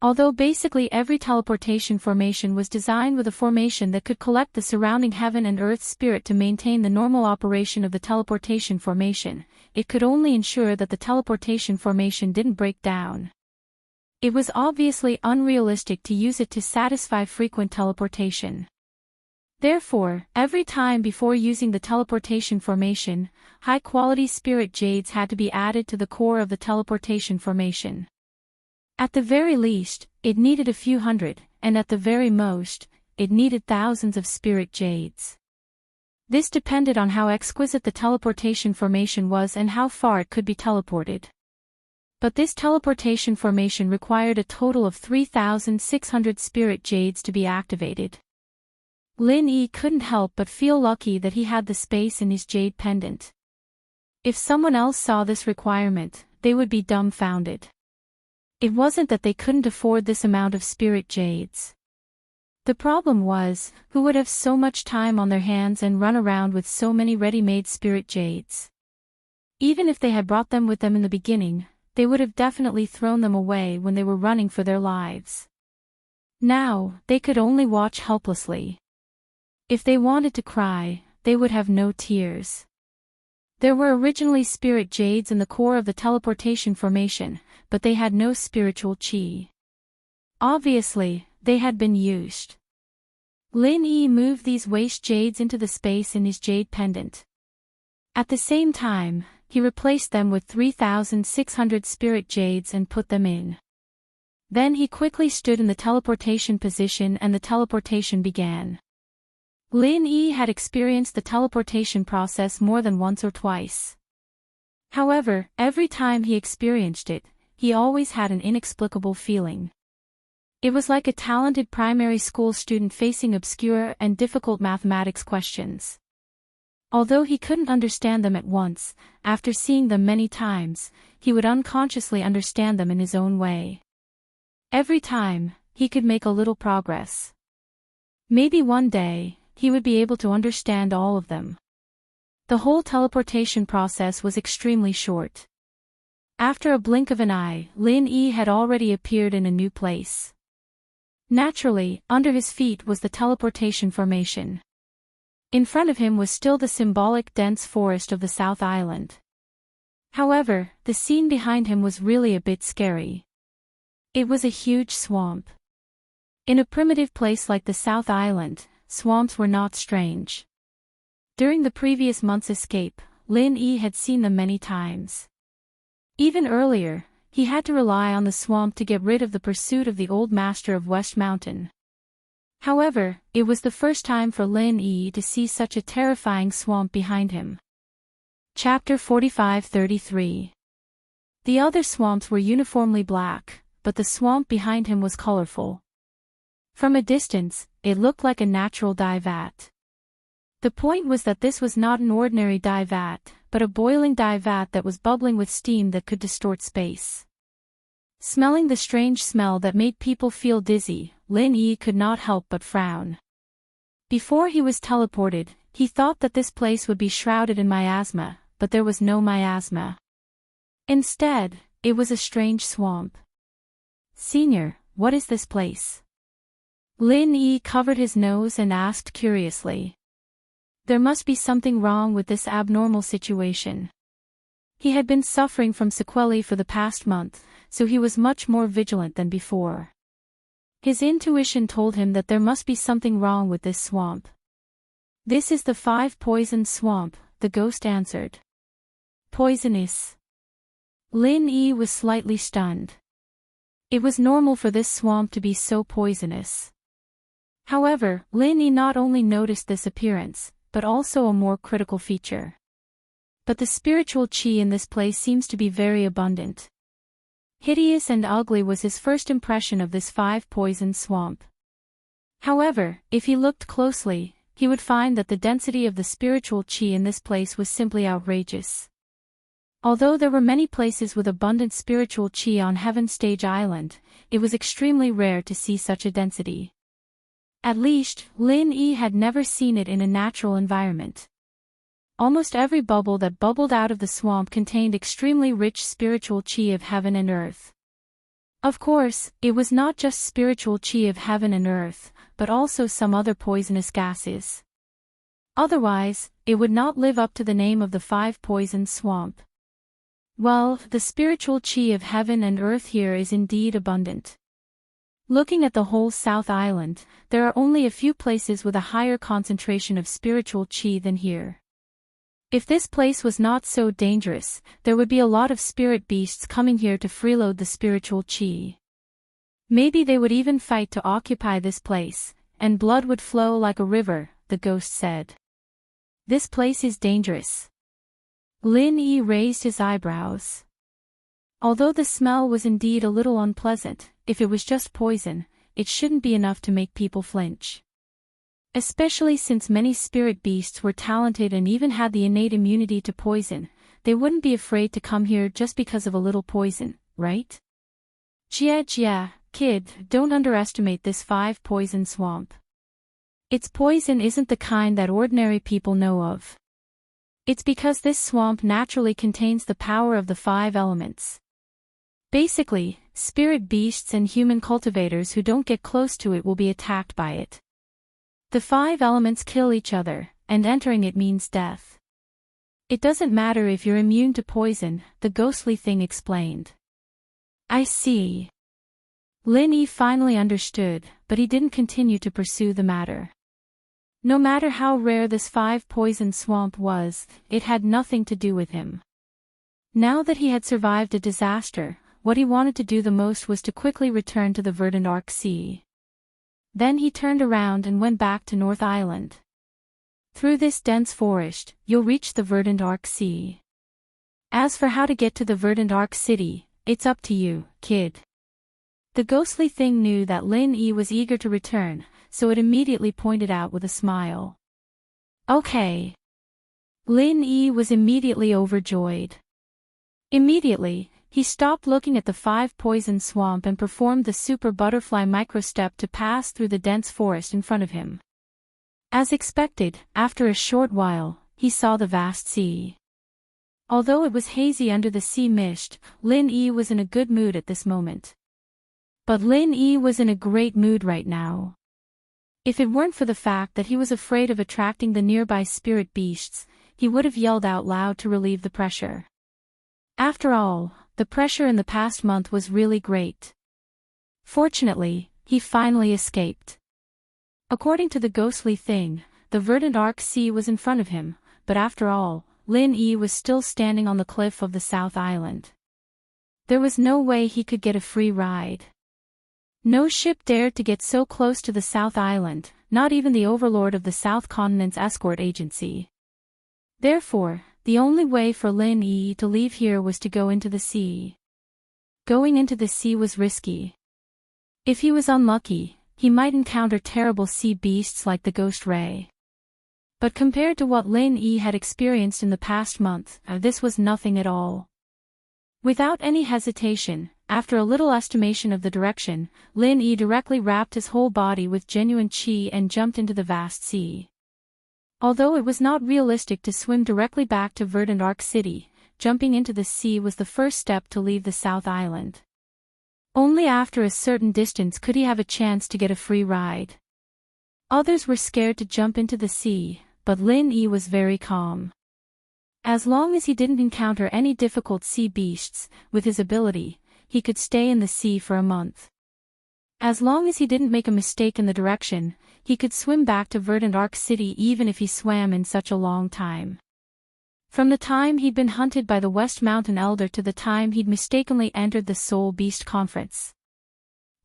Although basically every teleportation formation was designed with a formation that could collect the surrounding heaven and earth spirit to maintain the normal operation of the teleportation formation, it could only ensure that the teleportation formation didn't break down. It was obviously unrealistic to use it to satisfy frequent teleportation. Therefore, every time before using the teleportation formation, high-quality spirit jades had to be added to the core of the teleportation formation. At the very least, it needed a few hundred, and at the very most, it needed thousands of spirit jades. This depended on how exquisite the teleportation formation was and how far it could be teleported. But this teleportation formation required a total of 3,600 spirit jades to be activated. Lin Yi couldn't help but feel lucky that he had the space in his jade pendant. If someone else saw this requirement, they would be dumbfounded. It wasn't that they couldn't afford this amount of spirit jades. The problem was, who would have so much time on their hands and run around with so many ready-made spirit jades? Even if they had brought them with them in the beginning, they would have definitely thrown them away when they were running for their lives. Now, they could only watch helplessly. If they wanted to cry, they would have no tears. There were originally spirit jades in the core of the teleportation formation, but they had no spiritual chi. Obviously, they had been used. Lin Yi moved these waste jades into the space in his jade pendant. At the same time, he replaced them with 3,600 spirit jades and put them in. Then he quickly stood in the teleportation position and the teleportation began. Lin Yi had experienced the teleportation process more than once or twice. However, every time he experienced it, he always had an inexplicable feeling. It was like a talented primary school student facing obscure and difficult mathematics questions. Although he couldn't understand them at once, after seeing them many times, he would unconsciously understand them in his own way. Every time, he could make a little progress. Maybe one day, he would be able to understand all of them. The whole teleportation process was extremely short. After a blink of an eye, Lin Yi had already appeared in a new place. Naturally, under his feet was the teleportation formation. In front of him was still the symbolic dense forest of the South Island. However, the scene behind him was really a bit scary. It was a huge swamp. In a primitive place like the South Island, swamps were not strange. During the previous month's escape, Lin Yi had seen them many times. Even earlier, he had to rely on the swamp to get rid of the pursuit of the old master of West Mountain. However, it was the first time for Lin Yi to see such a terrifying swamp behind him. Chapter 45-33. The other swamps were uniformly black, but the swamp behind him was colorful. From a distance, it looked like a natural dye vat. The point was that this was not an ordinary dye vat, but a boiling dye vat that was bubbling with steam that could distort space. Smelling the strange smell that made people feel dizzy, Lin Yi could not help but frown. Before he was teleported, he thought that this place would be shrouded in miasma, but there was no miasma. Instead, it was a strange swamp. "Senior, what is this place?" Lin Yi covered his nose and asked curiously. There must be something wrong with this abnormal situation. He had been suffering from sequelae for the past month, so he was much more vigilant than before. His intuition told him that there must be something wrong with this swamp. "This is the 5-poison swamp," the ghost answered. "Poisonous?" Lin Yi was slightly stunned. It was normal for this swamp to be so poisonous. However, Lin Yi not only noticed this appearance, but also a more critical feature. But the spiritual qi in this place seems to be very abundant. Hideous and ugly was his first impression of this 5-poison swamp. However, if he looked closely, he would find that the density of the spiritual qi in this place was simply outrageous. Although there were many places with abundant spiritual qi on Heaven Stage Island, it was extremely rare to see such a density. At least, Lin Yi had never seen it in a natural environment. Almost every bubble that bubbled out of the swamp contained extremely rich spiritual qi of heaven and earth. Of course, it was not just spiritual qi of heaven and earth, but also some other poisonous gases. Otherwise, it would not live up to the name of the 5-poison swamp. Well, the spiritual qi of heaven and earth here is indeed abundant. Looking at the whole South Island, there are only a few places with a higher concentration of spiritual qi than here. If this place was not so dangerous, there would be a lot of spirit beasts coming here to freeload the spiritual qi. Maybe they would even fight to occupy this place, and blood would flow like a river, the ghost said. "This place is dangerous." Lin Yi raised his eyebrows. Although the smell was indeed a little unpleasant, if it was just poison, it shouldn't be enough to make people flinch. Especially since many spirit beasts were talented and even had the innate immunity to poison, they wouldn't be afraid to come here just because of a little poison, right? Jia, kid, don't underestimate this 5-poison swamp. Its poison isn't the kind that ordinary people know of. It's because this swamp naturally contains the power of the 5 elements. Basically, spirit beasts and human cultivators who don't get close to it will be attacked by it. The 5 elements kill each other, and entering it means death. It doesn't matter if you're immune to poison, the ghostly thing explained. I see. Lin Yi finally understood, but he didn't continue to pursue the matter. No matter how rare this 5-poison swamp was, it had nothing to do with him. Now that he had survived a disaster, what he wanted to do the most was to quickly return to the verdant Arc Sea. Then he turned around and went back to North Island. Through this dense forest, you'll reach the verdant Arc Sea. As for how to get to the verdant Arc City, it's up to you, kid. The ghostly thing knew that Lin Yi was eager to return, so it immediately pointed out with a smile. Okay. Lin Yi was immediately overjoyed. Immediately, he stopped looking at the 5-poison swamp and performed the super butterfly microstep to pass through the dense forest in front of him. As expected, after a short while, he saw the vast sea. Although it was hazy under the sea mist, Lin Yi was in a good mood at this moment. But Lin Yi was in a great mood right now. If it weren't for the fact that he was afraid of attracting the nearby spirit beasts, he would have yelled out loud to relieve the pressure. After all, the pressure in the past month was really great. Fortunately, he finally escaped. According to the ghostly thing, the verdant Arc Sea was in front of him, but after all, Lin Yi was still standing on the cliff of the South Island. There was no way he could get a free ride. No ship dared to get so close to the South Island, not even the overlord of the South Continent's escort agency. Therefore, the only way for Lin Yi to leave here was to go into the sea. Going into the sea was risky. If he was unlucky, he might encounter terrible sea beasts like the Ghost Ray. But compared to what Lin Yi had experienced in the past month, this was nothing at all. Without any hesitation, after a little estimation of the direction, Lin Yi directly wrapped his whole body with genuine qi and jumped into the vast sea. Although it was not realistic to swim directly back to Verdant Arc City, jumping into the sea was the first step to leave the South Island. Only after a certain distance could he have a chance to get a free ride. Others were scared to jump into the sea, but Lin Yi was very calm. As long as he didn't encounter any difficult sea beasts, with his ability, he could stay in the sea for a month. As long as he didn't make a mistake in the direction, he could swim back to Verdant Arc City even if he swam in such a long time. From the time he'd been hunted by the West Mountain Elder to the time he'd mistakenly entered the Soul Beast Conference,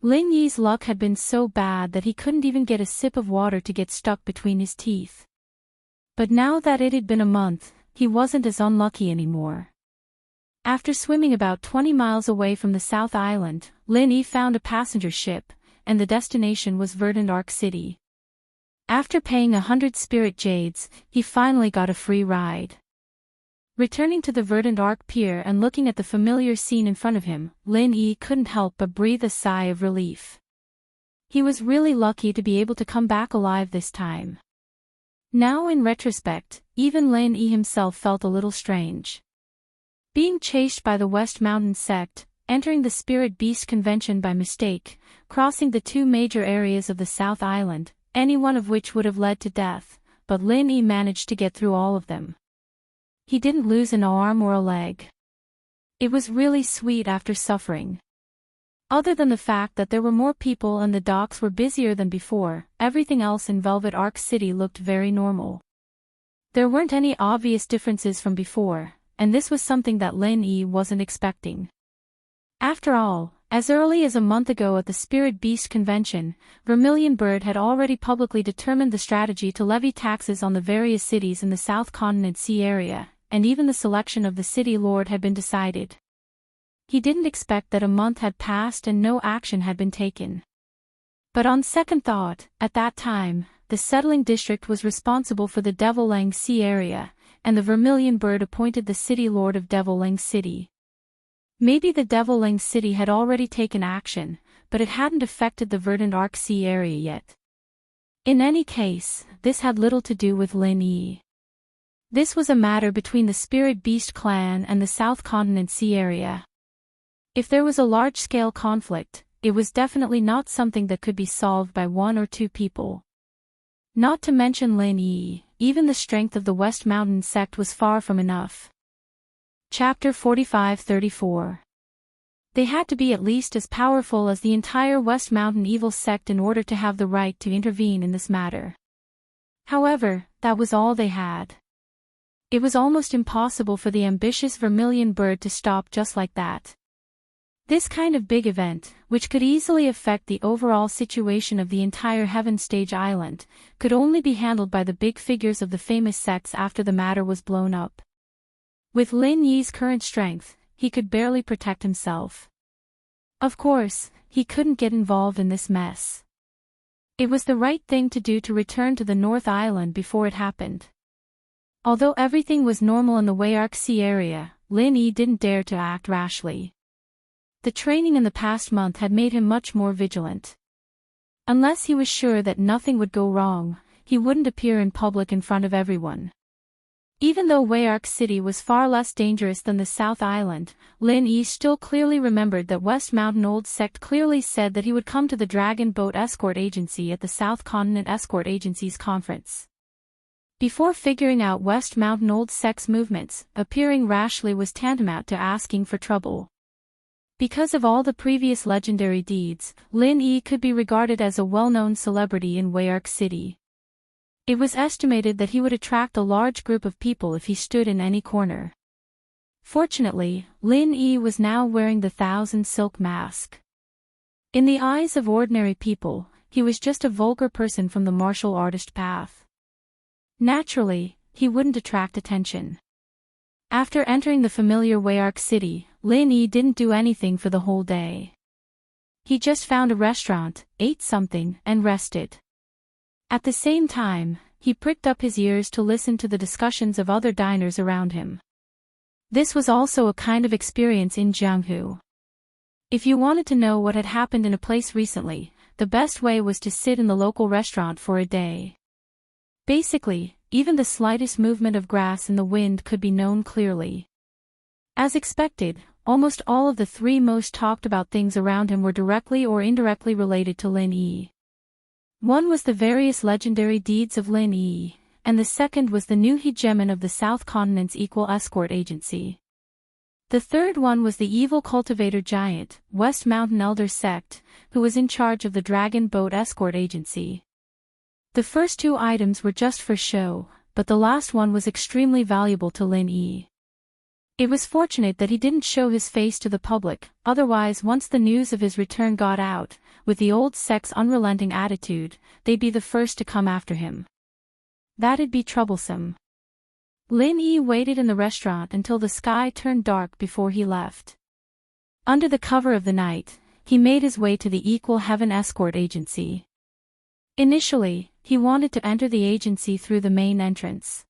Lin Yi's luck had been so bad that he couldn't even get a sip of water to get stuck between his teeth. But now that it had been a month, he wasn't as unlucky anymore. After swimming about 20 miles away from the South Island, Lin Yi found a passenger ship, and the destination was Verdant Arc City. After paying 100 spirit jades, he finally got a free ride. Returning to the Verdant Arc Pier and looking at the familiar scene in front of him, Lin Yi couldn't help but breathe a sigh of relief. He was really lucky to be able to come back alive this time. Now in retrospect, even Lin Yi himself felt a little strange. Being chased by the West Mountain sect, entering the Spirit Beast Convention by mistake, crossing the two major areas of the South Island, any one of which would have led to death, but Lin Yi managed to get through all of them. He didn't lose an arm or a leg. It was really sweet after suffering. Other than the fact that there were more people and the docks were busier than before, everything else in Velvet Arc City looked very normal. There weren't any obvious differences from before, and this was something that Lin Yi wasn't expecting. After all, as early as a month ago at the Spirit Beast Convention, Vermilion Bird had already publicly determined the strategy to levy taxes on the various cities in the South Continent Sea area, and even the selection of the city lord had been decided. He didn't expect that a month had passed and no action had been taken. But on second thought, at that time, the settling district was responsible for the Devil Lang Sea area, and the Vermilion Bird appointed the city lord of Devil Lang City. Maybe the Devil Lang City had already taken action, but it hadn't affected the Verdant Arc Sea area yet. In any case, this had little to do with Lin Yi. This was a matter between the Spirit Beast clan and the South Continent Sea area. If there was a large-scale conflict, it was definitely not something that could be solved by one or two people. Not to mention Lin Yi, even the strength of the West Mountain sect was far from enough. Chapter 45-34. They had to be at least as powerful as the entire West Mountain evil sect in order to have the right to intervene in this matter. However, that was all they had. It was almost impossible for the ambitious Vermilion Bird to stop just like that. This kind of big event, which could easily affect the overall situation of the entire Heaven Stage Island, could only be handled by the big figures of the famous sects after the matter was blown up. With Lin Yi's current strength, he could barely protect himself. Of course, he couldn't get involved in this mess. It was the right thing to do to return to the North Island before it happened. Although everything was normal in the Wayark Sea area, Lin Yi didn't dare to act rashly. The training in the past month had made him much more vigilant. Unless he was sure that nothing would go wrong, he wouldn't appear in public in front of everyone. Even though Wayark City was far less dangerous than the South Island, Lin Yi still clearly remembered that West Mountain Old Sect clearly said that he would come to the Dragon Boat Escort Agency at the South Continent Escort Agency's conference. Before figuring out West Mountain Old Sect's movements, appearing rashly was tantamount to asking for trouble. Because of all the previous legendary deeds, Lin Yi could be regarded as a well-known celebrity in Wayark City. It was estimated that he would attract a large group of people if he stood in any corner. Fortunately, Lin Yi was now wearing the Thousand Silk Mask. In the eyes of ordinary people, he was just a vulgar person from the martial artist path. Naturally, he wouldn't attract attention. After entering the familiar Wayark City, Lin Yi didn't do anything for the whole day. He just found a restaurant, ate something, and rested. At the same time, he pricked up his ears to listen to the discussions of other diners around him. This was also a kind of experience in Jianghu. If you wanted to know what had happened in a place recently, the best way was to sit in the local restaurant for a day. Basically, even the slightest movement of grass in the wind could be known clearly. As expected, almost all of the three most talked about things around him were directly or indirectly related to Lin Yi. One was the various legendary deeds of Lin Yi, and the second was the new hegemon of the South Continent's equal escort agency. The third one was the evil cultivator giant, West Mountain Elder Sect, who was in charge of the Dragon Boat Escort Agency. The first two items were just for show, but the last one was extremely valuable to Lin Yi. It was fortunate that he didn't show his face to the public, otherwise once the news of his return got out, with the old sect's unrelenting attitude, they'd be the first to come after him. That'd be troublesome. Lin Yi waited in the restaurant until the sky turned dark before he left. Under the cover of the night, he made his way to the Equal Heaven Escort Agency. Initially, he wanted to enter the agency through the main entrance.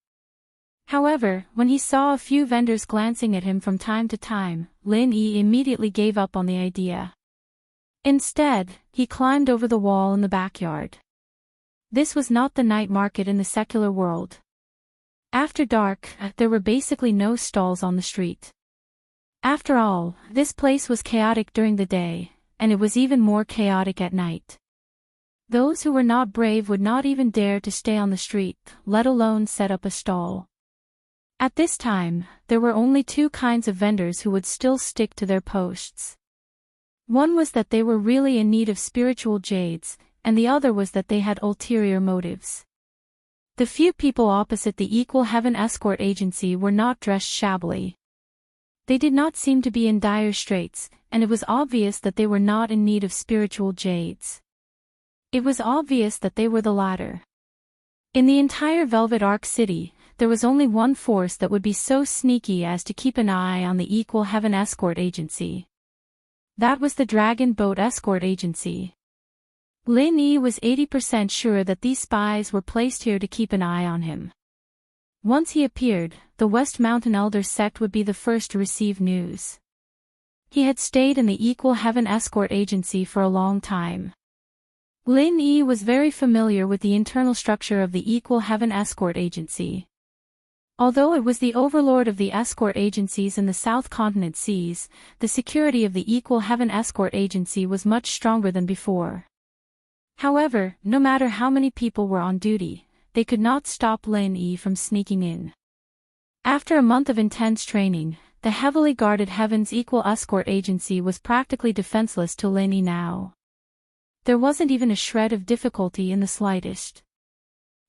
However, when he saw a few vendors glancing at him from time to time, Lin Yi immediately gave up on the idea. Instead, he climbed over the wall in the backyard. This was not the night market in the secular world. After dark, there were basically no stalls on the street. After all, this place was chaotic during the day, and it was even more chaotic at night. Those who were not brave would not even dare to stay on the street, let alone set up a stall. At this time, there were only two kinds of vendors who would still stick to their posts. One was that they were really in need of spiritual jades, and the other was that they had ulterior motives. The few people opposite the Equal Heaven Escort Agency were not dressed shabbily. They did not seem to be in dire straits, and it was obvious that they were not in need of spiritual jades. It was obvious that they were the latter. In the entire Velvet Arc City, there was only one force that would be so sneaky as to keep an eye on the Equal Heaven Escort Agency. That was the Dragon Boat Escort Agency. Lin Yi was 80% sure that these spies were placed here to keep an eye on him. Once he appeared, the West Mountain Elder Sect would be the first to receive news. He had stayed in the Equal Heaven Escort Agency for a long time. Lin Yi was very familiar with the internal structure of the Equal Heaven Escort Agency. Although it was the overlord of the escort agencies in the South Continent seas, the security of the Equal Heaven Escort Agency was much stronger than before. However, no matter how many people were on duty, they could not stop Lin Yi from sneaking in. After a month of intense training, the heavily guarded Heaven's Equal Escort Agency was practically defenseless to Lin Yi now. There wasn't even a shred of difficulty in the slightest.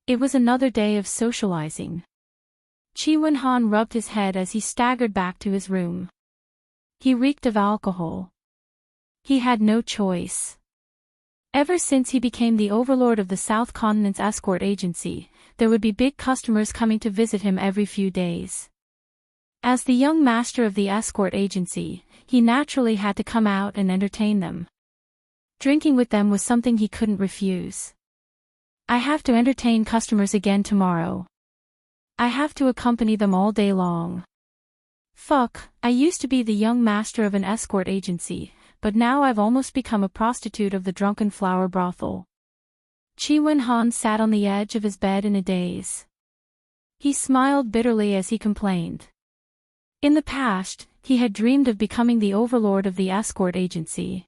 It was another day of socializing. Qi Wenhan rubbed his head as he staggered back to his room. He reeked of alcohol. He had no choice. Ever since he became the overlord of the South Continent's escort agency, there would be big customers coming to visit him every few days. As the young master of the escort agency, he naturally had to come out and entertain them. Drinking with them was something he couldn't refuse. I have to entertain customers again tomorrow. I have to accompany them all day long. Fuck, I used to be the young master of an escort agency, but now I've almost become a prostitute of the Drunken Flower Brothel. Qi Wenhan sat on the edge of his bed in a daze. He smiled bitterly as he complained. In the past, he had dreamed of becoming the overlord of the escort agency.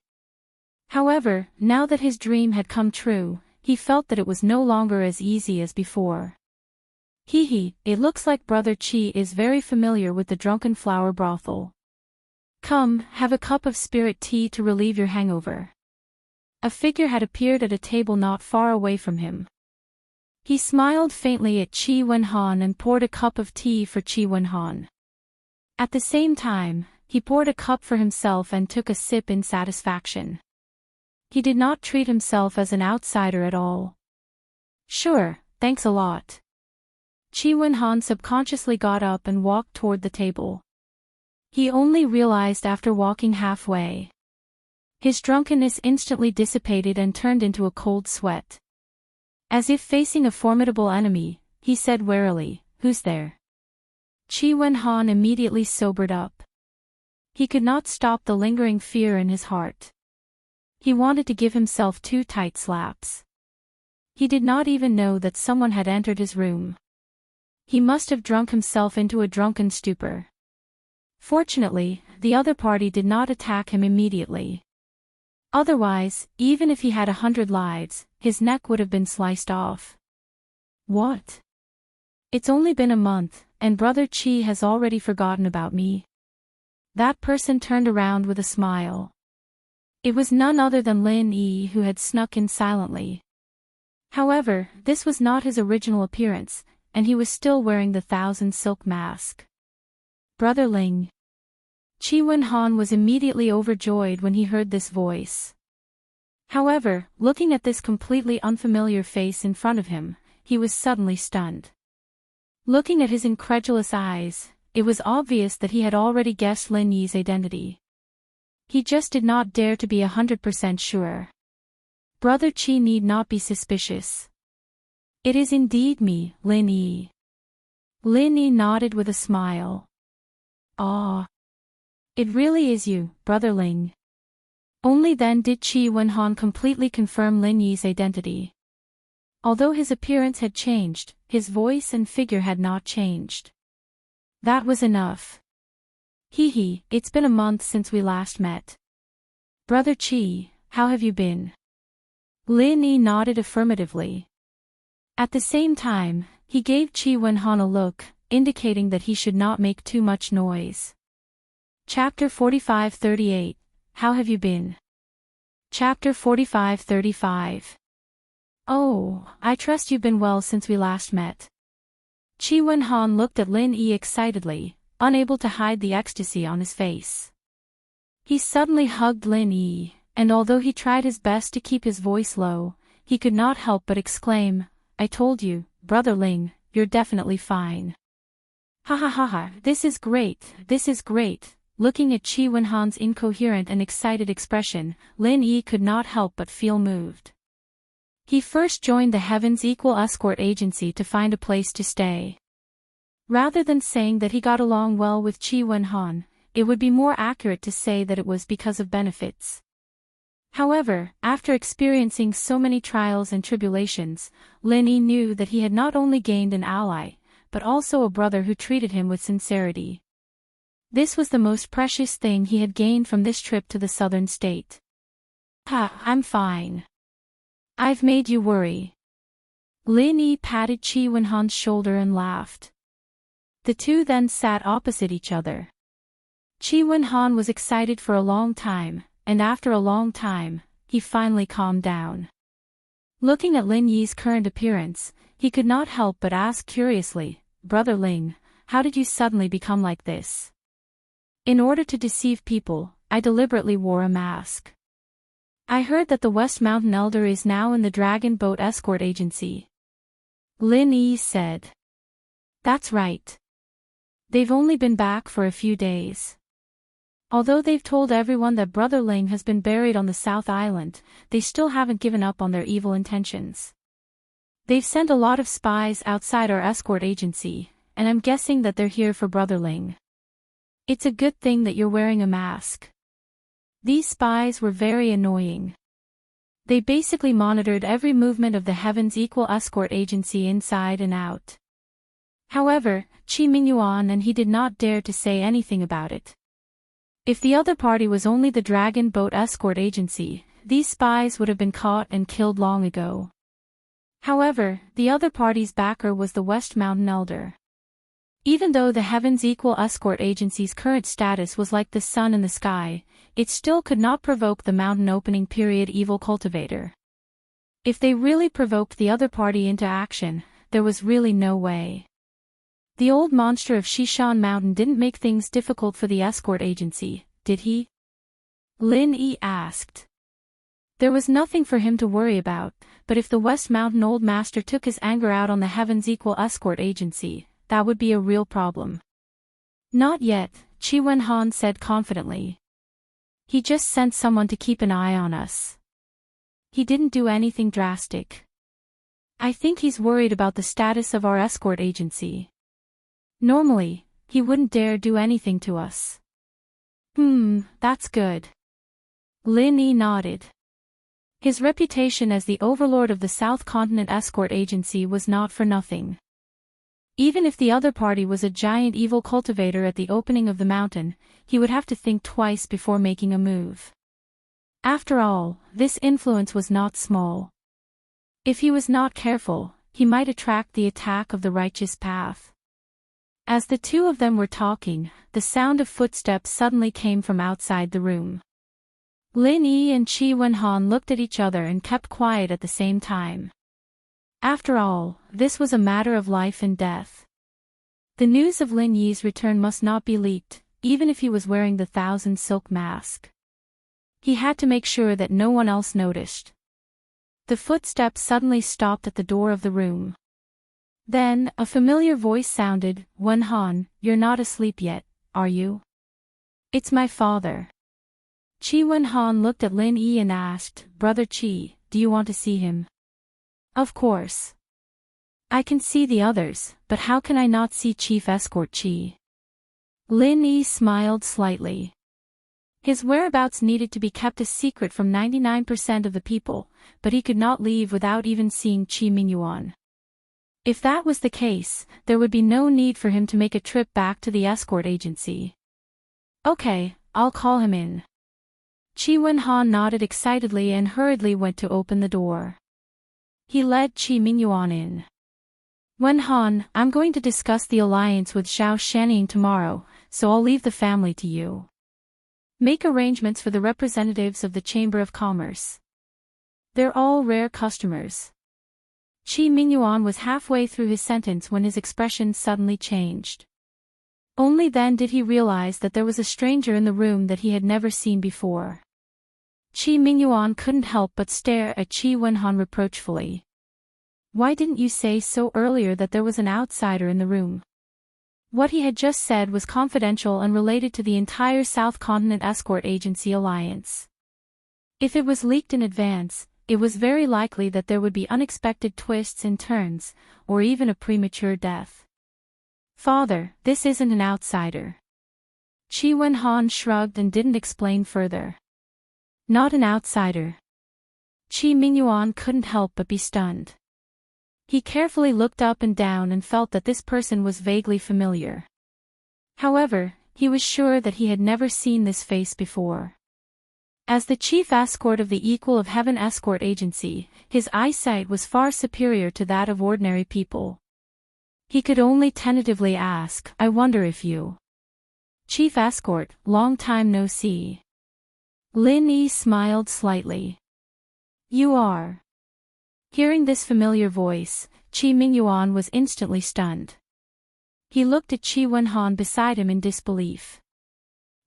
However, now that his dream had come true, he felt that it was no longer as easy as before. It looks like Brother Qi is very familiar with the Drunken Flower Brothel. Come, have a cup of spirit tea to relieve your hangover. A figure had appeared at a table not far away from him. He smiled faintly at Qi Wenhan and poured a cup of tea for Qi Wenhan. At the same time, he poured a cup for himself and took a sip in satisfaction. He did not treat himself as an outsider at all. Sure, thanks a lot. Qi Wenhan subconsciously got up and walked toward the table. He only realized after walking halfway. His drunkenness instantly dissipated and turned into a cold sweat. As if facing a formidable enemy, he said warily, "Who's there?" Qi Wenhan immediately sobered up. He could not stop the lingering fear in his heart. He wanted to give himself 2 tight slaps. He did not even know that someone had entered his room. He must have drunk himself into a drunken stupor. Fortunately, the other party did not attack him immediately. Otherwise, even if he had 100 lives, his neck would have been sliced off. What? It's only been a month, and Brother Chi has already forgotten about me. That person turned around with a smile. It was none other than Lin Yi, who had snuck in silently. However, this was not his original appearance, and he was still wearing the 1,000 silk mask. Brother Ling. Chi Wen-han was immediately overjoyed when he heard this voice. However, looking at this completely unfamiliar face in front of him, he was suddenly stunned. Looking at his incredulous eyes, it was obvious that he had already guessed Lin Yi's identity. He just did not dare to be 100% sure. Brother Chi need not be suspicious. It is indeed me, Lin Yi. Lin Yi nodded with a smile. Ah. It really is you, Brother Ling. Only then did Chi Wen-han completely confirm Lin Yi's identity. Although his appearance had changed, his voice and figure had not changed. That was enough. Hee, it's been a month since we last met. Brother Chi, how have you been? Lin Yi nodded affirmatively. At the same time, he gave Chi Wen-han a look, indicating that he should not make too much noise. Chapter 45-38, How have you been? Chapter 45-35. Oh, I trust you've been well since we last met. Chi Wen-han looked at Lin Yi excitedly, unable to hide the ecstasy on his face. He suddenly hugged Lin Yi, and although he tried his best to keep his voice low, he could not help but exclaim, I told you, Brother Ling, you're definitely fine. Ha ha ha ha, this is great, this is great. Looking at Chi Wen-han's incoherent and excited expression, Lin Yi could not help but feel moved. He first joined the Heaven's Equal Escort Agency to find a place to stay. Rather than saying that he got along well with Chi Wen-han, it would be more accurate to say that it was because of benefits. However, after experiencing so many trials and tribulations, Lin Yi knew that he had not only gained an ally, but also a brother who treated him with sincerity. This was the most precious thing he had gained from this trip to the southern state. I'm fine. I've made you worry. Lin Yi patted Chi Wen-han's shoulder and laughed. The two then sat opposite each other. Chi Wen-han was excited for a long time, and after a long time, he finally calmed down. Looking at Lin Yi's current appearance, he could not help but ask curiously, Brother Ling, how did you suddenly become like this? In order to deceive people, I deliberately wore a mask. I heard that the West Mountain Elder is now in the Dragon Boat Escort Agency. Lin Yi said. That's right. They've only been back for a few days. Although they've told everyone that Brother Ling has been buried on the South Island, they still haven't given up on their evil intentions. They've sent a lot of spies outside our escort agency, and I'm guessing that they're here for Brother Ling. It's a good thing that you're wearing a mask. These spies were very annoying. They basically monitored every movement of the Heaven's Equal Escort Agency inside and out. However, Chi Mingyuan and he did not dare to say anything about it. If the other party was only the Dragon Boat Escort Agency, these spies would have been caught and killed long ago. However, the other party's backer was the West Mountain Elder. Even though the Heaven's Equal Escort Agency's current status was like the sun in the sky, it still could not provoke the Mountain Opening Period Evil Cultivator. If they really provoked the other party into action, there was really no way. The old monster of Shishan Mountain didn't make things difficult for the escort agency, did he? Lin Yi asked. There was nothing for him to worry about, but if the West Mountain Old Master took his anger out on the Heaven's Equal Escort Agency, that would be a real problem. Not yet, Chi Wen-han said confidently. He just sent someone to keep an eye on us. He didn't do anything drastic. I think he's worried about the status of our escort agency. Normally, he wouldn't dare do anything to us. That's good. Lin Yi nodded. His reputation as the overlord of the South Continent Escort Agency was not for nothing. Even if the other party was a giant evil cultivator at the opening of the mountain, he would have to think twice before making a move. After all, this influence was not small. If he was not careful, he might attract the attack of the righteous path. As the two of them were talking, the sound of footsteps suddenly came from outside the room. Lin Yi and Qi Wenhan looked at each other and kept quiet at the same time. After all, this was a matter of life and death. The news of Lin Yi's return must not be leaked, even if he was wearing the 1,000 silk mask. He had to make sure that no one else noticed. The footsteps suddenly stopped at the door of the room. Then, a familiar voice sounded, "Wenhan, you're not asleep yet, are you?" "It's my father." Qi Wenhan looked at Lin Yi and asked, "Brother Qi, do you want to see him?" "Of course. I can see the others, but how can I not see Chief Escort Qi?" Lin Yi smiled slightly. His whereabouts needed to be kept a secret from 99% of the people, but he could not leave without even seeing Qi Mingyuan. If that was the case, there would be no need for him to make a trip back to the escort agency. "Okay, I'll call him in." Qi Wenhan nodded excitedly and hurriedly went to open the door. He led Qi Mingyuan in. "Wenhan, I'm going to discuss the alliance with Zhao Shanning tomorrow, so I'll leave the family to you. Make arrangements for the representatives of the Chamber of Commerce. They're all rare customers." Qi Mingyuan was halfway through his sentence when his expression suddenly changed. Only then did he realize that there was a stranger in the room that he had never seen before. Qi Mingyuan couldn't help but stare at Qi Wenhan reproachfully. "Why didn't you say so earlier that there was an outsider in the room?" What he had just said was confidential and related to the entire South Continent Escort Agency alliance. If it was leaked in advance, it was very likely that there would be unexpected twists and turns, or even a premature death. "Father, this isn't an outsider." Qi Wenhan shrugged and didn't explain further. "Not an outsider." Qi Mingyuan couldn't help but be stunned. He carefully looked up and down and felt that this person was vaguely familiar. However, he was sure that he had never seen this face before. As the chief escort of the Equal of Heaven Escort Agency, his eyesight was far superior to that of ordinary people. He could only tentatively ask, "I wonder if you..." "Chief Escort, long time no see." Lin Yi smiled slightly. "You are." Hearing this familiar voice, Qi Mingyuan was instantly stunned. He looked at Qi Wenhan beside him in disbelief.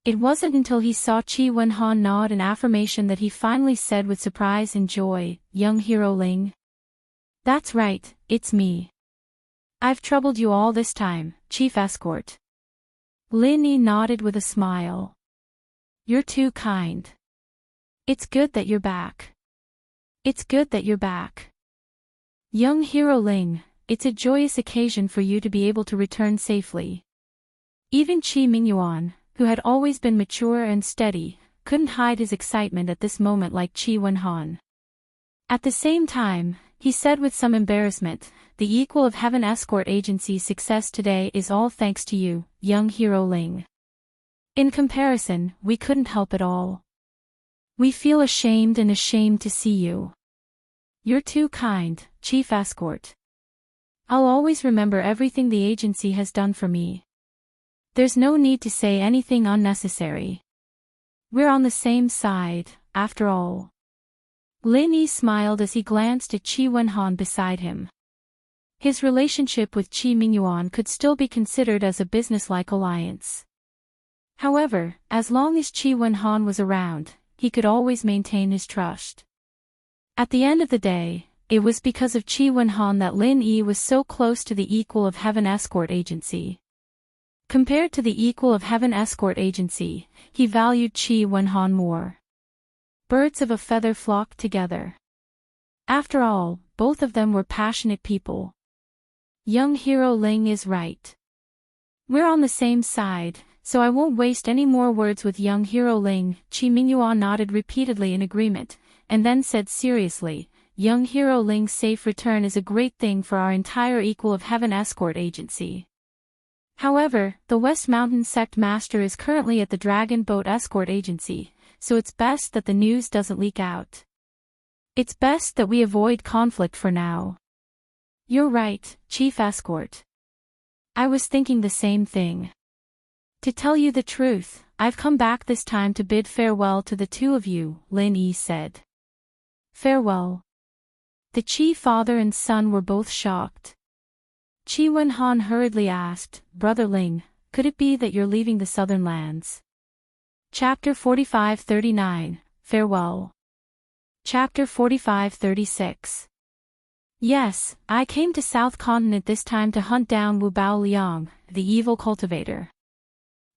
It wasn't until he saw Qi Wenhan nod in affirmation that he finally said with surprise and joy, "Young hero Ling." "That's right, it's me. I've troubled you all this time, Chief Escort." Lin Yi nodded with a smile. "You're too kind. It's good that you're back. It's good that you're back. Young hero Ling, it's a joyous occasion for you to be able to return safely." Even Qi Mingyuan, who had always been mature and steady, couldn't hide his excitement at this moment like Qi Wenhan. At the same time, he said with some embarrassment, "The Equal of Heaven Escort Agency's success today is all thanks to you, young hero Ling. In comparison, we couldn't help it all. We feel ashamed to see you. You're too kind, Chief Escort. I'll always remember everything the agency has done for me. There's no need to say anything unnecessary. We're on the same side, after all." Lin Yi smiled as he glanced at Qi Wenhan beside him. His relationship with Qi Mingyuan could still be considered as a businesslike alliance. However, as long as Qi Wenhan was around, he could always maintain his trust. At the end of the day, it was because of Qi Wenhan that Lin Yi was so close to the Equal of Heaven Escort Agency. Compared to the Equal of Heaven Escort Agency, he valued Qi Wenhan more. Birds of a feather flocked together. After all, both of them were passionate people. Young hero Ling is right. We're on the same side, so I won't waste any more words with young hero Ling. Qi Mingyuan nodded repeatedly in agreement, and then said seriously, young hero Ling's safe return is a great thing for our entire Equal of Heaven escort agency. However, the West Mountain Sect Master is currently at the Dragon Boat Escort Agency, so it's best that the news doesn't leak out. It's best that we avoid conflict for now. You're right, Chief Escort. I was thinking the same thing. To tell you the truth, I've come back this time to bid farewell to the two of you, Lin Yi said. Farewell. The Qi father and son were both shocked. Qi Wenhan hurriedly asked, Brother Ling, could it be that you're leaving the southern lands? Chapter 45-39, Farewell. Chapter 45-36. Yes, I came to South Continent this time to hunt down Wu Bao Liang, the evil cultivator.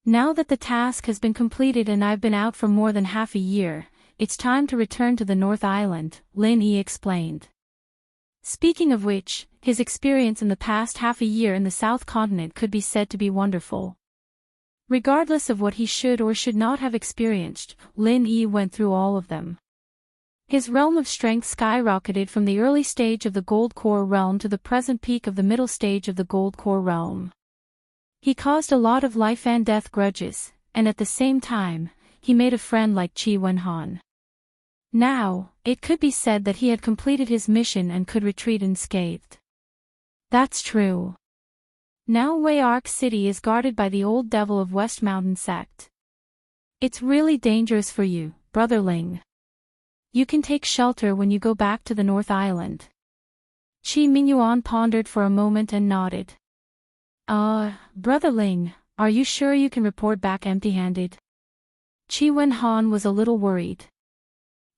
Now that the task has been completed and I've been out for more than half a year, it's time to return to the North Island, Lin Yi explained. Speaking of which, his experience in the past half a year in the South Continent could be said to be wonderful. Regardless of what he should or should not have experienced, Lin Yi went through all of them. His realm of strength skyrocketed from the early stage of the Gold Core realm to the present peak of the middle stage of the Gold Core realm. He caused a lot of life and death grudges, and at the same time, he made a friend like Qi Wenhan. Now, it could be said that he had completed his mission and could retreat unscathed. That's true. Now Wei Arc City is guarded by the old devil of West Mountain Sect. It's really dangerous for you, Brother Ling. You can take shelter when you go back to the North Island. Qi Mingyuan pondered for a moment and nodded. Brother Ling, are you sure you can report back empty-handed? Qi Wenhan was a little worried.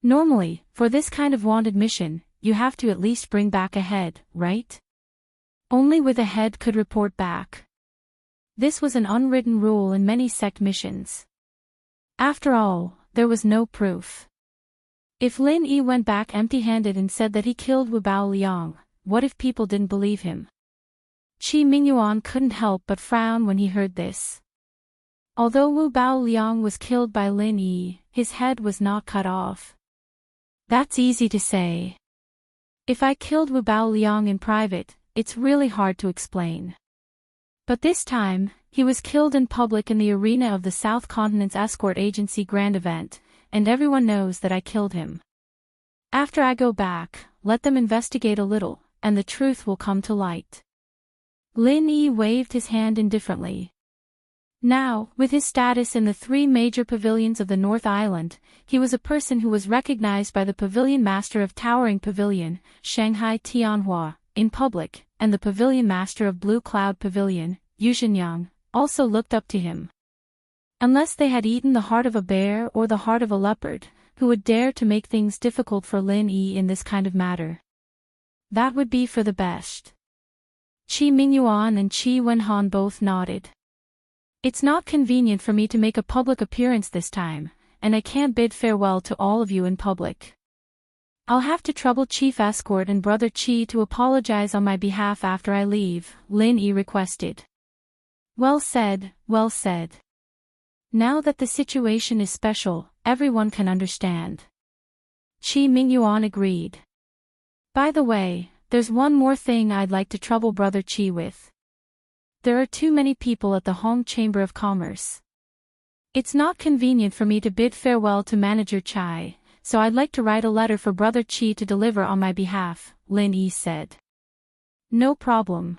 Normally, for this kind of wanted mission, you have to at least bring back a head, right? Only with a head could report back. This was an unwritten rule in many sect missions. After all, there was no proof. If Lin Yi went back empty-handed and said that he killed Wu Bao Liang, what if people didn't believe him? Qi Mingyuan couldn't help but frown when he heard this. Although Wu Bao Liang was killed by Lin Yi, his head was not cut off. That's easy to say. If I killed Wu Bao Liang in private, it's really hard to explain. But this time, he was killed in public in the arena of the South Continent's Escort Agency Grand Event, and everyone knows that I killed him. After I go back, let them investigate a little, and the truth will come to light. Lin Yi waved his hand indifferently. Now, with his status in the three major pavilions of the North Island, he was a person who was recognized by the Pavilion Master of Towering Pavilion, Shanghai Tianhua, in public, and the Pavilion Master of Blue Cloud Pavilion, Yu Xinyang, also looked up to him. Unless they had eaten the heart of a bear or the heart of a leopard, who would dare to make things difficult for Lin Yi in this kind of matter? That would be for the best. Qi Mingyuan and Qi Wenhan both nodded. It's not convenient for me to make a public appearance this time, and I can't bid farewell to all of you in public. I'll have to trouble Chief Escort and Brother Qi to apologize on my behalf after I leave, Lin Yi requested. Well said, well said. Now that the situation is special, everyone can understand. Qi Mingyuan agreed. By the way, there's one more thing I'd like to trouble Brother Qi with. There are too many people at the Hong Chamber of Commerce. It's not convenient for me to bid farewell to Manager Chai, so I'd like to write a letter for Brother Qi to deliver on my behalf, Lin Yi said. No problem.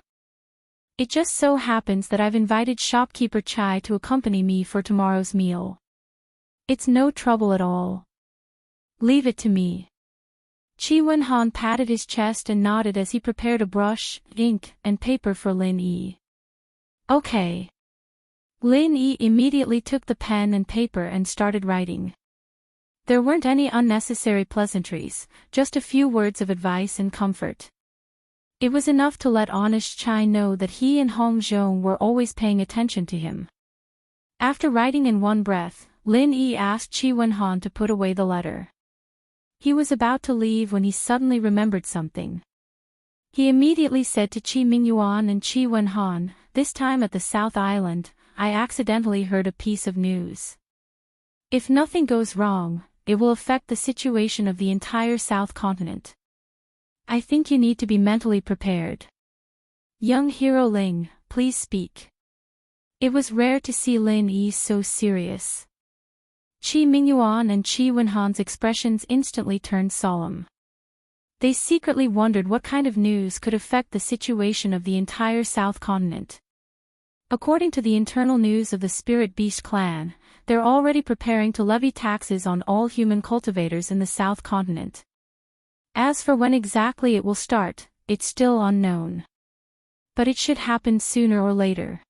It just so happens that I've invited shopkeeper Chai to accompany me for tomorrow's meal. It's no trouble at all. Leave it to me. Qi Wenhan patted his chest and nodded as he prepared a brush, ink, and paper for Lin Yi. Okay. Lin Yi immediately took the pen and paper and started writing. There weren't any unnecessary pleasantries, just a few words of advice and comfort. It was enough to let honest Chai know that he and Hong Zhong were always paying attention to him. After writing in one breath, Lin Yi asked Qi Wenhan to put away the letter. He was about to leave when he suddenly remembered something. He immediately said to Qi Mingyuan and Qi Wenhan, this time at the South Island, I accidentally heard a piece of news. If nothing goes wrong, it will affect the situation of the entire South Continent. I think you need to be mentally prepared. Young hero Ling, please speak. It was rare to see Lin Yi so serious. Qi Mingyuan and Qi Wenhan's expressions instantly turned solemn. They secretly wondered what kind of news could affect the situation of the entire South Continent. According to the internal news of the Spirit Beast clan, they're already preparing to levy taxes on all human cultivators in the South Continent. As for when exactly it will start, it's still unknown. But it should happen sooner or later.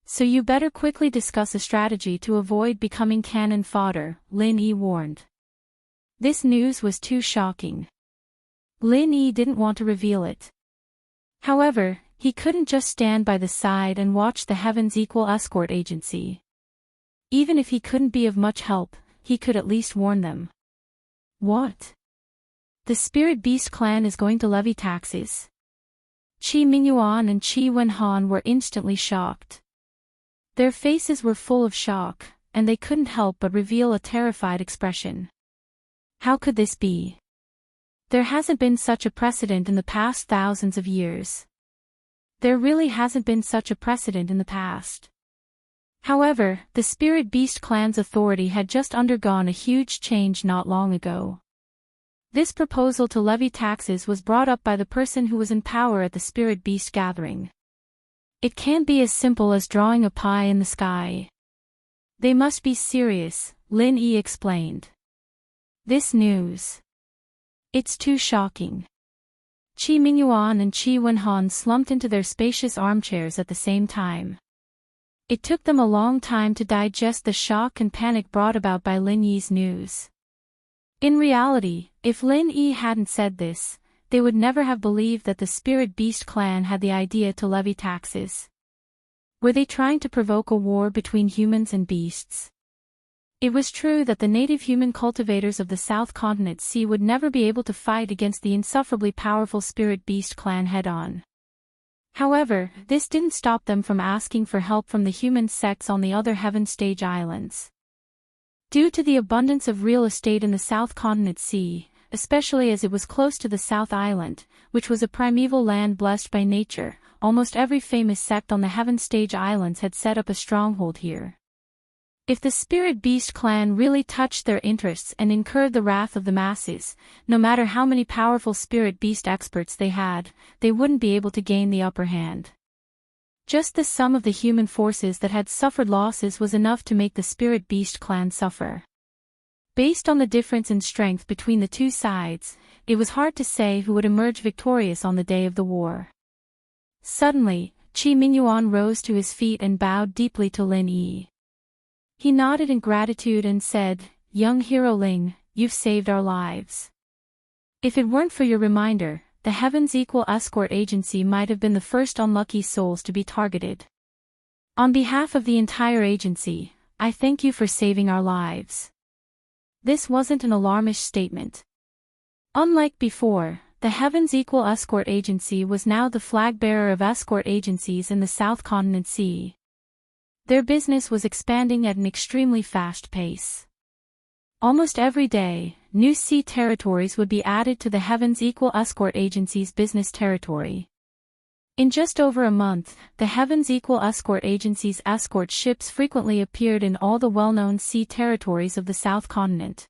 So you better quickly discuss a strategy to avoid becoming cannon fodder, Lin Yi warned. This news was too shocking. Lin Yi didn't want to reveal it. However, he couldn't just stand by the side and watch the Heavens Equal Escort Agency. Even if he couldn't be of much help, he could at least warn them. What? The Spirit Beast clan is going to levy taxes? Qi Mingyuan and Qi Wenhan were instantly shocked. Their faces were full of shock, and they couldn't help but reveal a terrified expression. How could this be? There hasn't been such a precedent in the past thousands of years. There really hasn't been such a precedent in the past. However, the Spirit Beast clan's authority had just undergone a huge change not long ago. This proposal to levy taxes was brought up by the person who was in power at the Spirit Beast gathering. It can't be as simple as drawing a pie in the sky. They must be serious, Lin Yi explained. This news. It's too shocking. Qi Mingyuan and Qi Wenhan slumped into their spacious armchairs at the same time. It took them a long time to digest the shock and panic brought about by Lin Yi's news. In reality, if Lin Yi hadn't said this, they would never have believed that the Spirit Beast clan had the idea to levy taxes. Were they trying to provoke a war between humans and beasts? It was true that the native human cultivators of the South Continent Sea would never be able to fight against the insufferably powerful Spirit Beast clan head-on. However, this didn't stop them from asking for help from the human sects on the other Heaven Stage Islands. Due to the abundance of real estate in the South Continent Sea, especially as it was close to the South Island, which was a primeval land blessed by nature, almost every famous sect on the Heaven Stage Islands had set up a stronghold here. If the Spirit Beast clan really touched their interests and incurred the wrath of the masses, no matter how many powerful Spirit Beast experts they had, they wouldn't be able to gain the upper hand. Just the sum of the human forces that had suffered losses was enough to make the Spirit Beast clan suffer. Based on the difference in strength between the two sides, it was hard to say who would emerge victorious on the day of the war. Suddenly, Qi Mingyuan rose to his feet and bowed deeply to Lin Yi. He nodded in gratitude and said, "Young hero Ling, you've saved our lives. If it weren't for your reminder, the Heavens Equal Escort Agency might have been the first unlucky souls to be targeted. On behalf of the entire agency, I thank you for saving our lives." This wasn't an alarmist statement. Unlike before, the Heavens Equal Escort Agency was now the flag-bearer of escort agencies in the South Continent Sea. Their business was expanding at an extremely fast pace. Almost every day, new sea territories would be added to the Heavens Equal Escort Agency's business territory. In just over a month, the Heavens Equal Escort Agency's escort ships frequently appeared in all the well-known sea territories of the South Continent.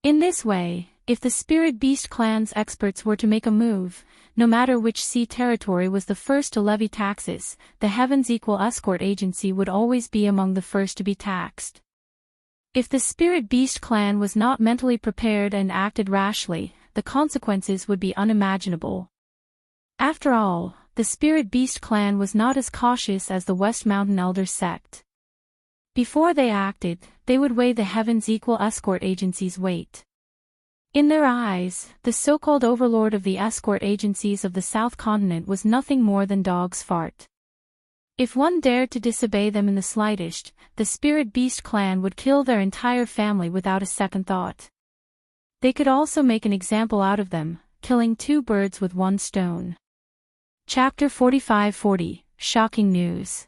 In this way, if the Spirit Beast clan's experts were to make a move, no matter which sea territory was the first to levy taxes, the Heavens Equal Escort Agency would always be among the first to be taxed. If the Spirit Beast clan was not mentally prepared and acted rashly, the consequences would be unimaginable. After all, the Spirit Beast clan was not as cautious as the West Mountain Elder sect. Before they acted, they would weigh the Heavens Equal Escort Agency's weight. In their eyes, the so-called overlord of the escort agencies of the South Continent was nothing more than dog's fart. If one dared to disobey them in the slightest, the Spirit Beast clan would kill their entire family without a second thought. They could also make an example out of them, killing two birds with one stone. Chapter 4540, Shocking News.